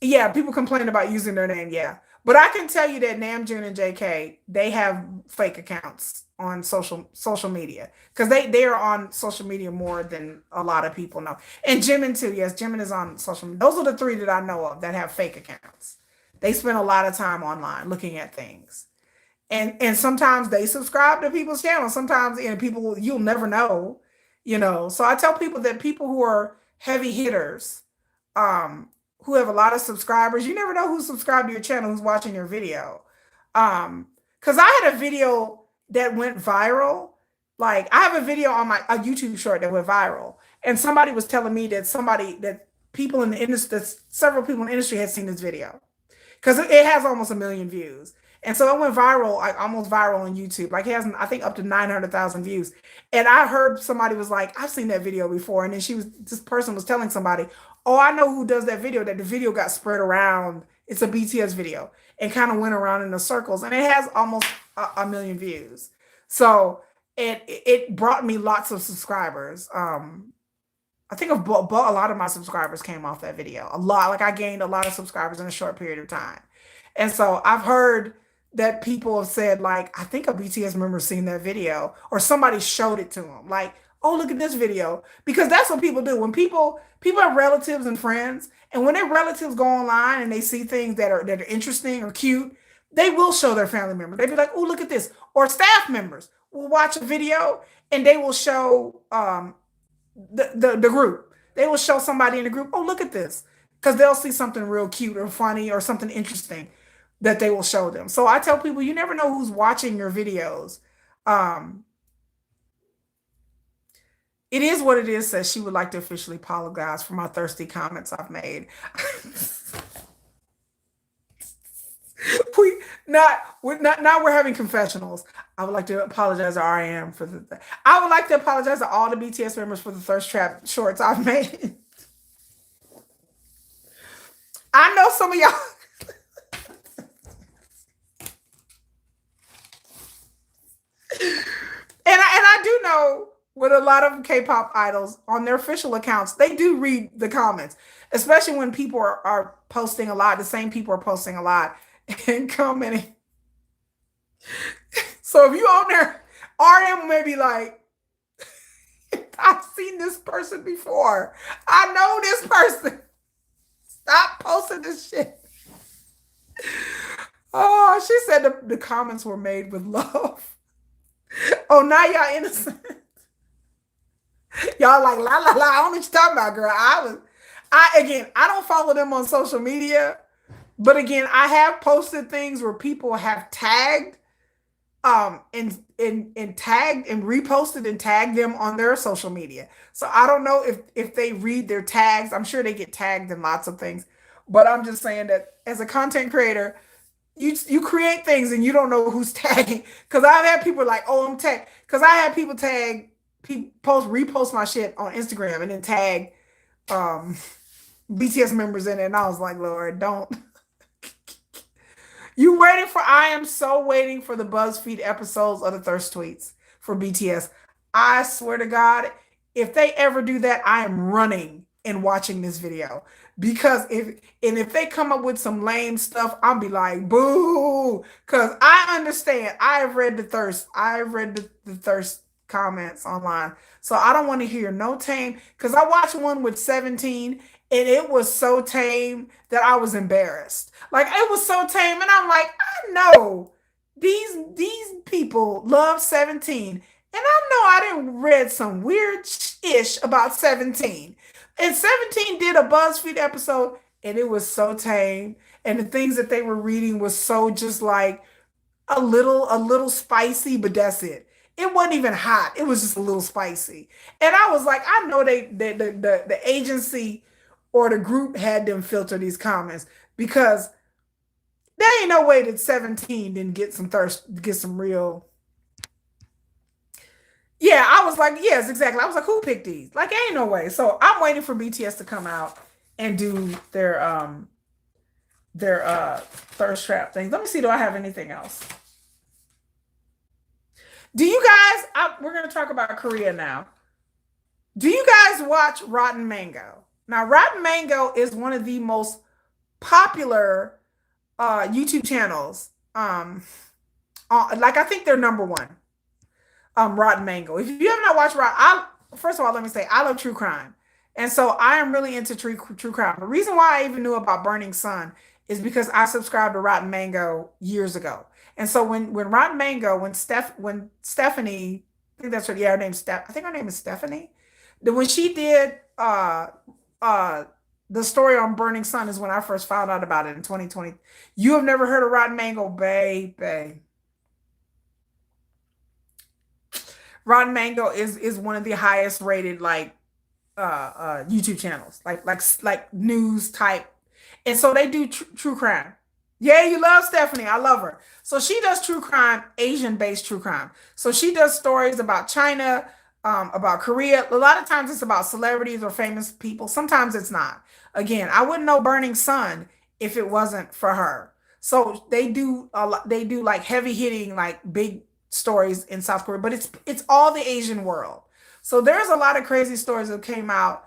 Yeah, people complain about using their name, yeah. But I can tell you that Namjoon and JK, they have fake accounts on social media because they are on social media more than a lot of people know. And Jimin too, yes, Jimin is on social media. Those are the three that I know of that have fake accounts. They spend a lot of time online looking at things. And sometimes they subscribe to people's channels. Sometimes people you'll never know, you know. So I tell people that people who are heavy hitters, who have a lot of subscribers, you never know who's subscribed to your channel, who's watching your video. Because I had a video that went viral. Like I have a video on my a YouTube short that went viral, and somebody was telling me that people in the industry, that several people in the industry had seen this video because it has almost 1 million views. And so it went viral, like almost viral on YouTube. Like it has, I think, up to 900,000 views. And I heard somebody was like, I've seen that video before. And then this person was telling somebody, oh, I know who does that video, that the video got spread around. It's a BTS video and kind of went around in the circles. And it has almost 1 million views. So it brought me lots of subscribers. I think a lot of my subscribers came off that video. A lot, like I gained a lot of subscribers in a short period of time. And so I've heard that people have said, like, I think a BTS member seen that video or somebody showed it to them. Like, oh, look at this video. Because that's what people do. When people have relatives and friends, and when their relatives go online and they see things that are interesting or cute, they will show their family member. They'd be like, oh, look at this. Or staff members will watch a video and they will show the group. They will show somebody in the group, oh, look at this. Because they'll see something real cute or funny or something interesting that they will show them. So I tell people, you never know who's watching your videos. It is what it is, says she would like to officially apologize for my thirsty comments I've made. We're having confessionals. I would like to apologize to RM for I would like to apologize to all the BTS members for the thirst trap shorts I've made. I know some of y'all. And I do know with a lot of K-pop idols on their official accounts, they do read the comments, especially when people are posting a lot. The same people are posting a lot and commenting. So if you on there, RM may be like, I've seen this person before. I know this person. Stop posting this shit. Oh, she said the comments were made with love. Oh, now y'all innocent. Y'all like la la la. I don't know what you're talking about, girl. I don't follow them on social media, but again, I have posted things where people have tagged, and tagged and reposted and tagged them on their social media. So I don't know if they read their tags. I'm sure they get tagged in lots of things, but I'm just saying that as a content creator, you create things and you don't know who's tagging. Because I've had people like, oh, I'm tagged. Because I had people repost my shit on Instagram and then tag BTS members in it. And I was like, Lord, don't. I am so waiting for the BuzzFeed episodes of the thirst tweets for BTS. I swear to God, if they ever do that, I am running and watching this video. Because if they come up with some lame stuff, I'll be like, boo. Because I understand. I've read the thirst. I've read the thirst comments online. So I don't want to hear no tame. Because I watched one with 17 and it was so tame that I was embarrassed. Like it was so tame, and I'm like, I know these people love 17. And I know I didn't read some weird ish about 17. And 17 did a BuzzFeed episode and it was so tame. And the things that they were reading was so just like a little spicy, but that's it. It wasn't even hot. It was just a little spicy. And I was like, I know the agency or the group had them filter these comments because there ain't no way that 17 didn't get some thirst, get some real. Yeah, I was like, yes, exactly. I was like, who picked these? Like, ain't no way. So I'm waiting for BTS to come out and do their thirst trap things. Let me see, do I have anything else? Do you guys we're gonna talk about Korea now. Do you guys watch Rotten Mango? Now, Rotten Mango is one of the most popular YouTube channels. Like I think they're number one. Rotten Mango. If you have not watched Rotten, first of all, let me say I love true crime, and so I am really into true crime. The reason why I even knew about Burning Sun is because I subscribed to Rotten Mango years ago, and so when Rotten Mango, when Stephanie, I think that's her, yeah, her name's Steph. I think her name is Stephanie. When she did uh the story on Burning Sun is when I first found out about it in 2020. You have never heard of Rotten Mango, baby. Rotten Mango is one of the highest rated like YouTube channels, like news type, and so they do true crime. Yeah, you love Stephanie. I love her. So she does true crime, Asian based true crime. So she does stories about China, about Korea. A lot of times it's about celebrities or famous people. Sometimes it's not. Again, I wouldn't know Burning Sun if it wasn't for her. So they do a lot. They do like heavy hitting, like big stories in South Korea, but it's all the Asian world. So there's a lot of crazy stories that came out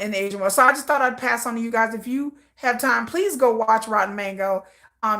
in the Asian world. So I just thought I'd pass on to you guys. If you have time, please go watch Rotten Mango.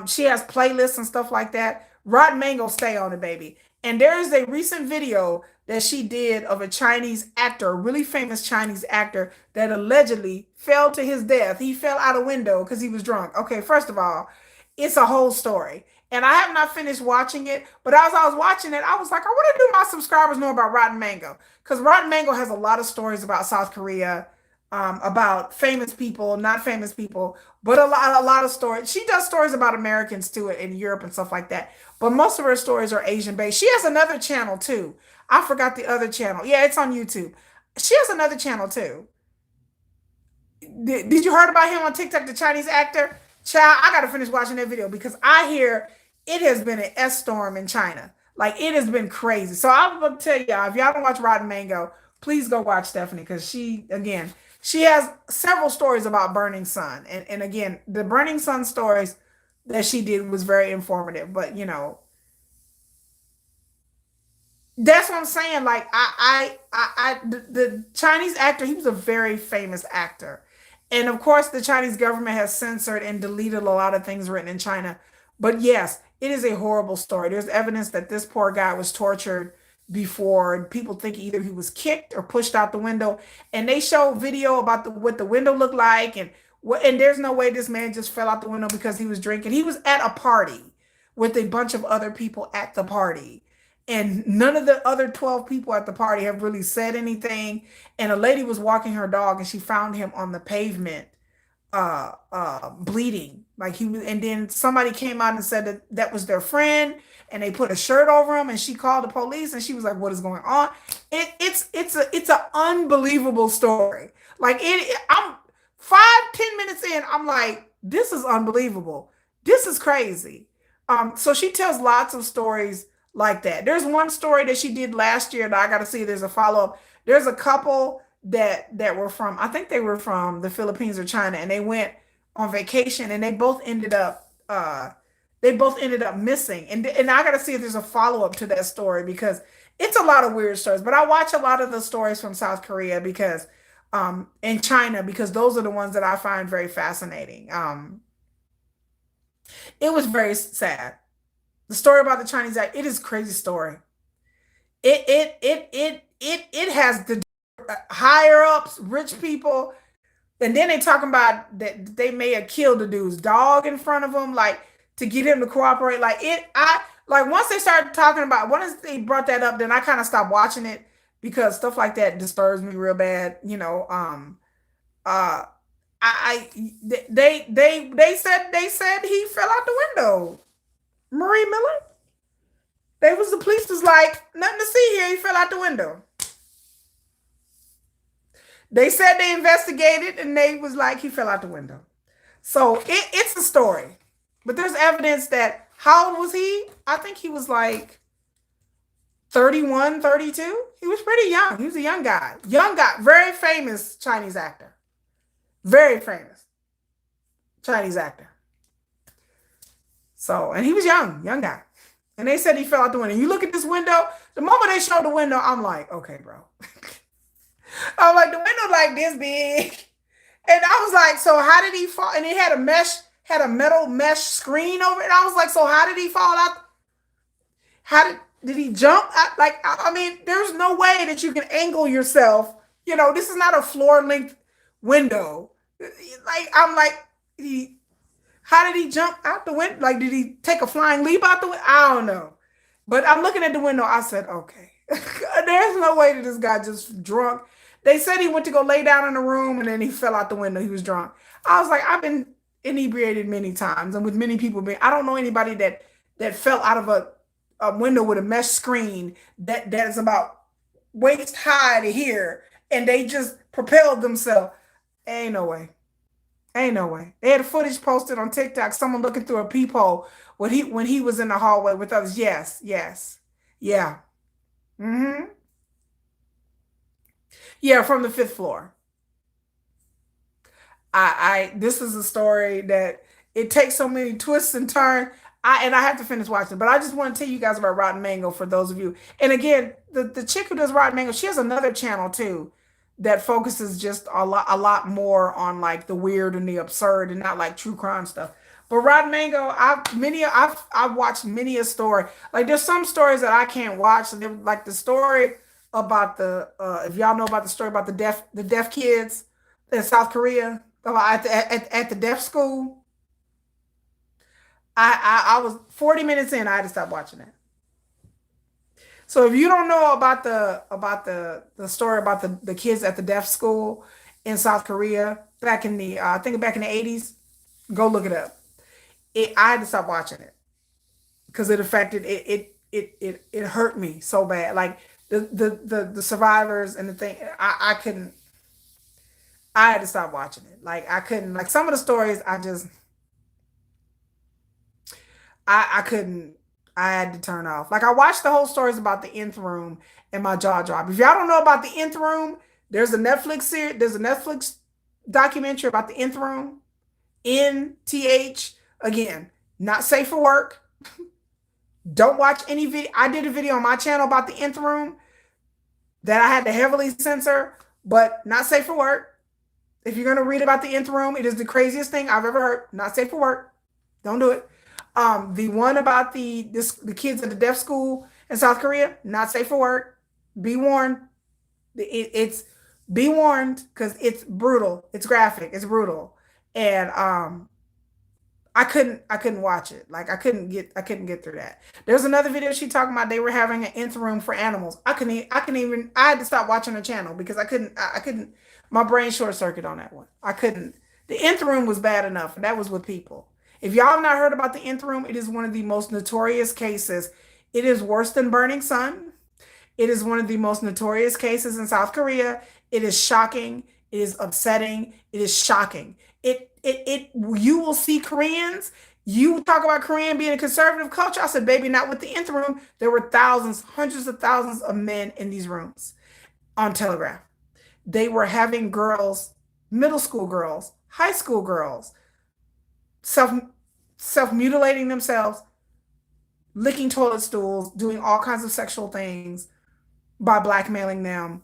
She has playlists and stuff like that. Rotten Mango, stay on it, baby. And there is a recent video that she did of a Chinese actor, a really famous Chinese actor that allegedly fell to his death. He fell out a window because he was drunk. Okay, first of all, it's a whole story. And I have not finished watching it, but as I was watching it, I was like, I want to do my subscribers know about Rotten Mango. Because Rotten Mango has a lot of stories about South Korea, about famous people, not famous people, but a lot of stories. She does stories about Americans too in Europe and stuff like that. But most of her stories are Asian based. She has another channel too. I forgot the other channel. Yeah, it's on YouTube. She has another channel too. Did you heard about him on TikTok, the Chinese actor? Child, I gotta finish watching that video because I hear it has been an S storm in China. Like it has been crazy. So I'm gonna tell y'all, if y'all don't watch Rotten Mango, please go watch Stephanie because she has several stories about Burning Sun. And again, the Burning Sun stories that she did was very informative. But that's what I'm saying. Like the Chinese actor, he was a very famous actor, and of course, the Chinese government has censored and deleted a lot of things written in China. But yes, it is a horrible story. There's evidence that this poor guy was tortured before, and people think either he was kicked or pushed out the window. And they show video about what the window looked like, and what. And there's no way this man just fell out the window because he was drinking. He was at a party with a bunch of other people at the party. And none of the other 12 people at the party have really said anything. And a lady was walking her dog and she found him on the pavement, bleeding. Like he was, and then somebody came out and said that that was their friend, and they put a shirt over him, and she called the police, and she was like, what is going on? It's an unbelievable story. Like I'm 5-10 minutes in, I'm like, this is unbelievable. This is crazy. So she tells lots of stories like that. There's one story that she did last year that I got to see. There's a follow up. There's a couple that were from, I think they were from the Philippines or China, and they went on vacation, and they both ended up missing. And I got to see if there's a follow up to that story because It's a lot of weird stories, but I watch a lot of the stories from South Korea because and China, because those are the ones that I find very fascinating. It was very sad. The story about the Chinese act, it is a crazy story. It has the higher ups, rich people, and then they talking about that they may have killed the dude's dog in front of him, like to get him to cooperate. Like it, I like once they started talking about once they brought that up, then I kind of stopped watching it because stuff like that disturbs me real bad. Uh, I they said he fell out the window. Marie Miller. The police was like nothing to see here. He fell out the window. They said they investigated and they was like he fell out the window. So it's a story. But there's evidence that how old was he? I think he was like 31, 32. He was pretty young. He was a young guy. Young guy, very famous Chinese actor. Very famous Chinese actor. So, and he was young guy. And they said he fell out the window. You look at this window, the moment they showed the window, I'm like, okay, bro. I'm like, the window like this big. And I was like, so how did he fall? And it had a metal mesh screen over it. I was like, so how did he fall out? Did he jump? I mean, there's no way that you can angle yourself. This is not a floor length window. Like, I'm like, how did he jump out the window? Like, did he take a flying leap out the window? I don't know. But I'm looking at the window. I said, okay, there's no way that this guy just drunk. They said he went to go lay down in the room and then he fell out the window. He was drunk. I was like, I've been inebriated many times and with many people. I don't know anybody that fell out of a window with a mesh screen that is about waist high to here and they just propelled themselves. Ain't no way. Ain't no way. They had footage posted on TikTok, someone looking through a peephole when he was in the hallway with others. Yes, yes. Yeah. Mm-hmm. Yeah, from the fifth floor. I this is a story that it takes so many twists and turns. I have to finish watching, but I just want to tell you guys about Rotten Mango for those of you. And again, the chick who does Rotten Mango, she has another channel too that focuses just a lot more on like the weird and the absurd and not like true crime stuff. But Rotten Mango, I've watched many a story. Like there's some stories that I can't watch. Like the story about the if y'all know about the story about the deaf kids in South Korea about at the deaf school. I was 40 minutes in. I had to stop watching it. So if you don't know about the story about the kids at the deaf school in South Korea back in the I think back in the 80s, go look it up. I had to stop watching it because it affected it hurt me so bad. Like the survivors and the thing I couldn't I had to stop watching it. Like I couldn't like some of the stories I couldn't. I had to turn off. Like I watched the whole stories about the nth room and my jaw dropped. If y'all don't know about the nth room, there's a Netflix series. There's a Netflix documentary about the nth room. NTH. Again, not safe for work. Don't watch any video. I did a video on my channel about the nth room that I had to heavily censor, but not safe for work. If you're gonna read about the nth room, it is the craziest thing I've ever heard. Not safe for work. Don't do it. The one about the kids at the deaf school in South Korea, not safe for work. Be warned. It's be warned because it's brutal. It's graphic. It's brutal, and I couldn't watch it. Like I couldn't get through that. There's another video she talking about they were having an nth room for animals. I had to stop watching the channel because I couldn't my brain short circuit on that one. I couldn't. The nth room was bad enough, and that was with people. If y'all have not heard about the nth room, it is one of the most notorious cases. It is worse than Burning Sun. It is one of the most notorious cases in South Korea. It is shocking. It is upsetting. It is shocking. You will see Koreans. You talk about Korean being a conservative culture. I said, baby, not with the nth room. There were thousands, hundreds of thousands of men in these rooms on Telegraph. They were having girls, middle school girls, high school girls, self self mutilating themselves, licking toilet stools, doing all kinds of sexual things by blackmailing them.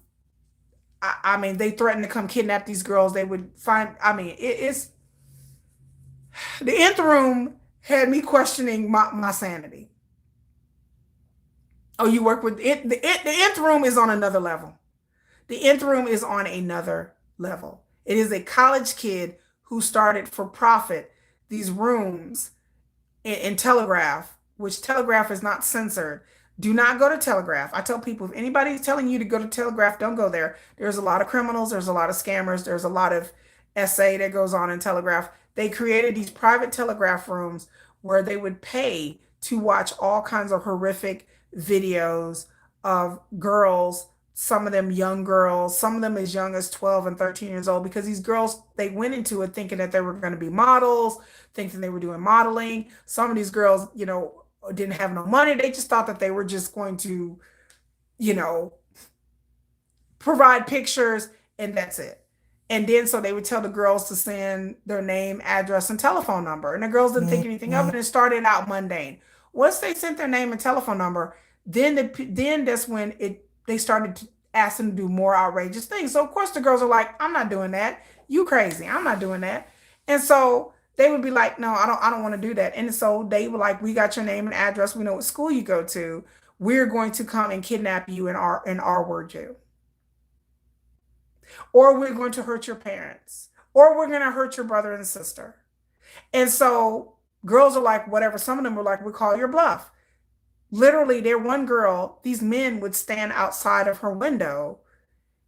I mean, they threatened to come kidnap these girls. They would find, I mean, it's the nth room had me questioning my sanity. Oh, you work with it. The nth room is on another level. The nth room is on another level. It is a college kid who started for profit these rooms in Telegraph, which Telegraph is not censored. Do not go to Telegraph. I tell people, if anybody's telling you to go to Telegraph, don't go there. There's a lot of criminals, there's a lot of scammers, there's a lot of SA that goes on in Telegraph. They created these private Telegraph rooms where they would pay to watch all kinds of horrific videos of girls, some of them young girls, some of them as young as 12 and 13 years old, because these girls, they went into it thinking that they were going to be models, thinking they were doing modeling. Some of these girls, didn't have no money. They just thought that they were just going to, you know, provide pictures and that's it. And then so they would tell the girls to send their name, address, and telephone number. And the girls didn't think anything of it and started out mundane. Once they sent their name and telephone number, then that's when they started to ask them to do more outrageous things. So of course the girls are like, I'm not doing that. You crazy. I'm not doing that. And so they would be like, no, I don't want to do that. And so they were like, we got your name and address. We know what school you go to. We're going to come and kidnap you in our word jail. Or we're going to hurt your parents. Or we're going to hurt your brother and sister. And so girls are like, whatever. Some of them were like, we call your bluff. Literally, there one girl, these men would stand outside of her window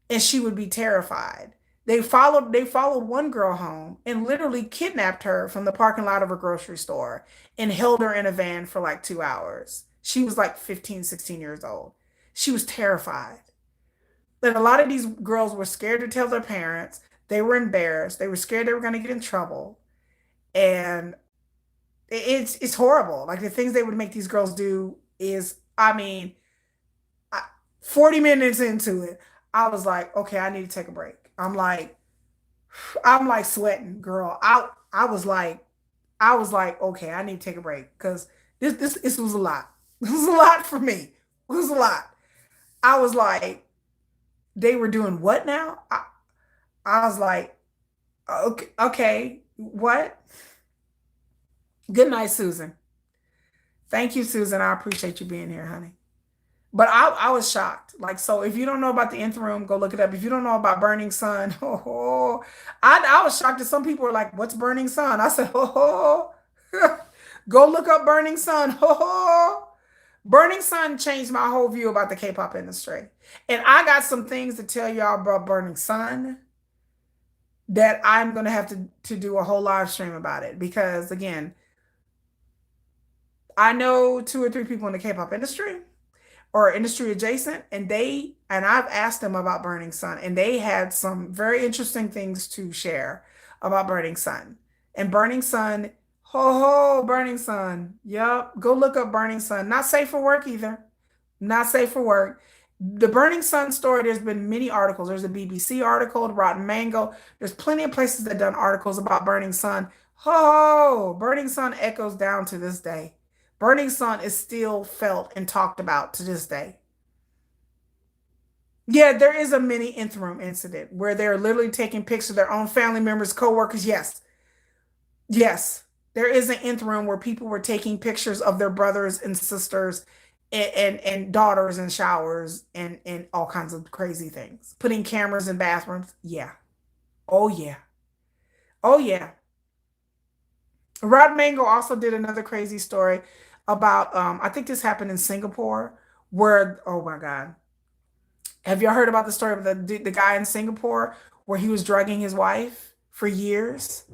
and she would be terrified. They followed one girl home and literally kidnapped her from the parking lot of a grocery store and held her in a van for like 2 hours. She was like 15, 16 years old. She was terrified. And a lot of these girls were scared to tell their parents. They were embarrassed. They were scared they were going to get in trouble. And it's horrible. Like the things they would make these girls do is, I mean, 40 minutes into it, I was like, okay, I need to take a break. I'm like sweating, girl. I was like, okay, I need to take a break because this was a lot. This was a lot for me. It was a lot. I was like, they were doing what now? I was like, okay, what? Good night, Susan. Thank you, Susan. I appreciate you being here, honey. But I was shocked. Like, so if you don't know about the nth room, go look it up. If you don't know about Burning Sun, I was shocked that some people were like, what's Burning Sun? I said, go look up Burning Sun. Burning Sun changed my whole view about the K-pop industry. And I got some things to tell y'all about Burning Sun that I'm going to have to do a whole live stream about it. Because again, I know 2 or 3 people in the K-pop industry or industry adjacent, and I've asked them about Burning Sun, and they had some very interesting things to share about Burning Sun. And Burning Sun, Burning Sun. Yep, go look up Burning Sun. Not safe for work either. Not safe for work. The Burning Sun story, there's been many articles. There's a BBC article, Rotten Mango. There's plenty of places that done articles about Burning Sun. Burning Sun echoes down to this day. Burning Sun is still felt and talked about to this day. Yeah, there is a mini nth room incident where they're literally taking pictures of their own family members, co-workers. Yes. Yes. There is an nth room where people were taking pictures of their brothers and sisters and daughters in showers and all kinds of crazy things. Putting cameras in bathrooms. Yeah. Oh yeah. Oh yeah. Rod Mango also did another crazy story about I think this happened in Singapore where, oh my God. Have y'all heard about the story of the guy in Singapore where he was drugging his wife for years?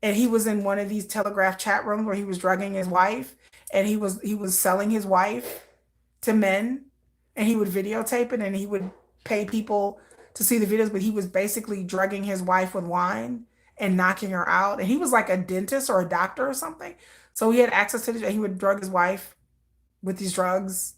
And he was in one of these Telegraph chat rooms where he was drugging his wife and he was selling his wife to men, and he would videotape it and he would pay people to see the videos, but he was basically drugging his wife with wine and knocking her out. And he was like a dentist or a doctor or something. So he had access to this. He would drug his wife with these drugs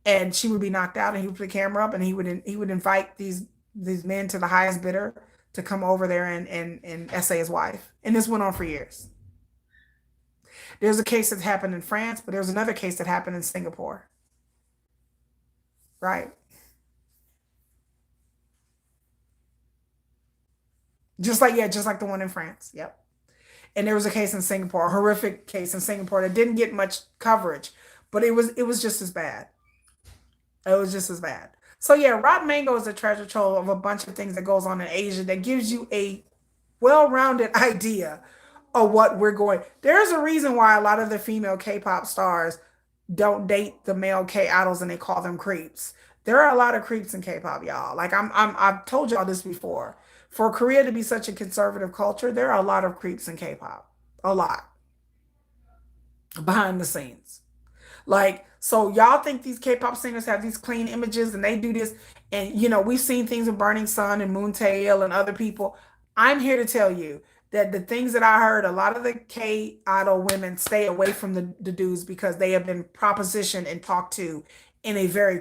and she would be knocked out, and he would put the camera up and he would invite these men to the highest bidder to come over there and essay his wife. And this went on for years. There's a case that happened in France, but there's another case that happened in Singapore. Right. just like the one in France. Yep. And there was a case in Singapore, a horrific case in Singapore that didn't get much coverage, but it was just as bad. It was just as bad. So yeah, Rotten Mango is a treasure trove of a bunch of things that goes on in Asia that gives you a well-rounded idea of what we're going. There's a reason why a lot of the female K-pop stars don't date the male K-idols and they call them creeps. There are a lot of creeps in K-pop, y'all. Like I've told y'all this before. For Korea to be such a conservative culture, there are a lot of creeps in K-pop. A lot behind the scenes. Like, so y'all think these K-pop singers have these clean images and they do this, and we've seen things with Burning Sun and Moontail and other people. I'm here to tell you that the things that I heard, a lot of the K-idol women stay away from the dudes because they have been propositioned and talked to in a very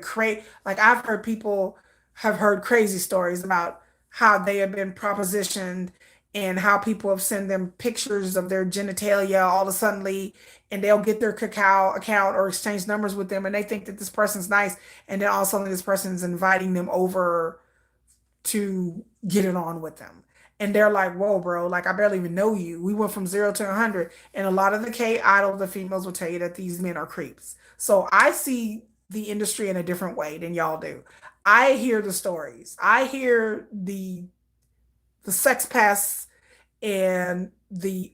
like I've heard people have heard crazy stories about how they have been propositioned and how people have sent them pictures of their genitalia all of a suddenly, and they'll get their Kakao account or exchange numbers with them and they think that this person's nice, and then all of a sudden this person's inviting them over to get it on with them. And they're like, whoa, bro, like I barely even know you. We went from 0 to 100. And a lot of the K idols, the females will tell you that these men are creeps. So I see the industry in a different way than y'all do. I hear the stories. I hear the sex pass and the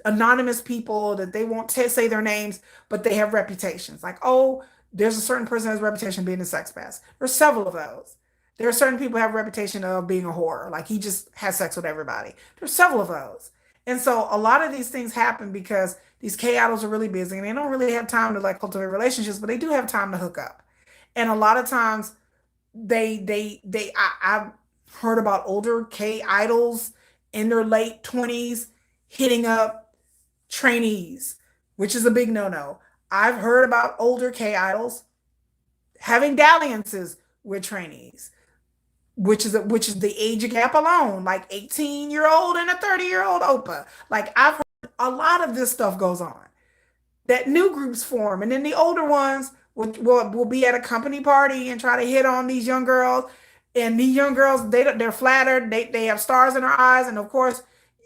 anonymous people that they won't say their names, but they have reputations. Like, oh, there's a certain person that has a reputation of being a sex pest. There's several of those. There are certain people who have a reputation of being a whore, like he just has sex with everybody. There's several of those. And so a lot of these things happen because these K idols are really busy and they don't really have time to like cultivate relationships, but they do have time to hook up. And a lot of times I've heard about older K idols in their late 20s hitting up trainees, which is a big no-no. I've heard about older K idols having dalliances with trainees, which is the age gap alone, like 18-year-old and a 30-year-old Opa. Like I've heard a lot of this stuff goes on that new groups form, and then the older ones will be at a company party and try to hit on these young girls. And these young girls, they're flattered, they have stars in their eyes, and of course,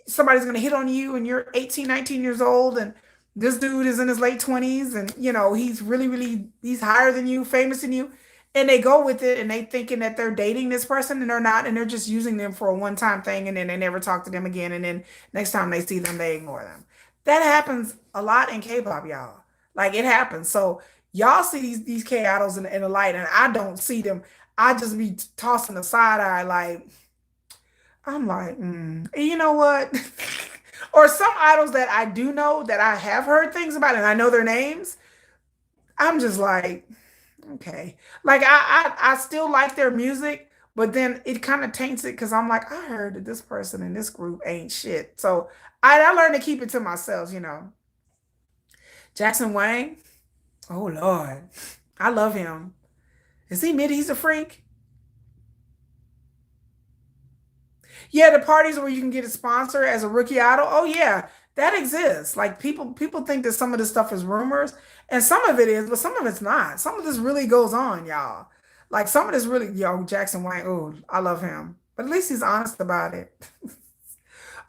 somebody's gonna hit on you, and you're 18, 19 years old, and this dude is in his late 20s, and he's really, really he's higher than you, famous than you, and they go with it, and they thinking that they're dating this person, and they're not, and they're just using them for a one-time thing, and then they never talk to them again, and then next time they see them, they ignore them. That happens a lot in K-pop, y'all. Like it happens. So y'all see these K idols in the light, and I don't see them. I just be tossing the side eye, like I'm like, you know what? Or some idols that I do know that I have heard things about, and I know their names. I'm just like, okay. Like I still like their music, but then it kind of taints it because I'm like, I heard that this person in this group ain't shit. So I learned to keep it to myself. Jackson Wang, oh Lord, I love him. Is he mid? He's a freak. Yeah, the parties where you can get a sponsor as a rookie idol. Oh yeah, that exists. Like people think that some of this stuff is rumors, and some of it is, but some of it's not. Some of this really goes on, y'all. Like some of this really, yo, Jackson Wang. Oh, I love him, but at least he's honest about it.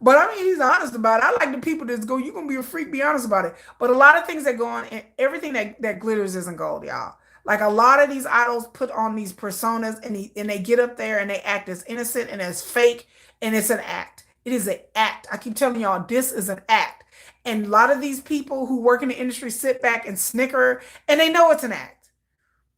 But I mean, he's honest about it. I like the people that go, you're gonna be a freak, be honest about it. But a lot of things that go on, and everything that glitters isn't gold, y'all. Like a lot of these idols put on these personas, and they get up there and they act as innocent and as fake, and it's an act. It is an act. I keep telling y'all, this is an act. And a lot of these people who work in the industry sit back and snicker, and they know it's an act.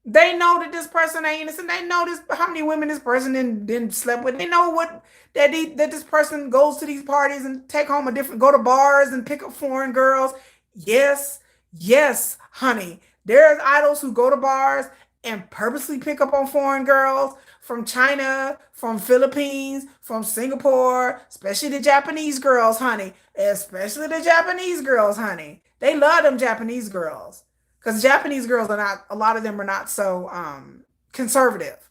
They know that this person ain't innocent. They know this how many women this person didn't slept with. They know what that this person goes to these parties and take home a different go to bars and pick up foreign girls. Yes, yes, honey. There's idols who go to bars and purposely pick up on foreign girls from China, from Philippines, from Singapore, especially the Japanese girls, honey. Especially the Japanese girls, honey. They love them Japanese girls. Because Japanese girls are not, a lot of them are not so conservative.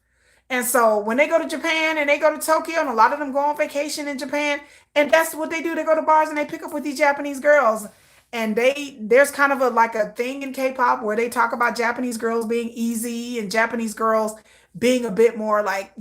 And so when they go to Japan and they go to Tokyo, and a lot of them go on vacation in Japan, and that's what they do. They go to bars and they pick up with these Japanese girls. And there's kind of a like a thing in K-pop where they talk about Japanese girls being easy and Japanese girls being a bit more like,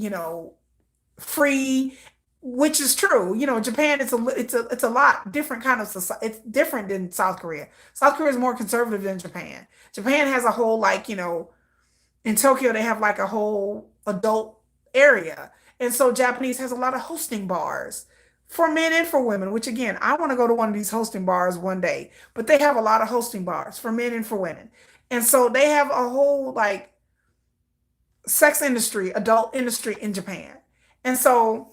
free. which is true. You know, Japan, it's a lot different kind of society. It's different than South Korea. South Korea is more conservative than Japan. Japan has a whole, like, in Tokyo they have like a whole adult area. And so Japanese has a lot of hosting bars for men and for women, which again, I want to go to one of these hosting bars one day, but they have a lot of hosting bars for men and for women. And so they have a whole like sex industry, adult industry in Japan. And so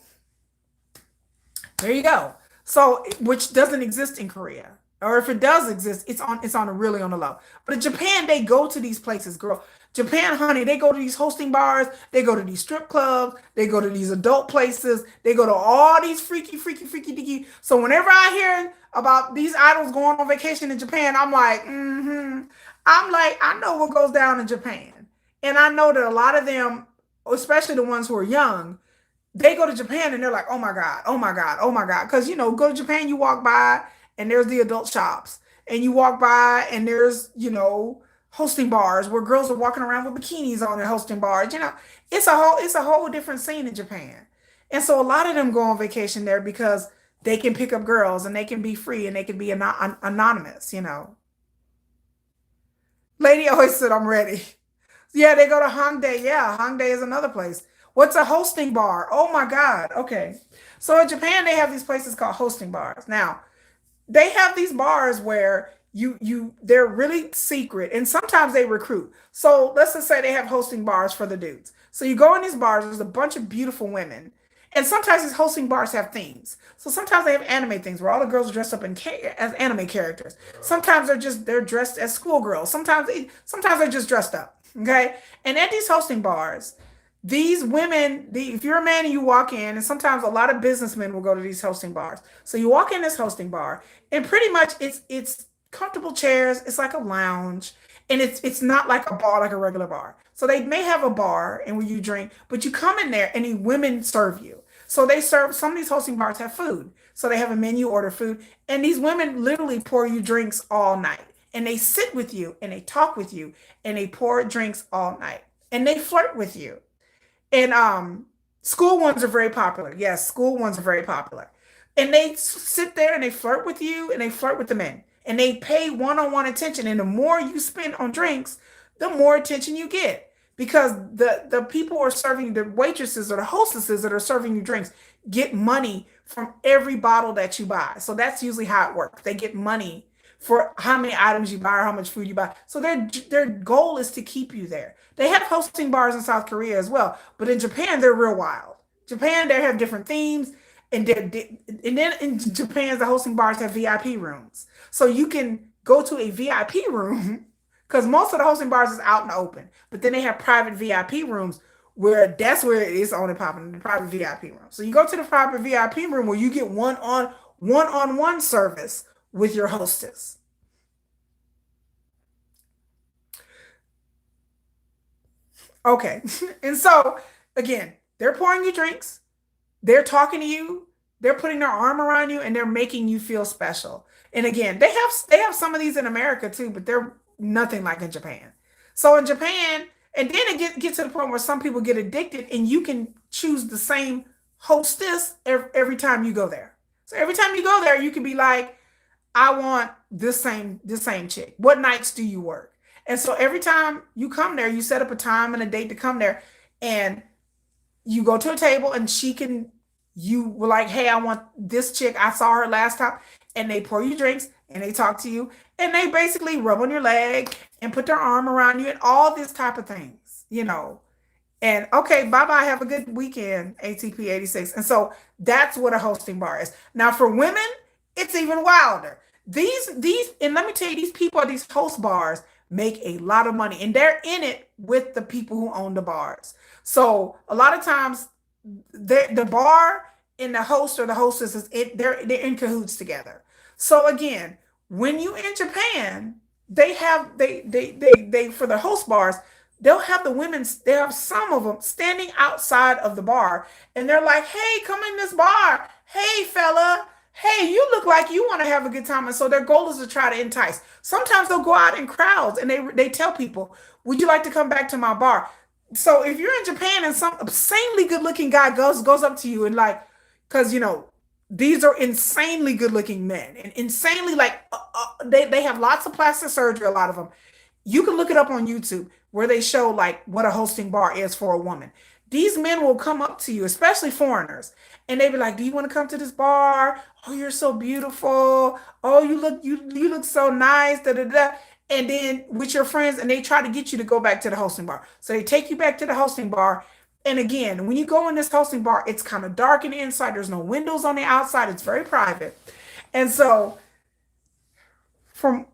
there you go. So, which doesn't exist in Korea, or if it does exist, it's on a really on the low. But in Japan, they go to these places, girl. Japan, honey, they go to these hosting bars, they go to these strip clubs, they go to these adult places, they go to all these freaky, freaky, freaky, deaky. So whenever I hear about these idols going on vacation in Japan, I'm like, I'm like, I know what goes down in Japan, and I know that a lot of them, especially the ones who are young, they go to Japan and they're like, oh my God, oh my God, oh my God. Because, go to Japan, you walk by and there's the adult shops. And you walk by and there's, hosting bars where girls are walking around with bikinis on their hosting bars. It's a whole different scene in Japan. And so a lot of them go on vacation there because they can pick up girls and they can be free and they can be anonymous. Lady always said, I'm ready. Yeah, they go to Hongdae. Yeah, Hongdae is another place. What's a hosting bar? Oh my God. Okay. So in Japan, they have these places called hosting bars. Now, they have these bars where they're really secret and sometimes they recruit. So let's just say they have hosting bars for the dudes. So you go in these bars, there's a bunch of beautiful women. And sometimes these hosting bars have themes. So sometimes they have anime things where all the girls are dressed up as anime characters. Sometimes they're dressed as schoolgirls. Sometimes they're just dressed up. Okay. And at these hosting bars, these women, if you're a man and you walk in, and sometimes a lot of businessmen will go to these hosting bars. So you walk in this hosting bar, and pretty much it's comfortable chairs. It's like a lounge, and it's not like a bar like a regular bar. So they may have a bar and where you drink, but you come in there and the women serve you. So they serve some of these hosting bars have food. So they have a menu, order food, and these women literally pour you drinks all night. And they sit with you and they talk with you and they pour drinks all night. And they flirt with you. And school ones are very popular. Yes, school ones are very popular. And they sit there and they flirt with you and they flirt with the men. And they pay one-on-one attention. And the more you spend on drinks, the more attention you get. Because the people who are serving, the waitresses or the hostesses that are serving you drinks get money from every bottle that you buy. So that's usually how it works. They get money for how many items you buy or how much food you buy. So their goal is to keep you there. They have hosting bars in South Korea as well, but in Japan they're real wild. Japan, they have different themes, and then in Japan the hosting bars have VIP rooms, so you can go to a VIP room because most of the hosting bars is out in the open, but then they have private VIP rooms where that's where it is on and popping, the private VIP room. So you go to the private VIP room where you get one-on-one service with your hostess. Okay. And so again, they're pouring you drinks, they're talking to you, they're putting their arm around you, and they're making you feel special. And again, they have some of these in America too, but they're nothing like in Japan. So in Japan, and then it gets to the point where some people get addicted, and you can choose the same hostess every time you go there. So every time you go there, you can be like, I want this same chick. What nights do you work? And so every time you come there, you set up a time and a date to come there, and you go to a table, and you were like, hey, I want this chick. I saw her last time, and they pour you drinks and they talk to you, and they basically rub on your leg and put their arm around you and all this type of things. And okay, bye bye. Have a good weekend, ATP 86. And so that's what a hosting bar is. Now for women, it's even wilder. And let me tell you, these people at these host bars make a lot of money, and they're in it with the people who own the bars. So a lot of times, the bar and the host or the hostess they're in cahoots together. So again, when you in Japan, they for the host bars, they'll have they have some of them standing outside of the bar, and they're like, hey, come in this bar. Hey, fella. Hey, you look like you want to have a good time. And so their goal is to try to entice. Sometimes they'll go out in crowds and they tell people, would you like to come back to my bar? So if you're in Japan and some insanely good looking guy goes up to you and like, because these are insanely good looking men and insanely like they have lots of plastic surgery, a lot of them. You can look it up on YouTube where they show like what a hosting bar is for a woman. These men will come up to you, especially foreigners, and they be like, "Do you want to come to this bar? Oh, you're so beautiful. Oh, you look so nice." Da da da. And then with your friends, and they try to get you to go back to the hosting bar. So they take you back to the hosting bar. And again, when you go in this hosting bar, it's kind of dark in the inside. There's no windows on the outside. It's very private. And so from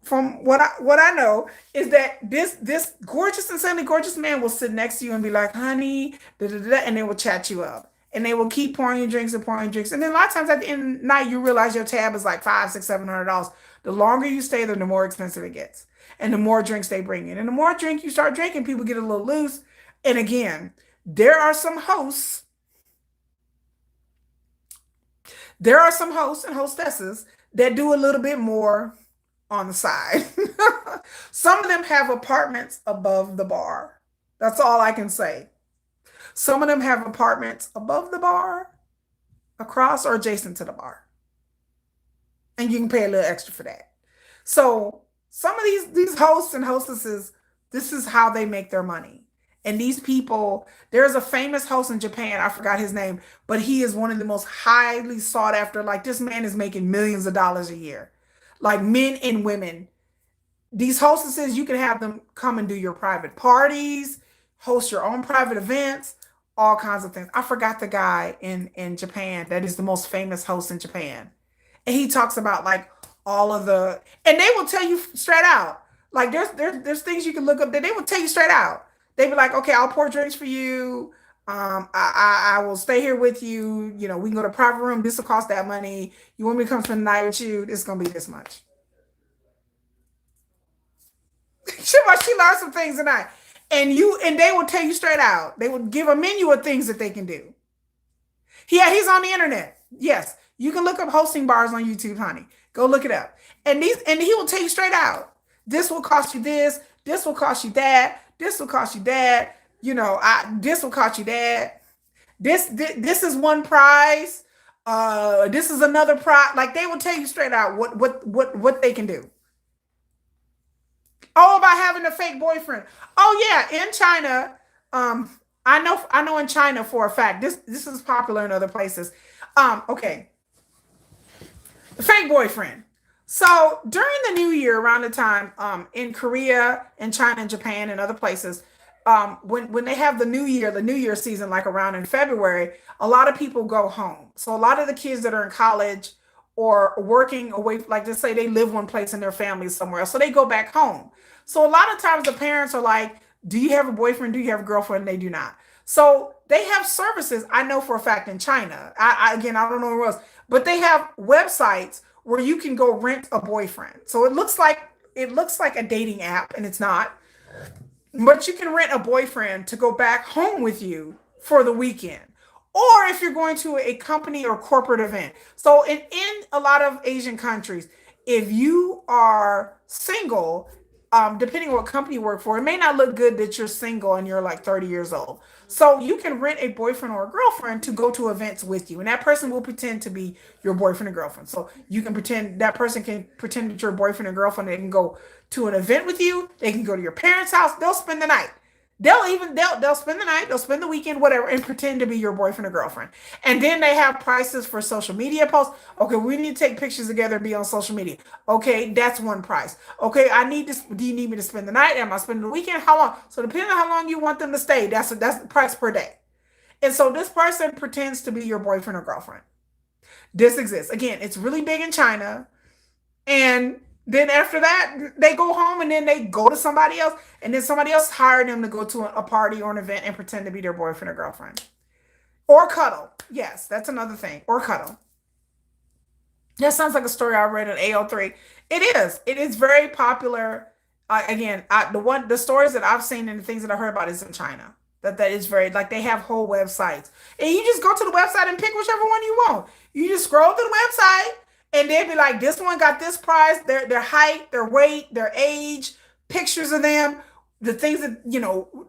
what I know is that this gorgeous, insanely gorgeous man will sit next to you and be like, "Honey," da, da, da, and they will chat you up. And they will keep pouring you drinks and pouring you drinks. And then a lot of times at the end of the night, you realize your tab is like five, six, $700. The longer you stay there, the more expensive it gets. And the more drinks they bring in. And the more drink you start drinking, people get a little loose. And again, there are some hosts, there are some hosts and hostesses that do a little bit more on the side. Some of them have apartments above the bar. That's all I can say. Some of them have apartments above the bar, across or adjacent to the bar. And you can pay a little extra for that. So some of these hosts and hostesses, this is how they make their money. And these people, there's a famous host in Japan, I forgot his name, but he is one of the most highly sought after. Like this man is making millions of dollars a year. Like men and women. These hostesses, you can have them come and do your private parties, host your own private events, all kinds of things. I forgot the guy in Japan that is the most famous host in Japan. And he talks about like all of the, and they will tell you straight out. Like there's things you can look up that they will tell you straight out. They be like, "Okay, I'll pour drinks for you. I will stay here with you. We can go to a private room. This will cost that money. You want me to come spend the night with you? It's gonna be this much." She learned some things tonight. And they will tell you straight out. They will give a menu of things that they can do. Yeah, he's on the internet. Yes. You can look up hosting bars on YouTube, honey. Go look it up. And he will tell you straight out. This will cost you this will cost you that, this will cost you that, this will cost you that. This is one price. This is another price. Like they will tell you straight out what they can do. Oh, about having a fake boyfriend. Oh yeah, in China, I know in China for a fact. This is popular in other places. Okay, the fake boyfriend. So during the new year, around the time, in Korea and China and Japan and other places, when they have the New Year season, like around in February, a lot of people go home. So a lot of the kids that are in college or working away, like just say they live one place and their family is somewhere else, so they go back home. So a lot of times the parents are like, "Do you have a boyfriend? Do you have a girlfriend?" And they do not. So they have services. I know for a fact in China. Again, I don't know where else, but they have websites where you can go rent a boyfriend. So it looks like a dating app, and it's not. But you can rent a boyfriend to go back home with you for the weekend. Or if you're going to a company or corporate event. So in a lot of Asian countries, if you are single, depending on what company you work for, it may not look good that you're single and you're like 30 years old. So you can rent a boyfriend or a girlfriend to go to events with you, and that person will pretend to be your boyfriend or girlfriend. So you can pretend that person can pretend that you're a boyfriend or girlfriend. They can go to an event with you. They can go to your parents' house. They'll spend the night. They'll spend the night, they'll spend the weekend, whatever, and pretend to be your boyfriend or girlfriend. And then they have prices for social media posts. Okay, we need to take pictures together and be on social media. Okay, that's one price. Okay, do you need me to spend the night? Am I spending the weekend? How long? So depending on how long you want them to stay, that's the price per day. And so this person pretends to be your boyfriend or girlfriend. This exists. Again, it's really big in China. And then after that, they go home and then they go to somebody else, and then somebody else hired them to go to a party or an event and pretend to be their boyfriend or girlfriend. Or cuddle. Yes, that's another thing. Or cuddle. That sounds like a story I read on AO3. It is. It is very popular. Again, the stories that I've seen and the things that I heard about is in China. That is very, like, they have whole websites, and you just go to the website and pick whichever one you want. You just scroll through the website. And they'd be like, "This one got this price, their height, their weight, their age, pictures of them, the things that,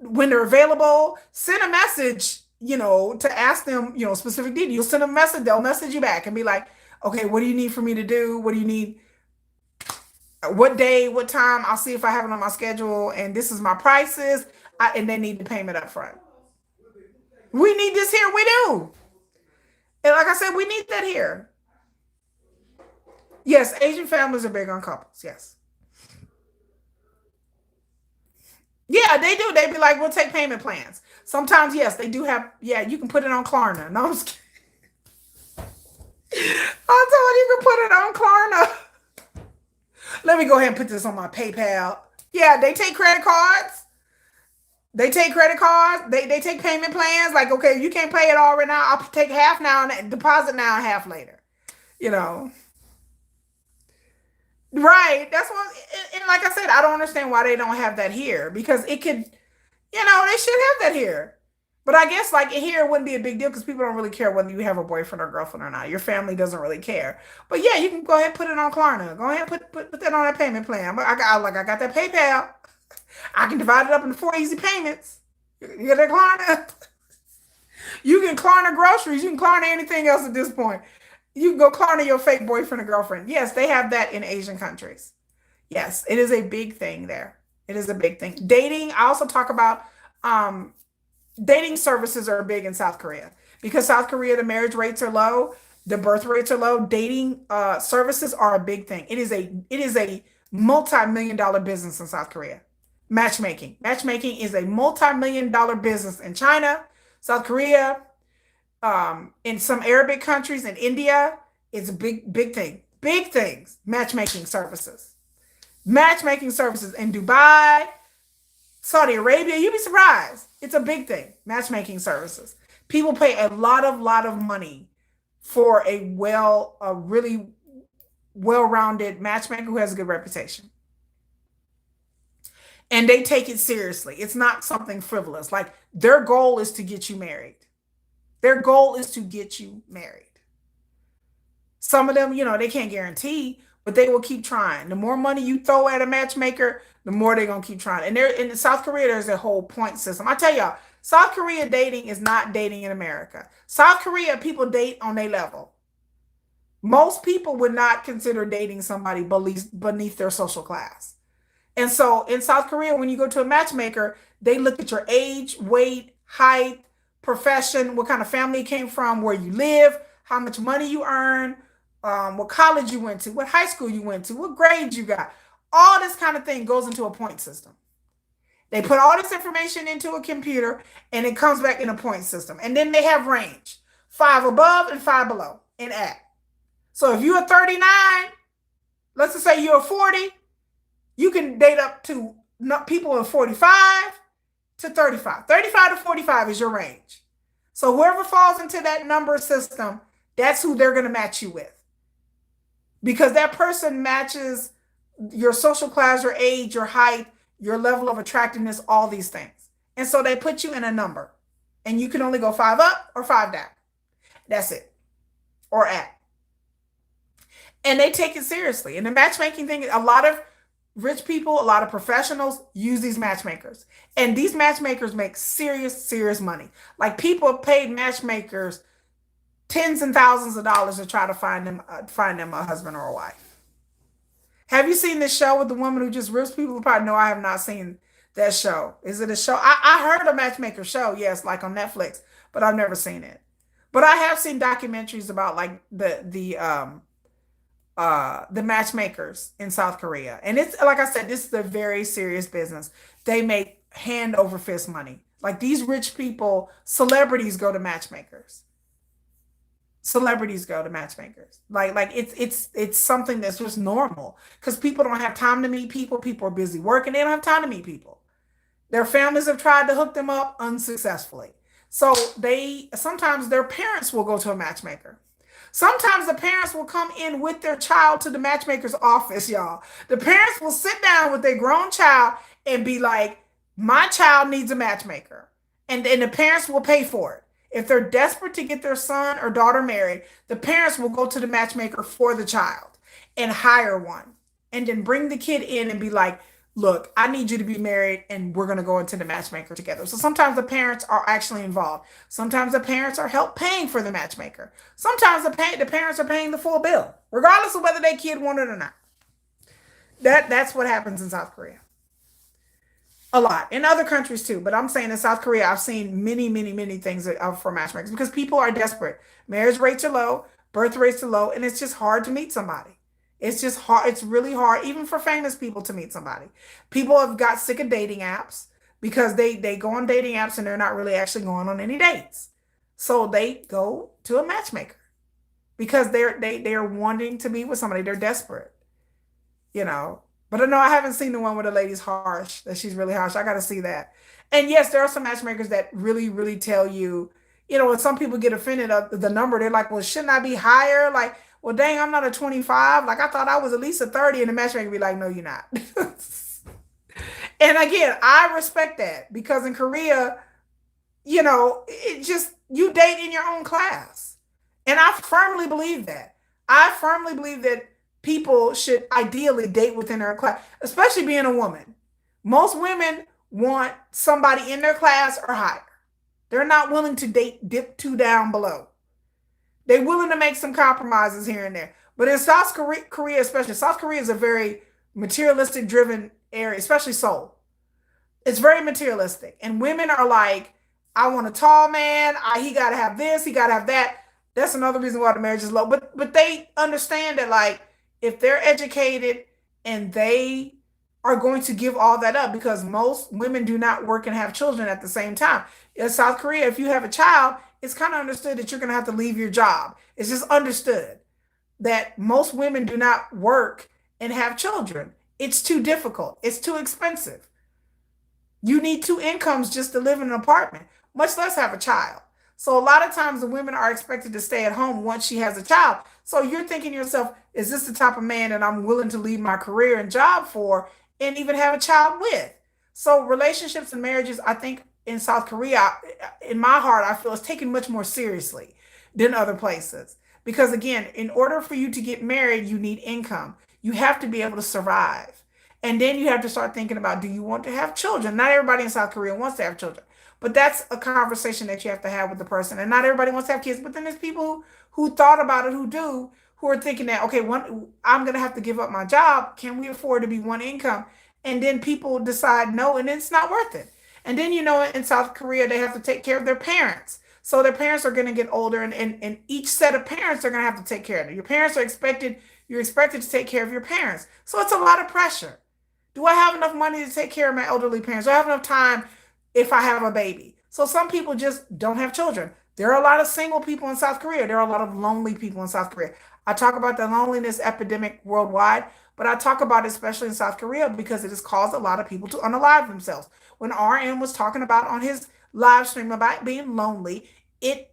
when they're available. Send a message, to ask them, specific details. You'll send a message, they'll message you back and be like, okay, what do you need for me to do? What do you need? What day, what time? I'll see if I have it on my schedule, and this is my prices. And they need the payment up front. We need this here. We do. And like I said, we need that here. Yes, Asian families are big on couples. Yes. Yeah, they do. They be like, we'll take payment plans. Sometimes, yes, they do have, yeah, you can put it on Klarna. No, I'm just kidding. I'm telling you, you can put it on Klarna. Let me go ahead and put this on my PayPal. Yeah, they take credit cards. They take credit cards. They take payment plans. Like, okay, you can't pay it all right now. I'll take half now and deposit now and half later. You know, right? That's what. And like I said, I don't understand why they don't have that here because it could. They should have that here. But I guess like here it wouldn't be a big deal because people don't really care whether you have a boyfriend or girlfriend or not. Your family doesn't really care. But yeah, you can go ahead and put it on Klarna. Go ahead and put that on that payment plan. But I got that PayPal. I can divide it up into 4 easy payments. You get that Klarna. You can Klarna groceries. You can Klarna anything else at this point. You can go Klarna your fake boyfriend or girlfriend. Yes, they have that in Asian countries. Yes, it is a big thing there. It is a big thing. Dating, I also talk about um, dating services are big in South Korea because South Korea, the marriage rates are low, the birth rates are low. Dating services are a big thing. It is a multi-million dollar business in South Korea. Matchmaking is a multi-million dollar business in China, South Korea, in some Arabic countries, in India. It's a big thing. Big things. Matchmaking services in Dubai, Saudi Arabia. You'd be surprised. It's a big thing. Matchmaking services. People pay a lot of money for a really well-rounded matchmaker who has a good reputation. And they take it seriously. It's not something frivolous. Like their goal is to get you married. Their goal is to get you married. Some of them, they can't guarantee, but they will keep trying. The more money you throw at a matchmaker, the more they're gonna keep trying. And there in South Korea, there's a whole point system. I tell y'all, South Korea dating is not dating in America. South Korea, people date on their level. Most people would not consider dating somebody beneath their social class. And so in South Korea, when you go to a matchmaker, they look at your age, weight, height, profession, what kind of family you came from, where you live, how much money you earn, what college you went to, what high school you went to, what grades you got. All this kind of thing goes into a point system. They put all this information into a computer and it comes back in a point system. And then they have range, 5 above and 5 below in at. So if you're 39, let's just say you're 40, you can date up to people in 45 to 35. 35 to 45 is your range. So whoever falls into that number system, that's who they're going to match you with. Because that person matches your social class, your age, your height, your level of attractiveness, all these things. And so they put you in a number. And you can only go 5 up or 5 down. That's it. Or at. And they take it seriously. And the matchmaking thing, a lot of rich people, a lot of professionals use these matchmakers. And these matchmakers make serious money. Like people have paid matchmakers tens and thousands of dollars to try to find them a husband or a wife. Have you seen this show with the woman who just rips people apart? No, I have not seen that show. Is it a show? I heard a matchmaker show, yes, like on Netflix, but I've never seen it. But I have seen documentaries about like the matchmakers in South Korea. And it's like I said, this is a very serious business. They make hand over fist money. Like these rich people, celebrities go to matchmakers. Celebrities go to matchmakers. Like it's something that's just normal because people don't have time to meet people. People are busy working. They don't have time to meet people. Their families have tried to hook them up unsuccessfully. So they sometimes their parents will go to a matchmaker. Sometimes the parents will come in with their child to the matchmaker's office, y'all. The parents will sit down with their grown child and be like, my child needs a matchmaker. And the parents will pay for it. If they're desperate to get their son or daughter married, the parents will go to the matchmaker for the child and hire one. And then bring the kid in and be like, look, I need you to be married and we're going to go into the matchmaker together. So sometimes the parents are actually involved. Sometimes the parents are help paying for the matchmaker. Sometimes the parents are paying the full bill, regardless of whether their kid wanted it or not. That's what happens in South Korea. A lot in other countries too, but I'm saying in South Korea, I've seen many things for matchmakers because people are desperate. Marriage rates are low, birth rates are low, and it's just hard to meet somebody. It's just hard. It's really hard, even for famous people, to meet somebody. People have got sick of dating apps because they go on dating apps and they're not really actually going on any dates. So they go to a matchmaker because they're wanting to be with somebody. They're desperate, you know. But I know I haven't seen the one where the lady's harsh, that she's really harsh. I got to see that. And yes, there are some matchmakers that really tell you, when some people get offended of the number, they're like, well, shouldn't I be higher? Like, well, dang, I'm not a 25. Like, I thought I was at least a 30. And the matchmaker be like, no, you're not. And again, I respect that because in Korea, it just, you date in your own class. And I firmly believe that. I firmly believe that people should ideally date within their class, especially being a woman. Most women want somebody in their class or higher. They're not willing to dip two down below. They're willing to make some compromises here and there. But in South Korea, especially, South Korea is a very materialistic driven area, especially Seoul. It's very materialistic. And women are like, I want a tall man. He got to have this. He got to have that. That's another reason why the marriage is low. But they understand that, like, if they're educated and they are going to give all that up, because most women do not work and have children at the same time. In South Korea, if you have a child, it's kind of understood that you're going to have to leave your job. It's just understood that most women do not work and have children. It's too difficult. It's too expensive. You need two incomes just to live in an apartment, much less have a child. So a lot of times the women are expected to stay at home once she has a child. So you're thinking to yourself, is this the type of man that I'm willing to leave my career and job for and even have a child with? So relationships and marriages, I think in South Korea, in my heart, I feel it's taken much more seriously than other places. Because again, in order for you to get married, you need income. You have to be able to survive. And then you have to start thinking about, do you want to have children? Not everybody in South Korea wants to have children. But that's a conversation that you have to have with the person. And not everybody wants to have kids. But then there's people who thought about it, who do, who are thinking that, okay, I'm going to have to give up my job. Can we afford to be one income? And then people decide no, and it's not worth it. And then, in South Korea, they have to take care of their parents. So their parents are going to get older, and each set of parents are going to have to take care of them. Your parents are you're expected to take care of your parents. So it's a lot of pressure. Do I have enough money to take care of my elderly parents? Do I have enough time if I have a baby? So some people just don't have children. There are a lot of single people in South Korea. There are a lot of lonely people in South Korea. I talk about the loneliness epidemic worldwide, but I talk about it especially in South Korea because it has caused a lot of people to unalive themselves. When RM was talking about on his live stream about being lonely, it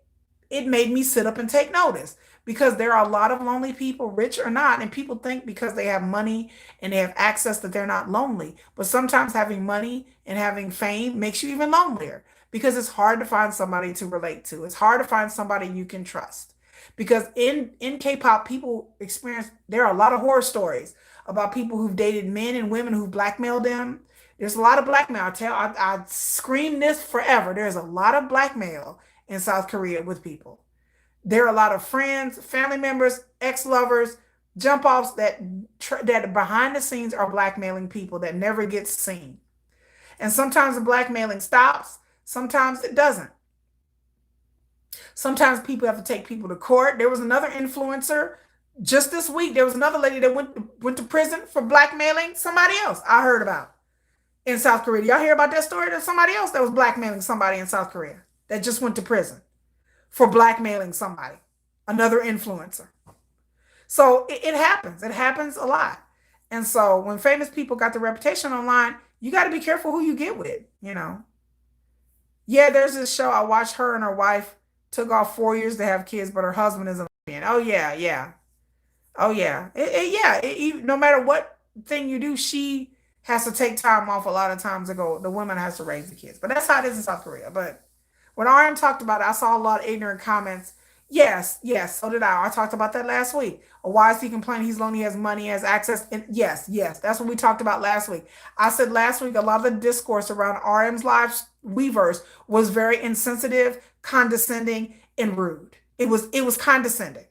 it made me sit up and take notice because there are a lot of lonely people, rich or not, and people think because they have money and they have access that they're not lonely. But sometimes having money and having fame makes you even lonelier because it's hard to find somebody to relate to. It's hard to find somebody you can trust. Because in K-pop, people experience, there are a lot of horror stories about people who've dated men and women who blackmailed them. There's a lot of blackmail. I scream this forever. There's a lot of blackmail in South Korea with people. There are a lot of friends, family members, ex-lovers, jump offs that behind the scenes are blackmailing people that never gets seen. And sometimes the blackmailing stops, sometimes it doesn't. Sometimes people have to take people to court. There was another influencer just this week. There was another lady that went to prison for blackmailing somebody else. I heard about in South Korea. Y'all hear about that story? There's somebody else that was blackmailing somebody in South Korea that just went to prison for blackmailing somebody, another influencer. So it happens. It happens a lot. And so when famous people got the reputation online, you got to be careful who you get with, you know. Yeah, there's this show I watched. Her and her wife took off 4 years to have kids, but her husband is a lesbian. Oh yeah, yeah. Oh yeah. No matter what thing you do, she has to take time off a lot of times to go. The woman has to raise the kids. But that's how it is in South Korea. But when RM talked about it, I saw a lot of ignorant comments. Yes, yes, so did I. I talked about that last week. Why is he complaining? He's lonely, he has money, he has access. And yes, yes, that's what we talked about last week. I said last week a lot of the discourse around RM's live Weverse was very insensitive, condescending, and rude. It was condescending.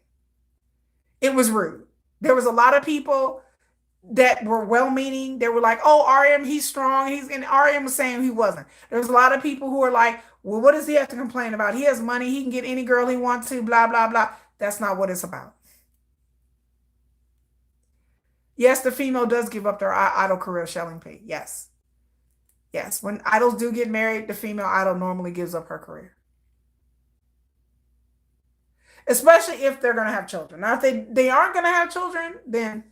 It was rude. There was a lot of people that were well-meaning. They were like, "Oh, RM, he's strong." And RM was saying he wasn't. There was a lot of people who were like, "Well, what does he have to complain about? He has money. He can get any girl he wants to. Blah blah blah." That's not what it's about. Yes, the female does give up their idol career, Shelling P. Yes, yes. When idols do get married, the female idol normally gives up her career, especially if they're gonna have children. Now, if they aren't gonna have children, then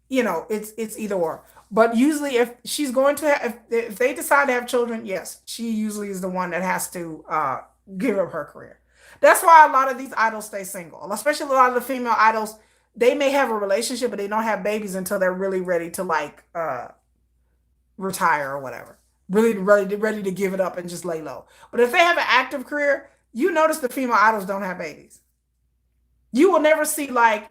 it's either or. But usually if she's going to have, if they decide to have children, yes, she usually is the one that has to give up her career. That's why a lot of these idols stay single, especially a lot of the female idols. They may have a relationship, but they don't have babies until they're really ready to like retire or whatever. Really ready to give it up and just lay low. But if they have an active career, you notice the female idols don't have babies. You will never see like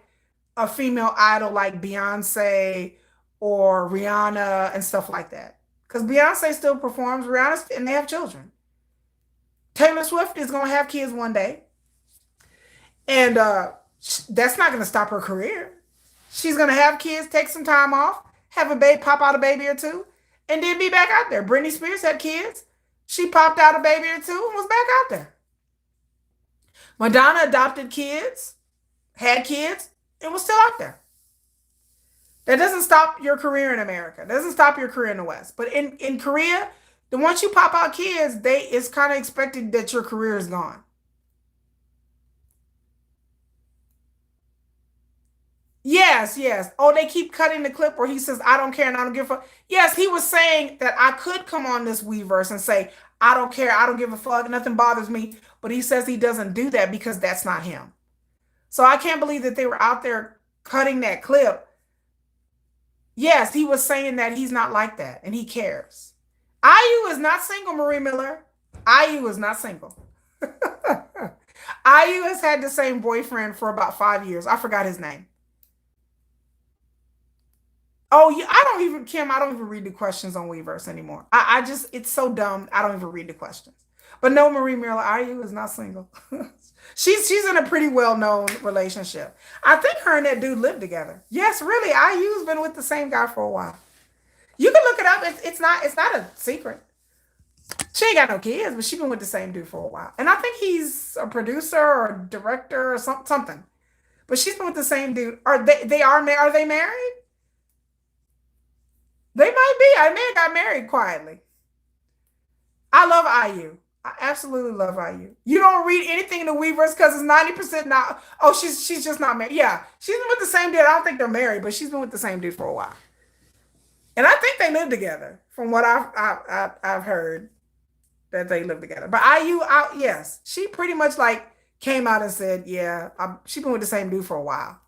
a female idol like Beyonce or Rihanna and stuff like that. Because Beyonce still performs, Rihanna, and they have children. Taylor Swift is going to have kids one day. And that's not going to stop her career. She's going to have kids, take some time off, have a baby, pop out a baby or two, and then be back out there. Britney Spears had kids. She popped out a baby or two and was back out there. Madonna adopted kids, had kids, and was still out there. That doesn't stop your career in America. It doesn't stop your career in the West. But in Korea, the once you pop out kids, it's kind of expected that your career is gone. Yes, yes. Oh, they keep cutting the clip where he says, "I don't care and I don't give a fuck." Yes, he was saying that I could come on this Weverse and say, "I don't care, I don't give a fuck, nothing bothers me." But he says he doesn't do that because that's not him. So I can't believe that they were out there cutting that clip. Yes, he was saying that he's not like that and he cares. IU is not single, Marie Miller. IU is not single. IU has had the same boyfriend for about 5 years. I forgot his name. Oh, yeah, I don't even, Kim, I don't even read the questions on Weverse anymore. I just, it's so dumb. I don't even read the questions. But no, Marie Miller, IU is not single. She's in a pretty well-known relationship. I think her and that dude live together. Yes, really. IU's been with the same guy for a while. You can look it up. It's not a secret. She ain't got no kids, but she's been with the same dude for a while. And I think he's a producer or director or something. But she's been with the same dude. Are they married? They might be. I may have got married quietly. I love IU. I absolutely love IU. You don't read anything in the Weavers because it's 90% not. Oh, she's just not married. Yeah, she's been with the same dude. I don't think they're married, but she's been with the same dude for a while. And I think they live together, from what I've heard that they live together. But IU, yes, she pretty much like came out and said, yeah, she's been with the same dude for a while.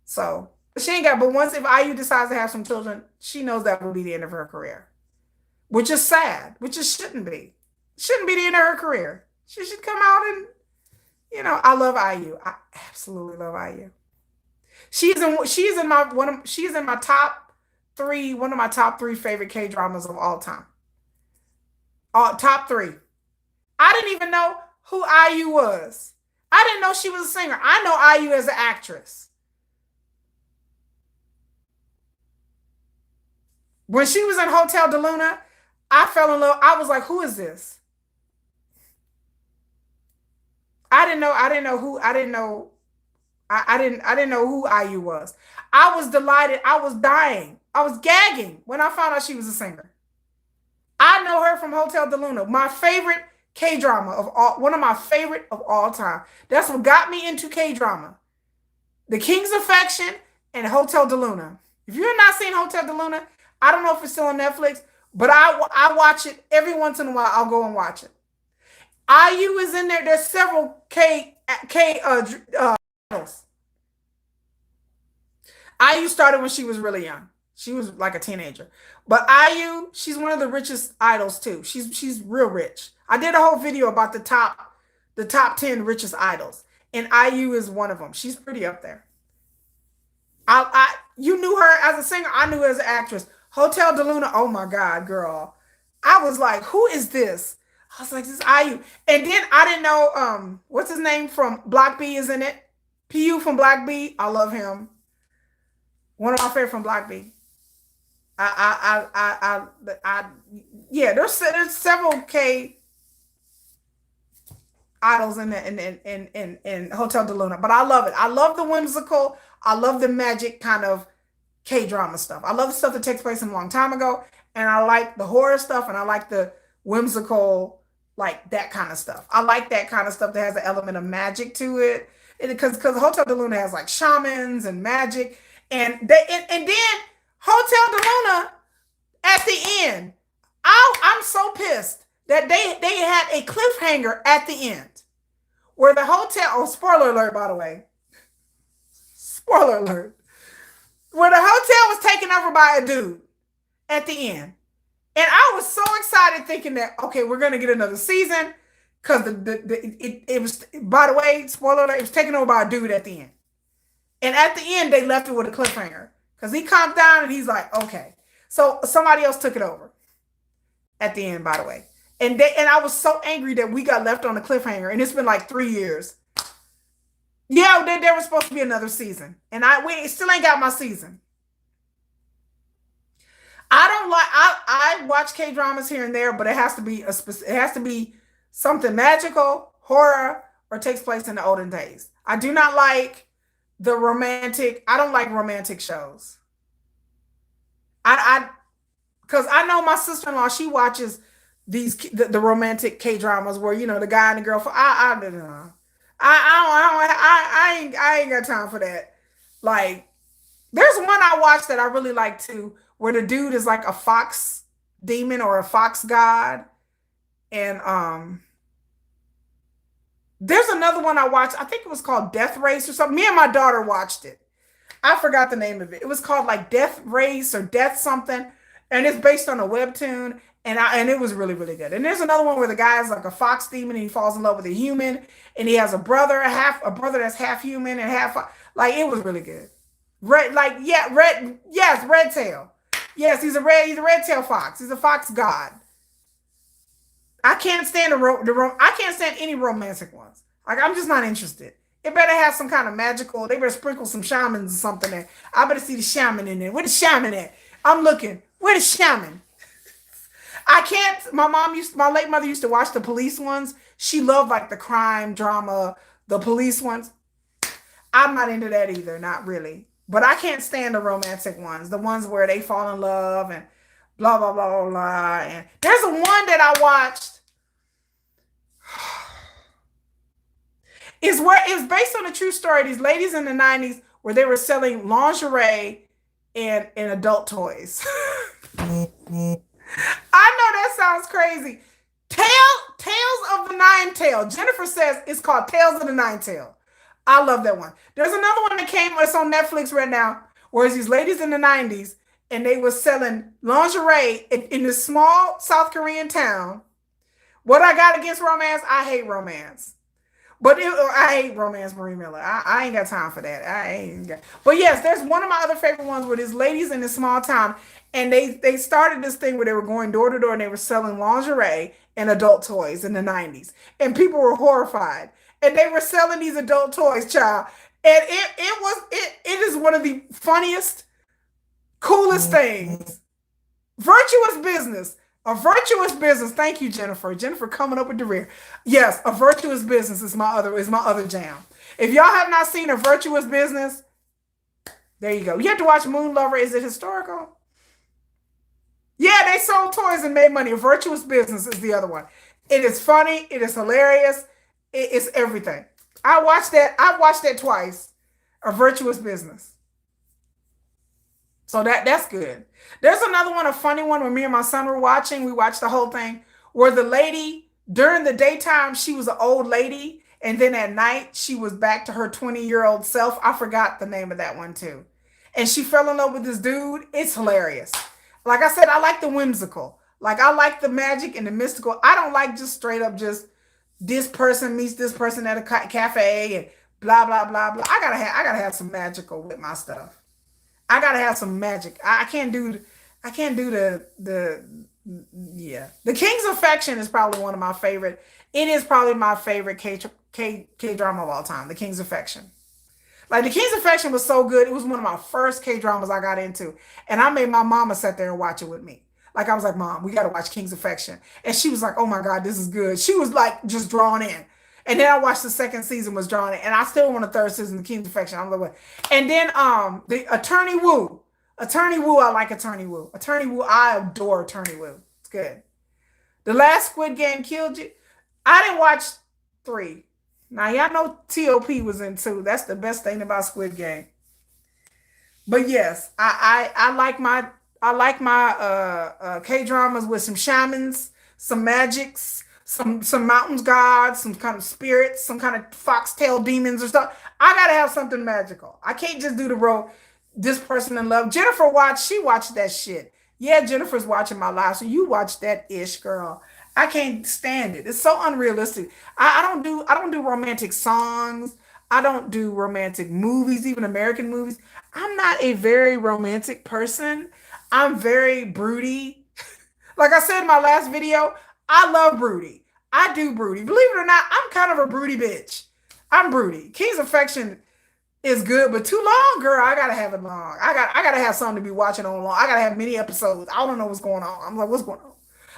So she ain't got. But once if IU decides to have some children, she knows that will be the end of her career, which is sad. Which it shouldn't be. Shouldn't be the end of her career. She should come out and, I love IU. I absolutely love IU. She's in my top three, one of my top three favorite K dramas of all time. Top three. I didn't even know who IU was. I didn't know she was a singer. I know IU as an actress. When she was in Hotel de Luna, I fell in love. I was like, who is this? I didn't know who, I didn't know, I didn't know who IU was. I was delighted. I was dying. I was gagging when I found out she was a singer. I know her from Hotel de Luna, my favorite K drama of all, one of my favorite of all time. That's what got me into K drama. The King's Affection and Hotel de Luna. If you're not seeing Hotel de Luna, I don't know if it's still on Netflix, but I watch it every once in a while. I'll go and watch it. IU is in there. There's several titles. IU started when she was really young. She was like a teenager. But IU, she's one of the richest idols too. She's real rich. I did a whole video about the top 10 richest idols. and IU is one of them. She's pretty up there. You knew her as a singer. I knew her as an actress. Hotel de Luna. Oh my God, girl. I was like, who is this? I was like, this is IU. And then I didn't know what's his name from Block B is in it. PU from Block B. I love him. One of my favorite from Block B. I yeah, there's several K idols in Hotel de Luna, but I love it. I love the whimsical. I love the magic kind of K drama stuff. I love the stuff that takes place in a long time ago, and I like the horror stuff, and I like the whimsical, like that kind of stuff. I like that kind of stuff that has an element of magic to it, because Hotel de Luna has like shamans and magic, and then Hotel de Luna at the end. I'm so pissed that they had a cliffhanger at the end where the hotel. Oh, spoiler alert, by the way. Spoiler alert. Where the hotel was taken over by a dude at the end. And I was so excited thinking that, okay, we're going to get another season because it was, by the way, spoiler alert, it was taken over by a dude at the end. And at the end, they left it with a cliffhanger because he calmed down and he's like, okay. So somebody else took it over at the end, by the way. And I was so angry that we got left on a cliffhanger, and it's been like 3 years. Yeah, there was supposed to be another season, and we still ain't got my season. I watch K dramas here and there, but it has to be it has to be something magical, horror, or takes place in the olden days. I do not like the romantic. I don't like romantic shows. I because I know my sister-in-law, she watches the romantic K dramas where the guy and the girl. I don't know. I ain't got time for that. Like, there's one I watched that I really like too, where the dude is like a fox demon or a fox god, and there's another one I watched. I think it was called Death Race or something. Me and my daughter watched it. I forgot the name of it. It was called like Death Race or Death something, and it's based on a webtoon. And it was really, really good. And there's another one where the guy is like a fox demon and he falls in love with a human, and he has a brother that's half human and half like, it was really good. Red tail. Yes, he's a red tail fox. He's a fox god. I can't stand I can't stand any romantic ones. Like, I'm just not interested. It better have some kind of magical. They better sprinkle some shamans or something there. I better see the shaman in there. Where the shaman at? I'm looking. Where the shaman? I can't. My late mother used to watch the police ones. She loved like the crime drama, the police ones. I'm not into that either, not really. But I can't stand the romantic ones, the ones where they fall in love and blah blah blah blah blah. And there's a one that I watched. It's based on a true story. These ladies in the 90s where they were selling lingerie and adult toys. I know that sounds crazy. Tales of the Nine Tail. Jennifer says it's called Tales of the Nine Tail. I love that one. There's another one that came. It's on Netflix right now, where it's these ladies in the 90s, and they were selling lingerie in this small South Korean town. What I got against romance? I hate romance. But I hate romance, Marie Miller. I ain't got time for that. But yes, there's one of my other favorite ones where these ladies in this small town, and they started this thing where they were going door to door and they were selling lingerie and adult toys in the 90s. And people were horrified. And they were selling these adult toys, child. And it is one of the funniest, coolest things. Virtuous business. A virtuous business. Thank you, Jennifer. Jennifer coming up with the rear. Yes, a virtuous business is my other jam. If y'all have not seen A Virtuous Business, there you go. You have to watch Moon Lover. Is it historical? Yeah, they sold toys and made money. A Virtuous Business is the other one. It is funny. It is hilarious. It is everything. I watched that twice. A Virtuous Business. So that's good. There's another one, a funny one, where me and my son were watching. We watched the whole thing where the lady, during the daytime, she was an old lady. And then at night, she was back to her 20-year-old self. I forgot the name of that one too. And she fell in love with this dude. It's hilarious. Like I said, I like the whimsical. Like, I like the magic and the mystical. I don't like just straight up just this person meets this person at a cafe and blah blah blah blah. I gotta have some magical with my stuff. I gotta have some magic. I can't do the yeah. The King's Affection is probably one of my favorite. It is probably my favorite K drama of all time. The King's Affection. Like the King's Affection was so good. It was one of my first K dramas I got into, and I made my mama sit there and watch it with me. Like I was like, "Mom, we got to watch King's Affection," and she was like, "Oh my God, this is good." She was like just drawn in. And then I watched the second season was drawn in, and I still want a third season of King's Affection. I'm like, what? And then the Attorney Woo, Attorney Woo, I like Attorney Woo. Attorney Woo, I adore Attorney Woo. It's good. The last Squid Game killed you. I didn't watch three. Now y'all know TOP was in two. That's the best thing about Squid Game. But yes, I like my K dramas with some shamans, some magics, some mountains gods, some kind of spirits, some kind of foxtail demons or stuff. I gotta have something magical. I can't just do the role. This person in love. Jennifer watched. She watched that shit. Yeah, Jennifer's watching my live, so you watch that ish, girl. I can't stand it. It's so unrealistic. I don't do romantic songs. I don't do romantic movies, even American movies. I'm not a very romantic person. I'm very broody. Like I said in my last video, I love broody. I do broody. Believe it or not, I'm kind of a broody bitch. I'm broody. King's Affection is good, but too long, girl. I gotta have it long. I gotta have something to be watching on long. I gotta have many episodes. I don't know what's going on. I'm like, what's going on?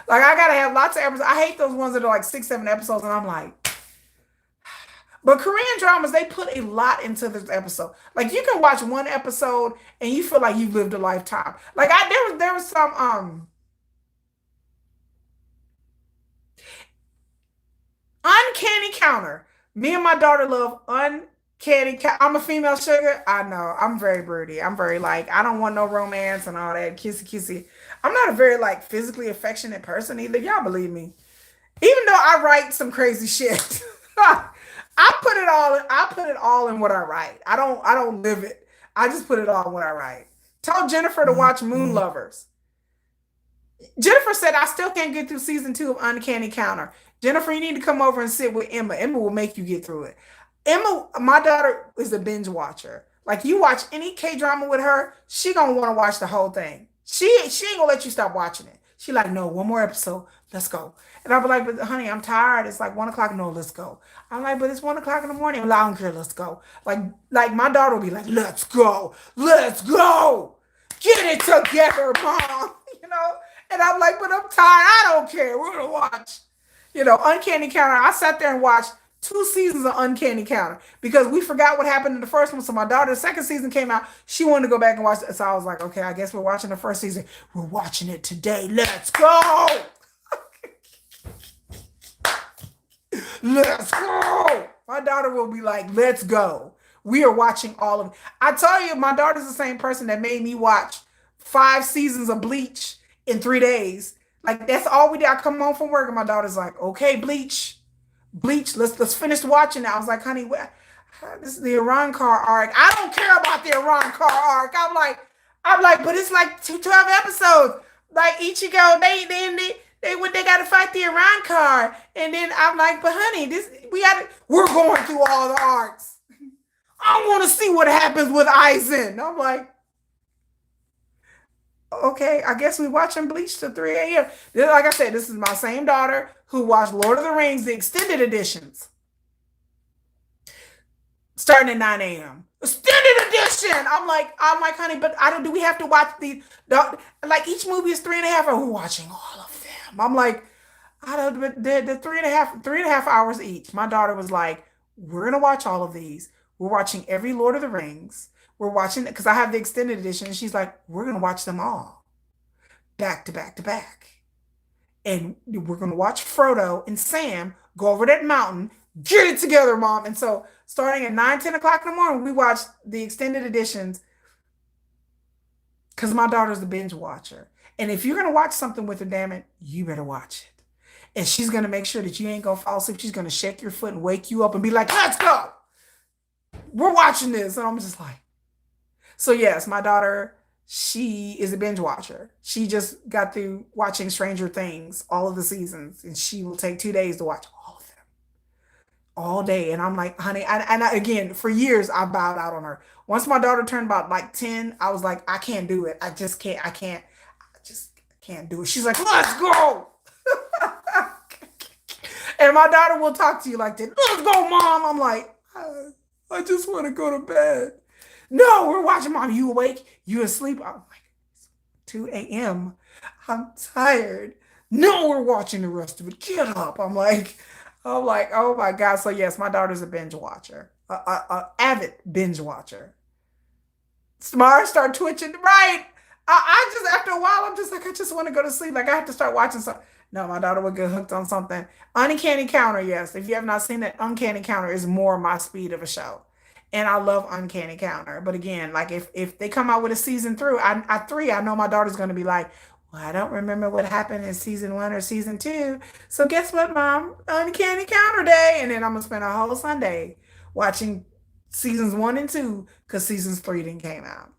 Like I gotta have lots of episodes. I hate those ones that are like 6, 7 episodes, and I'm like, but Korean dramas, they put a lot into this episode. Like you can watch one episode and you feel like you've lived a lifetime. Like there was some uncanny counter. Me and my daughter love uncanny I'm a female sugar. I know. I'm very broody. I'm very like I don't want no romance and all that kissy kissy. I'm not a very like physically affectionate person either. Y'all believe me. Even though I write some crazy shit. I put it all in what I write. I don't live it. I just put it all in what I write. Told Jennifer to watch Moon Lovers. Jennifer said I still can't get through season 2 of Uncanny Counter. Jennifer, you need to come over and sit with Emma. Emma will make you get through it. Emma, my daughter is a binge watcher. Like you watch any K drama with her, she gonna want to watch the whole thing. She ain't gonna let you stop watching it. She like, no, one more episode. Let's go. And I'll be like, but honey, I'm tired. It's like 1 o'clock. No, let's go. I'm like, but it's 1 o'clock in the morning. I'm like, I don't care. Let's go. Like my daughter will be like, let's go. Let's go. Get it together, mom. You know? And I'm like, but I'm tired. I don't care. We're gonna watch. Uncanny Counter. I sat there and watched 2 seasons of Uncanny Counter because we forgot what happened in the first one. So my daughter, the second season came out. She wanted to go back and watch it. So I was like, okay, I guess we're watching the first season. We're watching it today. Let's go. Let's go. My daughter will be like, let's go. We are watching all of it. I tell you, my daughter's the same person that made me watch 5 seasons of Bleach in 3 days. Like that's all we did. I come home from work and my daughter's like, okay, Bleach, let's finish watching it. I was like, honey, this is the Iran car arc. I don't care about the Iran car arc. I'm like, but it's like 12 episodes. Like Ichigo, they gotta fight the Iran car. And then I'm like, but honey, we're going through all the arcs. I want to see what happens with Aizen. I'm like, okay, I guess we watching Bleach till 3 a.m. Like I said, this is my same daughter who watched Lord of the Rings, the extended editions, starting at 9 a.m. Extended edition. I'm like, honey, but I don't. Do we have to watch like each movie is 3.5 hours? We're watching all of them. I'm like, I don't. But the 3.5 hours each. My daughter was like, we're gonna watch all of these. We're watching every Lord of the Rings. We're watching it because I have the extended edition. And she's like, we're gonna watch them all back to back to back. And we're gonna watch Frodo and Sam go over that mountain. Get it together, mom. And so starting at 9, 10 o'clock in the morning, we watch the extended editions because my daughter's a binge watcher. And if you're gonna watch something with her, damn it, you better watch it. And she's gonna make sure that you ain't gonna fall asleep. She's gonna shake your foot and wake you up and be like, let's go. We're watching this. And I'm just like, so yes, my daughter, she is a binge watcher. She just got through watching Stranger Things, all of the seasons, and she will take 2 days to watch all of them. all day. And I'm like, honey, again, for years, I bowed out on her. Once my daughter turned about like 10, I was like, I can't do it. I just can't. I just can't do it. She's like, let's go. And my daughter will talk to you like that. Let's go, mom. I'm like, I just want to go to bed. No, we're watching, mom. You awake? You asleep? I'm like, 2 a.m. I'm tired. No, we're watching the rest of it. Get up. I'm like, oh my God. So yes, my daughter's a binge watcher, a avid binge watcher. Smart start twitching. Right. I just after a while, I'm just like, I just want to go to sleep. Like I have to start watching something. No, my daughter would get hooked on something. Uncanny Counter, yes. If you have not seen that, Uncanny Counter is more my speed of a show. And I love Uncanny Counter. But again, like if they come out with a season through, I know my daughter's gonna be like, well, I don't remember what happened in season one or season two. So guess what, mom? Uncanny Counter Day. And then I'm gonna spend a whole Sunday watching seasons one and two because seasons three didn't came out.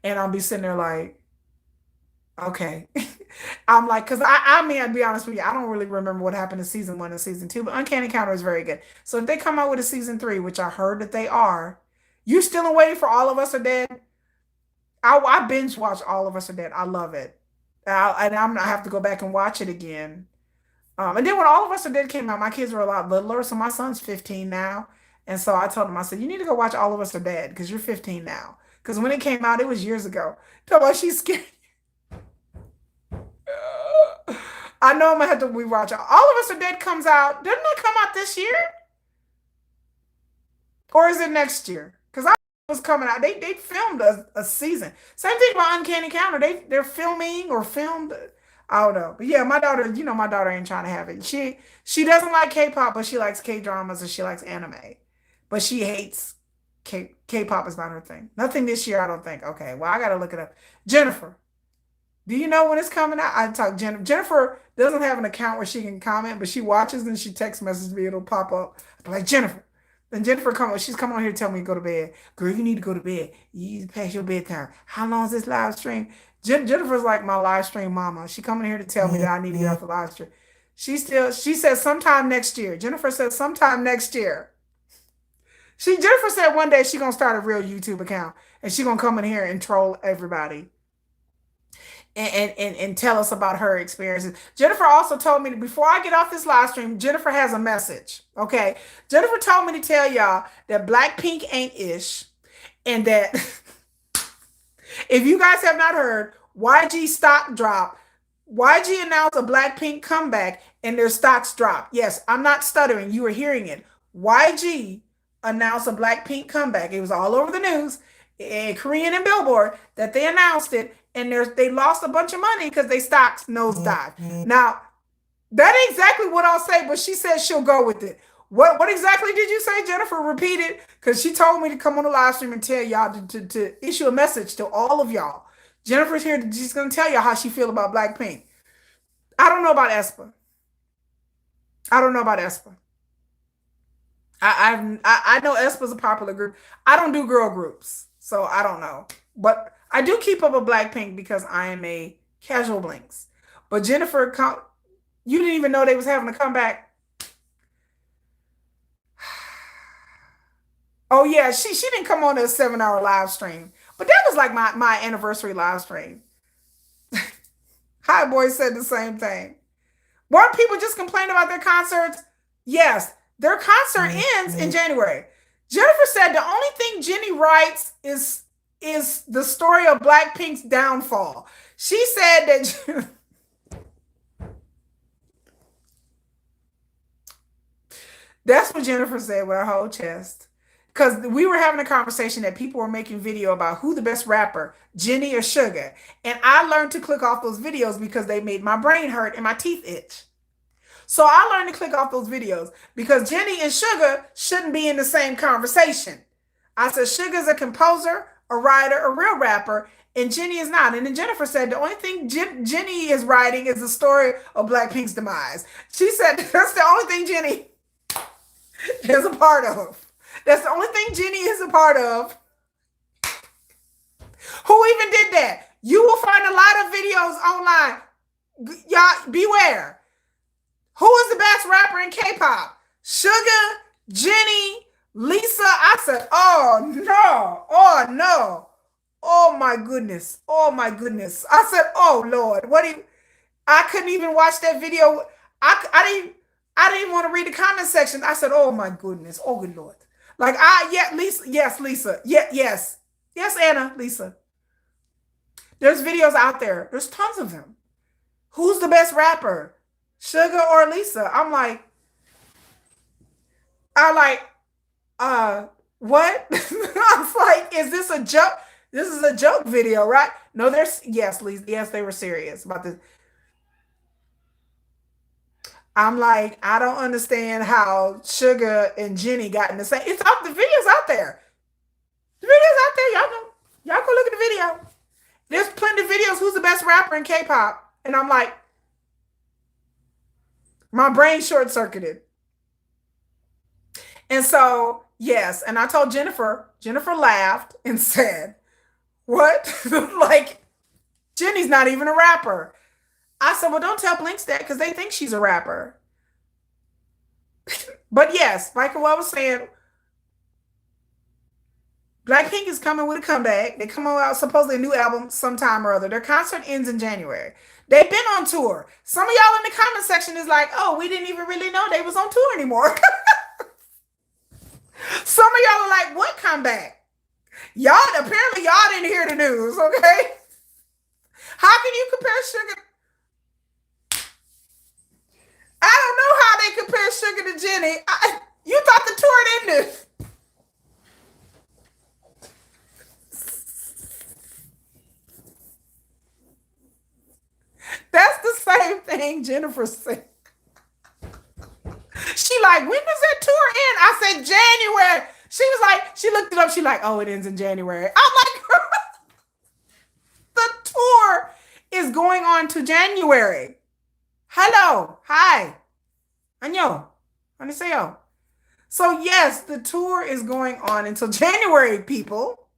And I'll be sitting there like, okay. I'm like, because I mean, I'd be honest with you, I don't really remember what happened in season one and season two, but Uncanny Counter is very good. So if they come out with a season three, which I heard that they are, you still in waiting for All of Us Are Dead? I binge watch All of Us Are Dead. I love it. And I'm gonna have to go back and watch it again. And then when All of Us Are Dead came out, my kids were a lot littler. So my son's 15 now. And so I told him, I said, you need to go watch All of Us Are Dead because you're 15 now. Because when it came out, it was years ago. Tell me she's scared. I know I'm gonna have to rewatch it. All of Us Are Dead comes out. Didn't it come out this year? Or is it next year? Because I was coming out. They filmed a season. Same thing about Uncanny Counter. They're filming or filmed. I don't know. But yeah, my daughter, my daughter ain't trying to have it. She doesn't like K-pop, but she likes K-dramas and she likes anime. But she hates K-pop is not her thing. Nothing this year, I don't think. Okay, well, I gotta look it up. Jennifer, do you know when it's coming out? I talk Jennifer. Jennifer doesn't have an account where she can comment, but she watches and she text messages me. It'll pop up. I'm like, Jennifer. Then Jennifer she's coming on here to tell me to go to bed. Girl, you need to go to bed. You need to pass your bedtime. How long is this live stream? Jennifer's like my live stream mama. She coming here to tell me that I need to get off the live stream. She says sometime next year. Jennifer says sometime next year. Jennifer said one day she gonna start a real YouTube account and she gonna come in here and troll everybody and tell us about her experiences. Jennifer also told me that before I get off this live stream, Jennifer has a message. Okay. Jennifer told me to tell y'all that Blackpink ain't ish and that if you guys have not heard, YG stock drop. YG announced a Blackpink comeback and their stocks dropped. Yes, I'm not stuttering. You were hearing it. YG announced a Blackpink comeback. It was all over the news, Korean and Billboard, that they announced it, and they lost a bunch of money because they stocks nosedive. Now, that ain't exactly what I'll say, but she said she'll go with it. What exactly did you say, Jennifer? Repeat it, because she told me to come on the live stream and tell y'all to issue a message to all of y'all. Jennifer's here. She's going to tell you how she feel about Blackpink. I don't know about aespa. I don't know about aespa. I know aespa's a popular group. I don't do girl groups, so I don't know. But I do keep up with Blackpink because I am a casual Blinks. But Jennifer, you didn't even know they was having a comeback. Oh yeah, she didn't come on a 7-hour live stream, but that was like my anniversary live stream. High Boy said the same thing. Weren't people just complaining about their concerts? Yes, their concert ends in January. Jennifer said the only thing Jenny writes is the story of Blackpink's downfall. She said that that's what Jennifer said with her whole chest. Because we were having a conversation that people were making video about who the best rapper, Jenny or Sugar. And I learned to click off those videos because they made my brain hurt and my teeth itch. So I learned to click off those videos because Jenny and Sugar shouldn't be in the same conversation. I said Sugar's a composer, a writer, a real rapper, and Jenny is not. And then Jennifer said the only thing Jenny is writing is the story of Blackpink's demise. She said that's the only thing Jenny is a part of. That's the only thing Jenny is a part of. Who even did that? You will find a lot of videos online. Y'all, beware. Who is the best rapper in K-pop? Sugar, Jenny, Lisa. I said, oh no, oh no, oh my goodness, oh my goodness. I said, oh Lord, what do you? I couldn't even watch that video. I didn't even want to read the comment section. I said, oh my goodness, oh good Lord. Like yeah, Lisa, yes, Lisa, yeah, yes, yes, Anna, Lisa. There's videos out there. There's tons of them. Who's the best rapper? Sugar or Lisa? I like, what? I was like, is this a joke? This is a joke video, right? No, there's, yes, Lisa, yes, they were serious about this. I'm like, I don't understand how Sugar and Jenny got in the same. It's out, the video's out there. The video's out there. Y'all go look at the video. There's plenty of videos. Who's the best rapper in K-pop? And I'm like, my brain short circuited. And so, yes, and I told Jennifer. Jennifer laughed and said, "What? Like, Jenny's not even a rapper." I said, "Well, don't tell Blinks that because they think she's a rapper." But yes, like what I was saying, Blackpink is coming with a comeback. They come out supposedly a new album sometime or other. Their concert ends in January. They've been on tour. Some of y'all in the comment section is like, "Oh, we didn't even really know they was on tour anymore." Some of y'all are like, "What comeback?" Y'all apparently y'all didn't hear the news, okay? How can you compare Sugar? I don't know how they compare Sugar to Jenny. You thought the tour ended. That's the same thing Jennifer said. She like, when does that tour end? I said January. She was like, she looked it up. She like, oh, it ends in January. I'm like, the tour is going on to January. Hello, hi, 안녕, 안녕하세요. So yes, the tour is going on until January, people.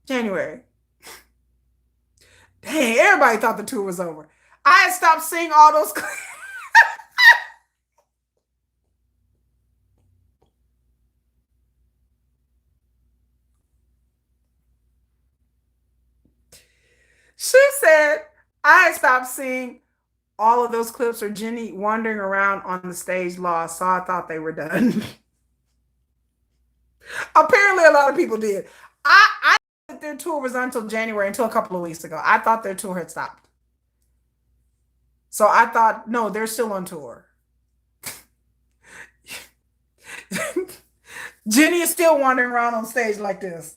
January. Dang, everybody thought the tour was over. I had stopped seeing all those. She said I had stopped seeing all of those clips of Jenny wandering around on the stage lost, so I thought they were done. Apparently, a lot of people did. I thought their tour was until January, until a couple of weeks ago. I thought their tour had stopped. So I thought, no, they're still on tour. Jenny is still wandering around on stage like this.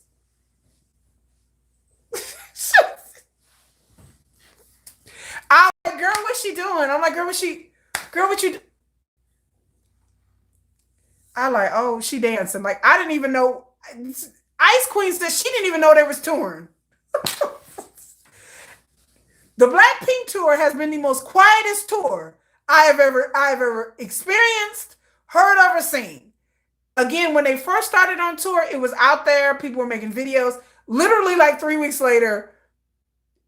I'm like, girl, what's she doing? I'm like, girl, what you, I like, oh, she dancing. Like, I didn't even know. Ice Queen said she didn't even know they was touring. The Blackpink tour has been the most quietest tour I've ever experienced, heard of, or seen. Again, when they first started on tour, it was out there. People were making videos. Literally, like 3 weeks later,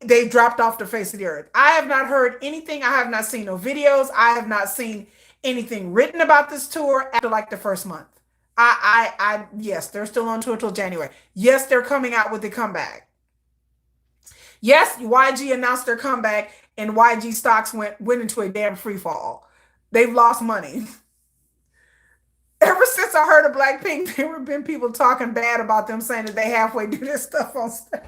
they dropped off the face of the earth. I have not heard anything. I have not seen no videos. I have not seen anything written about this tour after like the first month. Yes, they're still on tour till January. Yes, they're coming out with the comeback. Yes, YG announced their comeback, and YG stocks went into a damn free fall. They've lost money. Ever since I heard of Blackpink, there have been people talking bad about them, saying that they halfway do this stuff on stage.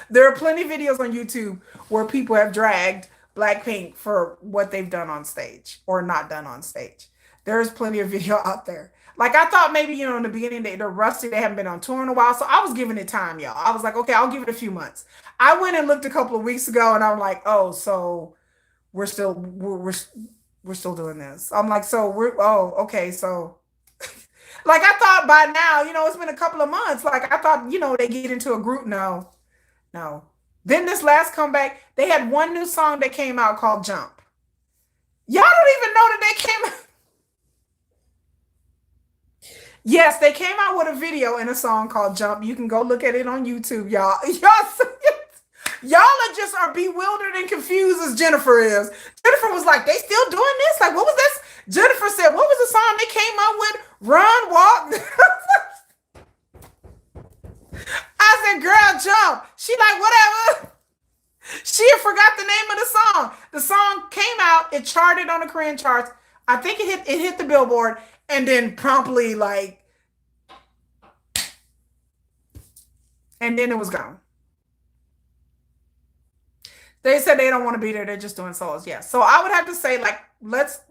There are plenty of videos on YouTube where people have dragged Blackpink for what they've done on stage or not done on stage. There's plenty of video out there. Like I thought maybe, in the beginning they're rusty, they haven't been on tour in a while. So I was giving it time, y'all. I was like, okay, I'll give it a few months. I went and looked a couple of weeks ago and I'm like, oh, so we're still doing this. I'm like, so okay, so like I thought by now, it's been a couple of months. Like I thought, they get into a group. No, no. Then this last comeback, they had one new song that came out called Jump. Y'all don't even know that they came out. Yes, they came out with a video and a song called Jump. You can go look at it on YouTube, y'all. Y'all are bewildered and confused as Jennifer is. Jennifer was like, they still doing this? Like, what was this? Jennifer said, what was the song they came up with? Run, walk. I said, girl, jump. She like, whatever. She had forgot the name of the song. The song came out, it charted on the Korean charts. I think it hit the Billboard, and then promptly and then it was gone. They said they don't want to be there. They're just doing solos. Yes. So I would have to say, like, let's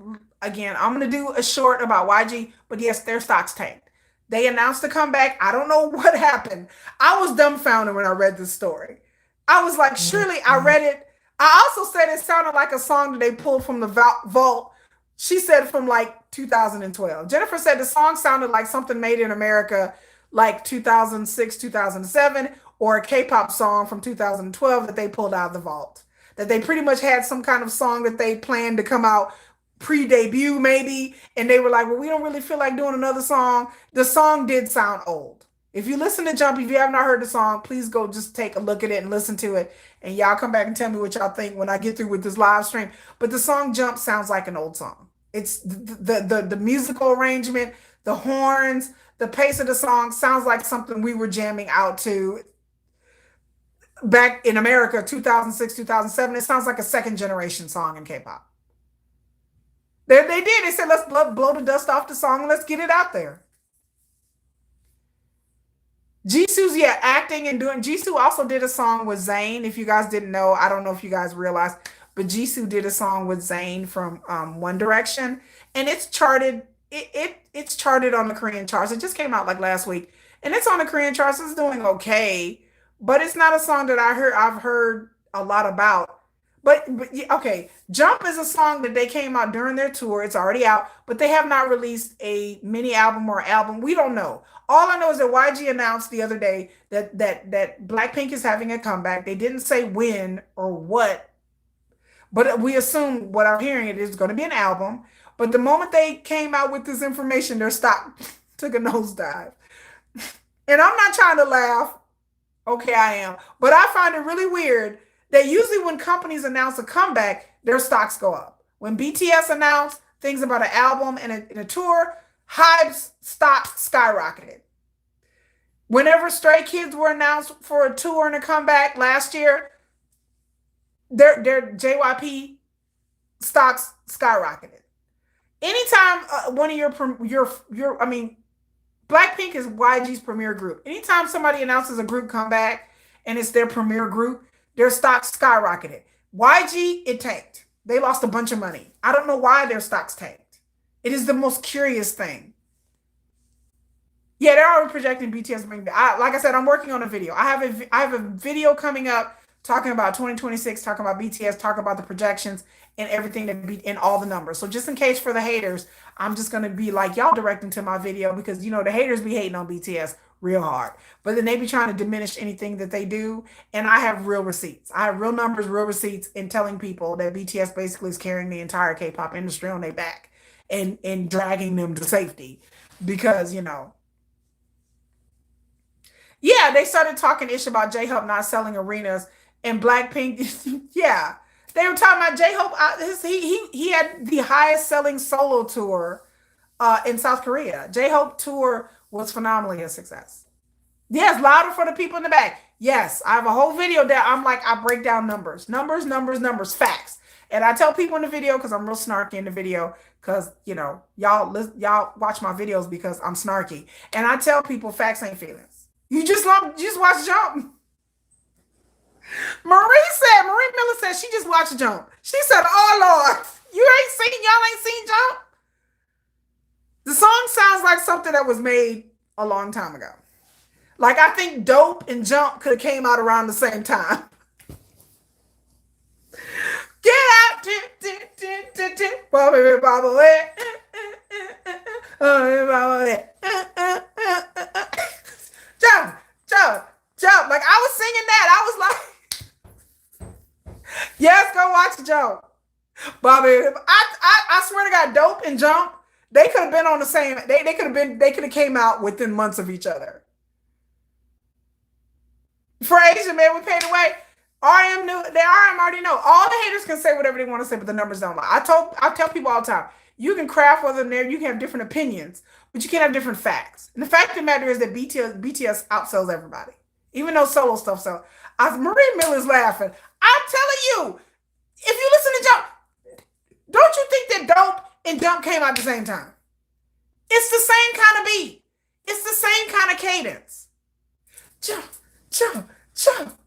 again, I'm gonna do a short about YG, but yes, their stocks tanked. They announced to come back. I don't know what happened. I was dumbfounded when I read this story. I was like, surely I read it. I also said it sounded like a song that they pulled from the vault. She said from like 2012. Jennifer said the song sounded like something made in America, like 2006, 2007, or a K-pop song from 2012 that they pulled out of the vault. That they pretty much had some kind of song that they planned to come out pre-debut maybe, and they were like, well, we don't really feel like doing another song. The song did sound old. If you listen to Jump, if you have not heard the song, please go just take a look at it and listen to it, and y'all come back and tell me what y'all think when I get through with this live stream. But the song Jump sounds like an old song. It's the musical arrangement, the horns, the pace of the song sounds like something we were jamming out to back in America, 2006, 2007. It sounds like a second generation song in K-pop. They did. They said, let's blow the dust off the song and let's get it out there. Jisoo's, yeah, acting and doing. Jisoo also did a song with Zayn. If you guys didn't know, I don't know if you guys realized, but Jisoo did a song with Zayn from One Direction, and it's charted. It's charted on the Korean charts. It just came out like last week, and it's on the Korean charts. It's doing okay, but it's not a song that I've heard a lot about. But yeah, okay, Jump is a song that they came out during their tour. It's already out, but they have not released a mini album or album. We don't know. All I know is that YG announced the other day that Blackpink is having a comeback. They didn't say when or what, but we assume what I'm hearing it is going to be an album. But the moment they came out with this information, their stock took a nosedive. And I'm not trying to laugh. Okay, I am. But I find it really weird that usually when companies announce a comeback, their stocks go up. When BTS announced things about an album and a tour, HYBE's stock skyrocketed. Whenever Stray Kids were announced for a tour and a comeback last year, their JYP stocks skyrocketed. Anytime one of your I mean, Blackpink is YG's premier group. Anytime somebody announces a group comeback and it's their premier group, their stocks skyrocketed. YG, it tanked. They lost a bunch of money. I don't know why their stocks tanked. It is the most curious thing. Yeah, they're already projecting BTS. Like I said, I'm working on a video. I have a video coming up talking about 2026, talking about BTS, talking about the projections and everything that be in all the numbers. So just in case for the haters, I'm just gonna be like y'all directing to my video because you know the haters be hating on BTS real hard, but then they be trying to diminish anything that they do. And I have real receipts. I have real numbers, real receipts in telling people that BTS basically is carrying the entire K-pop industry on their back and dragging them to safety because yeah, they started talking ish about J-Hope not selling arenas and Blackpink. Yeah, they were talking about J-Hope. He had the highest selling solo tour in South Korea. J-Hope tour was phenomenally a success. Yes, louder for the people in the back. Yes, I have a whole video that I'm like, I break down numbers, facts. And I tell people in the video, because I'm real snarky in the video, because, y'all watch my videos because I'm snarky. And I tell people facts ain't feelings. You just watch Jump. Marie Miller said she just watched Jump. She said, oh, Lord, y'all ain't seen Jump? The song sounds like something that was made a long time ago. Like, I think Dope and Jump could have came out around the same time. Get out. Jump. Like, I was singing that. I was like, yes, go watch Jump. Bobby, I swear to God, Dope and Jump, they could have been on the same, they could have came out within months of each other. For Asian Man, we paid away. RM knew. The RM already know. All the haters can say whatever they want to say, but the numbers don't lie. I tell people all the time. You can craft whether there. You can have different opinions, but you can't have different facts. And the fact of the matter is that BTS outsells everybody, even though solo stuff. So, as Marie Miller's laughing. I'm telling you, if you listen to Jump, don't you think that Dope and Jump came out at the same time? It's the same kind of beat. It's the same kind of cadence. Jump, jump, jump.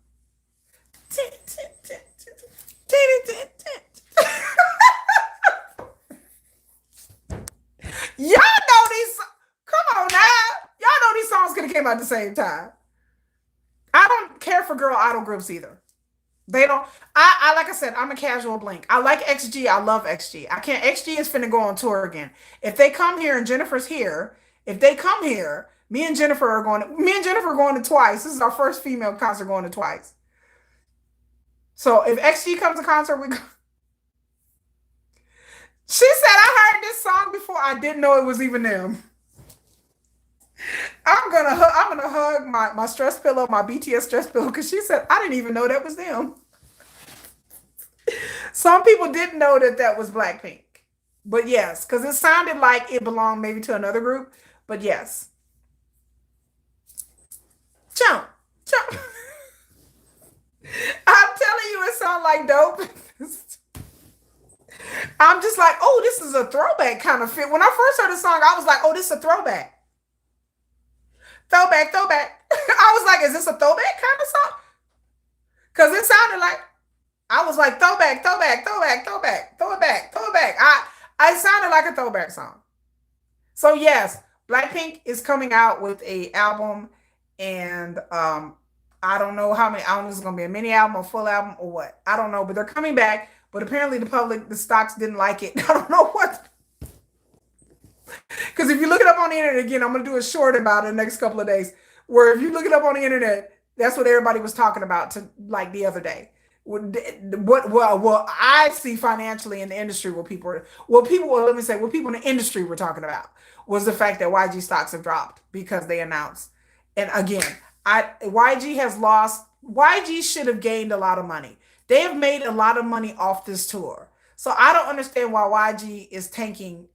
Y'all know these. Come on now. Y'all know these songs could have came out at the same time. I don't care for girl idol groups either. They don't. I like I said, I'm a casual blink. I like XG. I love XG. I can't. XG is finna go on tour again. If they come here and Jennifer's here, if they come here, me and Jennifer are going. Me and Jennifer are going to Twice. This is our first female concert going to Twice. So if XG comes to concert, we go. She said, I heard this song before. I didn't know it was even them. I'm gonna hug my stress pillow, my BTS stress pillow, because she said, I didn't even know that was them. Some people didn't know that that was Blackpink. But yes, because it sounded like it belonged maybe to another group. But yes. Jump. Jump. I'm telling you, it sounds like Dope. I'm just like, oh, this is a throwback kind of fit. When I first heard the song, I was like, oh, this is a throwback. Throwback, throwback. I was like, is this a throwback kind of song? Because it sounded like, I was like, throwback, throwback, throwback, throwback, throw it back, throw it back. I sounded like a throwback song. So yes, Blackpink is coming out with a album, and I don't know how many. I don't know if it's gonna be a mini album, a full album, or what. I don't know, but they're coming back. But apparently the public, the stocks didn't like it. I don't know what. Because if you look it up on the internet, again, I'm going to do a short about it in the next couple of days, where if you look it up on the internet, that's what everybody was talking about to like the other day. What I see financially in the industry, what people let me say, what people in the industry were talking about was the fact that YG stocks have dropped because they announced. And again, YG has lost, YG should have gained a lot of money. They have made a lot of money off this tour. So I don't understand why YG is tanking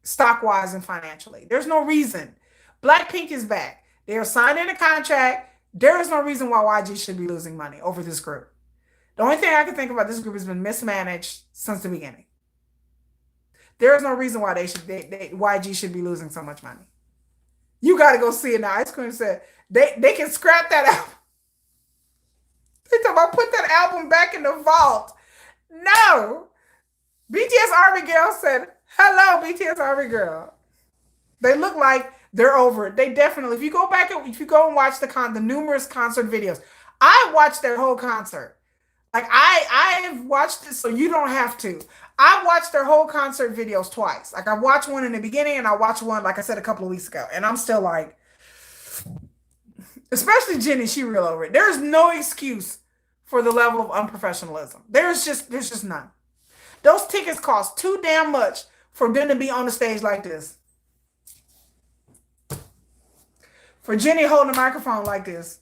stock-wise and financially. There's no reason. Blackpink is back. They are signing a contract. There is no reason why YG should be losing money over this group. The only thing I can think about this group has been mismanaged since the beginning. There is no reason why YG should be losing so much money. You got to go see it now. Ice Cream said they can scrap that out. They talking about put that album back in the vault. No. BTS Army Girl said, hello, BTS Army Girl. They look like they're over it. They definitely, if you go back and if you go and watch the numerous concert videos, I watched their whole concert. Like I have watched it, so you don't have to. I watched their whole concert videos twice. Like I watched one in the beginning and I watched one, like I said, a couple of weeks ago. And I'm still like, especially Jenny, she real over it. There's no excuse for the level of unprofessionalism. There's just none. Those tickets cost too damn much for them to be on the stage like this. For Jenny holding a microphone like this.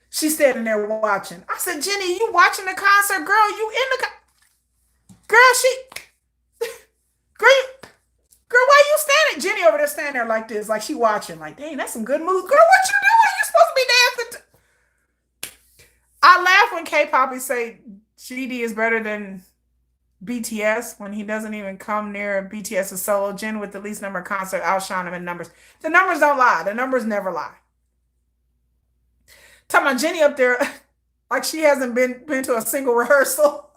She's standing there watching. I said, Jenny, you watching the concert? Girl, you in the Girl, why you standing? Jenny over there standing there like this, like she watching. Like, dang, that's some good moves. Girl, what you doing? You supposed to be dancing. I laugh when K-Poppy say GD is better than BTS when he doesn't even come near BTS's solo. Jen with the least number of concerts outshine him in numbers. The numbers don't lie. The numbers never lie. Talking about Jenny up there like she hasn't been to a single rehearsal.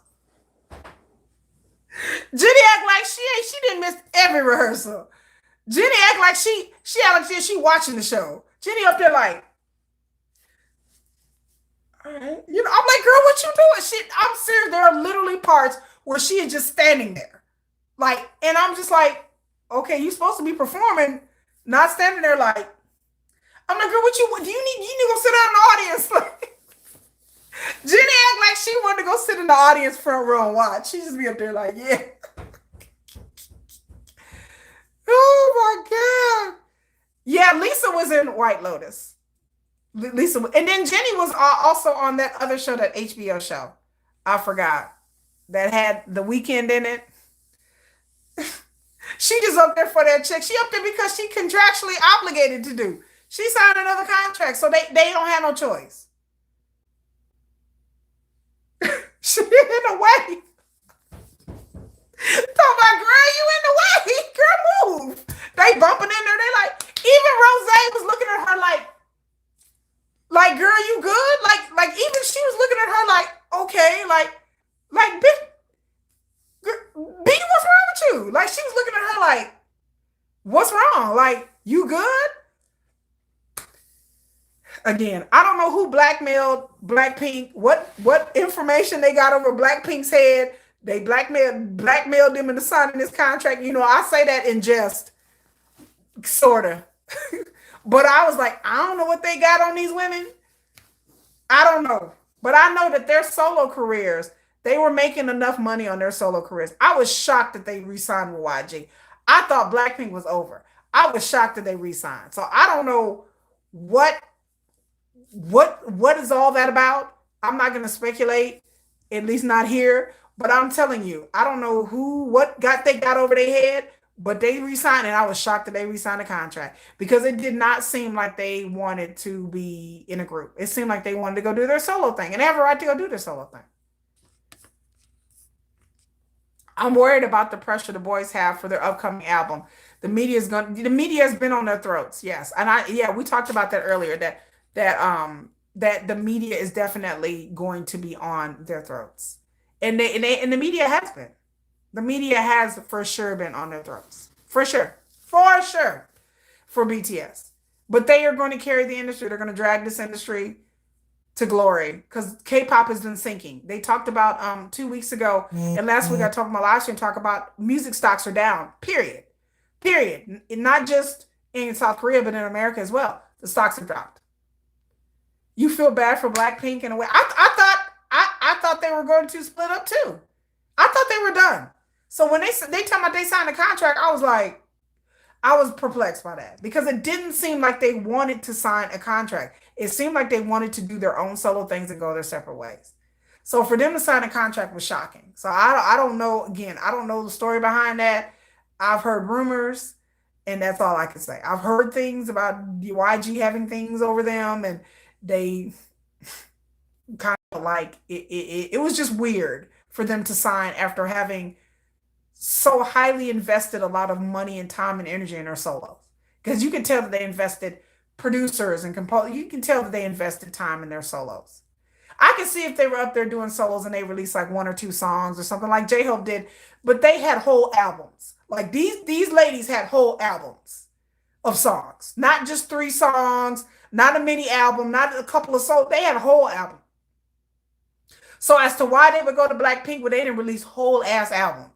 Jenny act like she didn't miss every rehearsal. Jenny act like she watching the show. Jenny up there like, all right. You know, I'm like, girl, what you doing? I'm serious. There are literally parts where she is just standing there. Like, and I'm just like, okay, you supposed to be performing, not standing there like, I'm like, girl, what do you need? You need to go sit down in the audience. Like, Jenny act like she wanted to go sit in the audience front row and watch. She just be up there like, yeah. Oh my God. Yeah, Lisa was in White Lotus. Lisa, and then Jenny was also on that other show, that HBO show. I forgot that had The Weekend in it. She just up there for that check. She up there because she contractually obligated to do. She signed another contract, so they don't have no choice. She in the way. Talk about, girl, you in the way. Girl, move. They bumping in there. They like, even Rose was looking at her like, girl, you good? Like even she was looking at her like, okay, like, bitch, B, what's wrong with you? Like, she was looking at her like, what's wrong? Like, you good? Again, I don't know who blackmailed Blackpink, what information they got over Blackpink's head. They blackmailed them into signing this contract. You know, I say that in jest, sorta. But I was like, I don't know what they got on these women. I don't know. But I know that their solo careers, they were making enough money on their solo careers. I was shocked that they re-signed with YG. I thought Blackpink was over. I was shocked that they re-signed. So I don't know what what is all that about. I'm not going to speculate, at least not here. But I'm telling you, I don't know what they got over their head, but they re-signed, and I was shocked that they re-signed a contract because it did not seem like they wanted to be in a group. It seemed like they wanted to go do their solo thing, and they have a right to go do their solo thing. I'm worried about the pressure the boys have for their upcoming album. The media has been on their throats, yes. And we talked about that earlier, that the media is definitely going to be on their throats. And the media has been. The media has for sure been on their throats. For sure. For sure. For BTS. But they are going to carry the industry. They're going to drag this industry to glory because K-pop has been sinking. They talked about 2 weeks ago, and last week I talked about last year and talk about music stocks are down. Period. Period. Not just in South Korea, but in America as well. The stocks have dropped. You feel bad for Blackpink in a way. I thought they were going to split up too. I thought they were done. So when they tell me they signed a contract, I was perplexed by that because it didn't seem like they wanted to sign a contract. It seemed like they wanted to do their own solo things and go their separate ways. So for them to sign a contract was shocking. So I don't know. Again, I don't know the story behind that. I've heard rumors, and that's all I can say. I've heard things about YG having things over them, and they kind of like it was just weird for them to sign after having so highly invested a lot of money and time and energy in their solos. Because you can tell that they invested producers and composers. You can tell that they invested time in their solos. I can see if they were up there doing solos and they released like one or two songs or something like J-Hope did, but they had whole albums. Like these ladies had whole albums of songs, not just 3 songs, not a mini album, not a couple of songs. They had a whole album. So as to why they would go to Blackpink where they didn't release whole ass albums,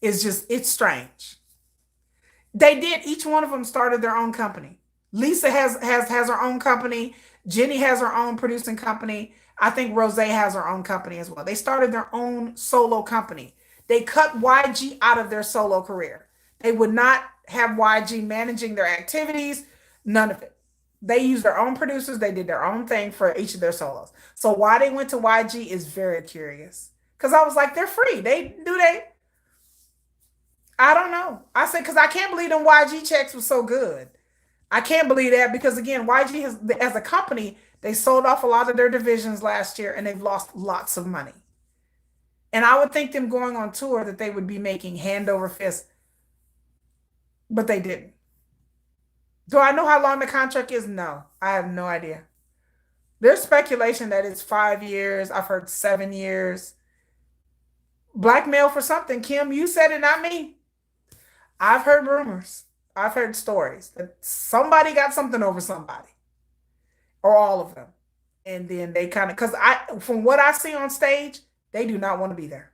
it's strange. They did. Each one of them started their own company. Lisa has her own company. Jenny has her own producing company. I think Rose has her own company as well. They started their own solo company. They cut YG out of their solo career. They would not have YG managing their activities. None of it. They used their own producers. They did their own thing for each of their solos. So why they went to YG is very curious. Because I was like, they're free. I don't know. I said, because I can't believe them YG checks were so good. I can't believe that because, again, YG has, as a company, they sold off a lot of their divisions last year and they've lost lots of money. And I would think them going on tour that they would be making hand over fist, but they didn't. Do I know how long the contract is? No, I have no idea. There's speculation that it's 5 years. I've heard 7 years. Blackmail for something. Kim, you said it, not me. I've heard rumors. I've heard stories that somebody got something over somebody or all of them. And then they kind of, because from what I see on stage, they do not want to be there.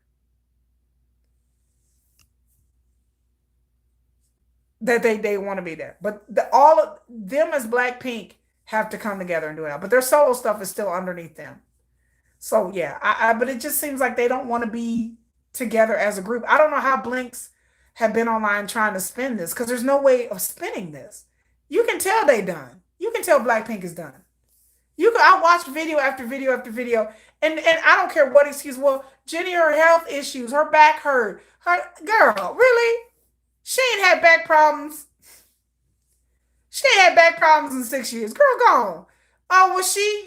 That they want to be there. But all of them as Blackpink have to come together and do it. But their solo stuff is still underneath them. So yeah, but it just seems like they don't want to be together as a group. I don't know how Blinks have been online trying to spin this because there's no way of spinning this. You can tell they done. You can tell Blackpink is done. I watched video after video after video, and I don't care what excuse. Well, Jenny, her health issues, her back hurt. Her girl, really? She ain't had back problems. She ain't had back problems in 6 years. Girl, gone. Oh, was she?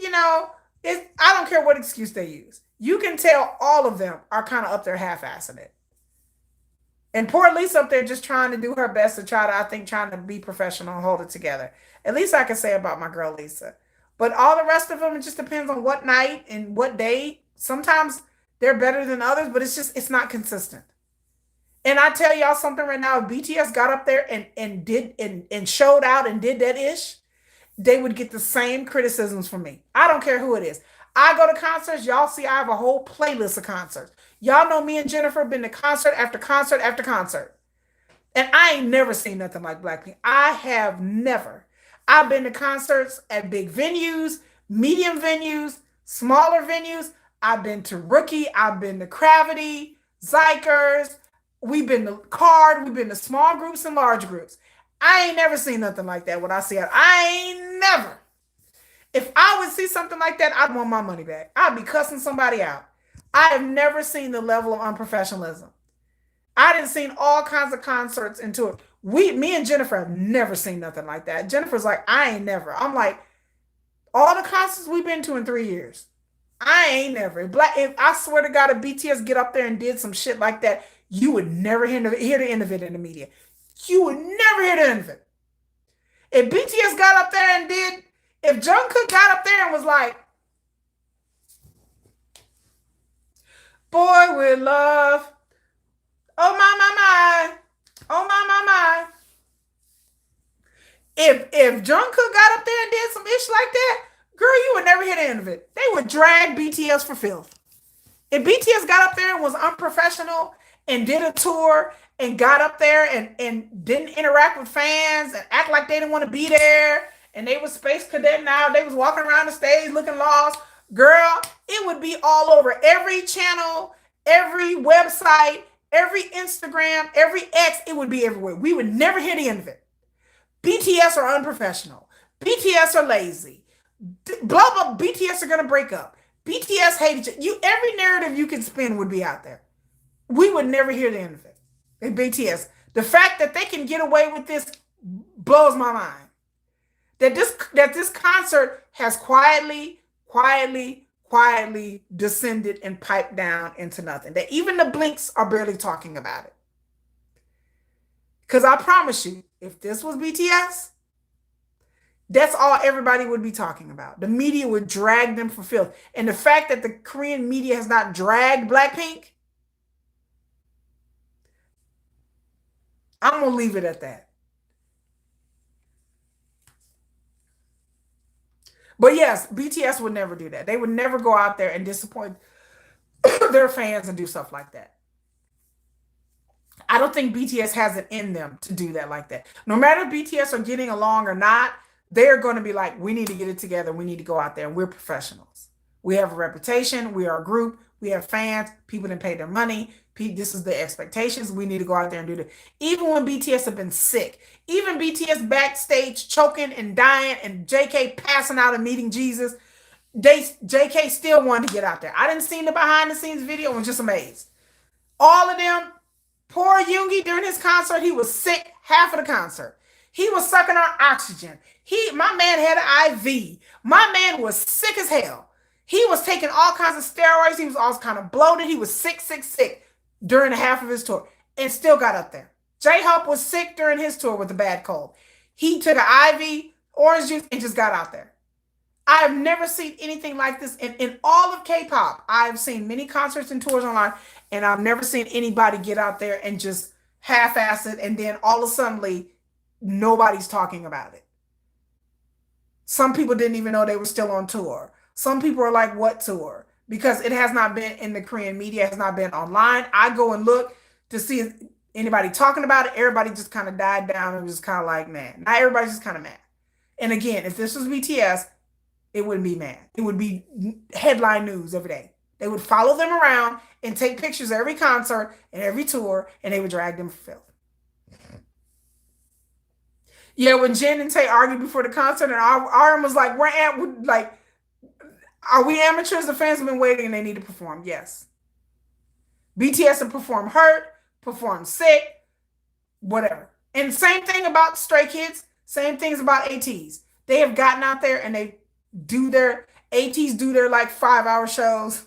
I don't care what excuse they use. You can tell all of them are kind of up there half-assing it. And poor Lisa up there just trying to do her best to try to, I think, trying to be professional and hold it together. At least I can say about my girl Lisa. But all the rest of them, it just depends on what night and what day. Sometimes they're better than others, but it's not consistent. And I tell y'all something right now, if BTS got up there and did and showed out and did that ish, they would get the same criticisms from me. I don't care who it is. I go to concerts. Y'all see, I have a whole playlist of concerts. Y'all know me and Jennifer been to concert after concert after concert. And I ain't never seen nothing like Blackpink. I have never. I've been to concerts at big venues, medium venues, smaller venues. I've been to Rookie. I've been to Gravity, Zykers. We've been to Card. We've been to small groups and large groups. I ain't never seen nothing like that when I see it. I ain't never. If I would see something like that, I'd want my money back. I'd be cussing somebody out. I have never seen the level of unprofessionalism. I didn't seen all kinds of concerts into it. Me and Jennifer have never seen nothing like that. Jennifer's like, I ain't never. I'm like, all the concerts we've been to in 3 years, I ain't never. If I swear to God, if BTS get up there and did some shit like that, you would never hear the end of it in the media. You would never hear the end of it. If BTS got up there and did, if Jungkook got up there and was like, boy with love, oh my, oh my. If Jungkook got up there and did some ish like that, girl, you would never hear the end of it. They would drag BTS for filth. If BTS got up there and was unprofessional and did a tour and got up there and didn't interact with fans and act like they didn't want to be there and they was space cadet now, they was walking around the stage looking lost, girl, it would be all over every channel, every website, every Instagram, every X, it would be everywhere. We would never hear the end of it. BTS are unprofessional. BTS are lazy. Blah, blah, BTS are going to break up. BTS hate each other. Every narrative you can spin would be out there. We would never hear the end of it. In BTS. The fact that they can get away with this blows my mind. That this concert has quietly descended and piped down into nothing. That even the Blinks are barely talking about it. Because I promise you, if this was BTS, that's all everybody would be talking about. The media would drag them for filth. And the fact that the Korean media has not dragged Blackpink, I'm going to leave it at that. But yes, BTS would never do that. They would never go out there and disappoint their fans and do stuff like that. I don't think BTS has it in them to do that like that. No matter if BTS are getting along or not, they're going to be like, we need to get it together. We need to go out there and we're professionals. We have a reputation. We are a group. We have fans. People didn't pay their money. This is the expectations. We need to go out there and do that. Even when BTS have been sick, even BTS backstage choking and dying and JK passing out and meeting Jesus, JK still wanted to get out there. I didn't see the behind the scenes video. I was just amazed. All of them, poor Yoongi during his concert, he was sick half of the concert. He was sucking on oxygen. My man had an IV. My man was sick as hell. He was taking all kinds of steroids. He was all kind of bloated. He was sick during the half of his tour and still got up there. J-Hope was sick during his tour with a bad cold. He took an IV, orange juice, and just got out there. I have never seen anything like this in all of K-pop. I've seen many concerts and tours online, and I've never seen anybody get out there and just half-ass it, and then all of a sudden, nobody's talking about it. Some people didn't even know they were still on tour. Some people are like, what tour? Because it has not been in the Korean media, it has not been online. I go and look to see if anybody talking about it. Everybody just kind of died down and was just kind of like, man. Now everybody's just kind of mad. And again, if this was BTS, it wouldn't be mad. It would be headline news every day. They would follow them around and take pictures of every concert and every tour, and they would drag them for filth. Yeah, when Jen and Tay argued before the concert, and RM was like, Are we amateurs? The fans have been waiting and they need to perform. Yes. BTS have performed Hurt, performed Sick, whatever. And same thing about Stray Kids, same things about ATs. They have gotten out there and they do their ATs do their like 5-hour shows.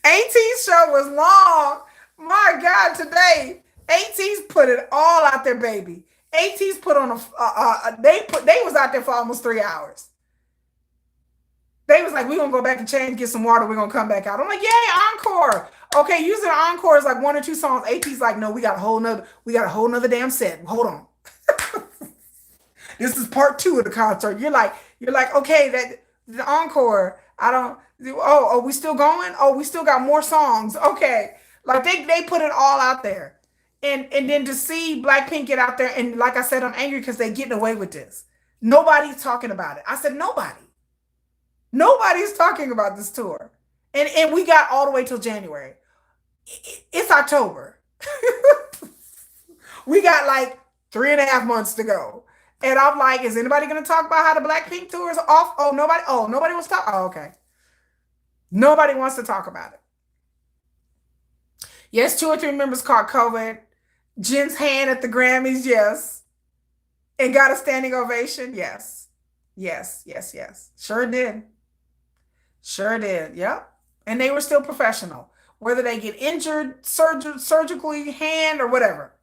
AT's show was long. My God, today AT's put it all out there, baby. AT's put on they was out there for almost 3 hours. They was like, we're gonna go back and change, get some water, we're gonna come back out. I'm like, yay, encore. Okay, usually the encore is like 1 or 2 songs. AT's like, no, we got a whole nother damn set. Hold on. This is part 2 of the concert. You're like, okay, that the encore. I don't. Oh, we still going? Oh, we still got more songs. Okay, like they put it all out there, and then to see Blackpink get out there, and like I said, I'm angry because they're getting away with this. Nobody's talking about it. I said nobody's talking about this tour, and we got all the way till January. It's October. We got like 3.5 months to go. And I'm like, is anybody going to talk about how the Blackpink tour is off? Oh, nobody wants to talk. Oh, okay. Nobody wants to talk about it. Yes, 2 or 3 members caught COVID. Jin's hand at the Grammys, yes. And got a standing ovation, yes. Yes. Sure did. Yep. And they were still professional. Whether they get injured surgically, hand or whatever.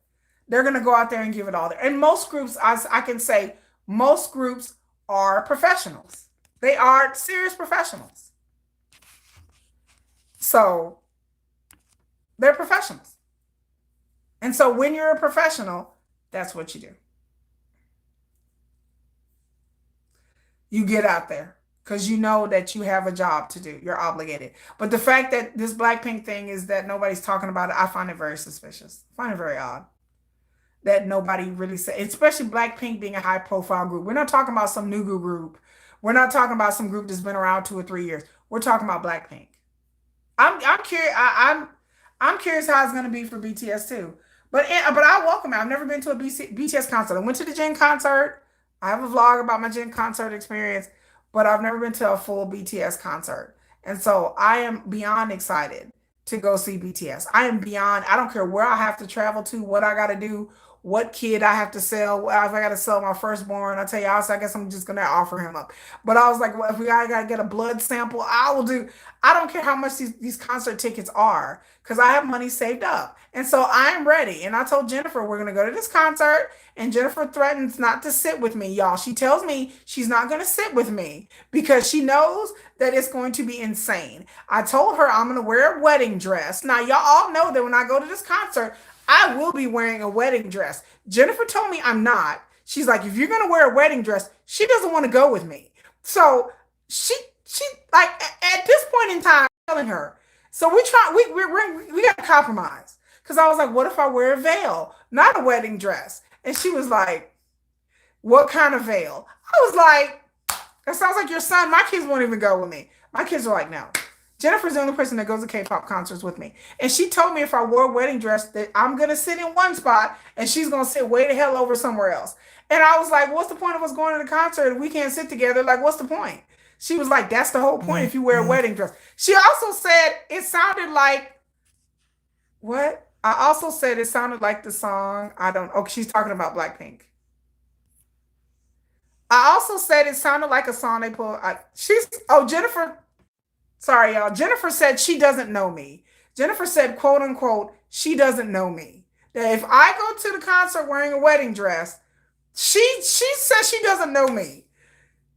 They're going to go out there and give it all there. And most groups, I can say, most groups are professionals. They are serious professionals. So they're professionals. And so when you're a professional, that's what you do. You get out there because you know that you have a job to do. You're obligated. But the fact that this Blackpink thing is that nobody's talking about it, I find it very suspicious. I find it very odd that nobody really said, especially Blackpink being a high profile group. We're not talking about some new group. We're not talking about some group that's been around 2 or 3 years. We're talking about Blackpink. I'm curious. I'm curious how it's going to be for BTS too. But I welcome it. I've never been to a BTS concert. I went to the Jin concert. I have a vlog about my Jin concert experience, but I've never been to a full BTS concert. And so I am beyond excited to go see BTS. I don't care where I have to travel to, what I got to do, what kid I have to sell. If I got to sell my firstborn, I tell you, I guess I'm just going to offer him up. But I was like, well, if I got to get a blood sample, I will do. I don't care how much these concert tickets are because I have money saved up. And so I'm ready. And I told Jennifer, we're going to go to this concert. And Jennifer threatens not to sit with me, y'all. She tells me she's not going to sit with me because she knows that it's going to be insane. I told her I'm going to wear a wedding dress. Now, y'all all know that when I go to this concert, I will be wearing a wedding dress. Jennifer told me I'm not. She's like, if you're going to wear a wedding dress, she doesn't want to go with me. So she like at this point in time, I'm telling her. So we got to compromise. Because I was like, what if I wear a veil, not a wedding dress? And she was like, what kind of veil? I was like, that sounds like your son. My kids won't even go with me. My kids are like, no. Jennifer's the only person that goes to K-pop concerts with me. And she told me if I wore a wedding dress that I'm going to sit in one spot and she's going to sit way the hell over somewhere else. And I was like, what's the point of us going to the concert if we can't sit together? Like, what's the point? She was like, that's the whole point if you wear a wedding dress. She also said it sounded like, what? I also said it sounded like the song, she's talking about Blackpink. I also said it sounded like a song they pulled. Jennifer, sorry, y'all. Jennifer said she doesn't know me. Jennifer said, quote unquote, she doesn't know me. That if I go to the concert wearing a wedding dress, she says she doesn't know me.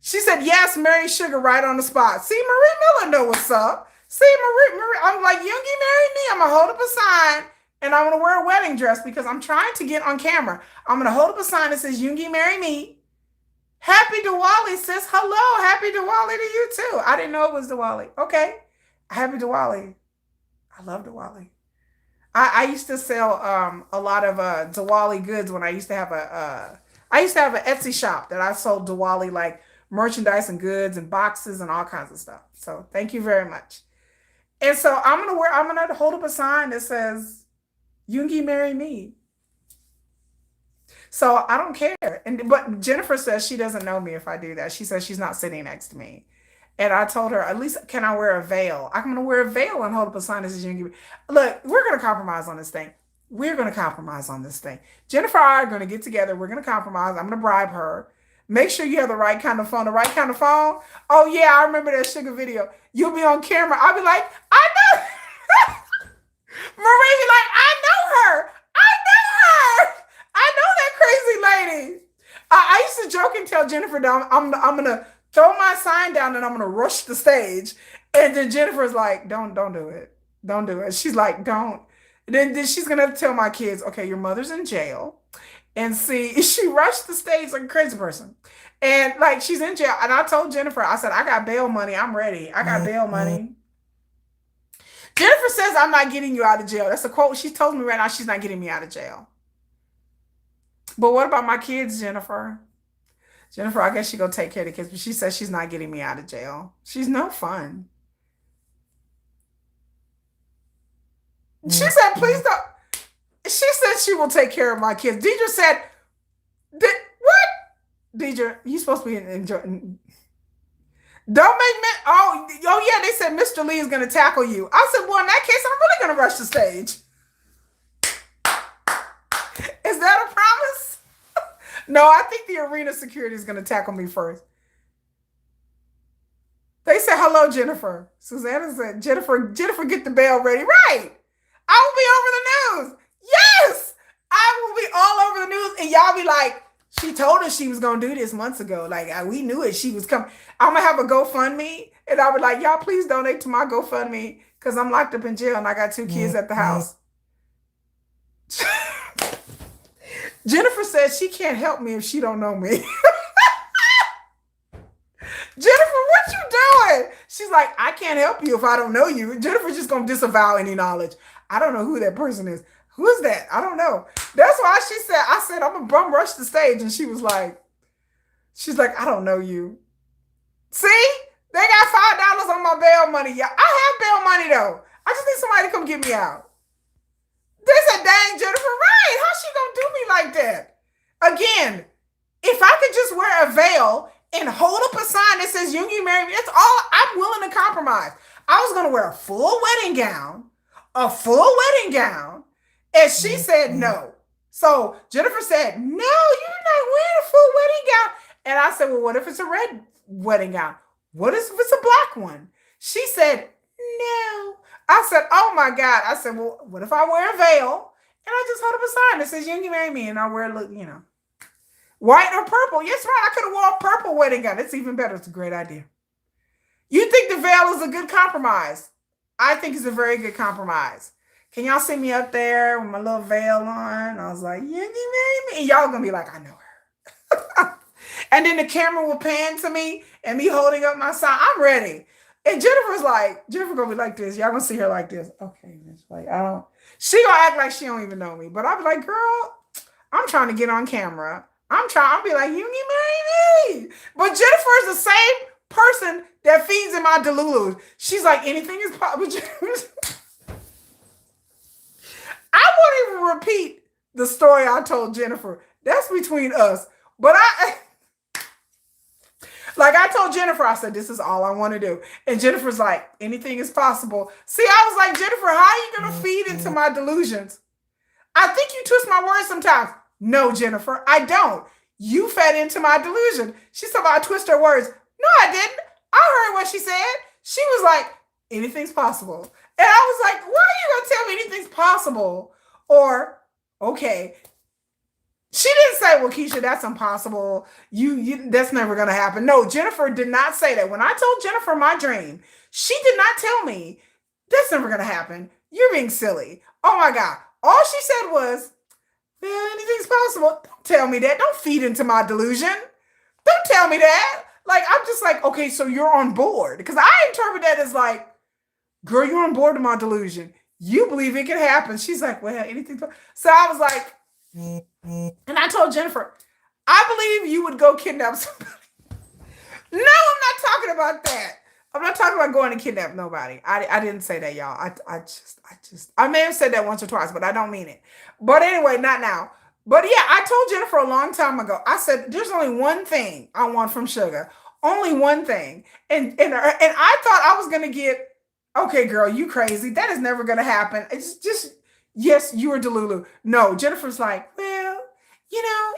She said, yes, Mary Sugar right on the spot. See, Marie Miller know what's up. See, Marie, I'm like, Yoongi married me. I'm going to hold up a sign and I'm going to wear a wedding dress because I'm trying to get on camera. I'm going to hold up a sign that says, Yoongi marry me. Happy Diwali, sis. Hello. Happy Diwali to you too. I didn't know it was Diwali. Okay. Happy Diwali. I love Diwali. I used to sell a lot of Diwali goods when I used to have an Etsy shop that I sold Diwali like merchandise and goods and boxes and all kinds of stuff. So thank you very much. And so I'm gonna hold up a sign that says, Yoongi marry me. So I don't care. But Jennifer says she doesn't know me if I do that. She says she's not sitting next to me. And I told her, at least can I wear a veil? I'm going to wear a veil and hold up a sign that says, look, we're going to compromise on this thing. We're going to compromise on this thing. Jennifer and I are going to get together. We're going to compromise. I'm going to bribe her. Make sure you have the right kind of phone. The right kind of phone. Oh, yeah, I remember that sugar video. You'll be on camera. I'll be like, I know. Marie be like, I know her. I know her. I know that crazy lady. I used to joke and tell Jennifer that I'm going to throw my sign down and I'm going to rush the stage. And then Jennifer's like, don't do it. Don't do it. She's like, don't. Then she's going to tell my kids, okay, your mother's in jail. And see, she rushed the stage like a crazy person. And like, she's in jail. And I told Jennifer, I said, I got bail money. I'm ready. I got bail money. Jennifer says, I'm not getting you out of jail. That's a quote. She told me right now she's not getting me out of jail. But what about my kids, Jennifer? Jennifer, I guess she go take care of the kids, but she says she's not getting me out of jail. She's no fun. She said, please don't. She said she will take care of my kids. Deidre said, what? Deidre, you supposed to be enjoying. Don't make me. Oh, yeah, they said Mr. Lee is going to tackle you. I said, well, in that case, I'm really going to rush the stage. Is that a promise? No, I think the arena security is going to tackle me first. They said, hello, Jennifer. Susanna said, Jennifer, get the bell ready. Right. I will be over the news. Yes. I will be all over the news. And y'all be like, she told us she was going to do this months ago. Like, we knew it. She was coming. I'm going to have a GoFundMe. And I was like, y'all, please donate to my GoFundMe because I'm locked up in jail and I got 2 kids at the house. Jennifer says she can't help me if she don't know me. Jennifer, what you doing? She's like, I can't help you if I don't know you. Jennifer's just going to disavow any knowledge. I don't know who that person is. Who is that? I don't know. That's why she said, I said, I'm going to bum rush the stage. And she's like, I don't know you. See? They got $5 on my bail money. Yeah, I have bail money though. I just need somebody to come get me out. They said, dang, Jennifer, right. How's she going to do me like that? Again, if I could just wear a veil and hold up a sign that says, you marry me, that's all. I'm willing to compromise. I was going to wear a full wedding gown. And she said no. So Jennifer said, no, you're not wearing a full wedding gown. And I said, well, what if it's a red wedding gown? What if it's a black one? She said, no. I said, oh my God. I said, well, what if I wear a veil and I just hold up a sign that says, you marry me, and I wear, white or purple? Yes, right. I could have worn a purple wedding gown. It's even better. It's a great idea. You think the veil is a good compromise? I think it's a very good compromise. Can y'all see me up there with my little veil on? I was like, you marry me? And y'all gonna be like, I know her. And then the camera will pan to me and me holding up my sign. I'm ready. And Jennifer gonna be like this. Y'all gonna see her like this. Okay, it's like, she gonna act like she don't even know me. But I'll be like, girl, I'm trying to get on camera. I'll be like, you marry me. But Jennifer is the same person that feeds in my delulu. She's like, anything is possible. I won't even repeat the story I told Jennifer. That's between us. But I told Jennifer, I said, this is all I want to do. And Jennifer's like, anything is possible. See, I was like, Jennifer, how are you going to feed into my delusions? I think you twist my words sometimes. No, Jennifer, I don't. You fed into my delusion. She said, I twist her words. No, I didn't. I heard what she said. She was like, anything's possible. And I was like, why are you going to tell me anything's possible? Or, okay. She didn't say, well, Keisha, that's impossible. That's never going to happen. No, Jennifer did not say that. When I told Jennifer my dream, she did not tell me, that's never going to happen. You're being silly. Oh my God. All she said was, well, anything's possible. Don't tell me that. Don't feed into my delusion. Don't tell me that. Like, I'm just like, okay, so you're on board. Because I interpret that as like, girl, you're on board with my delusion. You believe it can happen. She's like, well, anything. So I was like, and I told Jennifer, I believe you would go kidnap somebody. No, I'm not talking about that. I'm not talking about going to kidnap nobody. I didn't say that, y'all. I may have said that once or twice, but I don't mean it. But anyway, not now. But yeah, I told Jennifer a long time ago, I said, there's only one thing I want from Sugar. Only one thing. And I thought I was gonna get, okay, girl, you crazy. That is never gonna happen. It's just, yes, you are Delulu. No, Jennifer's like, well,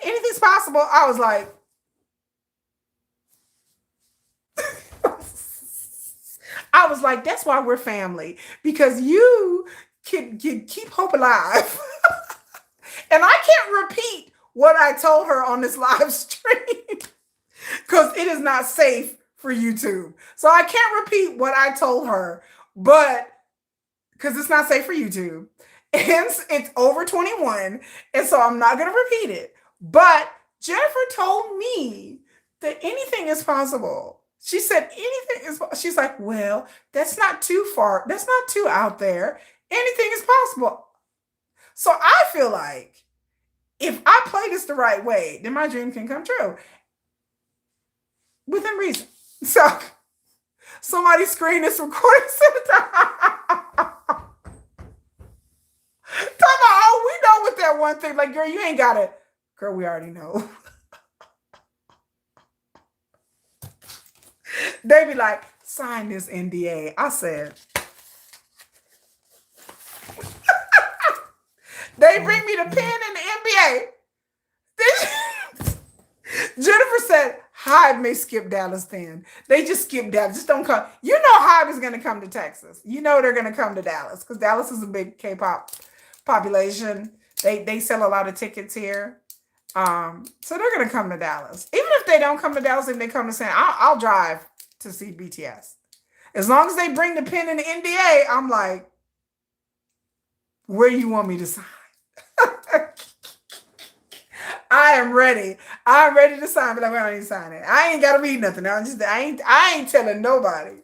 anything's possible. I was like, that's why we're family. Because you can keep hope alive. And I can't repeat what I told her on this live stream because it is not safe for YouTube. So I can't repeat what I told her, but because it's not safe for YouTube. And it's over 21. And so I'm not going to repeat it. But Jennifer told me that anything is possible. She said anything is, she's like, well, that's not too far. That's not too out there. Anything is possible. So I feel like if I play this the right way, then my dream can come true within reason. So somebody screen this recording sometime. Talk about, oh, we know what that one thing. Like, girl, you ain't got it. Girl, we already know. They be like, sign this NDA. I said, they bring me the pen and the NBA. Jennifer said, Hybe may skip Dallas then. They just skip Dallas. Just don't come. You know Hybe is going to come to Texas. You know they're going to come to Dallas because Dallas is a big K-pop population. They sell a lot of tickets here. So they're going to come to Dallas. Even if they don't come to Dallas, if they come to San, I'll drive to see BTS. As long as they bring the pen and the NDA, I'm like, where you want me to sign? I am ready. I'm ready to sign, but I don't need to sign it. I ain't got to read nothing. I ain't telling nobody.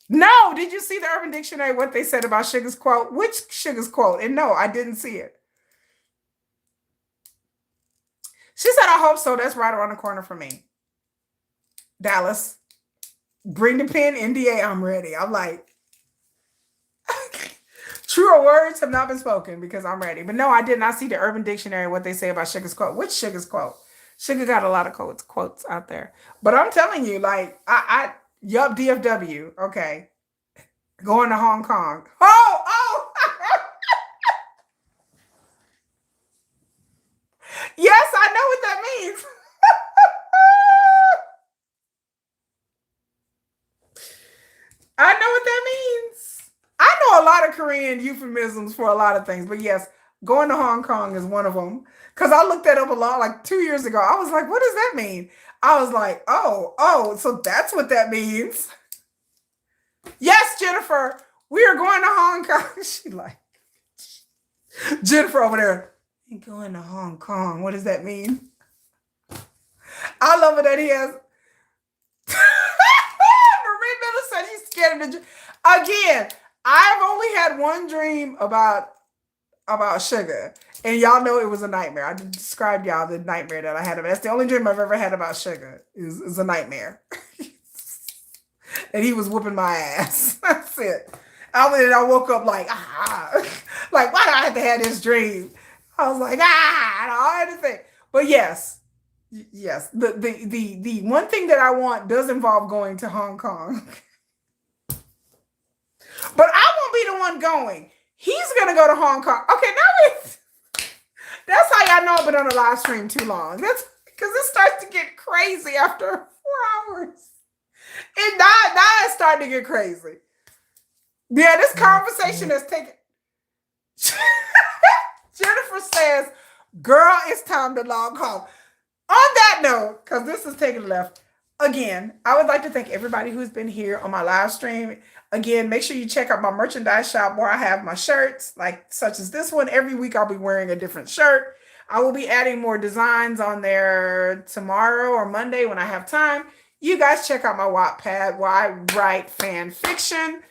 No, did you see the Urban Dictionary, what they said about Sugar's quote? Which Sugar's quote? And no, I didn't see it. She said, I hope so. That's right around the corner for me. Dallas, bring the pen, NDA, I'm ready. I'm like, truer words have not been spoken because I'm ready. But no, I did not see the Urban Dictionary, what they say about Sugar's quote. Which Sugar's quote? Sugar got a lot of quotes out there. But I'm telling you, like, yup, DFW. Okay. Going to Hong Kong. Oh! Yes, I know what that means. I know what that means. I know a lot of Korean euphemisms for a lot of things, but yes, going to Hong Kong is one of them. Because I looked that up a lot, like 2 years ago. I was like, what does that mean? I was like, oh, so that's what that means. Yes, Jennifer, we are going to Hong Kong. She like, Jennifer over there, you're going to Hong Kong. What does that mean? I love it that he has. Marie Miller said he's scared of the. Again, I've only had one dream about Sugar, and y'all know it was a nightmare. I described y'all the nightmare that I had. That's the only dream I've ever had about Sugar is a nightmare. And he was whooping my ass. That's it. I woke up like, like, why do I have to have this dream? I was like, and all that thing. But yes, the one thing that I want does involve going to Hong Kong. But I won't be the one going. He's gonna go to Hong Kong. Okay, now that's how y'all know I've been on a live stream too long. That's because it starts to get crazy after 4 hours. And now it's starting to get crazy. Yeah, this conversation is taking. Jennifer says, girl, it's time to log home. On that note, because this is taking left, again, I would like to thank everybody who's been here on my live stream. Again, make sure you check out my merchandise shop where I have my shirts, like such as this one. Every week I'll be wearing a different shirt. I will be adding more designs on there tomorrow or Monday when I have time. You guys check out my Wattpad where I write fan fiction.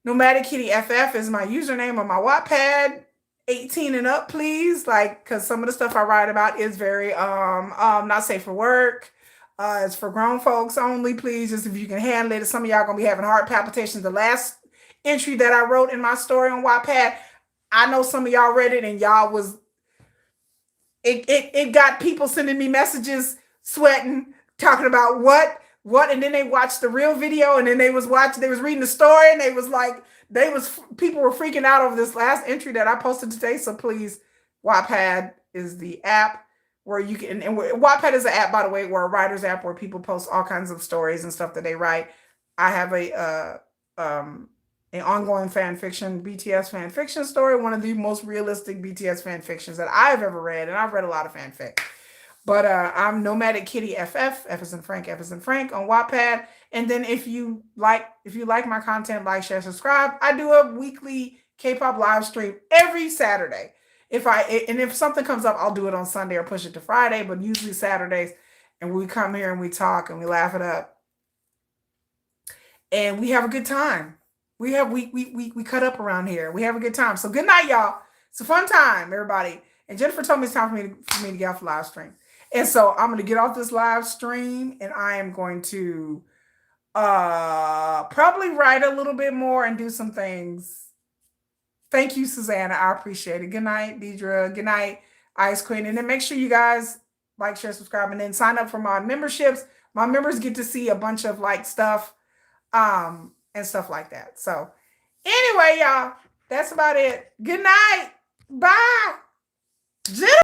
Nomadic Kitty FF is my username on my Wattpad. 18 and up, please. Like, because some of the stuff I write about is very not safe for work. It's for grown folks only, please. Just if you can handle it. Some of y'all gonna be having heart palpitations. The last entry that I wrote in my story on Wattpad, I know some of y'all read it and y'all was it got people sending me messages sweating, talking about what, and then they watched the real video, and then they was reading the story, and people were freaking out over this last entry that I posted today. So please, Wattpad is the app where you can, and Wattpad is an app, by the way, where a writer's app where people post all kinds of stories and stuff that they write. I have an ongoing fan fiction, BTS fan fiction story, one of the most realistic BTS fan fictions that I've ever read, and I've read a lot of fanfic. But I'm Nomadic Kitty FF, F as in Frank, F as in Frank on Wattpad. And then if you like my content, like, share, subscribe. I do a weekly K-pop live stream every Saturday. If something comes up, I'll do it on Sunday or push it to Friday, but usually Saturdays. And we come here and we talk and we laugh it up. And we have a good time. We cut up around here. We have a good time. So good night, y'all. It's a fun time, everybody. And Jennifer told me it's time for me to get off the live stream. And so I'm going to get off this live stream, and I am going to probably write a little bit more and do some things. Thank you, Susanna. I appreciate it. Good night, Deidre. Good night, Ice Queen. And then make sure you guys like, share, subscribe, and then sign up for my memberships. My members get to see a bunch of stuff and stuff like that. So anyway, y'all, that's about it. Good night. Bye.